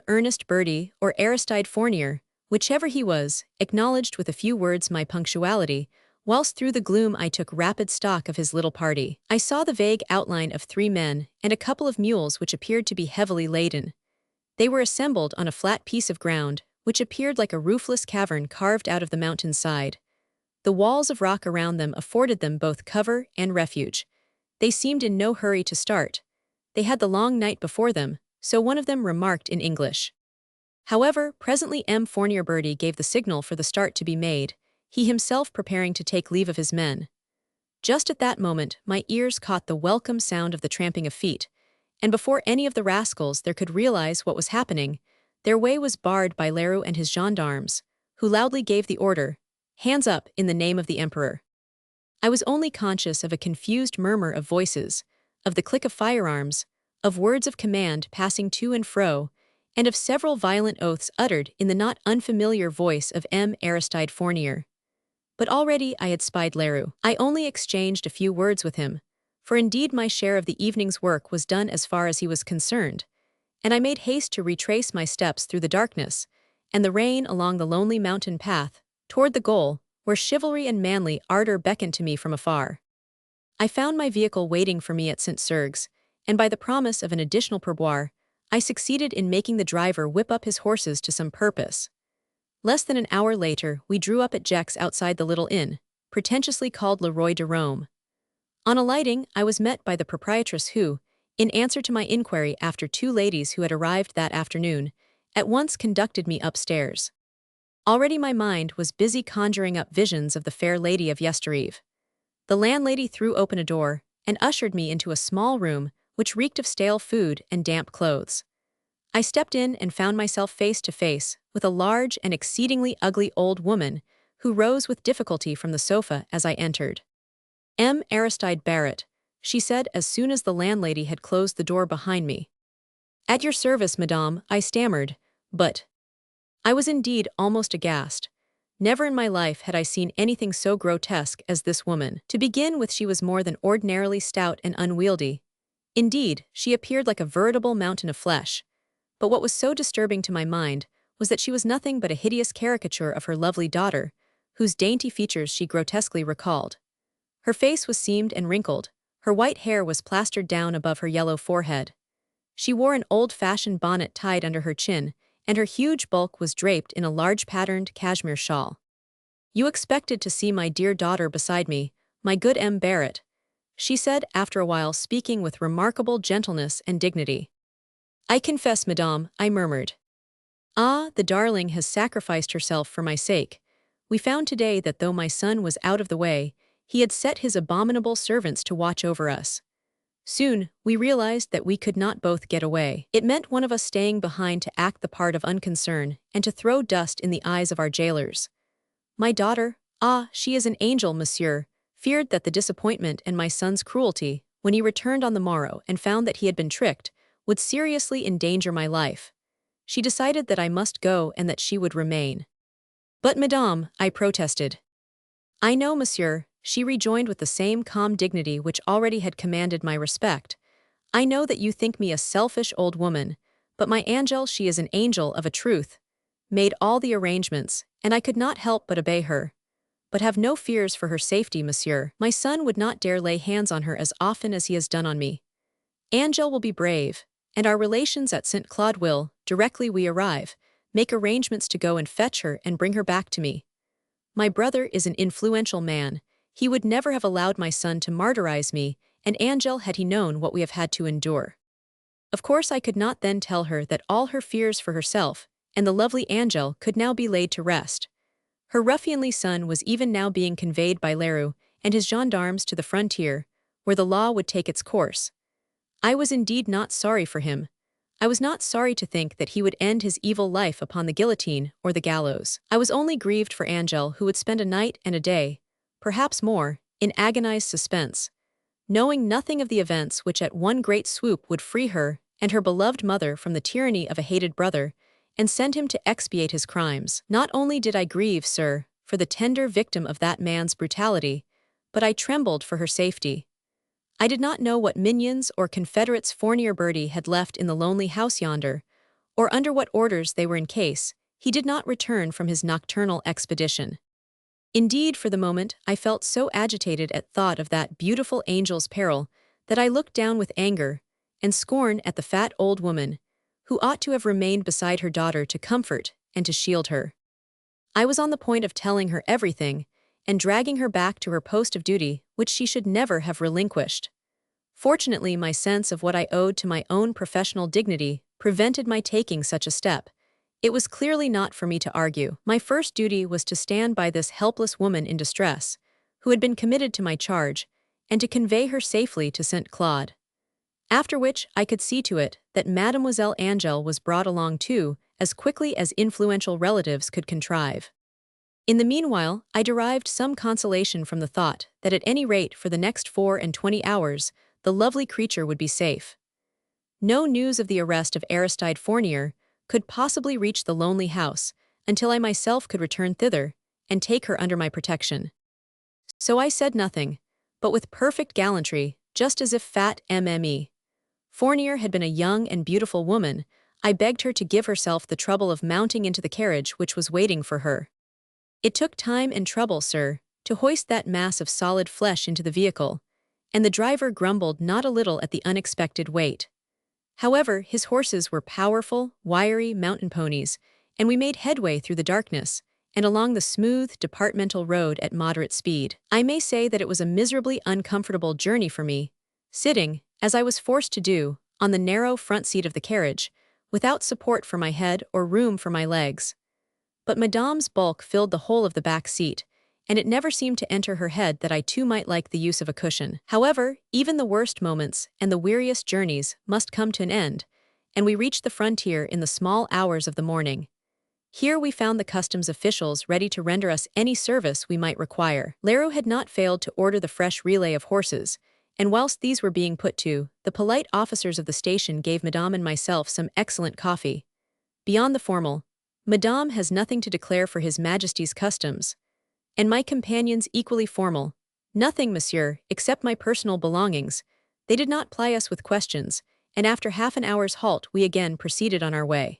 Ernest Bertie, or Aristide Fournier, whichever he was, acknowledged with a few words my punctuality, whilst through the gloom I took rapid stock of his little party. I saw the vague outline of 3 men and a couple of mules which appeared to be heavily laden. They were assembled on a flat piece of ground, which appeared like a roofless cavern carved out of the mountain's side. The walls of rock around them afforded them both cover and refuge. They seemed in no hurry to start. They had the long night before them, so one of them remarked in English. However, presently Fournier Bertie gave the signal for the start to be made, he himself preparing to take leave of his men. Just at that moment, my ears caught the welcome sound of the tramping of feet, and before any of the rascals there could realize what was happening, their way was barred by Leroux and his gendarmes, who loudly gave the order, "Hands up, in the name of the Emperor." I was only conscious of a confused murmur of voices, of the click of firearms, of words of command passing to and fro, and of several violent oaths uttered in the not unfamiliar voice of Aristide Fournier. But already I had spied Leroux. I only exchanged a few words with him, for indeed my share of the evening's work was done as far as he was concerned, and I made haste to retrace my steps through the darkness and the rain along the lonely mountain path toward the goal where chivalry and manly ardor beckoned to me from afar. I found my vehicle waiting for me at St. Sergues, and by the promise of an additional pourboire, I succeeded in making the driver whip up his horses to some purpose. Less than an hour later, we drew up at Gex outside the little inn, pretentiously called Le Roi de Rome. On alighting, I was met by the proprietress who, in answer to my inquiry after 2 ladies who had arrived that afternoon, at once conducted me upstairs. Already my mind was busy conjuring up visions of the fair lady of yestereve. The landlady threw open a door and ushered me into a small room which reeked of stale food and damp clothes. I stepped in and found myself face to face with a large and exceedingly ugly old woman who rose with difficulty from the sofa as I entered. Aristide Barrett, she said as soon as the landlady had closed the door behind me. "At your service, madame," I stammered, but I was indeed almost aghast. Never in my life had I seen anything so grotesque as this woman. To begin with, she was more than ordinarily stout and unwieldy. Indeed, she appeared like a veritable mountain of flesh. But what was so disturbing to my mind was that she was nothing but a hideous caricature of her lovely daughter, whose dainty features she grotesquely recalled. Her face was seamed and wrinkled, her white hair was plastered down above her yellow forehead. She wore an old-fashioned bonnet tied under her chin, and her huge bulk was draped in a large patterned cashmere shawl. "You expected to see my dear daughter beside me, my good Barrett," she said after a while, speaking with remarkable gentleness and dignity. I confess, madame, I murmured. Ah, the darling has sacrificed herself for my sake. We found today that though my son was out of the way, he had set his abominable servants to watch over us. Soon, we realized that we could not both get away. It meant one of us staying behind to act the part of unconcern and to throw dust in the eyes of our jailers. My daughter, ah, she is an angel, monsieur, feared that the disappointment and my son's cruelty, when he returned on the morrow and found that he had been tricked, would seriously endanger my life. She decided that I must go and that she would remain. But madame, I protested. I know, monsieur, she rejoined with the same calm dignity which already had commanded my respect. I know that you think me a selfish old woman, but my angel, she is an angel of a truth, made all the arrangements, and I could not help but obey her. But have no fears for her safety, monsieur. My son would not dare lay hands on her as often as he has done on me. Angel will be brave, and our relations at St. Claude will, directly we arrive, make arrangements to go and fetch her and bring her back to me. My brother is an influential man. He would never have allowed my son to martyrize me, and Angel had he known what we have had to endure. Of course I could not then tell her that all her fears for herself and the lovely Angel could now be laid to rest. Her ruffianly son was even now being conveyed by Leroux and his gendarmes to the frontier, where the law would take its course. I was indeed not sorry for him. I was not sorry to think that he would end his evil life upon the guillotine or the gallows. I was only grieved for Angel, who would spend a night and a day, perhaps more, in agonized suspense, knowing nothing of the events which at one great swoop would free her and her beloved mother from the tyranny of a hated brother, and send him to expiate his crimes. Not only did I grieve, sir, for the tender victim of that man's brutality, but I trembled for her safety. I did not know what minions or confederates Fournier Bertie had left in the lonely house yonder, or under what orders they were in case he did not return from his nocturnal expedition. Indeed, for the moment, I felt so agitated at thought of that beautiful Angel's peril that I looked down with anger and scorn at the fat old woman, who ought to have remained beside her daughter to comfort and to shield her. I was on the point of telling her everything and dragging her back to her post of duty, which she should never have relinquished. Fortunately, my sense of what I owed to my own professional dignity prevented my taking such a step. It was clearly not for me to argue. My first duty was to stand by this helpless woman in distress, who had been committed to my charge, and to convey her safely to St. Claude. After which I could see to it that Mademoiselle Angel was brought along too, as quickly as influential relatives could contrive. In the meanwhile, I derived some consolation from the thought that at any rate for the next 24 hours, the lovely creature would be safe. No news of the arrest of Aristide Fournier could possibly reach the lonely house until I myself could return thither and take her under my protection. So I said nothing, but with perfect gallantry, just as if fat Mme. Fournier had been a young and beautiful woman, I begged her to give herself the trouble of mounting into the carriage which was waiting for her. It took time and trouble, sir, to hoist that mass of solid flesh into the vehicle, and the driver grumbled not a little at the unexpected weight. However, his horses were powerful, wiry mountain ponies, and we made headway through the darkness and along the smooth, departmental road at moderate speed. I may say that it was a miserably uncomfortable journey for me, sitting, as I was forced to do, on the narrow front seat of the carriage, without support for my head or room for my legs. But Madame's bulk filled the whole of the back seat, and it never seemed to enter her head that I too might like the use of a cushion. However, even the worst moments and the weariest journeys must come to an end, and we reached the frontier in the small hours of the morning. Here we found the customs officials ready to render us any service we might require. Leroux had not failed to order the fresh relay of horses, and whilst these were being put to, the polite officers of the station gave Madame and myself some excellent coffee. Beyond the formal, Madame has nothing to declare for His Majesty's customs, and my companions equally formal, nothing, monsieur, except my personal belongings. They did not ply us with questions, and after half an hour's halt we again proceeded on our way.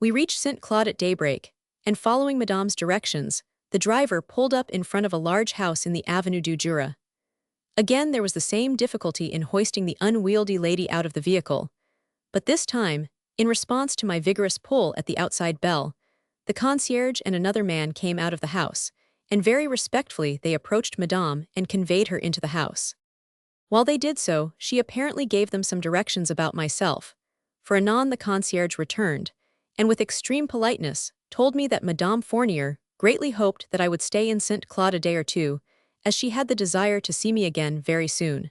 We reached St. Claude at daybreak, and following Madame's directions, the driver pulled up in front of a large house in the Avenue du Jura. Again there was the same difficulty in hoisting the unwieldy lady out of the vehicle, but this time, in response to my vigorous pull at the outside bell, the concierge and another man came out of the house, and very respectfully they approached Madame and conveyed her into the house. While they did so, she apparently gave them some directions about myself. For anon the concierge returned, and with extreme politeness, told me that Madame Fournier greatly hoped that I would stay in St. Claude a day or two, as she had the desire to see me again very soon.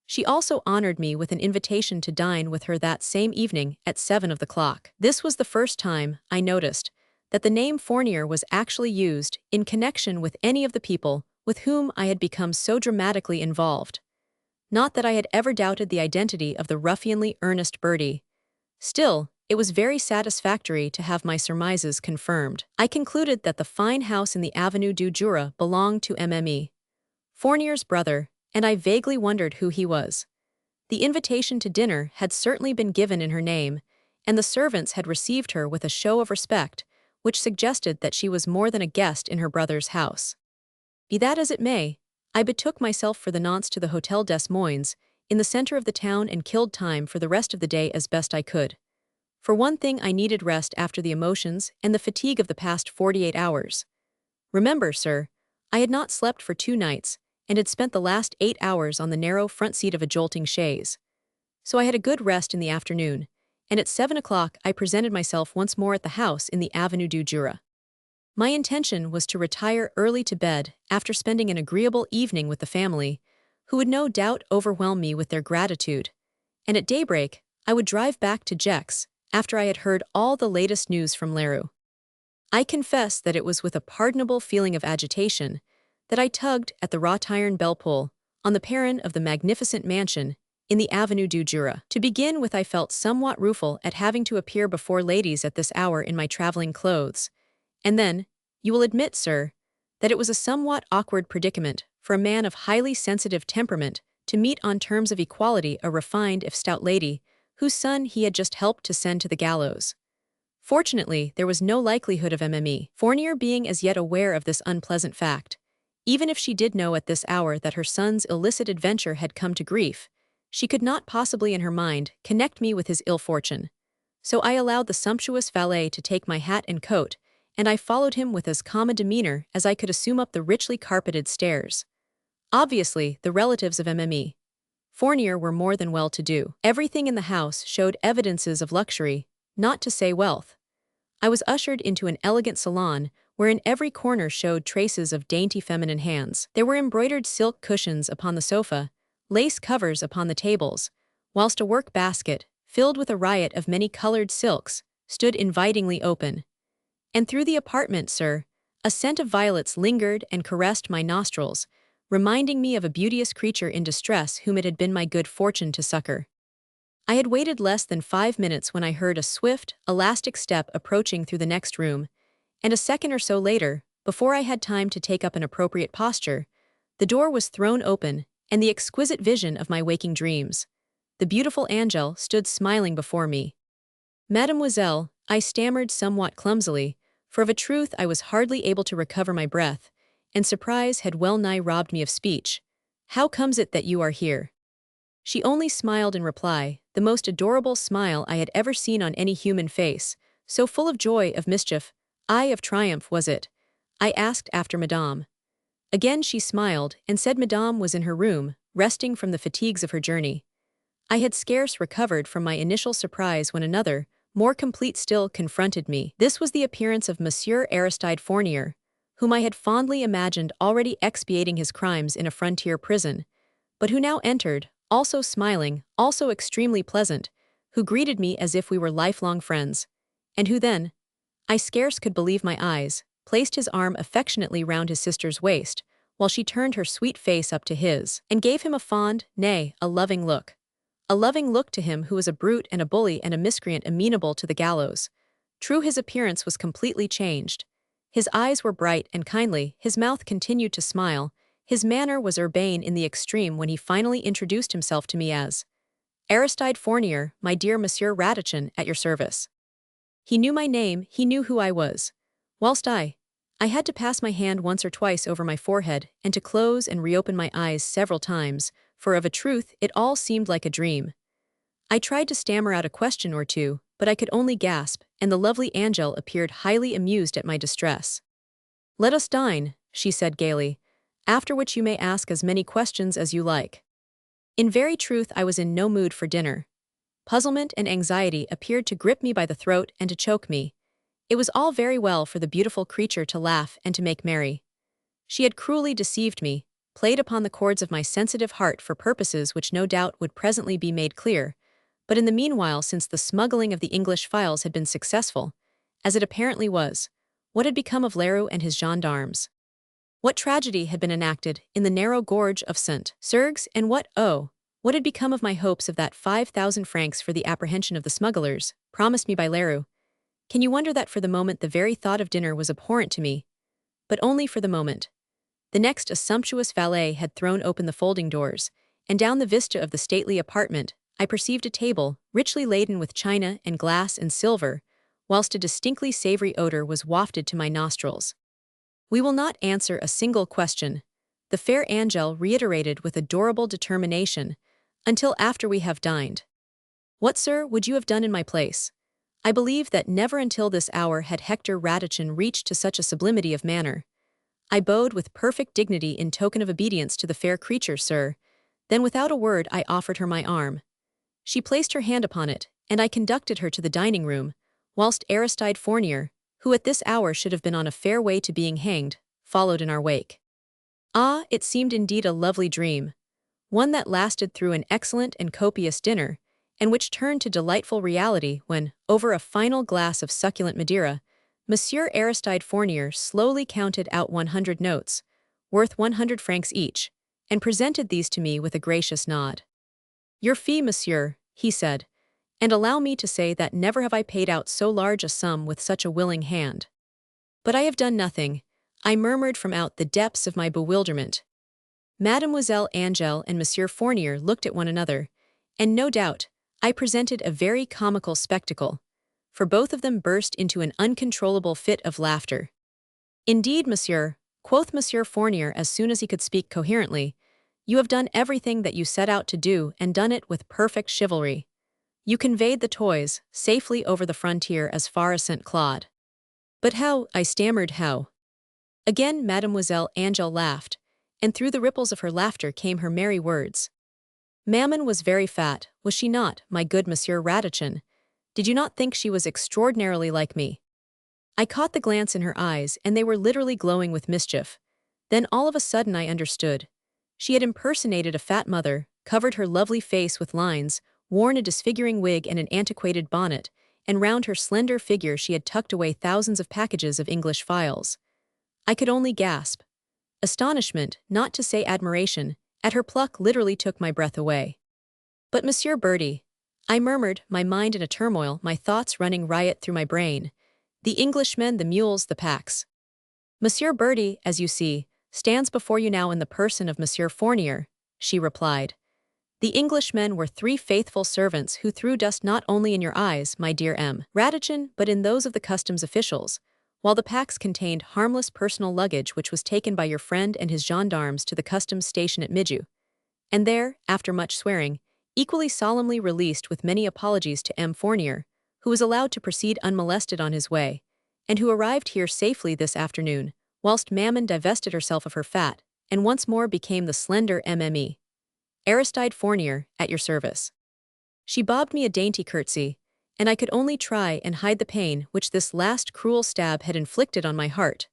She also honored me with an invitation to dine with her that same evening at 7 of the clock. This was the first time, I noticed, that the name Fournier was actually used in connection with any of the people with whom I had become so dramatically involved. Not that I had ever doubted the identity of the ruffianly earnest Bertie. Still, it was very satisfactory to have my surmises confirmed. I concluded that the fine house in the Avenue du Jura belonged to Mme. Fournier's brother, and I vaguely wondered who he was. The invitation to dinner had certainly been given in her name, and the servants had received her with a show of respect, which suggested that she was more than a guest in her brother's house. Be that as it may, I betook myself for the nonce to the Hotel des Moines, in the center of the town, and killed time for the rest of the day as best I could. For one thing, I needed rest after the emotions and the fatigue of the past 48 hours. Remember, sir, I had not slept for 2 nights, and had spent the last 8 hours on the narrow front seat of a jolting chaise. So I had a good rest in the afternoon, and at 7 o'clock I presented myself once more at the house in the Avenue du Jura. My intention was to retire early to bed after spending an agreeable evening with the family, who would no doubt overwhelm me with their gratitude, and at daybreak I would drive back to Gex after I had heard all the latest news from Leroux. I confess that it was with a pardonable feeling of agitation that I tugged at the wrought iron bell-pull on the perron of the magnificent mansion in the Avenue du Jura. To begin with, I felt somewhat rueful at having to appear before ladies at this hour in my traveling clothes, and then, you will admit, sir, that it was a somewhat awkward predicament for a man of highly sensitive temperament to meet on terms of equality a refined if stout lady whose son he had just helped to send to the gallows. Fortunately, there was no likelihood of Mme. Fournier being as yet aware of this unpleasant fact. Even if she did know at this hour that her son's illicit adventure had come to grief, she could not possibly in her mind connect me with his ill fortune. So I allowed the sumptuous valet to take my hat and coat, and I followed him with as calm a demeanor as I could assume up the richly carpeted stairs. Obviously, the relatives of Mme. Fournier were more than well-to-do. Everything in the house showed evidences of luxury, not to say wealth. I was ushered into an elegant salon, where in every corner showed traces of dainty feminine hands. There were embroidered silk cushions upon the sofa, lace covers upon the tables, whilst a work basket, filled with a riot of many-colored silks, stood invitingly open. And through the apartment, sir, a scent of violets lingered and caressed my nostrils, reminding me of a beauteous creature in distress whom it had been my good fortune to succor. I had waited less than 5 minutes when I heard a swift, elastic step approaching through the next room, and a second or so later, before I had time to take up an appropriate posture, the door was thrown open, and the exquisite vision of my waking dreams, the beautiful Angel, stood smiling before me. Mademoiselle, I stammered somewhat clumsily, for of a truth I was hardly able to recover my breath, and surprise had well-nigh robbed me of speech. How comes it that you are here? She only smiled in reply, the most adorable smile I had ever seen on any human face, so full of joy, of mischief, aye, of triumph was it. I asked after Madame. Again she smiled, and said Madame was in her room, resting from the fatigues of her journey. I had scarce recovered from my initial surprise when another, more complete still, confronted me. This was the appearance of Monsieur Aristide Fournier, whom I had fondly imagined already expiating his crimes in a frontier prison, but who now entered, also smiling, also extremely pleasant, who greeted me as if we were lifelong friends, and who then, I scarce could believe my eyes, placed his arm affectionately round his sister's waist, while she turned her sweet face up to his, and gave him a fond, nay, a loving look. A loving look to him who was a brute and a bully and a miscreant amenable to the gallows. True, his appearance was completely changed. His eyes were bright and kindly, his mouth continued to smile, his manner was urbane in the extreme when he finally introduced himself to me as Aristide Fournier, my dear Monsieur Radichin, at your service. He knew my name, he knew who I was. Whilst I had to pass my hand once or twice over my forehead and to close and reopen my eyes several times, for of a truth it all seemed like a dream. I tried to stammer out a question or two, but I could only gasp, and the lovely Angel appeared highly amused at my distress. "Let us dine," she said gaily, "after which you may ask as many questions as you like." In very truth, I was in no mood for dinner. Puzzlement and anxiety appeared to grip me by the throat and to choke me. It was all very well for the beautiful creature to laugh and to make merry. She had cruelly deceived me, played upon the chords of my sensitive heart for purposes which no doubt would presently be made clear, but in the meanwhile, since the smuggling of the English files had been successful, as it apparently was, what had become of Leroux and his gendarmes? What tragedy had been enacted in the narrow gorge of St. Sergues, and what had become of my hopes of that 5,000 francs for the apprehension of the smugglers, promised me by Leroux? Can you wonder that for the moment the very thought of dinner was abhorrent to me? But only for the moment. The next, a sumptuous valet had thrown open the folding doors, and down the vista of the stately apartment, I perceived a table, richly laden with china and glass and silver, whilst a distinctly savory odor was wafted to my nostrils. "We will not answer a single question," the fair Angel reiterated with adorable determination, "until after we have dined." What, sir, would you have done in my place? I believe that never until this hour had Hector Radichin reached to such a sublimity of manner. I bowed with perfect dignity in token of obedience to the fair creature, sir. Then without a word I offered her my arm. She placed her hand upon it, and I conducted her to the dining-room, whilst Aristide Fournier, who at this hour should have been on a fair way to being hanged, followed in our wake. Ah, it seemed indeed a lovely dream, one that lasted through an excellent and copious dinner, and which turned to delightful reality when, over a final glass of succulent Madeira, Monsieur Aristide Fournier slowly counted out 100 notes, worth 100 francs each, and presented these to me with a gracious nod. "Your fee, monsieur," he said, "and allow me to say that never have I paid out so large a sum with such a willing hand." "But I have done nothing," I murmured from out the depths of my bewilderment. Mademoiselle Angel and Monsieur Fournier looked at one another, and no doubt, I presented a very comical spectacle, for both of them burst into an uncontrollable fit of laughter. "Indeed, monsieur," quoth Monsieur Fournier as soon as he could speak coherently, "you have done everything that you set out to do and done it with perfect chivalry. You conveyed the toys safely over the frontier as far as St. Claude." "But how?" I stammered, "how?" Again Mademoiselle Angel laughed, and through the ripples of her laughter came her merry words. "Mammon was very fat, was she not, my good Monsieur Radichin? Did you not think she was extraordinarily like me?" I caught the glance in her eyes, and they were literally glowing with mischief. Then all of a sudden I understood. She had impersonated a fat mother, covered her lovely face with lines, worn a disfiguring wig and an antiquated bonnet, and round her slender figure she had tucked away thousands of packages of English files. I could only gasp. Astonishment, not to say admiration, at her pluck literally took my breath away. "But Monsieur Bertie," I murmured, my mind in a turmoil, my thoughts running riot through my brain. "The Englishmen, the mules, the packs." "Monsieur Bertie, as you see, stands before you now in the person of Monsieur Fournier," she replied. "The Englishmen were 3 faithful servants who threw dust not only in your eyes, my dear M. Radichin, but in those of the customs officials, while the packs contained harmless personal luggage which was taken by your friend and his gendarmes to the customs station at Midju, and there, after much swearing, equally solemnly released with many apologies to M. Fournier, who was allowed to proceed unmolested on his way, and who arrived here safely this afternoon, whilst Mammon divested herself of her fat, and once more became the slender MME. Aristide Fournier, at your service." She bobbed me a dainty curtsy, and I could only try and hide the pain which this last cruel stab had inflicted on my heart.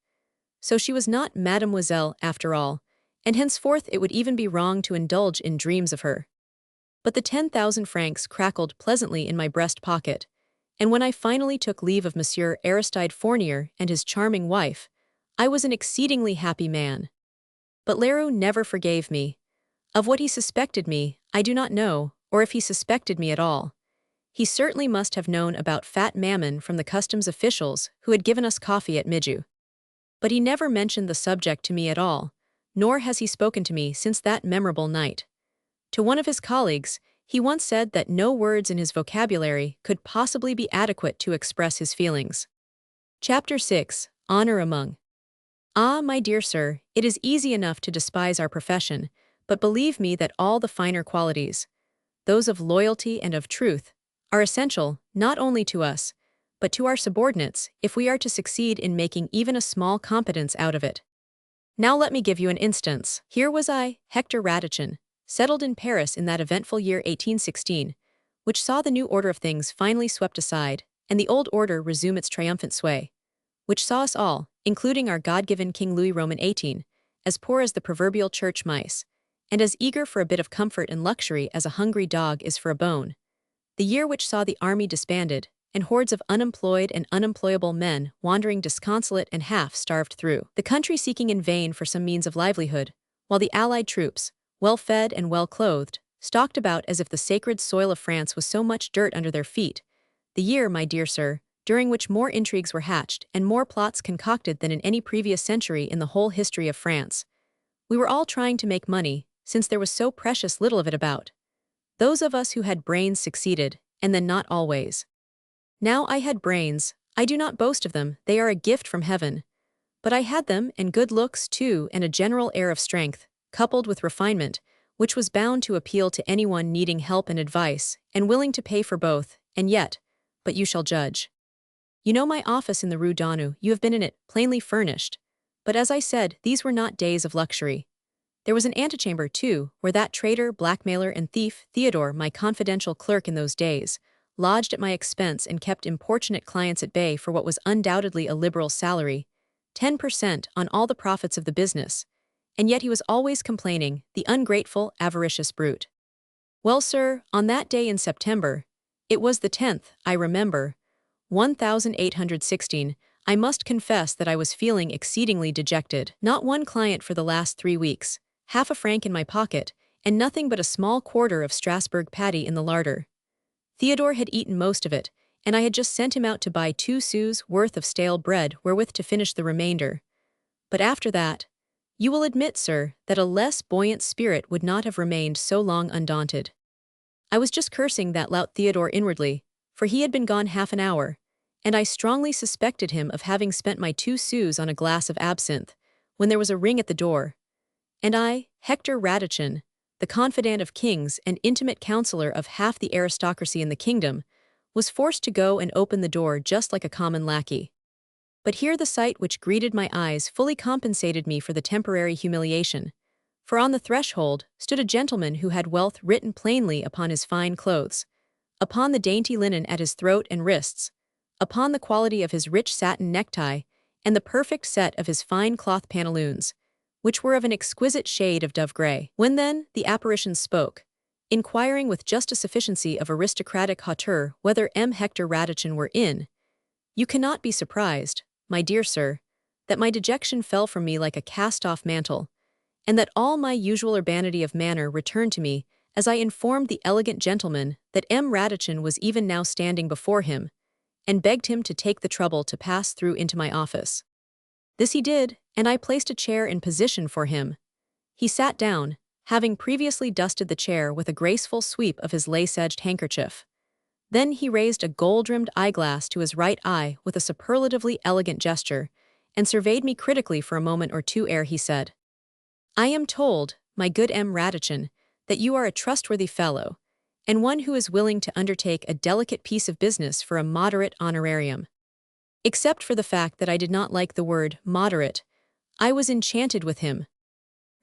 So she was not Mademoiselle after all, and henceforth it would even be wrong to indulge in dreams of her. But the 10,000 francs crackled pleasantly in my breast pocket, and when I finally took leave of Monsieur Aristide Fournier and his charming wife, I was an exceedingly happy man. But Leroux never forgave me. Of what he suspected me, I do not know, or if he suspected me at all. He certainly must have known about fat Mammon from the customs officials who had given us coffee at Midju. But he never mentioned the subject to me at all, nor has he spoken to me since that memorable night. To one of his colleagues, he once said that no words in his vocabulary could possibly be adequate to express his feelings. Chapter 6. Honor Among. Ah, my dear sir, it is easy enough to despise our profession, but believe me that all the finer qualities, those of loyalty and of truth, are essential not only to us, but to our subordinates if we are to succeed in making even a small competence out of it. Now let me give you an instance. Here was I, Hector Radichin, settled in Paris in that eventful year 1816, which saw the new order of things finally swept aside, and the old order resume its triumphant sway, which saw us all, including our God-given King Louis Roman XVIII, as poor as the proverbial church mice, and as eager for a bit of comfort and luxury as a hungry dog is for a bone. The year which saw the army disbanded, and hordes of unemployed and unemployable men wandering disconsolate and half-starved through the country seeking in vain for some means of livelihood, while the Allied troops, well-fed and well-clothed, stalked about as if the sacred soil of France was so much dirt under their feet. The year, my dear sir, during which more intrigues were hatched and more plots concocted than in any previous century in the whole history of France. We were all trying to make money, since there was so precious little of it about. Those of us who had brains succeeded, and then not always. Now I had brains, I do not boast of them, they are a gift from heaven. But I had them, and good looks, too, and a general air of strength, coupled with refinement, which was bound to appeal to anyone needing help and advice, and willing to pay for both, and yet, but you shall judge. You know my office in the Rue Daunou, you have been in it, plainly furnished. But as I said, these were not days of luxury. There was an antechamber, too, where that traitor, blackmailer, and thief, Theodore, my confidential clerk in those days, lodged at my expense and kept importunate clients at bay for what was undoubtedly a liberal salary, 10% on all the profits of the business, and yet he was always complaining, the ungrateful, avaricious brute. Well, sir, on that day in September, it was the 10th, I remember, 1816, I must confess that I was feeling exceedingly dejected. Not one client for the last 3 weeks, half a franc in my pocket, and nothing but a small quarter of Strasbourg patty in the larder. Theodore had eaten most of it, and I had just sent him out to buy 2 sous worth of stale bread wherewith to finish the remainder. But after that, you will admit, sir, that a less buoyant spirit would not have remained so long undaunted. I was just cursing that lout Theodore inwardly, for he had been gone half an hour, and I strongly suspected him of having spent my 2 sous on a glass of absinthe, when there was a ring at the door. And I, Hector Radichin, the confidant of kings and intimate counselor of half the aristocracy in the kingdom, was forced to go and open the door just like a common lackey. But here the sight which greeted my eyes fully compensated me for the temporary humiliation, for on the threshold stood a gentleman who had wealth written plainly upon his fine clothes, upon the dainty linen at his throat and wrists, upon the quality of his rich satin necktie, and the perfect set of his fine cloth pantaloons, which were of an exquisite shade of dove gray. When then the apparition spoke, inquiring with just a sufficiency of aristocratic hauteur whether M. Hector Radichin were in, you cannot be surprised, my dear sir, that my dejection fell from me like a cast-off mantle, and that all my usual urbanity of manner returned to me as I informed the elegant gentleman that M. Radichin was even now standing before him, and begged him to take the trouble to pass through into my office. This he did, and I placed a chair in position for him. He sat down, having previously dusted the chair with a graceful sweep of his lace-edged handkerchief. Then he raised a gold-rimmed eyeglass to his right eye with a superlatively elegant gesture, and surveyed me critically for a moment or two ere he said, I am told, my good M. Radichin, that you are a trustworthy fellow, and one who is willing to undertake a delicate piece of business for a moderate honorarium. Except for the fact that I did not like the word moderate, I was enchanted with him.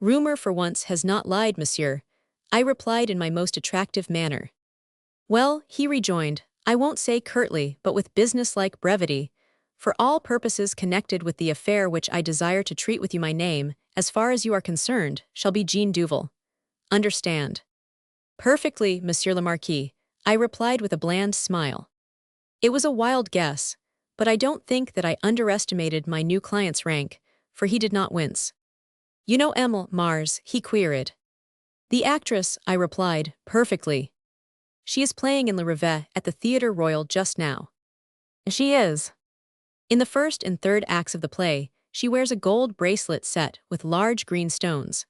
Rumor for once has not lied, monsieur, I replied in my most attractive manner. Well, he rejoined, I won't say curtly but with business-like brevity, for all purposes connected with the affair which I desire to treat with you, my name, as far as you are concerned, shall be Jean Duval. Understand? Perfectly, Monsieur le Marquis, I replied with a bland smile. It was a wild guess, but I don't think that I underestimated my new client's rank, for he did not wince. You know Emile Mars, he queried. The actress, I replied, perfectly. She is playing in Le Rivet at the Theatre Royal just now. She is. In the first and third acts of the play, she wears a gold bracelet set with large green stones.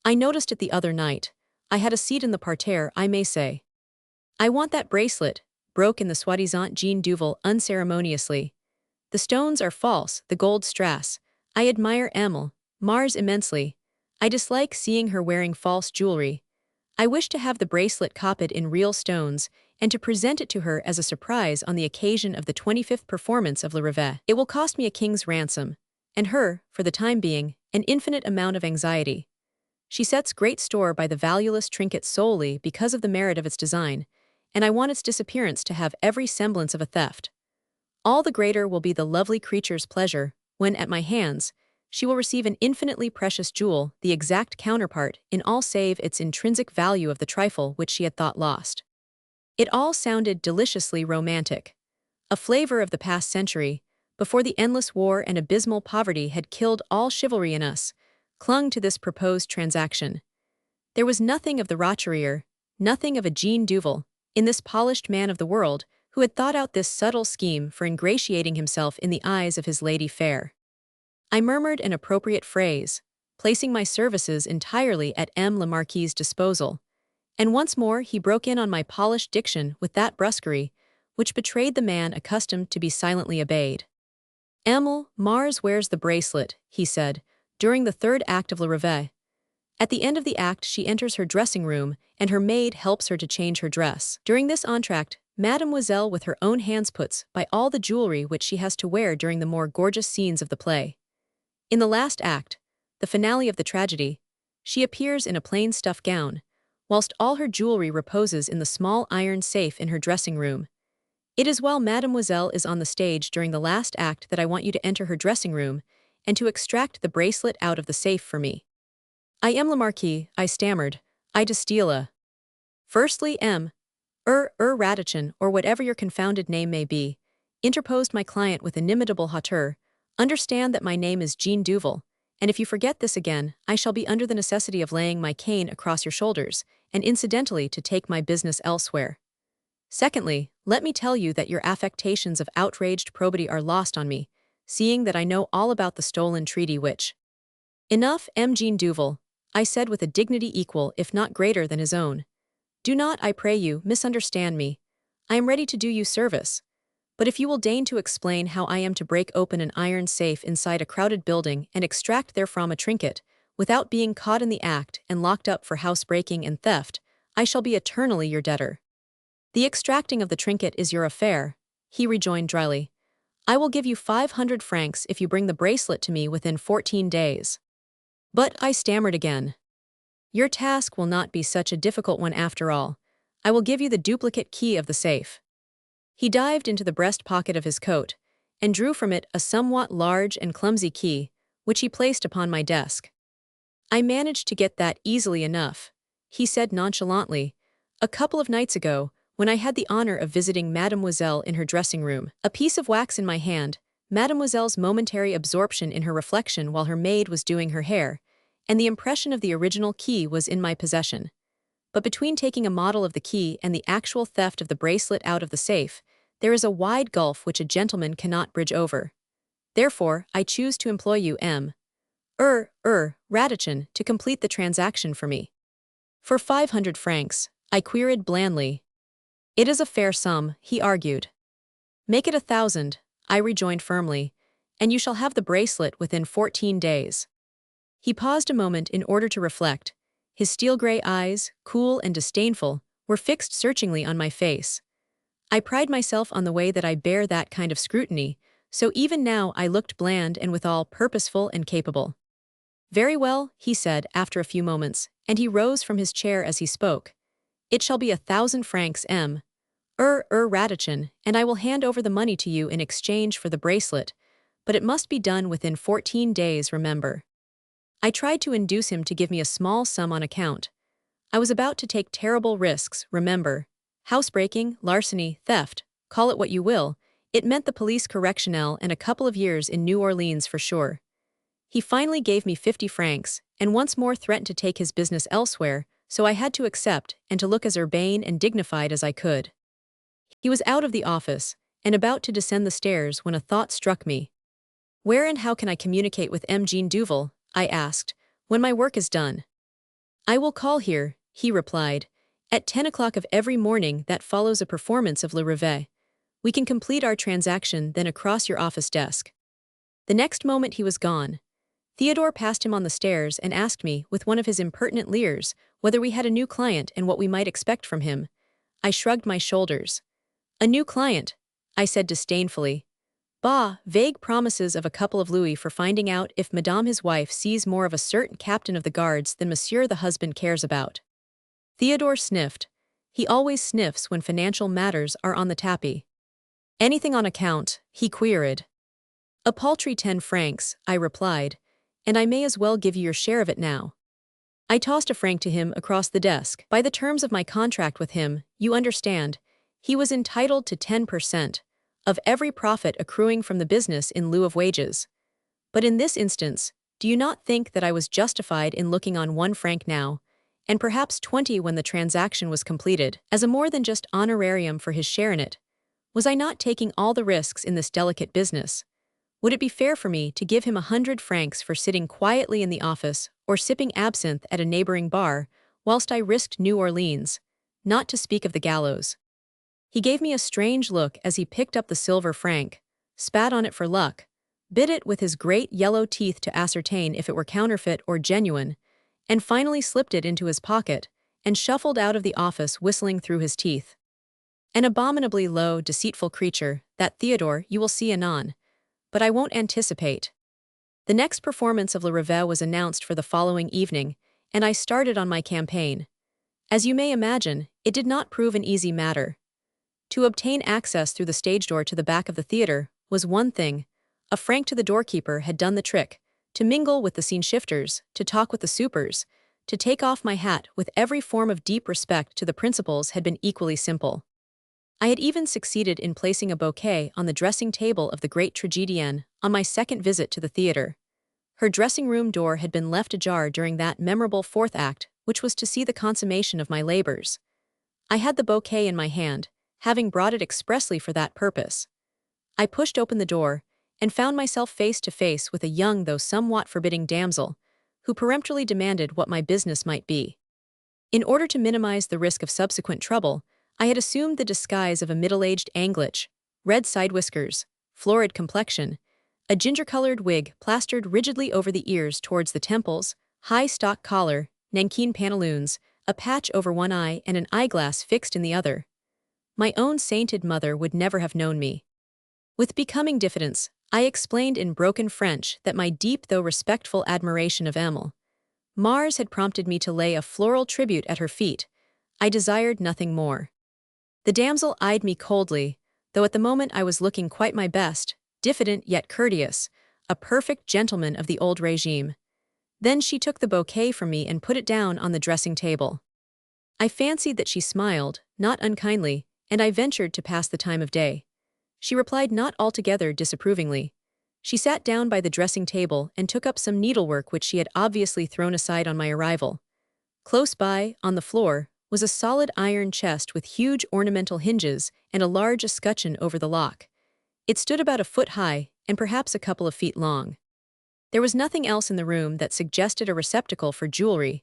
I noticed it the other night. I had a seat in the parterre, I may say. I want that bracelet, broke in the soi-disant Jean Duval unceremoniously. The stones are false, the gold strass. I admire Emile Mars immensely. I dislike seeing her wearing false jewelry. I wish to have the bracelet copied in real stones, and to present it to her as a surprise on the occasion of the 25th performance of Le Rivet. It will cost me a king's ransom, and her, for the time being, an infinite amount of anxiety. She sets great store by the valueless trinket solely because of the merit of its design, and I want its disappearance to have every semblance of a theft. All the greater will be the lovely creature's pleasure when, at my hands, she will receive an infinitely precious jewel, the exact counterpart in all save its intrinsic value of the trifle which she had thought lost. It all sounded deliciously romantic. A flavor of the past century, before the endless war and abysmal poverty had killed all chivalry in us, clung to this proposed transaction. There was nothing of the roturier, nothing of a Jean Duval, in this polished man of the world who had thought out this subtle scheme for ingratiating himself in the eyes of his lady fair. I murmured an appropriate phrase, placing my services entirely at M. la Marquise's disposal, and once more he broke in on my polished diction with that brusquerie which betrayed the man accustomed to be silently obeyed. "Emile, Mars wears the bracelet," he said, during the third act of Le Rêve. At the end of the act she enters her dressing room, and her maid helps her to change her dress. During this entr'acte, Mademoiselle with her own hands puts by all the jewelry which she has to wear during the more gorgeous scenes of the play. In the last act, the finale of the tragedy, she appears in a plain stuff gown, whilst all her jewelry reposes in the small iron safe in her dressing room. It is while Mademoiselle is on the stage during the last act that I want you to enter her dressing room and to extract the bracelet out of the safe for me. "I am la Marquise," I stammered. "I distill a." "Firstly, M. Radichin, or whatever your confounded name may be," interposed my client with inimitable hauteur, "understand that my name is Jean Duval, and if you forget this again, I shall be under the necessity of laying my cane across your shoulders, and incidentally to take my business elsewhere. Secondly, let me tell you that your affectations of outraged probity are lost on me, seeing that I know all about the stolen treaty which—" "Enough, M. Jean Duval," I said with a dignity equal if not greater than his own. "Do not, I pray you, misunderstand me. I am ready to do you service. But if you will deign to explain how I am to break open an iron safe inside a crowded building and extract therefrom a trinket, without being caught in the act and locked up for housebreaking and theft, I shall be eternally your debtor." "The extracting of the trinket is your affair," he rejoined dryly. "I will give you 500 francs if you bring the bracelet to me within 14 days. "But," I stammered again. "Your task will not be such a difficult one after all. I will give you the duplicate key of the safe." He dived into the breast pocket of his coat and drew from it a somewhat large and clumsy key, which he placed upon my desk. "I managed to get that easily enough," he said nonchalantly, "a couple of nights ago, when I had the honor of visiting Mademoiselle in her dressing room. A piece of wax in my hand, Mademoiselle's momentary absorption in her reflection while her maid was doing her hair, and the impression of the original key was in my possession. But between taking a model of the key and the actual theft of the bracelet out of the safe, there is a wide gulf which a gentleman cannot bridge over. Therefore, I choose to employ you, M. Radichin, to complete the transaction for me." "For 500 francs, I queried blandly. "It is a fair sum," he argued. "Make it 1,000, I rejoined firmly, "and you shall have the bracelet within 14 days. He paused a moment in order to reflect. His steel-gray eyes, cool and disdainful, were fixed searchingly on my face. I pride myself on the way that I bear that kind of scrutiny, so even now I looked bland and withal purposeful and capable. "Very well," he said after a few moments, and he rose from his chair as he spoke. "It shall be 1,000 francs, M. Radichin, and I will hand over the money to you in exchange for the bracelet, but it must be done within 14 days, remember." I tried to induce him to give me a small sum on account. I was about to take terrible risks, remember. Housebreaking, larceny, theft, call it what you will, it meant the police correctionnel and a couple of years in New Orleans for sure. He finally gave me 50 francs, and once more threatened to take his business elsewhere, so I had to accept and to look as urbane and dignified as I could. He was out of the office, and about to descend the stairs when a thought struck me. "Where and how can I communicate with M. Jean Duval?" I asked, "when my work is done?" "I will call here," he replied, "at 10 o'clock of every morning that follows a performance of Le Rêve. We can complete our transaction then across your office desk." The next moment he was gone. Theodore passed him on the stairs and asked me, with one of his impertinent leers, whether we had a new client and what we might expect from him. I shrugged my shoulders. "A new client," I said disdainfully. Bah, vague promises of a couple of louis for finding out if Madame his wife sees more of a certain captain of the guards than Monsieur the husband cares about. Theodore sniffed. He always sniffs when financial matters are on the tapis. Anything on account, he queried. A paltry 10 francs, I replied, and I may as well give you your share of it now. I tossed a franc to him across the desk. By the terms of my contract with him, you understand, he was entitled to 10% of every profit accruing from the business in lieu of wages. But in this instance, do you not think that I was justified in looking on 1 franc now, and perhaps 20 when the transaction was completed, as a more than just honorarium for his share in it? Was I not taking all the risks in this delicate business? Would it be fair for me to give him 100 francs for sitting quietly in the office or sipping absinthe at a neighboring bar, whilst I risked New Orleans, not to speak of the gallows? He gave me a strange look as he picked up the silver franc, spat on it for luck, bit it with his great yellow teeth to ascertain if it were counterfeit or genuine, and finally slipped it into his pocket and shuffled out of the office whistling through his teeth. An abominably low, deceitful creature, that Theodore, you will see anon. But I won't anticipate. The next performance of Le Reveille was announced for the following evening, and I started on my campaign. As you may imagine, it did not prove an easy matter. To obtain access through the stage door to the back of the theater was one thing. A franc to the doorkeeper had done the trick. To mingle with the scene shifters, to talk with the supers, to take off my hat with every form of deep respect to the principals had been equally simple. I had even succeeded in placing a bouquet on the dressing table of the great tragedienne on my second visit to the theater. Her dressing-room door had been left ajar during that memorable 4th act, which was to see the consummation of my labors. I had the bouquet in my hand, having brought it expressly for that purpose. I pushed open the door, and found myself face to face with a young though somewhat forbidding damsel, who peremptorily demanded what my business might be. In order to minimize the risk of subsequent trouble, I had assumed the disguise of a middle-aged Anglich, red side whiskers, florid complexion, a ginger-colored wig plastered rigidly over the ears towards the temples, high stock collar, nankeen pantaloons, a patch over one eye and an eyeglass fixed in the other. My own sainted mother would never have known me. With becoming diffidence, I explained in broken French that my deep though respectful admiration of Mars had prompted me to lay a floral tribute at her feet. I desired nothing more. The damsel eyed me coldly, though at the moment I was looking quite my best, diffident yet courteous, a perfect gentleman of the old regime. Then she took the bouquet from me and put it down on the dressing table. I fancied that she smiled, not unkindly, and I ventured to pass the time of day. She replied not altogether disapprovingly. She sat down by the dressing table and took up some needlework which she had obviously thrown aside on my arrival. Close by, on the floor, was a solid iron chest with huge ornamental hinges and a large escutcheon over the lock. It stood about a foot high and perhaps a couple of feet long. There was nothing else in the room that suggested a receptacle for jewelry.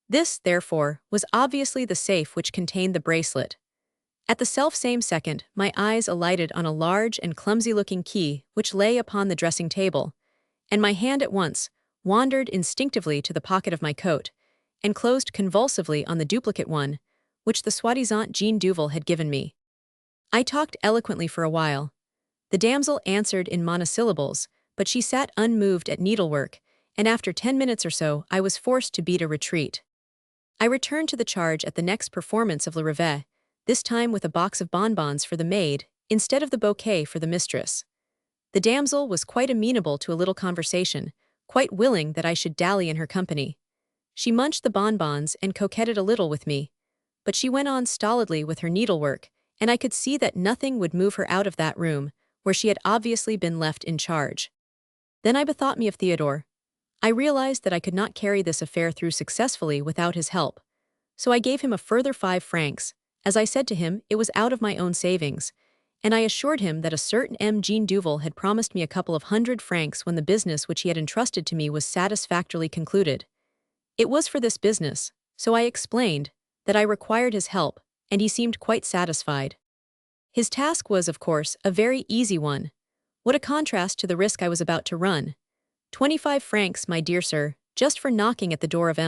This, therefore, was obviously the safe which contained the bracelet. At the self-same second, my eyes alighted on a large and clumsy-looking key which lay upon the dressing table, and my hand at once wandered instinctively to the pocket of my coat, and closed convulsively on the duplicate one, which the soi-disant Jean Duval had given me. I talked eloquently for a while. The damsel answered in monosyllables, but she sat unmoved at needlework, and after 10 minutes or so I was forced to beat a retreat. I returned to the charge at the next performance of Le Reveille, this time with a box of bonbons for the maid, instead of the bouquet for the mistress. The damsel was quite amenable to a little conversation, quite willing that I should dally in her company. She munched the bonbons and coquetted a little with me, but she went on stolidly with her needlework, and I could see that nothing would move her out of that room, where she had obviously been left in charge. Then I bethought me of Theodore. I realized that I could not carry this affair through successfully without his help, so I gave him a further 5 francs. As I said to him, it was out of my own savings, and I assured him that a certain Jean Duval had promised me a couple of 100 francs when the business which he had entrusted to me was satisfactorily concluded. It was for this business, so I explained, that I required his help, and he seemed quite satisfied. His task was, of course, a very easy one. What a contrast to the risk I was about to run. 25 francs, my dear sir, just for knocking at the door of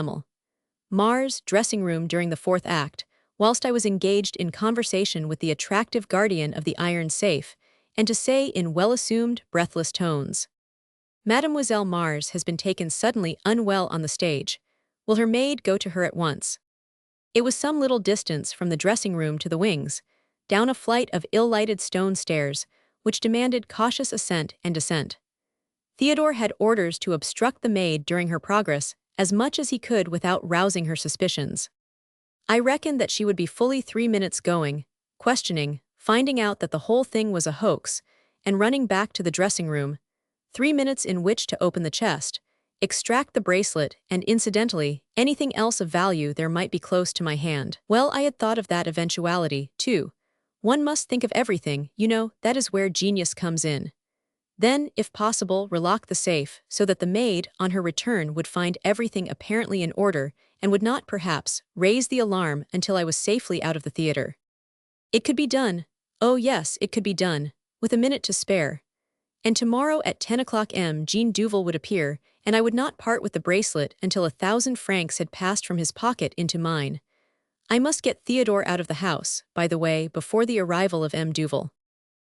Mars' dressing room during the 4th act, whilst I was engaged in conversation with the attractive guardian of the iron safe, and to say in well-assumed, breathless tones, "Mademoiselle Mars has been taken suddenly unwell on the stage. Will her maid go to her at once?" It was some little distance from the dressing room to the wings, down a flight of ill-lighted stone stairs, which demanded cautious ascent and descent. Theodore had orders to obstruct the maid during her progress as much as he could without rousing her suspicions. I reckoned that she would be fully 3 minutes going, questioning, finding out that the whole thing was a hoax, and running back to the dressing room, 3 minutes in which to open the chest, extract the bracelet, and incidentally, anything else of value there might be close to my hand. Well, I had thought of that eventuality, too. One must think of everything, you know, that is where genius comes in. Then, if possible, relock the safe so that the maid, on her return, would find everything apparently in order and would not, perhaps, raise the alarm until I was safely out of the theater. It could be done. Oh yes, it could be done, with a minute to spare. And tomorrow at 10 o'clock Jean Duval would appear, and I would not part with the bracelet until 1,000 francs had passed from his pocket into mine. I must get Theodore out of the house, by the way, before the arrival of M. Duval.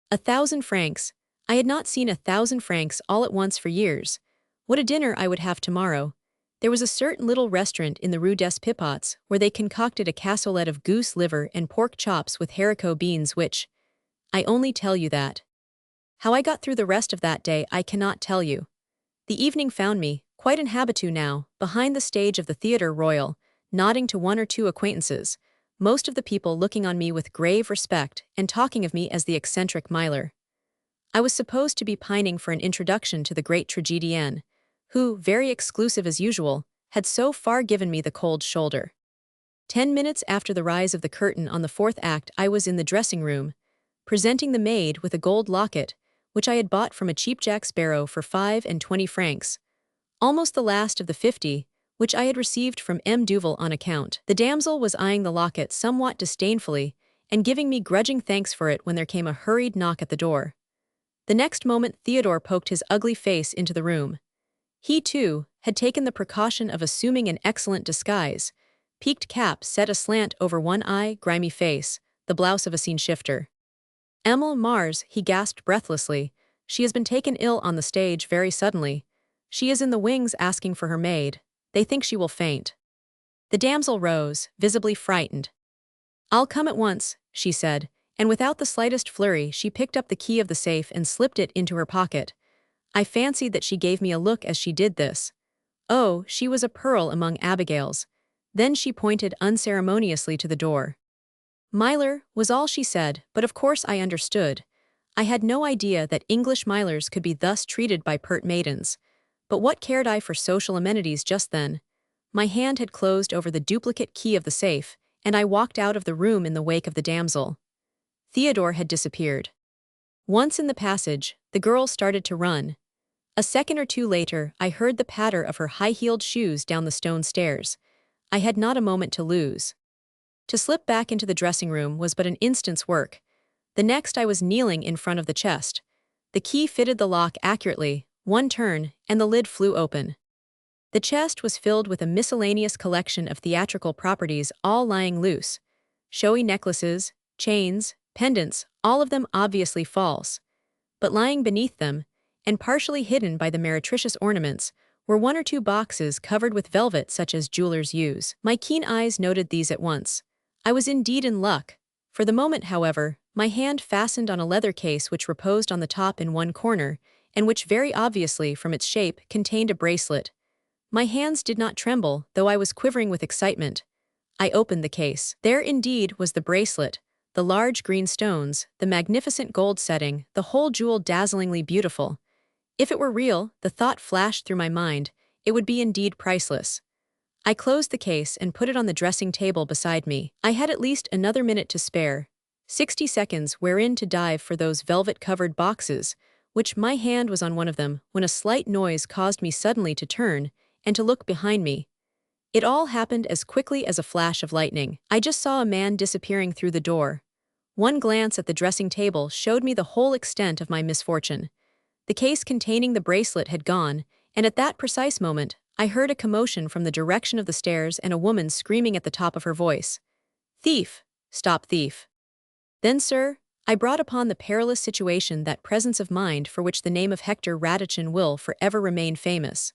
1,000 francs. I had not seen 1,000 francs all at once for years. What a dinner I would have tomorrow. There was a certain little restaurant in the Rue des Pipots where they concocted a cassolette of goose liver and pork chops with haricot beans which, I only tell you that. How I got through the rest of that day I cannot tell you. The evening found me, quite an habitué now, behind the stage of the Theatre Royal, nodding to one or two acquaintances, most of the people looking on me with grave respect and talking of me as the eccentric miler. I was supposed to be pining for an introduction to the great tragedienne, who, very exclusive as usual, had so far given me the cold shoulder. 10 minutes after the rise of the curtain on the fourth act I was in the dressing room, presenting the maid with a gold locket, which I had bought from a cheap Jack Sparrow for 25 francs, almost the last of the 50, which I had received from M. Duval on account. The damsel was eyeing the locket somewhat disdainfully and giving me grudging thanks for it when there came a hurried knock at the door. The next moment Theodore poked his ugly face into the room. He, too, had taken the precaution of assuming an excellent disguise, peaked cap set aslant over one eye, grimy face, the blouse of a scene shifter. "Emile Mars," he gasped breathlessly. "She has been taken ill on the stage very suddenly. She is in the wings asking for her maid. They think she will faint." The damsel rose, visibly frightened. "I'll come at once," she said, and without the slightest flurry she picked up the key of the safe and slipped it into her pocket. I fancied that she gave me a look as she did this. Oh, she was a pearl among abigails. Then she pointed unceremoniously to the door. "Miler," was all she said, but of course I understood. I had no idea that English milers could be thus treated by pert maidens. But what cared I for social amenities just then? My hand had closed over the duplicate key of the safe, and I walked out of the room in the wake of the damsel. Theodore had disappeared. Once in the passage, the girl started to run. A second or two later, I heard the patter of her high-heeled shoes down the stone stairs. I had not a moment to lose. To slip back into the dressing room was but an instant's work. The next I was kneeling in front of the chest. The key fitted the lock accurately, one turn, and the lid flew open. The chest was filled with a miscellaneous collection of theatrical properties all lying loose. Showy necklaces, chains, pendants, all of them obviously false. But lying beneath them, and partially hidden by the meretricious ornaments, were one or two boxes covered with velvet such as jewelers use. My keen eyes noted these at once. I was indeed in luck. For the moment, however, my hand fastened on a leather case which reposed on the top in one corner, and which very obviously, from its shape, contained a bracelet. My hands did not tremble, though I was quivering with excitement. I opened the case. There indeed was the bracelet, the large green stones, the magnificent gold setting, the whole jewel dazzlingly beautiful. If it were real, the thought flashed through my mind, it would be indeed priceless. I closed the case and put it on the dressing table beside me. I had at least another minute to spare, 60 seconds wherein to dive for those velvet-covered boxes, which my hand was on one of them, when a slight noise caused me suddenly to turn and to look behind me. It all happened as quickly as a flash of lightning. I just saw a man disappearing through the door. One glance at the dressing table showed me the whole extent of my misfortune. The case containing the bracelet had gone, and at that precise moment, I heard a commotion from the direction of the stairs and a woman screaming at the top of her voice. "Thief! Stop thief!" Then, sir, I brought upon the perilous situation that presence of mind for which the name of Hector Ratachin will forever remain famous.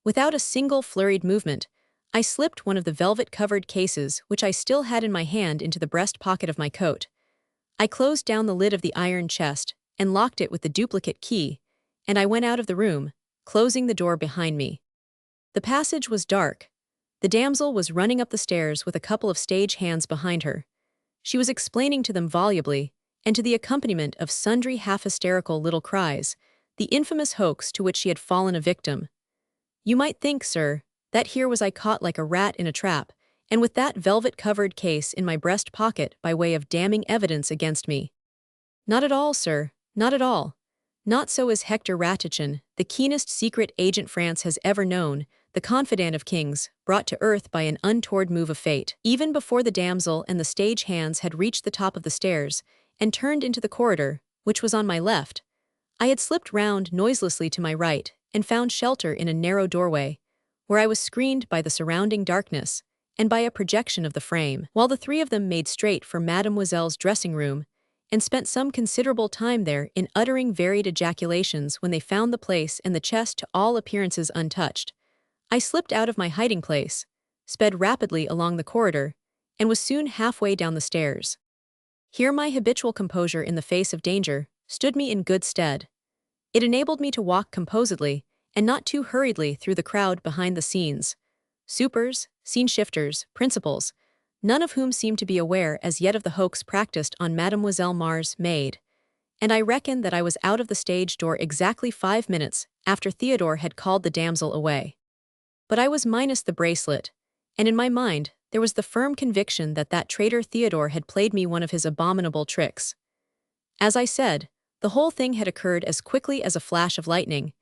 Without a single flurried movement, I slipped one of the velvet-covered cases which I still had in my hand into the breast pocket of my coat. I closed down the lid of the iron chest and locked it with the duplicate key, and I went out of the room, closing the door behind me. The passage was dark. The damsel was running up the stairs with a couple of stage hands behind her. She was explaining to them volubly, and to the accompaniment of sundry half-hysterical little cries, the infamous hoax to which she had fallen a victim. You might think, sir, that here was I caught like a rat in a trap, and with that velvet-covered case in my breast pocket by way of damning evidence against me. Not at all, sir, not at all. Not so is Hector Ratachin, the keenest secret agent France has ever known, the confidant of kings, brought to earth by an untoward move of fate. Even before the damsel and the stage hands had reached the top of the stairs and turned into the corridor, which was on my left, I had slipped round noiselessly to my right and found shelter in a narrow doorway, where I was screened by the surrounding darkness and by a projection of the frame, while the three of them made straight for Mademoiselle's dressing room and spent some considerable time there in uttering varied ejaculations when they found the place and the chest to all appearances untouched. I slipped out of my hiding place, sped rapidly along the corridor, and was soon halfway down the stairs. Here my habitual composure in the face of danger stood me in good stead. It enabled me to walk composedly and not too hurriedly through the crowd behind the scenes. Supers, scene-shifters, principals, none of whom seemed to be aware as yet of the hoax practiced on Mademoiselle Mars' maid, and I reckoned that I was out of the stage door exactly 5 minutes after Theodore had called the damsel away. But I was minus the bracelet, and in my mind there was the firm conviction that that traitor Theodore had played me one of his abominable tricks. As I said, the whole thing had occurred as quickly as a flash of lightning,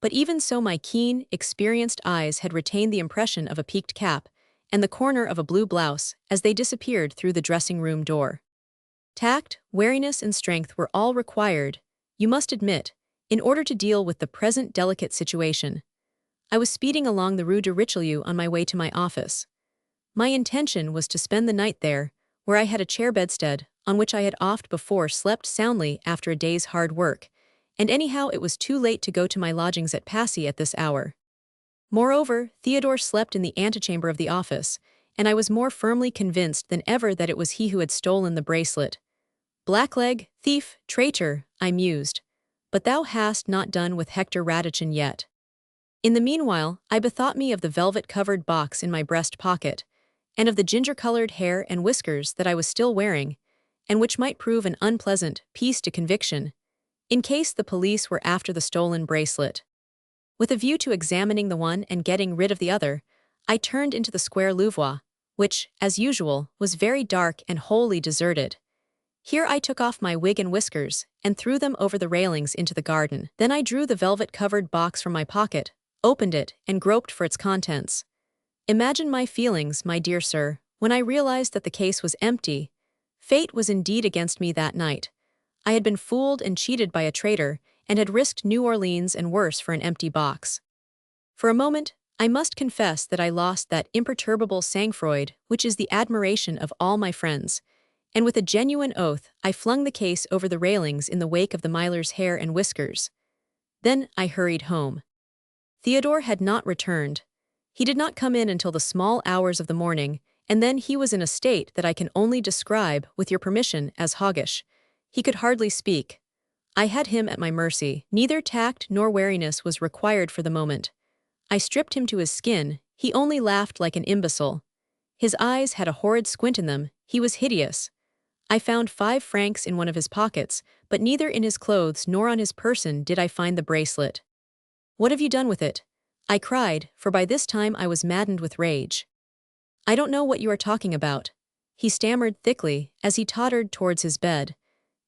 but even so my keen, experienced eyes had retained the impression of a peaked cap and the corner of a blue blouse as they disappeared through the dressing-room door. Tact, wariness, and strength were all required, you must admit, in order to deal with the present delicate situation. I was speeding along the Rue de Richelieu on my way to my office. My intention was to spend the night there, where I had a chair bedstead, on which I had oft before slept soundly after a day's hard work, and anyhow it was too late to go to my lodgings at Passy at this hour. Moreover, Theodore slept in the antechamber of the office, and I was more firmly convinced than ever that it was he who had stolen the bracelet. Blackleg, thief, traitor, I mused, but thou hast not done with Hector Ratachin yet. In the meanwhile, I bethought me of the velvet-covered box in my breast pocket, and of the ginger-colored hair and whiskers that I was still wearing, and which might prove an unpleasant piece to conviction, in case the police were after the stolen bracelet. With a view to examining the one and getting rid of the other, I turned into the Square Louvois, which, as usual, was very dark and wholly deserted. Here I took off my wig and whiskers and threw them over the railings into the garden. Then I drew the velvet-covered box from my pocket, opened it, and groped for its contents. Imagine my feelings, my dear sir, when I realized that the case was empty. Fate was indeed against me that night. I had been fooled and cheated by a traitor, and had risked New Orleans and worse for an empty box. For a moment, I must confess that I lost that imperturbable sang-froid which is the admiration of all my friends, and with a genuine oath I flung the case over the railings in the wake of the miller's hair and whiskers. Then I hurried home. Theodore had not returned. He did not come in until the small hours of the morning, and then he was in a state that I can only describe, with your permission, as hoggish. He could hardly speak. I had him at my mercy. Neither tact nor wariness was required for the moment. I stripped him to his skin. He only laughed like an imbecile. His eyes had a horrid squint in them. He was hideous. I found 5 francs in one of his pockets, but neither in his clothes nor on his person did I find the bracelet. "What have you done with it?" I cried, for by this time I was maddened with rage. "I don't know what you are talking about," he stammered thickly as he tottered towards his bed.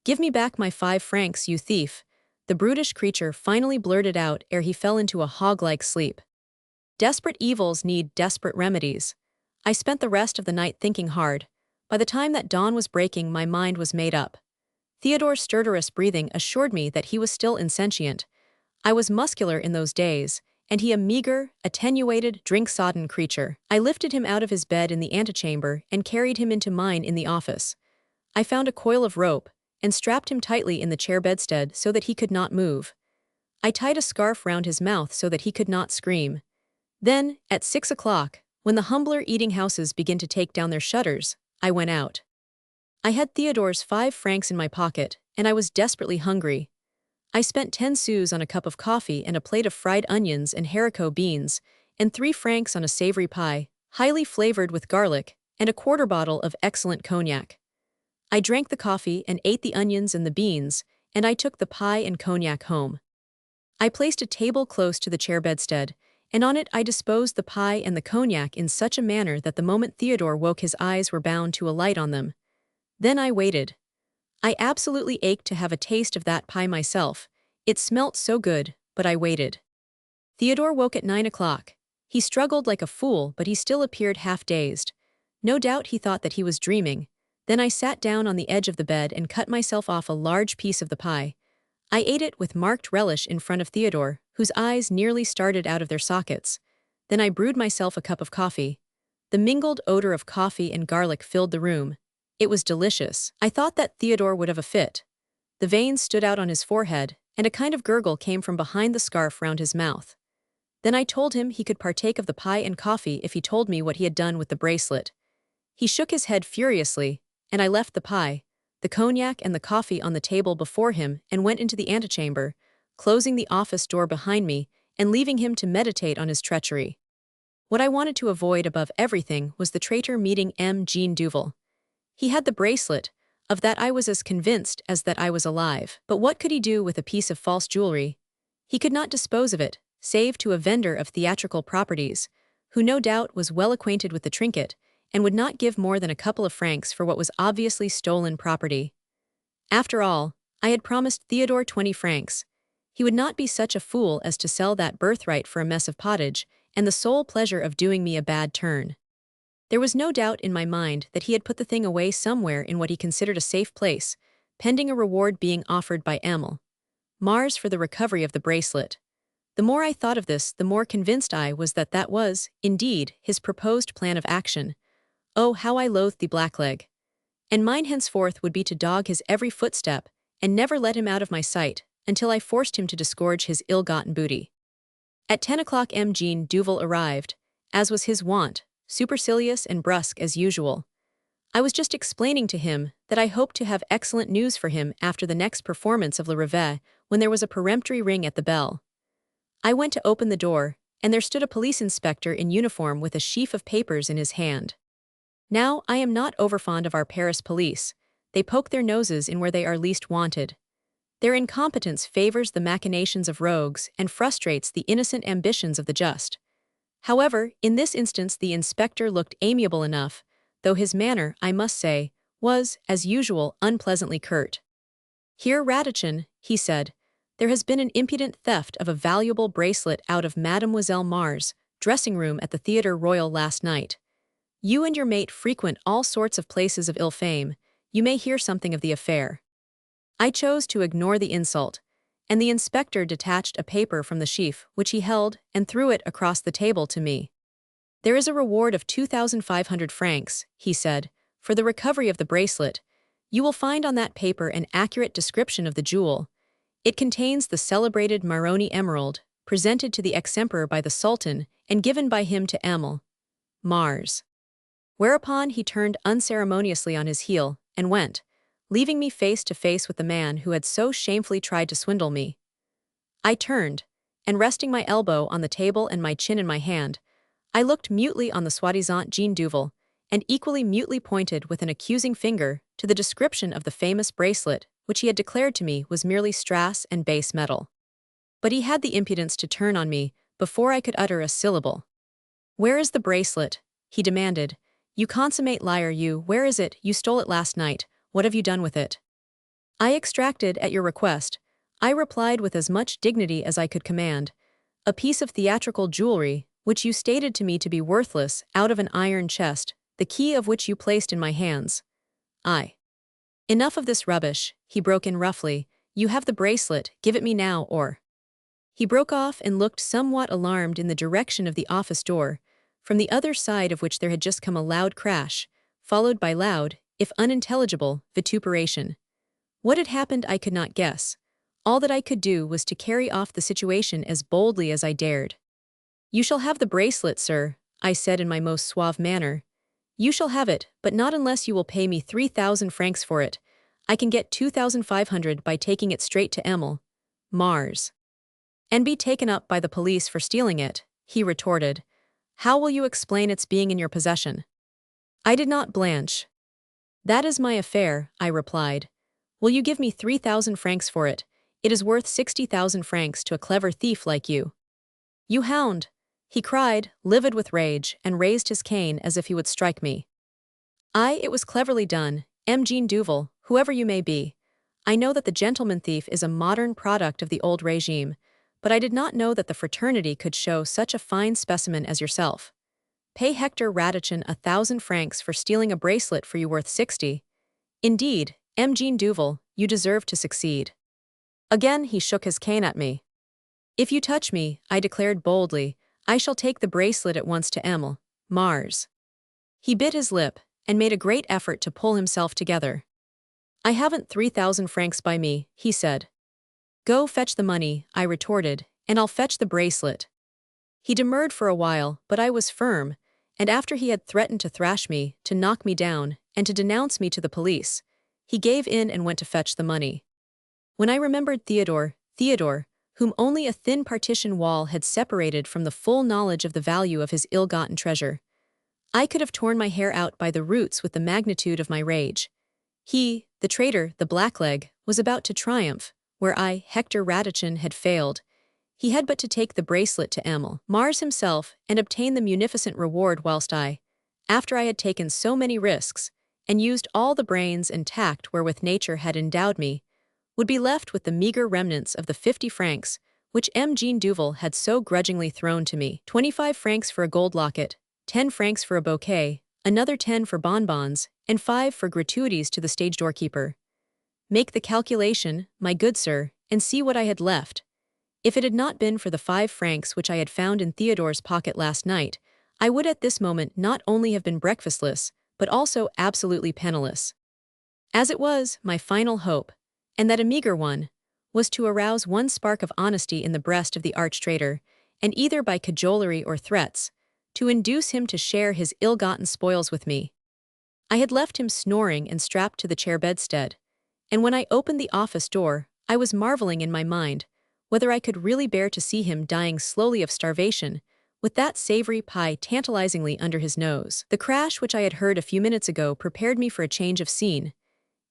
"Give me back my 5 francs, you thief," the brutish creature finally blurted out ere he fell into a hog-like sleep. Desperate evils need desperate remedies. I spent the rest of the night thinking hard. By the time that dawn was breaking, my mind was made up. Theodore's stertorous breathing assured me that he was still insentient. I was muscular in those days, and he a meager, attenuated, drink-sodden creature. I lifted him out of his bed in the antechamber and carried him into mine in the office. I found a coil of rope, and strapped him tightly in the chair bedstead so that he could not move. I tied a scarf round his mouth so that he could not scream. Then, at 6 o'clock, when the humbler eating houses begin to take down their shutters, I went out. I had Theodore's 5 francs in my pocket, and I was desperately hungry. I spent 10 sous on a cup of coffee and a plate of fried onions and haricot beans, and 3 francs on a savory pie, highly flavored with garlic, and a quarter bottle of excellent cognac. I drank the coffee and ate the onions and the beans, and I took the pie and cognac home. I placed a table close to the chair bedstead, and on it I disposed the pie and the cognac in such a manner that the moment Theodore woke his eyes were bound to alight on them. Then I waited. I absolutely ached to have a taste of that pie myself. It smelt so good, but I waited. Theodore woke at 9 o'clock. He struggled like a fool, but he still appeared half-dazed. No doubt he thought that he was dreaming. Then I sat down on the edge of the bed and cut myself off a large piece of the pie. I ate it with marked relish in front of Theodore, whose eyes nearly started out of their sockets. Then I brewed myself a cup of coffee. The mingled odor of coffee and garlic filled the room. It was delicious. I thought that Theodore would have a fit. The veins stood out on his forehead, and a kind of gurgle came from behind the scarf round his mouth. Then I told him he could partake of the pie and coffee if he told me what he had done with the bracelet. He shook his head furiously, and I left the pie, the cognac and the coffee on the table before him and went into the antechamber, closing the office door behind me and leaving him to meditate on his treachery. What I wanted to avoid above everything was the traitor meeting M. Jean Duval. He had the bracelet, of that I was as convinced as that I was alive. But what could he do with a piece of false jewelry? He could not dispose of it, save to a vendor of theatrical properties, who no doubt was well acquainted with the trinket, and would not give more than a couple of francs for what was obviously stolen property. After all, I had promised Theodore 20 francs. He would not be such a fool as to sell that birthright for a mess of pottage, and the sole pleasure of doing me a bad turn. There was no doubt in my mind that he had put the thing away somewhere in what he considered a safe place, pending a reward being offered by Mars for the recovery of the bracelet. The more I thought of this, the more convinced I was that that was, indeed, his proposed plan of action. Oh, how I loathed the blackleg. And mine henceforth would be to dog his every footstep, and never let him out of my sight, until I forced him to disgorge his ill-gotten booty. At 10 o'clock M. Jean Duval arrived, as was his wont, supercilious and brusque as usual. I was just explaining to him that I hoped to have excellent news for him after the next performance of Le Reveil, when there was a peremptory ring at the bell. I went to open the door, and there stood a police inspector in uniform with a sheaf of papers in his hand. Now, I am not overfond of our Paris police. They poke their noses in where they are least wanted. Their incompetence favors the machinations of rogues and frustrates the innocent ambitions of the just. However, in this instance the inspector looked amiable enough, though his manner, I must say, was, as usual, unpleasantly curt. "Here, Radichin," he said, "there has been an impudent theft of a valuable bracelet out of Mademoiselle Mars' dressing room at the Theatre Royal last night. You and your mate frequent all sorts of places of ill fame. You may hear something of the affair." I chose to ignore the insult, and the inspector detached a paper from the sheaf which he held and threw it across the table to me. "There is a reward of 2,500 francs, he said, "for the recovery of the bracelet. You will find on that paper an accurate description of the jewel. It contains the celebrated Maroni emerald, presented to the ex-emperor by the Sultan and given by him to Mars." Whereupon he turned unceremoniously on his heel and went, leaving me face to face with the man who had so shamefully tried to swindle me. I turned, and resting my elbow on the table and my chin in my hand, I looked mutely on the soi-disant Jean Duval, and equally mutely pointed with an accusing finger to the description of the famous bracelet, which he had declared to me was merely strass and base metal. But he had the impudence to turn on me before I could utter a syllable. "Where is the bracelet?" he demanded. "You consummate liar, you, where is it? You stole it last night. What have you done with it?" "I extracted at your request," I replied with as much dignity as I could command, "a piece of theatrical jewelry, which you stated to me to be worthless, out of an iron chest, the key of which you placed in my hands." "Enough of this rubbish," he broke in roughly. "You have the bracelet, give it me now, or—" He broke off and looked somewhat alarmed in the direction of the office door, from the other side of which there had just come a loud crash, followed by loud, if unintelligible, vituperation. What had happened I could not guess. All that I could do was to carry off the situation as boldly as I dared. "You shall have the bracelet, sir," I said in my most suave manner. "You shall have it, but not unless you will pay me 3,000 francs for it. I can get 2,500 by taking it straight to Mars. And be taken up by the police for stealing it," he retorted. "How will you explain its being in your possession?" I did not blanch. "That is my affair," I replied. "Will you give me 3,000 francs for it? It is worth 60,000 francs to a clever thief like you." "You hound!" he cried, livid with rage, and raised his cane as if he would strike me. "It was cleverly done, M. Jean Duval, whoever you may be. I know that the gentleman thief is a modern product of the old regime, but I did not know that the fraternity could show such a fine specimen as yourself. Pay Hector Radichin 1,000 francs for stealing a bracelet for you worth 60. Indeed, M. Jean Duval, you deserve to succeed." Again he shook his cane at me. "If you touch me," I declared boldly, "I shall take the bracelet at once to Mars." He bit his lip, and made a great effort to pull himself together. "I haven't 3,000 francs by me," he said. "Go fetch the money," I retorted, "and I'll fetch the bracelet." He demurred for a while, but I was firm, and after he had threatened to thrash me, to knock me down, and to denounce me to the police, he gave in and went to fetch the money. When I remembered Theodore, whom only a thin partition wall had separated from the full knowledge of the value of his ill-gotten treasure, I could have torn my hair out by the roots with the magnitude of my rage. He, the traitor, the blackleg, was about to triumph, where I, Hector Radichin, had failed. He had but to take the bracelet to Mars himself and obtain the munificent reward, whilst I, after I had taken so many risks, and used all the brains and tact wherewith nature had endowed me, would be left with the meager remnants of the 50 francs which M. Jean Duval had so grudgingly thrown to me. 25 francs for a gold locket, 10 francs for a bouquet, another 10 for bonbons, and 5 for gratuities to the stage doorkeeper. Make the calculation, my good sir, and see what I had left. If it had not been for the 5 francs which I had found in Theodore's pocket last night, I would at this moment not only have been breakfastless, but also absolutely penniless. As it was, my final hope, and that a meager one, was to arouse one spark of honesty in the breast of the arch-traitor, and either by cajolery or threats, to induce him to share his ill-gotten spoils with me. I had left him snoring and strapped to the chair bedstead, and when I opened the office door, I was marveling in my mind whether I could really bear to see him dying slowly of starvation, with that savory pie tantalizingly under his nose. The crash which I had heard a few minutes ago prepared me for a change of scene.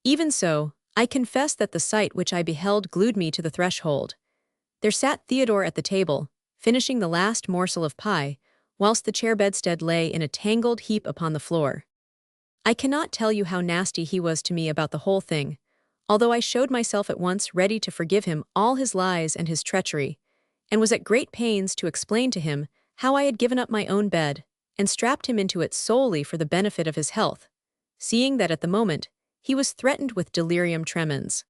Even so, I confess that the sight which I beheld glued me to the threshold. There sat Theodore at the table, finishing the last morsel of pie, whilst the chair bedstead lay in a tangled heap upon the floor. I cannot tell you how nasty he was to me about the whole thing, although I showed myself at once ready to forgive him all his lies and his treachery, and was at great pains to explain to him how I had given up my own bed, and strapped him into it solely for the benefit of his health, seeing that at the moment he was threatened with delirium tremens.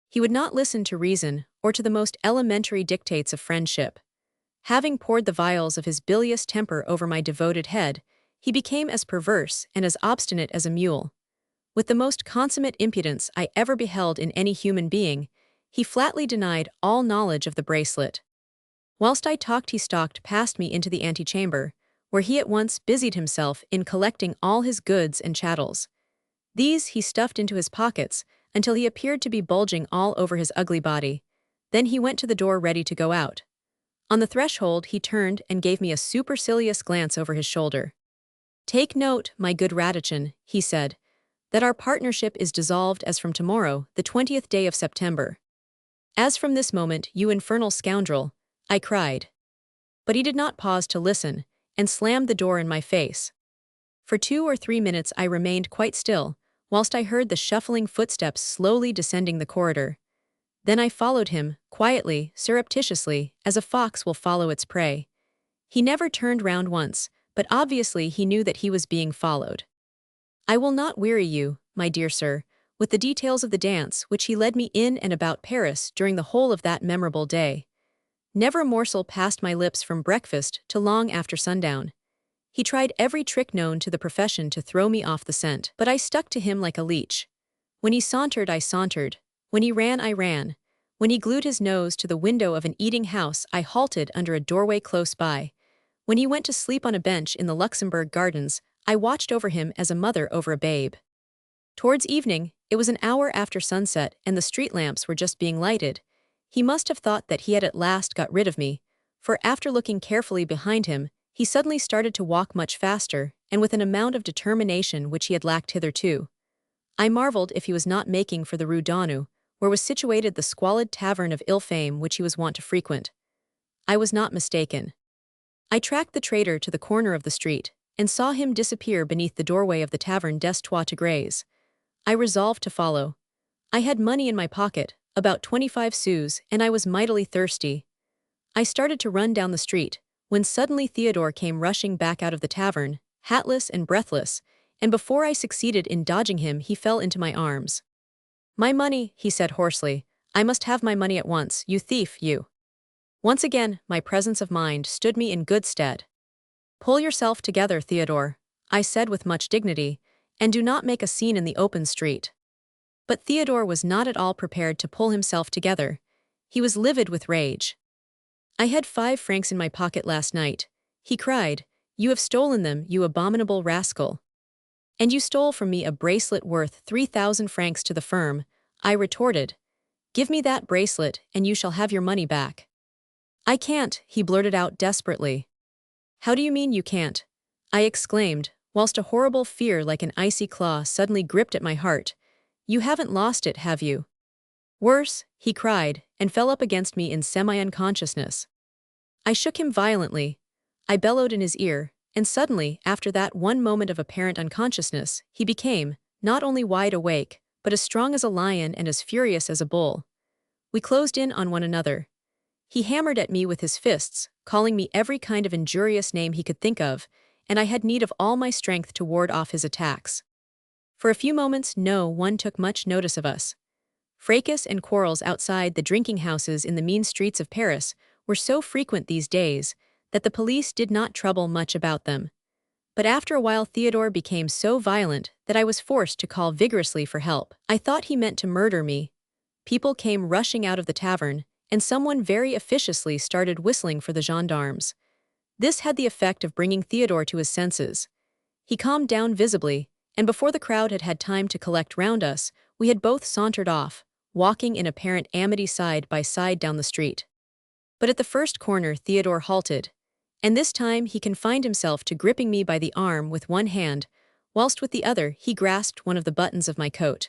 He would not listen to reason or to the most elementary dictates of friendship. Having poured the vials of his bilious temper over my devoted head, he became as perverse and as obstinate as a mule. With the most consummate impudence I ever beheld in any human being, he flatly denied all knowledge of the bracelet. Whilst I talked, he stalked past me into the antechamber, where he at once busied himself in collecting all his goods and chattels. These he stuffed into his pockets until he appeared to be bulging all over his ugly body. Then he went to the door ready to go out. On the threshold he turned and gave me a supercilious glance over his shoulder. "Take note, my good Radichin," he said, "that our partnership is dissolved as from tomorrow, the 20th day of September." "As from this moment, you infernal scoundrel," I cried. But he did not pause to listen, and slammed the door in my face. For 2 or 3 minutes I remained quite still, whilst I heard the shuffling footsteps slowly descending the corridor. Then I followed him, quietly, surreptitiously, as a fox will follow its prey. He never turned round once, but obviously he knew that he was being followed. I will not weary you, my dear sir, with the details of the dance which he led me in and about Paris during the whole of that memorable day. Never a morsel passed my lips from breakfast to long after sundown. He tried every trick known to the profession to throw me off the scent, but I stuck to him like a leech. When he sauntered, I sauntered. When he ran, I ran. When he glued his nose to the window of an eating house, I halted under a doorway close by. When he went to sleep on a bench in the Luxembourg Gardens, I watched over him as a mother over a babe. Towards evening, it was an hour after sunset and the street lamps were just being lighted. He must have thought that he had at last got rid of me, for after looking carefully behind him, he suddenly started to walk much faster and with an amount of determination which he had lacked hitherto. I marveled if he was not making for the Rue Daunou, where was situated the squalid tavern of ill fame which he was wont to frequent. I was not mistaken. I tracked the traitor to the corner of the street, and saw him disappear beneath the doorway of the tavern des Trois Tigres. I resolved to follow. I had money in my pocket, about 25 sous, and I was mightily thirsty. I started to run down the street, when suddenly Theodore came rushing back out of the tavern, hatless and breathless, and before I succeeded in dodging him he fell into my arms. "My money," he said hoarsely. "I must have my money at once, you thief, you." Once again, my presence of mind stood me in good stead. "Pull yourself together, Theodore," I said with much dignity, "and do not make a scene in the open street." But Theodore was not at all prepared to pull himself together. He was livid with rage. "I had 5 francs in my pocket last night," he cried. "You have stolen them, you abominable rascal." "And you stole from me a bracelet worth 3,000 francs to the firm," I retorted. "Give me that bracelet, and you shall have your money back." "I can't," he blurted out desperately. "How do you mean you can't?" I exclaimed, whilst a horrible fear like an icy claw suddenly gripped at my heart. "You haven't lost it, have you?" "Worse," he cried, and fell up against me in semi-unconsciousness. I shook him violently. I bellowed in his ear, and suddenly, after that one moment of apparent unconsciousness, he became, not only wide awake, but as strong as a lion and as furious as a bull. We closed in on one another. He hammered at me with his fists, calling me every kind of injurious name he could think of, and I had need of all my strength to ward off his attacks. For a few moments no one took much notice of us. Fracas and quarrels outside the drinking houses in the mean streets of Paris were so frequent these days that the police did not trouble much about them. But after a while Theodore became so violent that I was forced to call vigorously for help. I thought he meant to murder me. People came rushing out of the tavern, and someone very officiously started whistling for the gendarmes. This had the effect of bringing Theodore to his senses. He calmed down visibly, and before the crowd had had time to collect round us, we had both sauntered off, walking in apparent amity side by side down the street. But at the first corner Theodore halted, and this time he confined himself to gripping me by the arm with one hand, whilst with the other he grasped one of the buttons of my coat.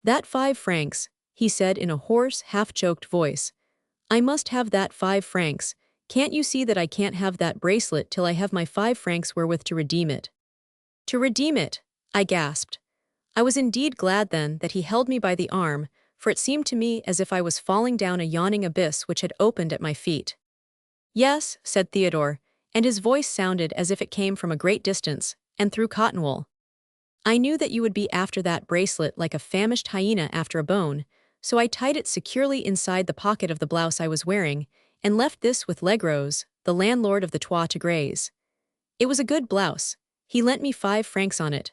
"That 5 francs, he said in a hoarse, half-choked voice. "I must have that 5 francs. Can't you see that I can't have that bracelet till I have my 5 francs wherewith to redeem it?" "To redeem it," I gasped. I was indeed glad then that he held me by the arm, for it seemed to me as if I was falling down a yawning abyss which had opened at my feet. "Yes," said Theodore, and his voice sounded as if it came from a great distance, and through cotton wool. "I knew that you would be after that bracelet like a famished hyena after a bone, so I tied it securely inside the pocket of the blouse I was wearing, and left this with Legros, the landlord of the Trois Tigres. It was a good blouse. He lent me 5 francs on it.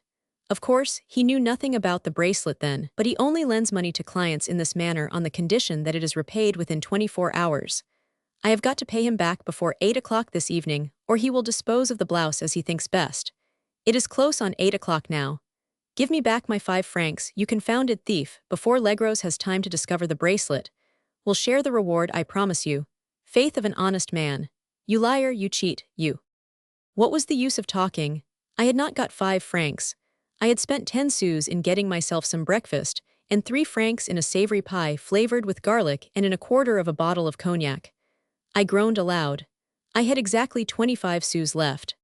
Of course, he knew nothing about the bracelet then, but he only lends money to clients in this manner on the condition that it is repaid within 24 hours. I have got to pay him back before 8 o'clock this evening, or he will dispose of the blouse as he thinks best. It is close on 8 o'clock now. Give me back my 5 francs, you confounded thief, before Legros has time to discover the bracelet. We'll share the reward, I promise you. Faith of an honest man. You liar, you cheat, you." What was the use of talking? I had not got 5 francs. I had spent 10 sous in getting myself some breakfast, and 3 francs in a savory pie flavored with garlic and in a quarter of a bottle of cognac. I groaned aloud. I had exactly 25 sous left.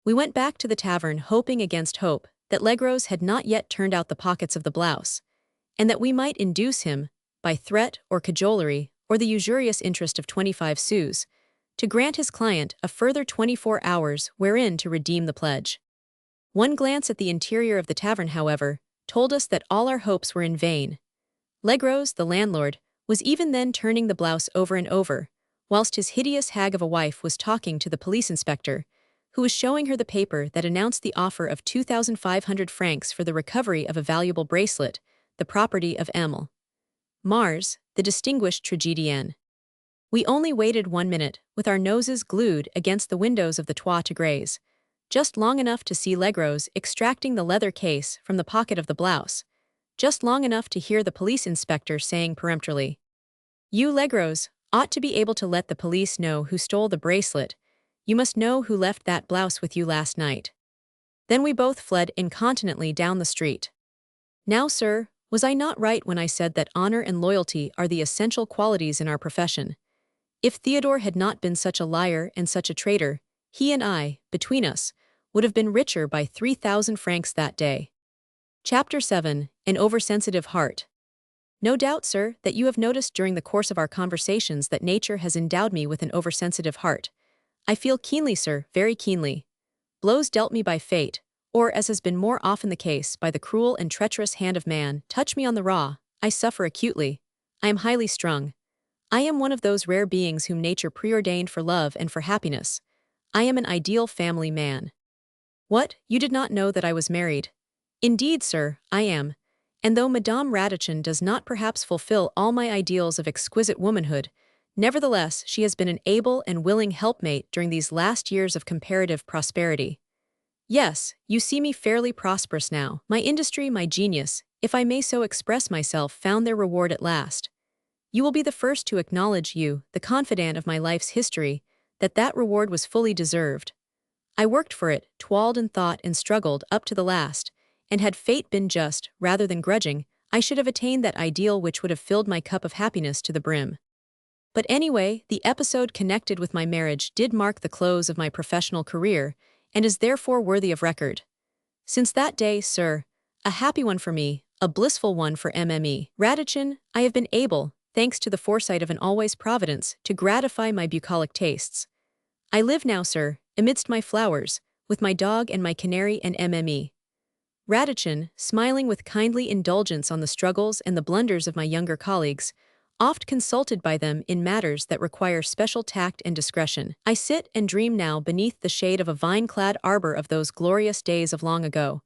We went back to the tavern hoping against hope that Legros had not yet turned out the pockets of the blouse, and that we might induce him, by threat or cajolery or the usurious interest of 25 sous, to grant his client a further 24 hours wherein to redeem the pledge. One glance at the interior of the tavern, however, told us that all our hopes were in vain. Legros, the landlord, was even then turning the blouse over and over, whilst his hideous hag of a wife was talking to the police inspector, who was showing her the paper that announced the offer of 2,500 francs for the recovery of a valuable bracelet, the property of Emil. Mars, the distinguished tragedienne. We only waited 1 minute, with our noses glued against the windows of the Trois Tigres, just long enough to see Legros extracting the leather case from the pocket of the blouse, just long enough to hear the police inspector saying peremptorily, "You Legros ought to be able to let the police know who stole the bracelet. You must know who left that blouse with you last night." Then we both fled incontinently down the street. Now, sir, was I not right when I said that honor and loyalty are the essential qualities in our profession? If Theodore had not been such a liar and such a traitor, he and I, between us, would have been richer by 3,000 francs that day. Chapter 7. An Oversensitive Heart. No doubt, sir, that you have noticed during the course of our conversations that nature has endowed me with an oversensitive heart. I feel keenly, sir, very keenly. Blows dealt me by fate, or as has been more often the case, by the cruel and treacherous hand of man, touch me on the raw, I suffer acutely. I am highly strung. I am one of those rare beings whom nature preordained for love and for happiness. I am an ideal family man. What, you did not know that I was married? Indeed, sir, I am. And though Madame Radichin does not perhaps fulfill all my ideals of exquisite womanhood, nevertheless she has been an able and willing helpmate during these last years of comparative prosperity. Yes, you see me fairly prosperous now. My industry, my genius, if I may so express myself, found their reward at last. You will be the first to acknowledge, you, the confidant of my life's history, that reward was fully deserved. I worked for it, toiled and thought and struggled up to the last, and had fate been just, rather than grudging, I should have attained that ideal which would have filled my cup of happiness to the brim. But anyway, the episode connected with my marriage did mark the close of my professional career, and is therefore worthy of record. Since that day, sir, a happy one for me, a blissful one for Mme. Radichin, I have been able, thanks to the foresight of an always providence, to gratify my bucolic tastes. I live now, sir, amidst my flowers, with my dog and my canary and Mme. Radichin, smiling with kindly indulgence on the struggles and the blunders of my younger colleagues, oft consulted by them in matters that require special tact and discretion. I sit and dream now beneath the shade of a vine-clad arbor of those glorious days of long ago,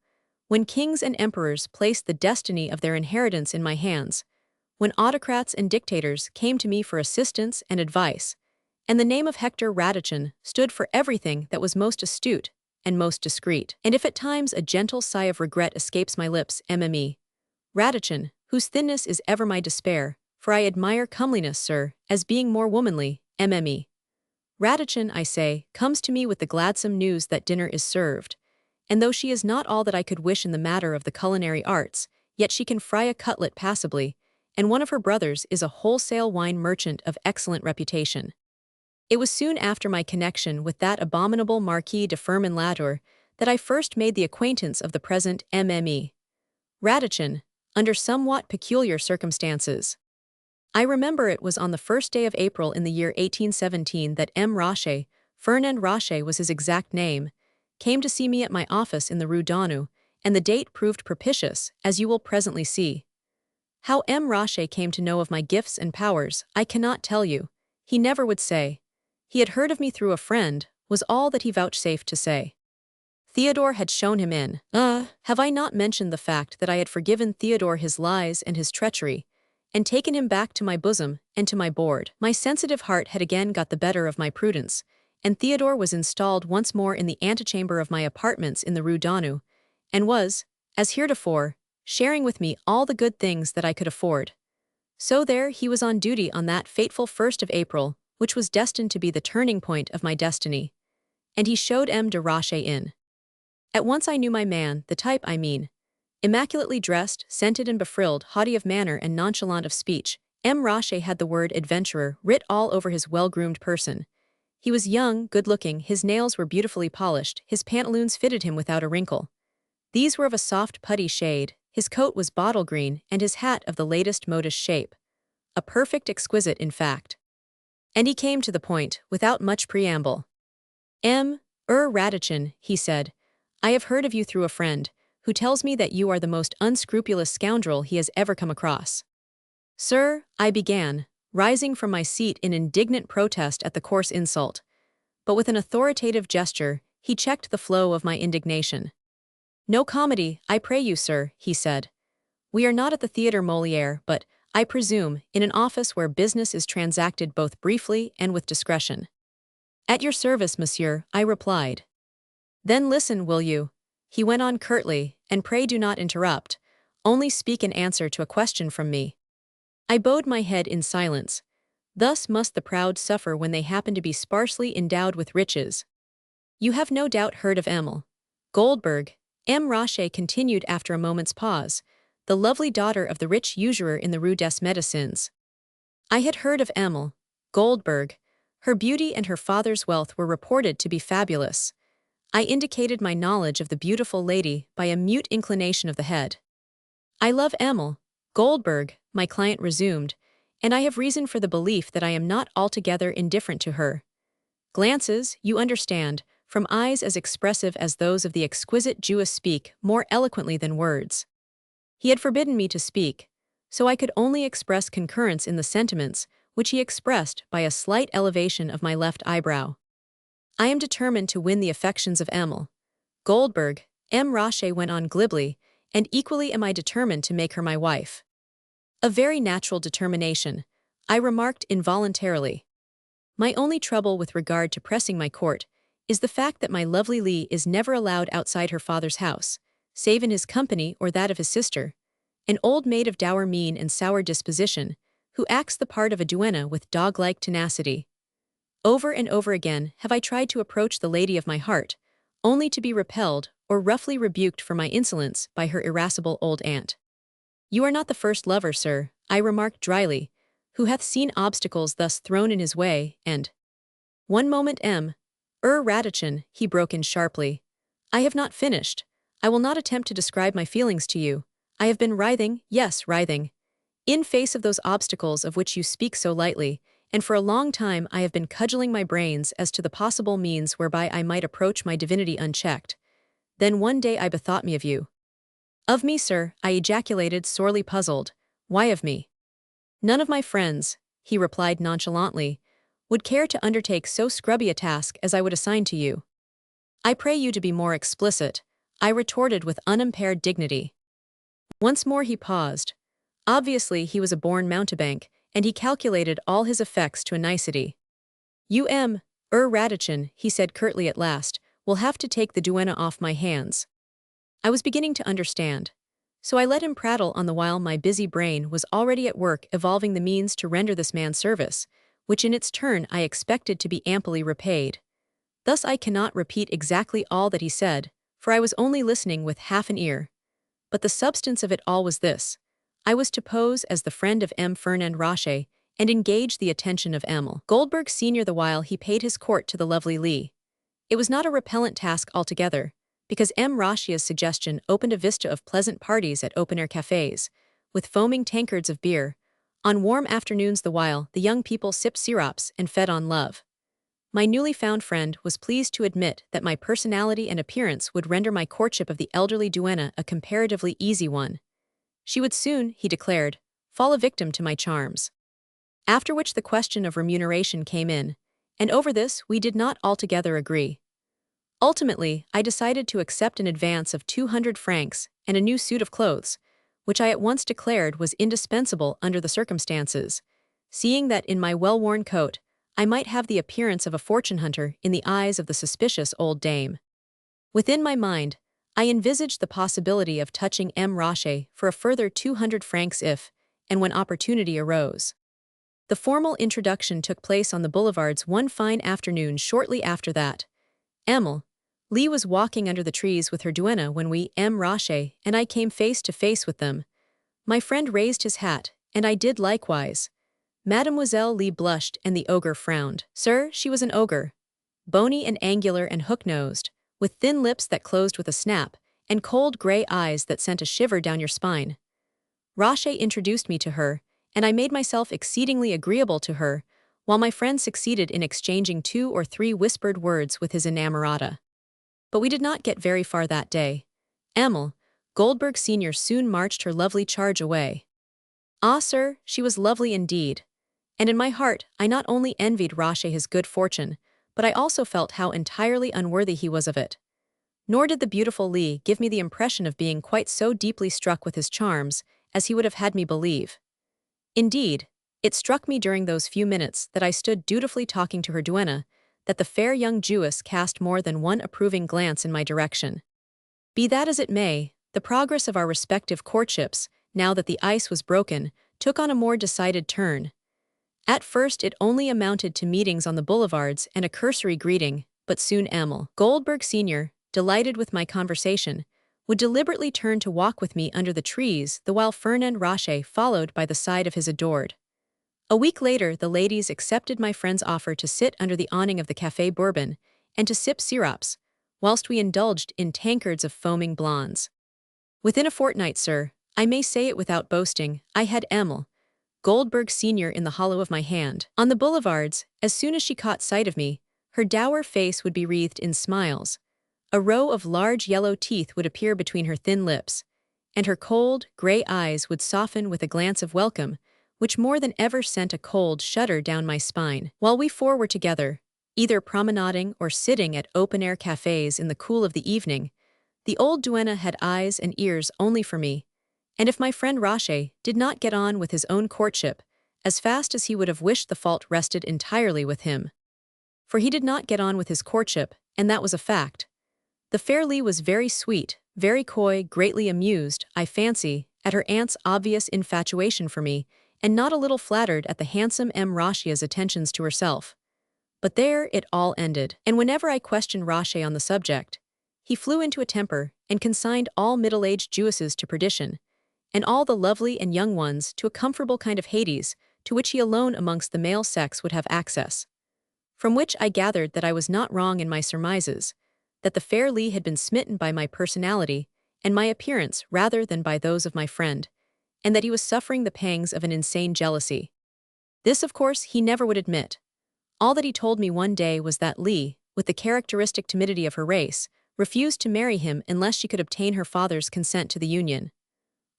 when kings and emperors placed the destiny of their inheritance in my hands, when autocrats and dictators came to me for assistance and advice, and the name of Hector Radichin stood for everything that was most astute and most discreet. And if at times a gentle sigh of regret escapes my lips, Mme. Radichin, whose thinness is ever my despair, for I admire comeliness, sir, as being more womanly, Mme. Radichin, I say, comes to me with the gladsome news that dinner is served, and though she is not all that I could wish in the matter of the culinary arts, yet she can fry a cutlet passably, and one of her brothers is a wholesale wine merchant of excellent reputation. It was soon after my connection with that abominable Marquis de Firmin-Latour that I first made the acquaintance of the present Mme. Radichin, under somewhat peculiar circumstances. I remember it was on the 1st day of April in the year 1817 that M. Roche, Fernand Roche was his exact name, came to see me at my office in the Rue Daunou, and the date proved propitious, as you will presently see. How M. Roche came to know of my gifts and powers, I cannot tell you. He never would say. He had heard of me through a friend, was all that he vouchsafed to say. Theodore had shown him in. Have I not mentioned the fact that I had forgiven Theodore his lies and his treachery, and taken him back to my bosom and to my board? My sensitive heart had again got the better of my prudence, and Theodore was installed once more in the antechamber of my apartments in the Rue Daunou, and was, as heretofore, sharing with me all the good things that I could afford. So there he was on duty on that fateful 1st of April, which was destined to be the turning point of my destiny, and he showed M. de Roche in. At once I knew my man, the type I mean. Immaculately dressed, scented and befrilled, haughty of manner and nonchalant of speech, M. Roche had the word adventurer writ all over his well-groomed person. He was young, good-looking, his nails were beautifully polished, his pantaloons fitted him without a wrinkle. These were of a soft putty shade, his coat was bottle green, and his hat of the latest modish shape. A perfect exquisite, in fact. And he came to the point, without much preamble. M. Radichin, he said, I have heard of you through a friend, who tells me that you are the most unscrupulous scoundrel he has ever come across. Sir, I began, rising from my seat in indignant protest at the coarse insult, but with an authoritative gesture, he checked the flow of my indignation. No comedy, I pray you, sir, he said. We are not at the Theatre Molière, but I presume, in an office where business is transacted both briefly and with discretion. At your service, monsieur, I replied. Then listen, will you? He went on curtly, and pray do not interrupt. Only speak in answer to a question from me. I bowed my head in silence. Thus must the proud suffer when they happen to be sparsely endowed with riches. You have no doubt heard of Emil Goldberg, M. Roche continued after a moment's pause, the lovely daughter of the rich usurer in the Rue des Médecins. I had heard of Emil Goldberg. Her beauty and her father's wealth were reported to be fabulous. I indicated my knowledge of the beautiful lady by a mute inclination of the head. I love Emil Goldberg, my client resumed, and I have reason for the belief that I am not altogether indifferent to her. Glances, you understand, from eyes as expressive as those of the exquisite Jewess speak more eloquently than words. He had forbidden me to speak, so I could only express concurrence in the sentiments which he expressed by a slight elevation of my left eyebrow. I am determined to win the affections of Emil Goldberg, M. Roche went on glibly, and equally am I determined to make her my wife. A very natural determination, I remarked involuntarily. My only trouble with regard to pressing my court is the fact that my lovely Lee is never allowed outside her father's house, save in his company or that of his sister, an old maid of dour mien and sour disposition, who acts the part of a duenna with dog-like tenacity. Over and over again have I tried to approach the lady of my heart, only to be repelled or roughly rebuked for my insolence by her irascible old aunt. You are not the first lover, sir, I remarked dryly, who hath seen obstacles thus thrown in his way, and— One moment, M. Radichin, he broke in sharply. I have not finished. I will not attempt to describe my feelings to you. I have been writhing, yes, writhing, in face of those obstacles of which you speak so lightly, and for a long time I have been cudgelling my brains as to the possible means whereby I might approach my divinity unchecked. Then one day I bethought me of you. Of me, sir, I ejaculated, sorely puzzled. Why of me? None of my friends, he replied nonchalantly, would care to undertake so scrubby a task as I would assign to you. I pray you to be more explicit, I retorted with unimpaired dignity. Once more he paused. Obviously he was a born mountebank, and he calculated all his effects to a nicety. You M. Radichin, he said curtly at last, will have to take the duenna off my hands. I was beginning to understand, so I let him prattle on the while my busy brain was already at work evolving the means to render this man service, which in its turn I expected to be amply repaid. Thus I cannot repeat exactly all that he said, for I was only listening with half an ear. But the substance of it all was this. I was to pose as the friend of M. Fernand Roche and engage the attention of Emil Goldberg Sr. the while he paid his court to the lovely Lee. It was not a repellent task altogether, because M. Roche's suggestion opened a vista of pleasant parties at open-air cafes, with foaming tankards of beer, on warm afternoons the while the young people sipped syrups and fed on love. My newly found friend was pleased to admit that my personality and appearance would render my courtship of the elderly duenna a comparatively easy one. She would soon, he declared, fall a victim to my charms. After which the question of remuneration came in, and over this we did not altogether agree. Ultimately, I decided to accept an advance of 200 francs and a new suit of clothes, which I at once declared was indispensable under the circumstances, seeing that in my well-worn coat I might have the appearance of a fortune hunter in the eyes of the suspicious old dame. Within my mind, I envisaged the possibility of touching M. Roche for a further 200 francs if, and when opportunity arose. The formal introduction took place on the boulevards one fine afternoon shortly after that. Emil Lee was walking under the trees with her duenna when we, M. Roche and I, came face to face with them. My friend raised his hat, and I did likewise. Mademoiselle Lee blushed and the ogre frowned. Sir, she was an ogre. Bony and angular and hook-nosed, with thin lips that closed with a snap, and cold gray eyes that sent a shiver down your spine. Roche introduced me to her, and I made myself exceedingly agreeable to her, while my friend succeeded in exchanging 2 or 3 whispered words with his inamorata. But we did not get very far that day. Emil Goldberg Sr. soon marched her lovely charge away. Ah, sir, she was lovely indeed. And in my heart I not only envied Roche his good fortune, but I also felt how entirely unworthy he was of it. Nor did the beautiful Lee give me the impression of being quite so deeply struck with his charms as he would have had me believe. Indeed, it struck me during those few minutes that I stood dutifully talking to her duenna, that the fair young Jewess cast more than one approving glance in my direction. Be that as it may, the progress of our respective courtships, now that the ice was broken, took on a more decided turn. At first it only amounted to meetings on the boulevards and a cursory greeting, but soon Emil Goldberg Sr., delighted with my conversation, would deliberately turn to walk with me under the trees the while Fernand Rocher followed by the side of his adored. A week later the ladies accepted my friend's offer to sit under the awning of the Café Bourbon and to sip syrups, whilst we indulged in tankards of foaming blondes. Within a fortnight, sir, I may say it without boasting, I had Emil Goldberg Sr. in the hollow of my hand. On the boulevards, as soon as she caught sight of me, her dour face would be wreathed in smiles. A row of large yellow teeth would appear between her thin lips, and her cold, grey eyes would soften with a glance of welcome, which more than ever sent a cold shudder down my spine. While we four were together, either promenading or sitting at open-air cafes in the cool of the evening, the old duenna had eyes and ears only for me, and if my friend Rocher did not get on with his own courtship as fast as he would have wished, the fault rested entirely with him. For he did not get on with his courtship, and that was a fact. The fair Lee was very sweet, very coy, greatly amused, I fancy, at her aunt's obvious infatuation for me, and not a little flattered at the handsome M. Rocher's attentions to herself. But there it all ended, and whenever I questioned Rocher on the subject, he flew into a temper and consigned all middle-aged Jewesses to perdition, and all the lovely and young ones to a comfortable kind of Hades, to which he alone amongst the male sex would have access. From which I gathered that I was not wrong in my surmises, that the fair Lee had been smitten by my personality and my appearance rather than by those of my friend, and that he was suffering the pangs of an insane jealousy. This, of course, he never would admit. All that he told me one day was that Lee, with the characteristic timidity of her race, refused to marry him unless she could obtain her father's consent to the union.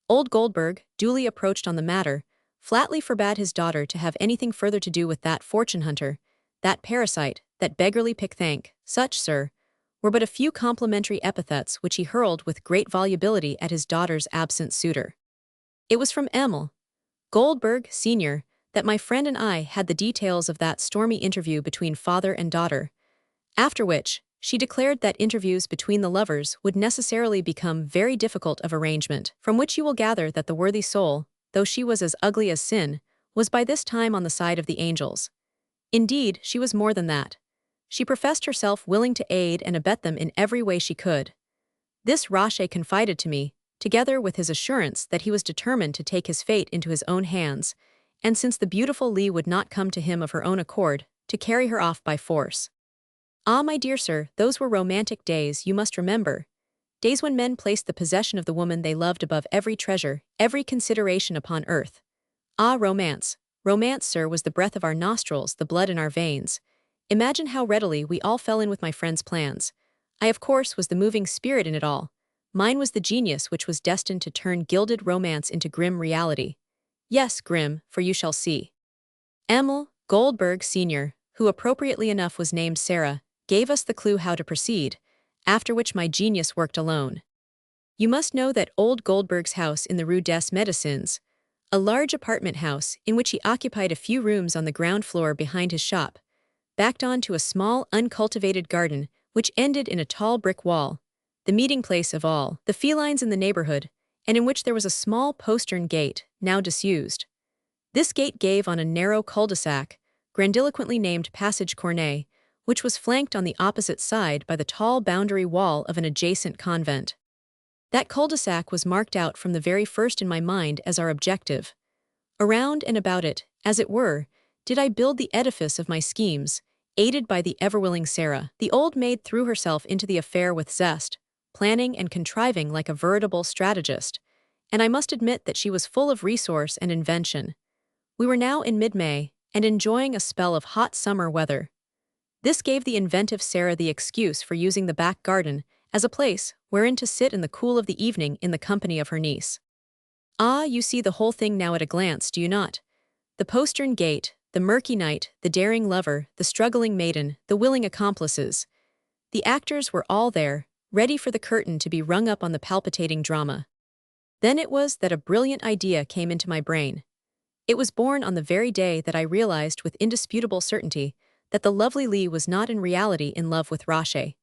Old Goldberg, duly approached on the matter, flatly forbade his daughter to have anything further to do with that fortune-hunter, that parasite, that beggarly pickthank. Such, sir, were but a few complimentary epithets which he hurled with great volubility at his daughter's absent suitor. It was from Emil Goldberg, Sr., that my friend and I had the details of that stormy interview between father and daughter, after which she declared that interviews between the lovers would necessarily become very difficult of arrangement, from which you will gather that the worthy soul, though she was as ugly as sin, was by this time on the side of the angels. Indeed, she was more than that. She professed herself willing to aid and abet them in every way she could. This Rocher confided to me, together with his assurance that he was determined to take his fate into his own hands, and since the beautiful Lee would not come to him of her own accord, to carry her off by force. Ah, my dear sir, those were romantic days, you must remember. Days when men placed the possession of the woman they loved above every treasure, every consideration upon earth. Ah, romance. Romance, sir, was the breath of our nostrils, the blood in our veins. Imagine how readily we all fell in with my friend's plans. I, of course, was the moving spirit in it all. Mine was the genius which was destined to turn gilded romance into grim reality. Yes, grim, for you shall see. Emil Goldberg Sr., who appropriately enough was named Sarah, gave us the clue how to proceed, after which my genius worked alone. You must know that old Goldberg's house in the Rue des Médecins, a large apartment house in which he occupied a few rooms on the ground floor behind his shop, backed on to a small, uncultivated garden which ended in a tall brick wall, the meeting place of all the felines in the neighborhood, and in which there was a small postern gate, now disused. This gate gave on a narrow cul-de-sac, grandiloquently named Passage Cornet, which was flanked on the opposite side by the tall boundary wall of an adjacent convent. That cul-de-sac was marked out from the very first in my mind as our objective. Around and about it, as it were, did I build the edifice of my schemes, aided by the ever-willing Sarah. The old maid threw herself into the affair with zest, planning and contriving like a veritable strategist, and I must admit that she was full of resource and invention. We were now in mid-May, and enjoying a spell of hot summer weather. This gave the inventive Sarah the excuse for using the back garden as a place wherein to sit in the cool of the evening in the company of her niece. Ah, you see the whole thing now at a glance, do you not? The postern gate, the murky night, the daring lover, the struggling maiden, the willing accomplices. The actors were all there, ready for the curtain to be rung up on the palpitating drama. Then it was that a brilliant idea came into my brain. It was born on the very day that I realized with indisputable certainty that the lovely Lee was not in reality in love with Rache.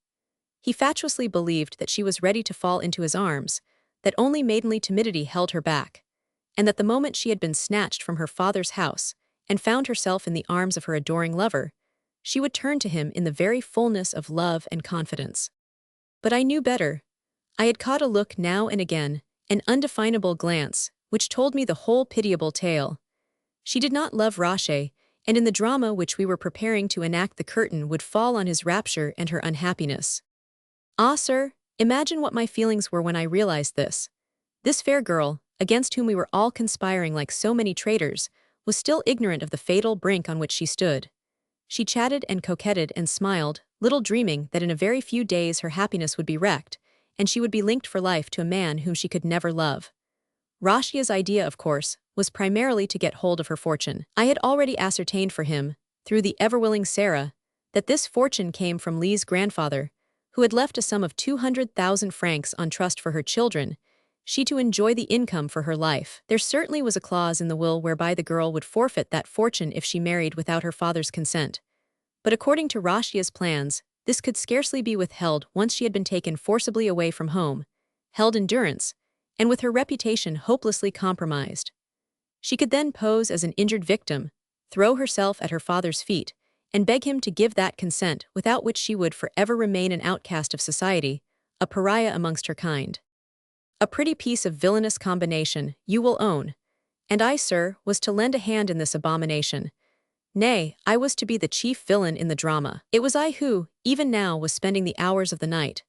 He fatuously believed that she was ready to fall into his arms, that only maidenly timidity held her back, and that the moment she had been snatched from her father's house and found herself in the arms of her adoring lover, she would turn to him in the very fullness of love and confidence. But I knew better. I had caught a look now and again, an undefinable glance, which told me the whole pitiable tale. She did not love Rache, and in the drama which we were preparing to enact the curtain would fall on his rapture and her unhappiness. Ah, sir, imagine what my feelings were when I realized this. This fair girl, against whom we were all conspiring like so many traitors, was still ignorant of the fatal brink on which she stood. She chatted and coquetted and smiled, little dreaming that in a very few days her happiness would be wrecked, and she would be linked for life to a man whom she could never love. Rachia's idea, of course, was primarily to get hold of her fortune. I had already ascertained for him, through the ever-willing Sarah, that this fortune came from Lee's grandfather, who had left a sum of 200,000 francs on trust for her children, she to enjoy the income for her life. There certainly was a clause in the will whereby the girl would forfeit that fortune if she married without her father's consent. But according to Rachia's plans, this could scarcely be withheld once she had been taken forcibly away from home, held in durance, and with her reputation hopelessly compromised. She could then pose as an injured victim, throw herself at her father's feet, and beg him to give that consent without which she would forever remain an outcast of society, a pariah amongst her kind. A pretty piece of villainous combination, you will own. And I, sir, was to lend a hand in this abomination. Nay, I was to be the chief villain in the drama. It was I who, even now, was spending the hours of the night,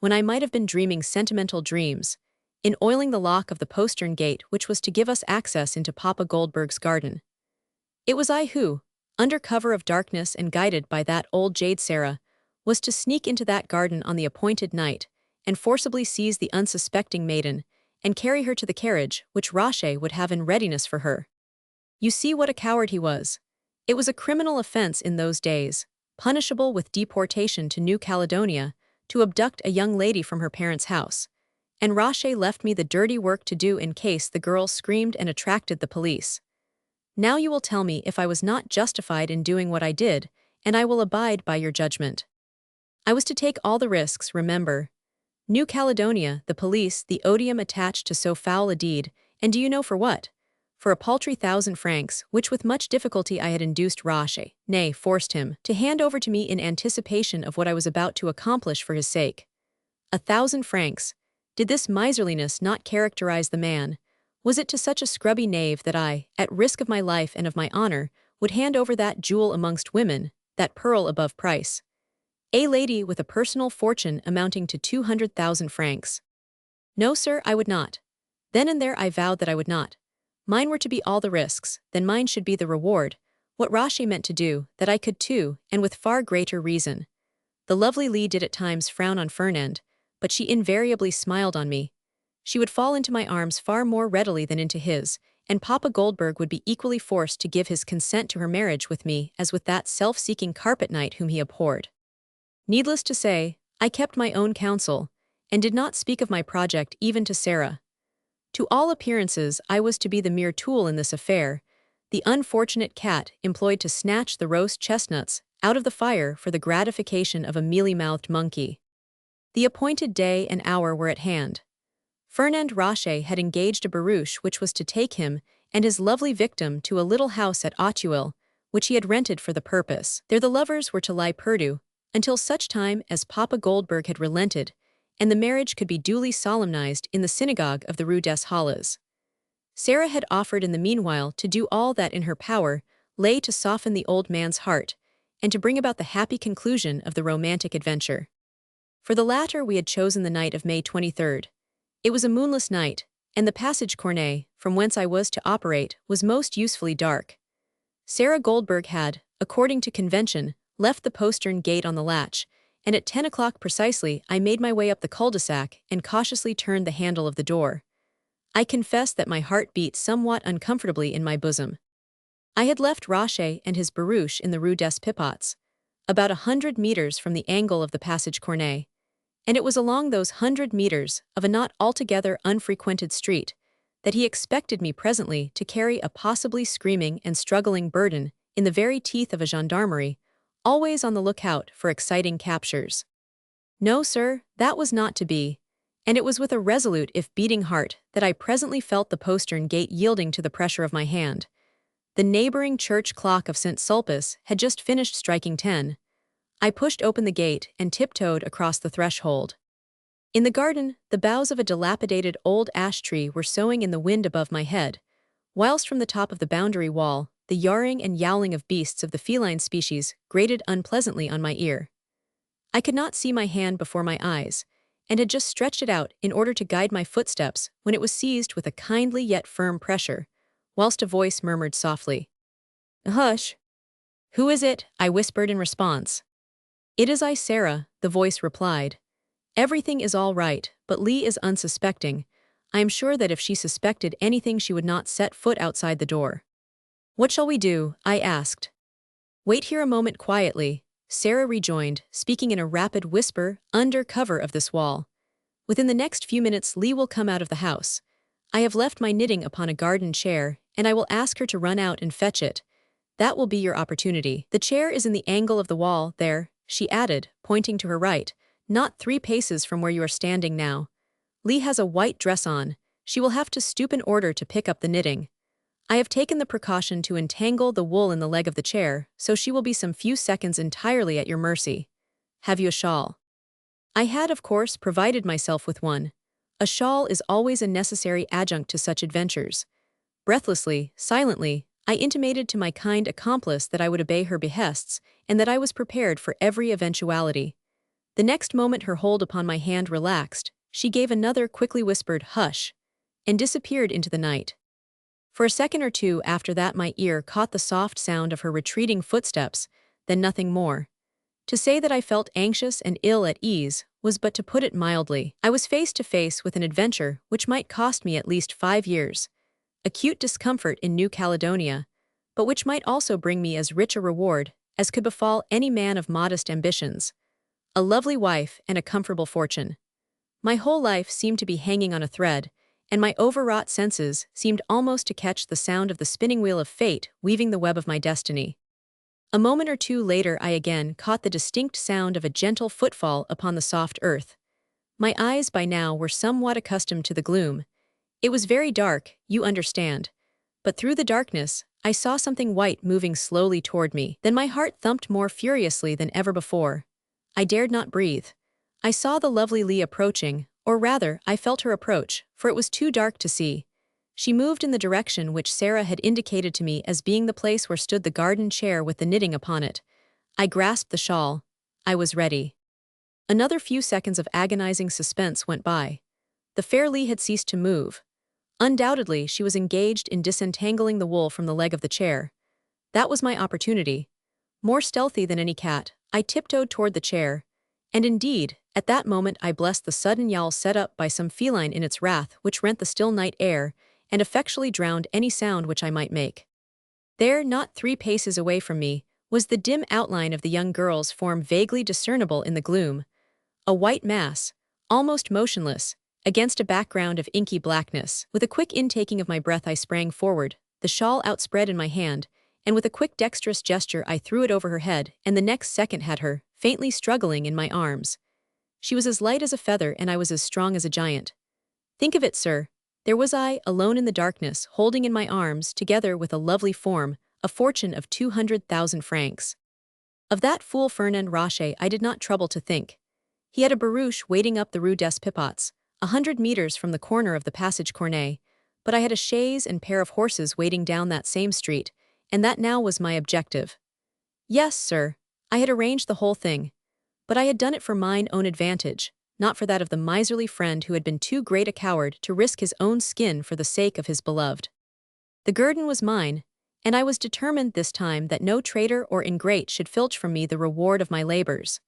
when I might have been dreaming sentimental dreams, in oiling the lock of the postern gate which was to give us access into Papa Goldberg's garden. It was I who, under cover of darkness and guided by that old jade Sarah, was to sneak into that garden on the appointed night, and forcibly seize the unsuspecting maiden, and carry her to the carriage which Rache would have in readiness for her. You see what a coward he was. It was a criminal offense in those days, punishable with deportation to New Caledonia, to abduct a young lady from her parents' house, and Rache left me the dirty work to do in case the girl screamed and attracted the police. Now you will tell me if I was not justified in doing what I did, and I will abide by your judgment. I was to take all the risks, remember. New Caledonia, the police, the odium attached to so foul a deed, and do you know for what? For a paltry 1,000 francs, which with much difficulty I had induced Rache, nay, forced him, to hand over to me in anticipation of what I was about to accomplish for his sake. 1,000 francs. Did this miserliness not characterize the man? Was it to such a scrubby knave that I, at risk of my life and of my honor, would hand over that jewel amongst women, that pearl above price? A lady with a personal fortune amounting to 200,000 francs. No, sir, I would not. Then and there I vowed that I would not. Mine were to be all the risks, then mine should be the reward. What Rache meant to do, that I could too, and with far greater reason. The lovely Lee did at times frown on Fernand, but she invariably smiled on me. She would fall into my arms far more readily than into his, and Papa Goldberg would be equally forced to give his consent to her marriage with me as with that self-seeking carpet knight whom he abhorred. Needless to say, I kept my own counsel, and did not speak of my project even to Sarah. To all appearances, I was to be the mere tool in this affair, the unfortunate cat employed to snatch the roast chestnuts out of the fire for the gratification of a mealy-mouthed monkey. The appointed day and hour were at hand. Fernand Rache had engaged a barouche which was to take him and his lovely victim to a little house at Auteuil, which he had rented for the purpose. There the lovers were to lie perdu, until such time as Papa Goldberg had relented, and the marriage could be duly solemnized in the synagogue of the Rue des Halles. Sarah had offered in the meanwhile to do all that in her power lay to soften the old man's heart, and to bring about the happy conclusion of the romantic adventure. For the latter we had chosen the night of May 23rd. It was a moonless night, and the passage Cornet, from whence I was to operate, was most usefully dark. Sarah Goldberg had, according to convention, left the postern gate on the latch, and at 10 o'clock precisely I made my way up the cul-de-sac and cautiously turned the handle of the door. I confess that my heart beat somewhat uncomfortably in my bosom. I had left Rache and his barouche in the Rue des Pipots, about 100 meters from the angle of the passage Cornet, and it was along those 100 meters of a not altogether unfrequented street that he expected me presently to carry a possibly screaming and struggling burden in the very teeth of a gendarmerie, always on the lookout for exciting captures. No, sir, that was not to be, and it was with a resolute if beating heart that I presently felt the postern gate yielding to the pressure of my hand. The neighboring church clock of St. Sulpice had just finished striking 10. I pushed open the gate and tiptoed across the threshold. In the garden, the boughs of a dilapidated old ash tree were soughing in the wind above my head, whilst from the top of the boundary wall, the yarring and yowling of beasts of the feline species grated unpleasantly on my ear. I could not see my hand before my eyes, and had just stretched it out in order to guide my footsteps when it was seized with a kindly yet firm pressure, whilst a voice murmured softly, "Hush!" "Who is it?" I whispered in response. "It is I, Sarah," the voice replied. "Everything is all right, but Lee is unsuspecting. I am sure that if she suspected anything she would not set foot outside the door." "What shall we do?" I asked. "Wait here a moment quietly," Sarah rejoined, speaking in a rapid whisper under cover of this wall. "Within the next few minutes Lee will come out of the house. I have left my knitting upon a garden chair, and I will ask her to run out and fetch it. That will be your opportunity. The chair is in the angle of the wall, there," she added, pointing to her right, "not 3 paces from where you are standing now. Lee has a white dress on. She will have to stoop in order to pick up the knitting. I have taken the precaution to entangle the wool in the leg of the chair, so she will be some few seconds entirely at your mercy. Have you a shawl?" I had, of course, provided myself with one. A shawl is always a necessary adjunct to such adventures. Breathlessly, silently, I intimated to my kind accomplice that I would obey her behests, and that I was prepared for every eventuality. The next moment her hold upon my hand relaxed, she gave another quickly whispered "hush," and disappeared into the night. For a second or two after that my ear caught the soft sound of her retreating footsteps, then nothing more. To say that I felt anxious and ill at ease was but to put it mildly. I was face to face with an adventure which might cost me at least 5 years. Acute discomfort in New Caledonia, but which might also bring me as rich a reward as could befall any man of modest ambitions. A lovely wife and a comfortable fortune. My whole life seemed to be hanging on a thread, and my overwrought senses seemed almost to catch the sound of the spinning wheel of fate weaving the web of my destiny. A moment or two later I again caught the distinct sound of a gentle footfall upon the soft earth. My eyes by now were somewhat accustomed to the gloom. It was very dark, you understand. But through the darkness, I saw something white moving slowly toward me. Then my heart thumped more furiously than ever before. I dared not breathe. I saw the lovely Lee approaching, or rather, I felt her approach, for it was too dark to see. She moved in the direction which Sarah had indicated to me as being the place where stood the garden chair with the knitting upon it. I grasped the shawl. I was ready. Another few seconds of agonizing suspense went by. The fair Lee had ceased to move. Undoubtedly, she was engaged in disentangling the wool from the leg of the chair. That was my opportunity. More stealthy than any cat, I tiptoed toward the chair, and indeed, at that moment I blessed the sudden yowl set up by some feline in its wrath which rent the still night air, and effectually drowned any sound which I might make. There, not 3 paces away from me, was the dim outline of the young girl's form vaguely discernible in the gloom. A white mass, almost motionless, against a background of inky blackness. With a quick intaking of my breath I sprang forward, the shawl outspread in my hand, and with a quick dexterous gesture I threw it over her head, and the next second had her, faintly struggling, in my arms. She was as light as a feather and I was as strong as a giant. Think of it, sir. There was I, alone in the darkness, holding in my arms, together with a lovely form, a fortune of 200,000 francs. Of that fool Fernand Rocher I did not trouble to think. He had a barouche waiting up the Rue des Pipots, 100 meters from the corner of the Passage Cornet, but I had a chaise and pair of horses waiting down that same street, and that now was my objective. Yes, sir, I had arranged the whole thing, but I had done it for mine own advantage, not for that of the miserly friend who had been too great a coward to risk his own skin for the sake of his beloved. The guerdon was mine, and I was determined this time that no traitor or ingrate should filch from me the reward of my labors.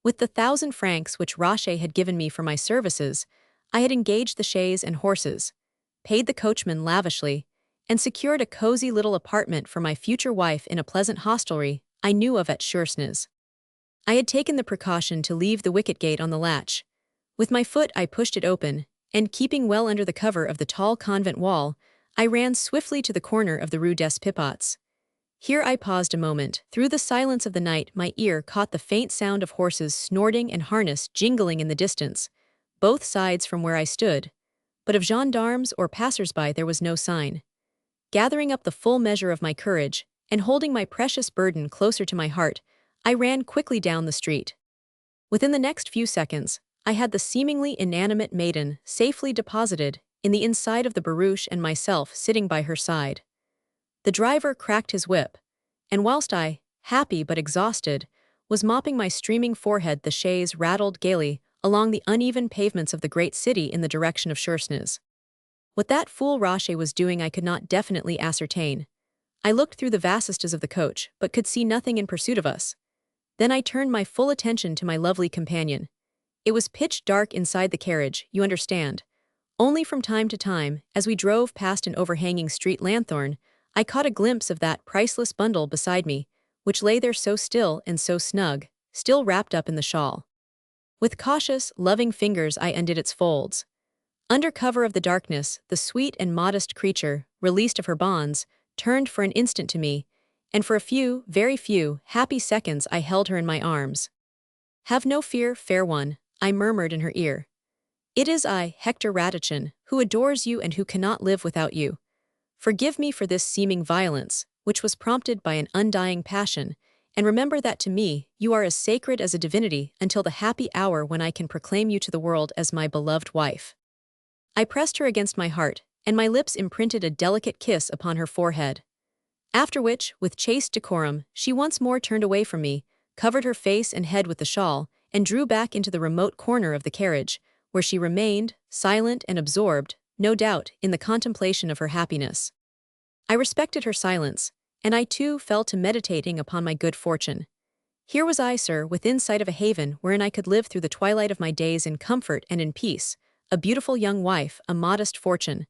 With the 1,000 francs which Rocher had given me for my services, I had engaged the chaise and horses, paid the coachman lavishly, and secured a cozy little apartment for my future wife in a pleasant hostelry I knew of at Suresnes. I had taken the precaution to leave the wicket gate on the latch. With my foot I pushed it open, and keeping well under the cover of the tall convent wall, I ran swiftly to the corner of the Rue des Pipots. Here I paused a moment. Through the silence of the night, my ear caught the faint sound of horses snorting and harness jingling in the distance, both sides from where I stood, but of gendarmes or passers-by there was no sign. Gathering up the full measure of my courage, and holding my precious burden closer to my heart, I ran quickly down the street. Within the next few seconds, I had the seemingly inanimate maiden safely deposited in the inside of the barouche and myself sitting by her side. The driver cracked his whip, and whilst I, happy but exhausted, was mopping my streaming forehead, the chaise rattled gaily along the uneven pavements of the great city in the direction of Chersnes. What that fool Rocher was doing I could not definitely ascertain. I looked through the vasistas of the coach, but could see nothing in pursuit of us. Then I turned my full attention to my lovely companion. It was pitch dark inside the carriage, you understand. Only from time to time, as we drove past an overhanging street lanthorn, I caught a glimpse of that priceless bundle beside me, which lay there so still and so snug, still wrapped up in the shawl. With cautious, loving fingers I undid its folds. Under cover of the darkness, the sweet and modest creature, released of her bonds, turned for an instant to me, and for a few, very few, happy seconds I held her in my arms. "Have no fear, fair one," I murmured in her ear. "It is I, Hector Radichin, who adores you and who cannot live without you. Forgive me for this seeming violence, which was prompted by an undying passion, and remember that to me you are as sacred as a divinity until the happy hour when I can proclaim you to the world as my beloved wife." I pressed her against my heart, and my lips imprinted a delicate kiss upon her forehead. After which, with chaste decorum, she once more turned away from me, covered her face and head with the shawl, and drew back into the remote corner of the carriage, where she remained, silent and absorbed, no doubt, in the contemplation of her happiness. I respected her silence, and I too fell to meditating upon my good fortune. Here was I, sir, within sight of a haven wherein I could live through the twilight of my days in comfort and in peace, a beautiful young wife, a modest fortune.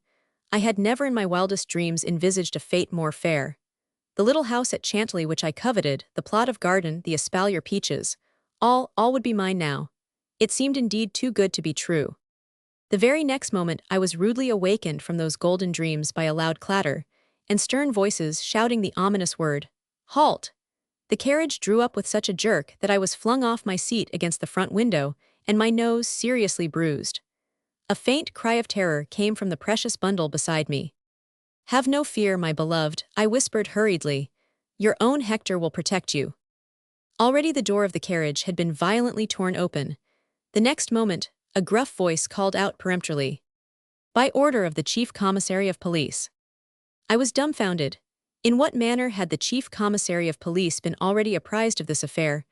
I had never in my wildest dreams envisaged a fate more fair. The little house at Chantilly which I coveted, the plot of garden, the espalier peaches, all would be mine now. It seemed indeed too good to be true. The very next moment I was rudely awakened from those golden dreams by a loud clatter, and stern voices shouting the ominous word, "Halt!" The carriage drew up with such a jerk that I was flung off my seat against the front window, and my nose seriously bruised. A faint cry of terror came from the precious bundle beside me. "Have no fear, my beloved," I whispered hurriedly. "Your own Hector will protect you." Already the door of the carriage had been violently torn open. The next moment, a gruff voice called out peremptorily, "By order of the Chief Commissary of Police." I was dumbfounded. In what manner had the Chief Commissary of Police been already apprised of this affair?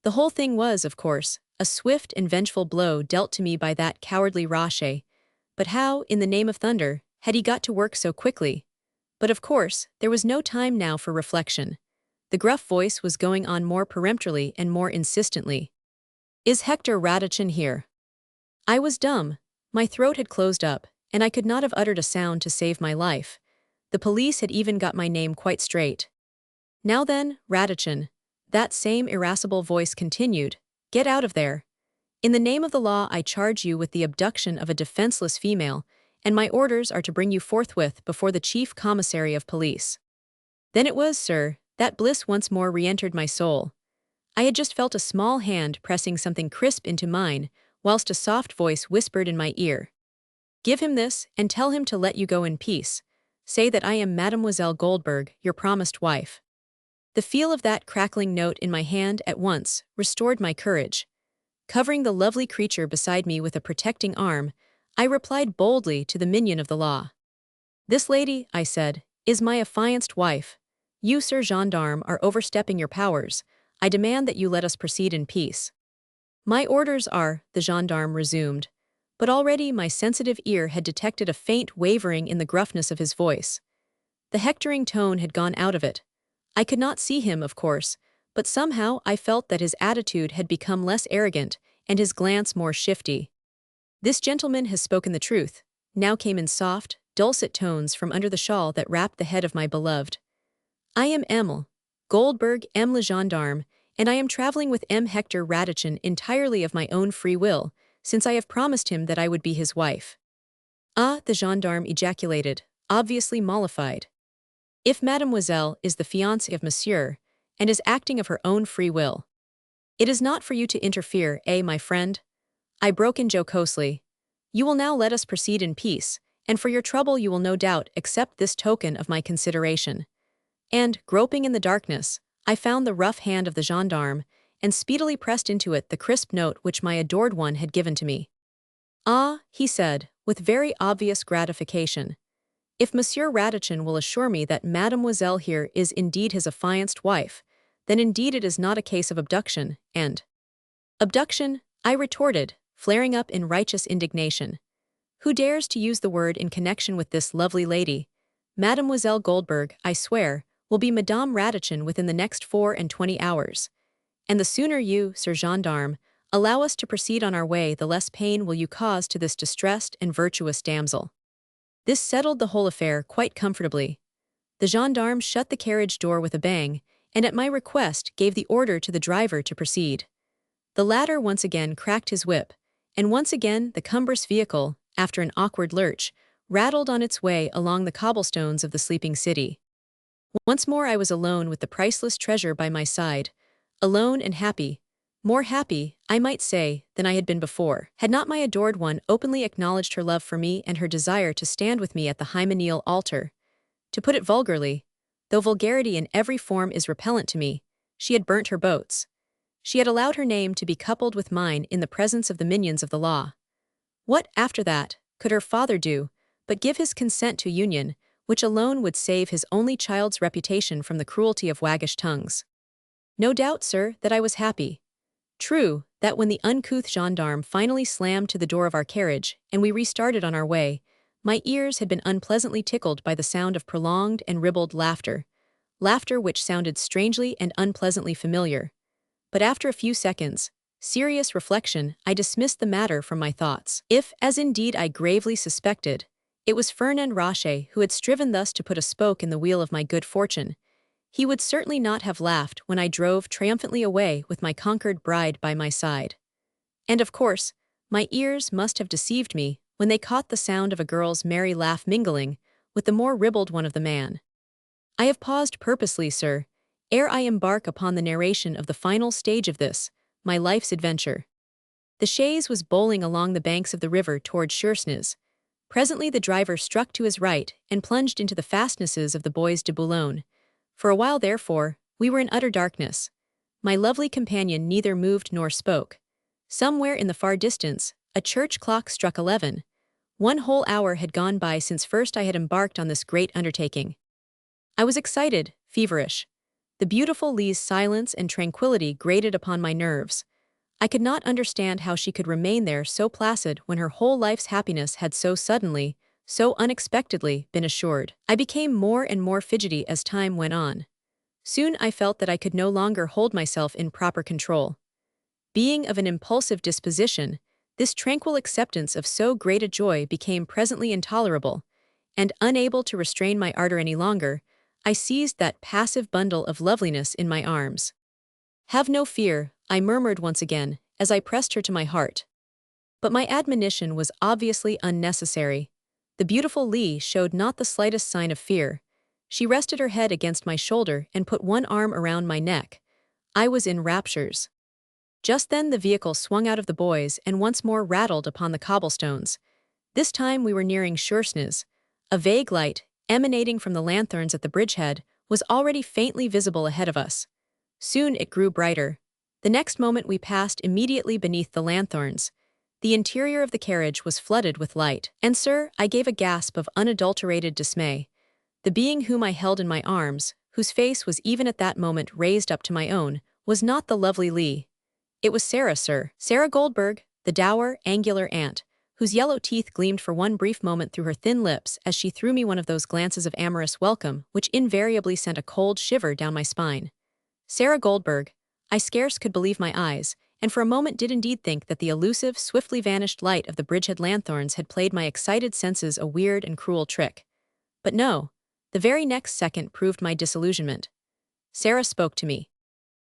The whole thing was, of course, a swift and vengeful blow dealt to me by that cowardly Rocher. But how, in the name of thunder, had he got to work so quickly? But of course, there was no time now for reflection. The gruff voice was going on more peremptorily and more insistently. "Is Hector Radichin here?" I was dumb. My throat had closed up, and I could not have uttered a sound to save my life. The police had even got my name quite straight. "Now then, Radichin," that same irascible voice continued, "get out of there. In the name of the law I charge you with the abduction of a defenseless female, and my orders are to bring you forthwith before the Chief Commissary of Police." Then it was, sir, that bliss once more re-entered my soul. I had just felt a small hand pressing something crisp into mine, whilst a soft voice whispered in my ear, "Give him this, and tell him to let you go in peace. Say that I am Mademoiselle Goldberg, your promised wife." The feel of that crackling note in my hand at once restored my courage. Covering the lovely creature beside me with a protecting arm, I replied boldly to the minion of the law. "This lady," I said, "is my affianced wife. You, sir gendarme, are overstepping your powers. I demand that you let us proceed in peace." "My orders are," the gendarme resumed, but already my sensitive ear had detected a faint wavering in the gruffness of his voice. The hectoring tone had gone out of it. I could not see him, of course, but somehow I felt that his attitude had become less arrogant and his glance more shifty. "This gentleman has spoken the truth," now came in soft, dulcet tones from under the shawl that wrapped the head of my beloved. "I am Emile Goldberg, M. le gendarme, and I am traveling with M. Hector Radichin entirely of my own free will, since I have promised him that I would be his wife. Ah, the gendarme ejaculated, obviously mollified. If mademoiselle is the fiancée of monsieur, and is acting of her own free will, it is not for you to interfere, my friend? I broke in jocosely. You will now let us proceed in peace, and for your trouble you will no doubt accept this token of my consideration. And, groping in the darkness, I found the rough hand of the gendarme, and speedily pressed into it the crisp note which my adored one had given to me. Ah, he said, with very obvious gratification. If Monsieur Radichin will assure me that Mademoiselle here is indeed his affianced wife, then indeed it is not a case of abduction, and— Abduction, I retorted, flaring up in righteous indignation. Who dares to use the word in connection with this lovely lady? Mademoiselle Goldberg, I swear, will be Madame Radichin within the next 24 hours. And the sooner you, Sir Gendarme, allow us to proceed on our way, the less pain will you cause to this distressed and virtuous damsel. This settled the whole affair quite comfortably. The gendarme shut the carriage door with a bang, and at my request gave the order to the driver to proceed. The latter once again cracked his whip, and once again the cumbrous vehicle, after an awkward lurch, rattled on its way along the cobblestones of the sleeping city. Once more I was alone with the priceless treasure by my side, alone and happy, more happy, I might say, than I had been before, had not my adored one openly acknowledged her love for me and her desire to stand with me at the hymeneal altar. To put it vulgarly, though vulgarity in every form is repellent to me, she had burnt her boats. She had allowed her name to be coupled with mine in the presence of the minions of the law. What, after that, could her father do, but give his consent to union, which alone would save his only child's reputation from the cruelty of waggish tongues? No doubt, sir, that I was happy. True, that when the uncouth gendarme finally slammed to the door of our carriage and we restarted on our way, my ears had been unpleasantly tickled by the sound of prolonged and ribald laughter which sounded strangely and unpleasantly familiar. But after a few seconds, serious reflection, I dismissed the matter from my thoughts. If, as indeed I gravely suspected, it was Fernand Rocher who had striven thus to put a spoke in the wheel of my good fortune, he would certainly not have laughed when I drove triumphantly away with my conquered bride by my side. And of course, my ears must have deceived me when they caught the sound of a girl's merry laugh mingling with the more ribald one of the man. I have paused purposely, sir, ere I embark upon the narration of the final stage of this, my life's adventure. The chaise was bowling along the banks of the river toward Chersnes. Presently the driver struck to his right and plunged into the fastnesses of the Bois de Boulogne. For a while, therefore, we were in utter darkness. My lovely companion neither moved nor spoke. Somewhere in the far distance, a church clock struck 11. 1 whole hour had gone by since first I had embarked on this great undertaking. I was excited, feverish. The beautiful Lee's silence and tranquility grated upon my nerves. I could not understand how she could remain there so placid when her whole life's happiness had so suddenly, so unexpectedly, been assured. I became more and more fidgety as time went on. Soon I felt that I could no longer hold myself in proper control. Being of an impulsive disposition, this tranquil acceptance of so great a joy became presently intolerable, and unable to restrain my ardor any longer, I seized that passive bundle of loveliness in my arms. "Have no fear," I murmured once again, as I pressed her to my heart. But my admonition was obviously unnecessary. The beautiful Lee showed not the slightest sign of fear. She rested her head against my shoulder and put one arm around my neck. I was in raptures. Just then the vehicle swung out of the Bois and once more rattled upon the cobblestones. This time we were nearing Chersnes. A vague light, emanating from the lanthorns at the bridgehead, was already faintly visible ahead of us. Soon it grew brighter. The next moment we passed immediately beneath the lanthorns. The interior of the carriage was flooded with light. And sir, I gave a gasp of unadulterated dismay. The being whom I held in my arms, whose face was even at that moment raised up to my own, was not the lovely Lee. It was Sarah, sir. Sarah Goldberg, the dour, angular aunt, whose yellow teeth gleamed for one brief moment through her thin lips as she threw me one of those glances of amorous welcome which invariably sent a cold shiver down my spine. Sarah Goldberg, I scarce could believe my eyes, and for a moment did indeed think that the elusive, swiftly vanished light of the bridgehead lanthorns had played my excited senses a weird and cruel trick. But no, the very next second proved my disillusionment. Sarah spoke to me.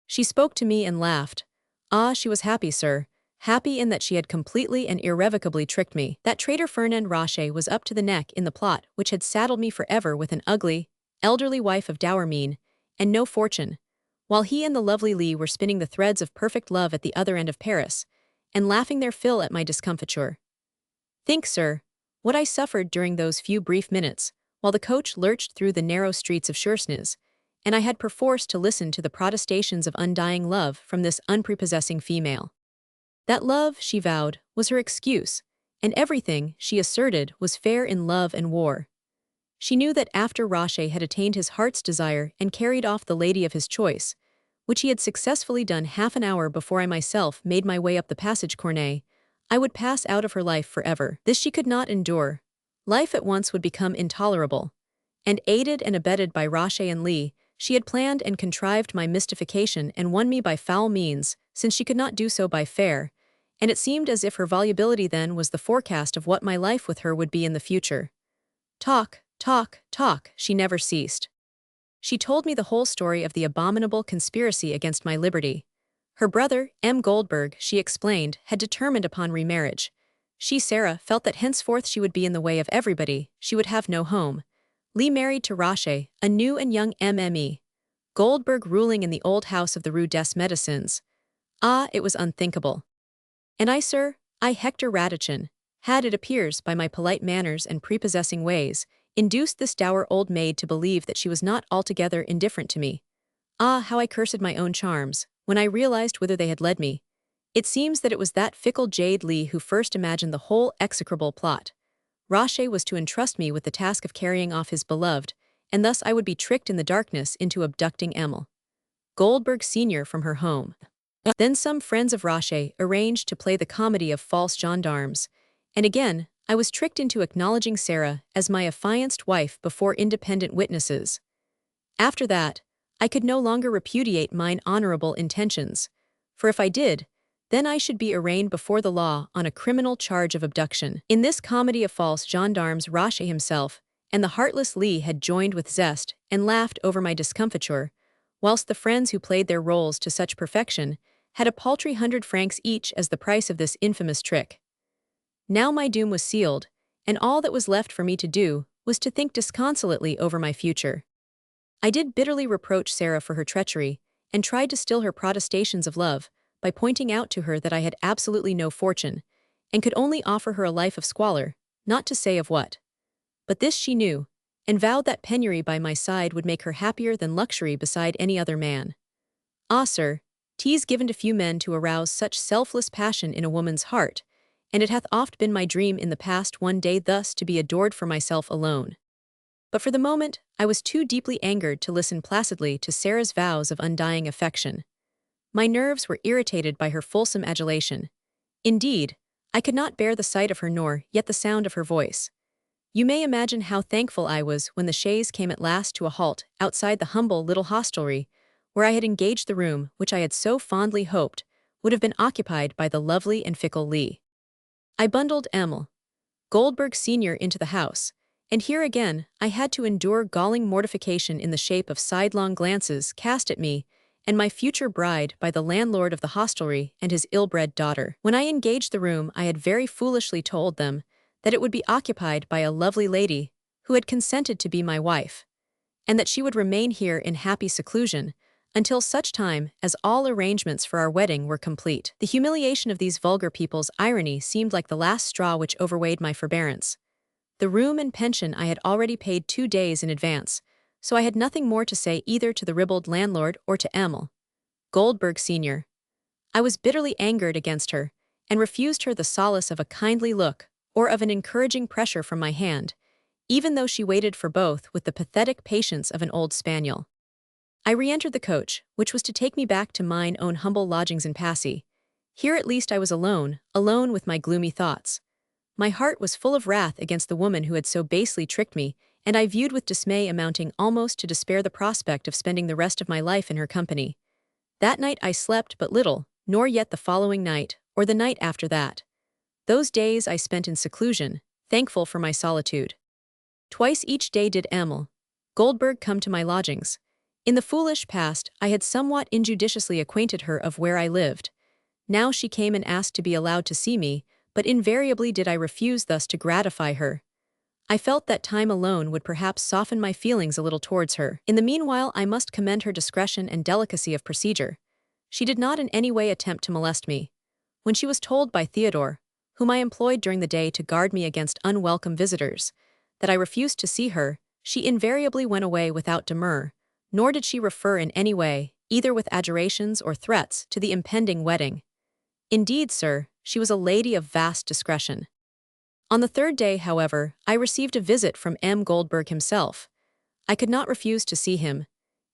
She spoke to me and laughed. Ah, she was happy, sir, happy in that she had completely and irrevocably tricked me. That traitor Fernand Roche was up to the neck in the plot which had saddled me forever with an ugly, elderly wife of dour mien, and no fortune, while he and the lovely Lee were spinning the threads of perfect love at the other end of Paris, and laughing their fill at my discomfiture. Think, sir, what I suffered during those few brief minutes, while the coach lurched through the narrow streets of Suresnes, and I had perforce to listen to the protestations of undying love from this unprepossessing female. That love, she vowed, was her excuse, and everything, she asserted, was fair in love and war. She knew that after Roche had attained his heart's desire and carried off the lady of his choice, which he had successfully done half an hour before I myself made my way up the passage cornet, I would pass out of her life forever. This she could not endure. Life at once would become intolerable. And aided and abetted by Roche and Lee, she had planned and contrived my mystification and won me by foul means, since she could not do so by fair, and it seemed as if her volubility then was the forecast of what my life with her would be in the future. Talk, talk, talk, she never ceased. She told me the whole story of the abominable conspiracy against my liberty. Her brother, M. Goldberg, she explained, had determined upon remarriage. She, Sarah, felt that henceforth she would be in the way of everybody, she would have no home. Lee married to Roche, a new and young MME. Goldberg ruling in the old house of the Rue des Médecins. Ah, it was unthinkable. And I, sir, I, Hector Radichin, had, it appears, by my polite manners and prepossessing ways, induced this dour old maid to believe that she was not altogether indifferent to me. Ah, how I cursed my own charms, when I realized whither they had led me. It seems that it was that fickle jade Lee who first imagined the whole execrable plot. Roche was to entrust me with the task of carrying off his beloved, and thus I would be tricked in the darkness into abducting Emile Goldberg Sr. from her home. Then some friends of Roche arranged to play the comedy of false gendarmes, and again, I was tricked into acknowledging Sarah as my affianced wife before independent witnesses. After that, I could no longer repudiate mine honorable intentions, for if I did, then I should be arraigned before the law on a criminal charge of abduction. In this comedy of false gendarmes, Roche himself and the heartless Lee had joined with zest and laughed over my discomfiture, whilst the friends who played their roles to such perfection had a paltry 100 francs each as the price of this infamous trick. Now my doom was sealed, and all that was left for me to do was to think disconsolately over my future. I did bitterly reproach Sarah for her treachery, and tried to still her protestations of love by pointing out to her that I had absolutely no fortune, and could only offer her a life of squalor, not to say of what. But this she knew, and vowed that penury by my side would make her happier than luxury beside any other man. Ah, sir, 'tis given to few men to arouse such selfless passion in a woman's heart, and it hath oft been my dream in the past one day thus to be adored for myself alone. But for the moment, I was too deeply angered to listen placidly to Sarah's vows of undying affection. My nerves were irritated by her fulsome adulation. Indeed, I could not bear the sight of her nor yet the sound of her voice. You may imagine how thankful I was when the chaise came at last to a halt outside the humble little hostelry, where I had engaged the room which I had so fondly hoped would have been occupied by the lovely and fickle Lee. I bundled Emile Goldberg Sr. into the house, and here again I had to endure galling mortification in the shape of sidelong glances cast at me and my future bride by the landlord of the hostelry and his ill-bred daughter. When I engaged the room, I had very foolishly told them that it would be occupied by a lovely lady who had consented to be my wife, and that she would remain here in happy seclusion until such time as all arrangements for our wedding were complete. The humiliation of these vulgar people's irony seemed like the last straw which overweighed my forbearance. The room and pension I had already paid 2 days in advance, so I had nothing more to say either to the ribald landlord or to Emile Goldberg Sr. I was bitterly angered against her, and refused her the solace of a kindly look or of an encouraging pressure from my hand, even though she waited for both with the pathetic patience of an old spaniel. I re-entered the coach, which was to take me back to mine own humble lodgings in Passy. Here at least I was alone with my gloomy thoughts. My heart was full of wrath against the woman who had so basely tricked me, and I viewed with dismay amounting almost to despair the prospect of spending the rest of my life in her company. That night I slept but little, nor yet the following night, or the night after that. Those days I spent in seclusion, thankful for my solitude. Twice each day did Emile Goldberg come to my lodgings. In the foolish past, I had somewhat injudiciously acquainted her of where I lived. Now she came and asked to be allowed to see me, but invariably did I refuse thus to gratify her. I felt that time alone would perhaps soften my feelings a little towards her. In the meanwhile, I must commend her discretion and delicacy of procedure. She did not in any way attempt to molest me. When she was told by Theodore, whom I employed during the day to guard me against unwelcome visitors, that I refused to see her, she invariably went away without demur, nor did she refer in any way, either with adjurations or threats, to the impending wedding. Indeed, sir, she was a lady of vast discretion. On the third day, however, I received a visit from M. Goldberg himself. I could not refuse to see him.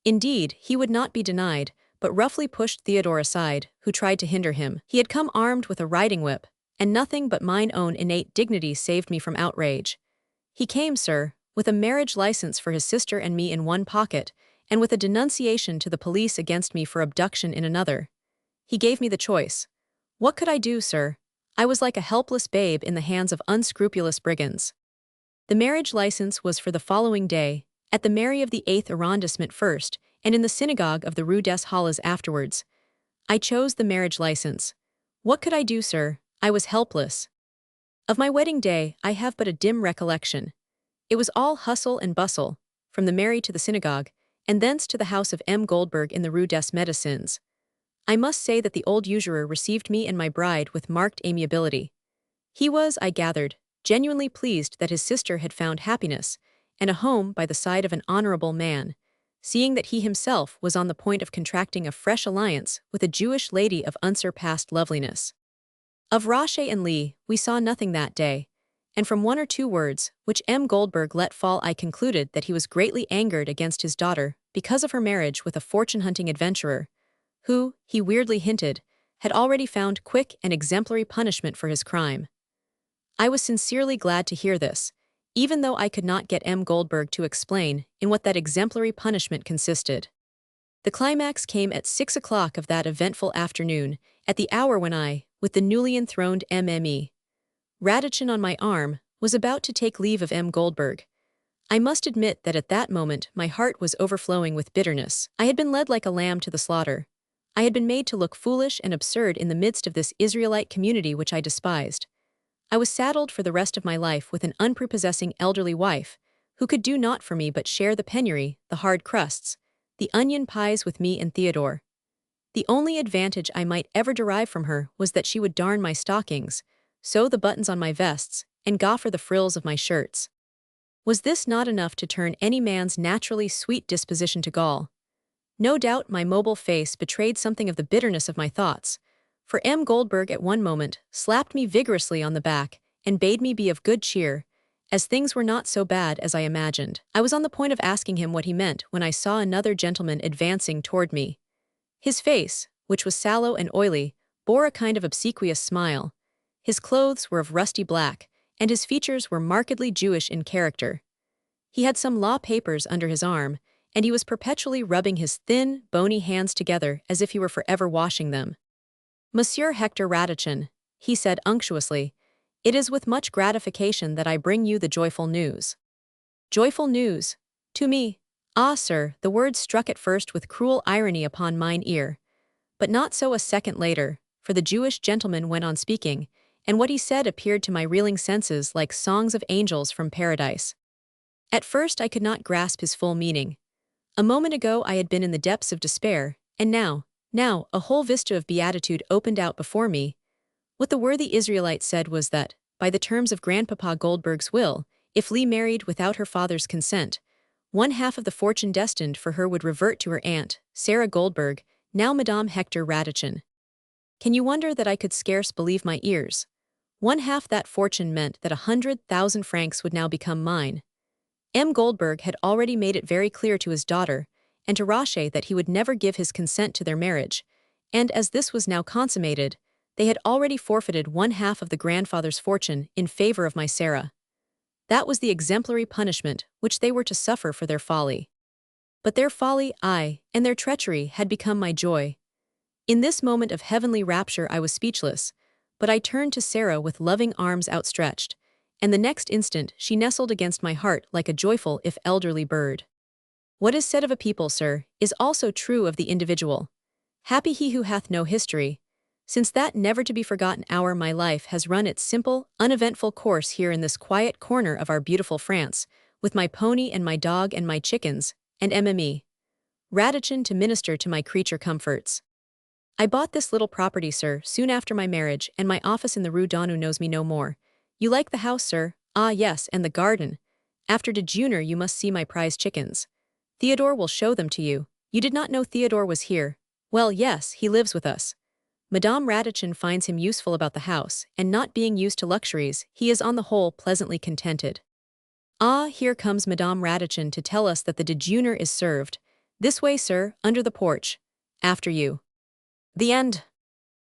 Indeed, he would not be denied, but roughly pushed Theodore aside, who tried to hinder him. He had come armed with a riding whip, and nothing but mine own innate dignity saved me from outrage. He came, sir, with a marriage license for his sister and me in one pocket, and with a denunciation to the police against me for abduction in another. He gave me the choice. What could I do, sir? I was like a helpless babe in the hands of unscrupulous brigands. The marriage license was for the following day, at the mairie of the 8th arrondissement first, and in the synagogue of the Rue des Halles afterwards. I chose the marriage license. What could I do, sir? I was helpless. Of my wedding day, I have but a dim recollection. It was all hustle and bustle, from the mairie to the synagogue, and thence to the house of M. Goldberg in the Rue des Médecins. I must say that the old usurer received me and my bride with marked amiability. He was, I gathered, genuinely pleased that his sister had found happiness, and a home by the side of an honorable man, seeing that he himself was on the point of contracting a fresh alliance with a Jewish lady of unsurpassed loveliness. Of Roche and Lee, we saw nothing that day, and from one or two words, which M. Goldberg let fall, I concluded that he was greatly angered against his daughter because of her marriage with a fortune-hunting adventurer, who, he weirdly hinted, had already found quick and exemplary punishment for his crime. I was sincerely glad to hear this, even though I could not get M. Goldberg to explain in what that exemplary punishment consisted. The climax came at 6 o'clock of that eventful afternoon, at the hour when I, with the newly enthroned MME Radichin on my arm, was about to take leave of M. Goldberg. I must admit that at that moment my heart was overflowing with bitterness. I had been led like a lamb to the slaughter. I had been made to look foolish and absurd in the midst of this Israelite community which I despised. I was saddled for the rest of my life with an unprepossessing elderly wife, who could do naught for me but share the penury, the hard crusts, the onion pies with me and Theodore. The only advantage I might ever derive from her was that she would darn my stockings, sew the buttons on my vests, and goffer the frills of my shirts. Was this not enough to turn any man's naturally sweet disposition to gall? No doubt my mobile face betrayed something of the bitterness of my thoughts, for M. Goldberg at one moment slapped me vigorously on the back and bade me be of good cheer, as things were not so bad as I imagined. I was on the point of asking him what he meant when I saw another gentleman advancing toward me. His face, which was sallow and oily, bore a kind of obsequious smile. His clothes were of rusty black, and his features were markedly Jewish in character. He had some law papers under his arm, and he was perpetually rubbing his thin, bony hands together as if he were forever washing them. Monsieur Hector Radichin, he said unctuously, it is with much gratification that I bring you the joyful news. Joyful news? To me? Ah, sir, the words struck at first with cruel irony upon mine ear. But not so a second later, for the Jewish gentleman went on speaking, and what he said appeared to my reeling senses like songs of angels from paradise. At first I could not grasp his full meaning. A moment ago I had been in the depths of despair, and now, a whole vista of beatitude opened out before me. What the worthy Israelite said was that, by the terms of Grandpapa Goldberg's will, if Lee married without her father's consent, one half of the fortune destined for her would revert to her aunt, Sarah Goldberg, now Madame Hector Radichin. Can you wonder that I could scarce believe my ears? One half that fortune meant that 100,000 francs would now become mine. M. Goldberg had already made it very clear to his daughter and to Roche that he would never give his consent to their marriage, and as this was now consummated, they had already forfeited one half of the grandfather's fortune in favor of my Sarah. That was the exemplary punishment which they were to suffer for their folly. But their folly, and their treachery had become my joy. In this moment of heavenly rapture I was speechless, but I turned to Sarah with loving arms outstretched, and the next instant she nestled against my heart like a joyful if elderly bird. What is said of a people, sir, is also true of the individual. Happy he who hath no history. Since that never-to-be-forgotten hour my life has run its simple, uneventful course here in this quiet corner of our beautiful France, with my pony and my dog and my chickens, and MME. Radichin to minister to my creature comforts. I bought this little property, sir, soon after my marriage, and my office in the Rue Donu knows me no more. You like the house, sir? Ah, yes, and the garden. After dejeuner you must see my prize chickens. Theodore will show them to you. You did not know Theodore was here. Well, yes, he lives with us. Madame Radichin finds him useful about the house, and not being used to luxuries, he is on the whole pleasantly contented. Ah, here comes Madame Radichin to tell us that the dejeuner is served. This way, sir, under the porch. After you. The end.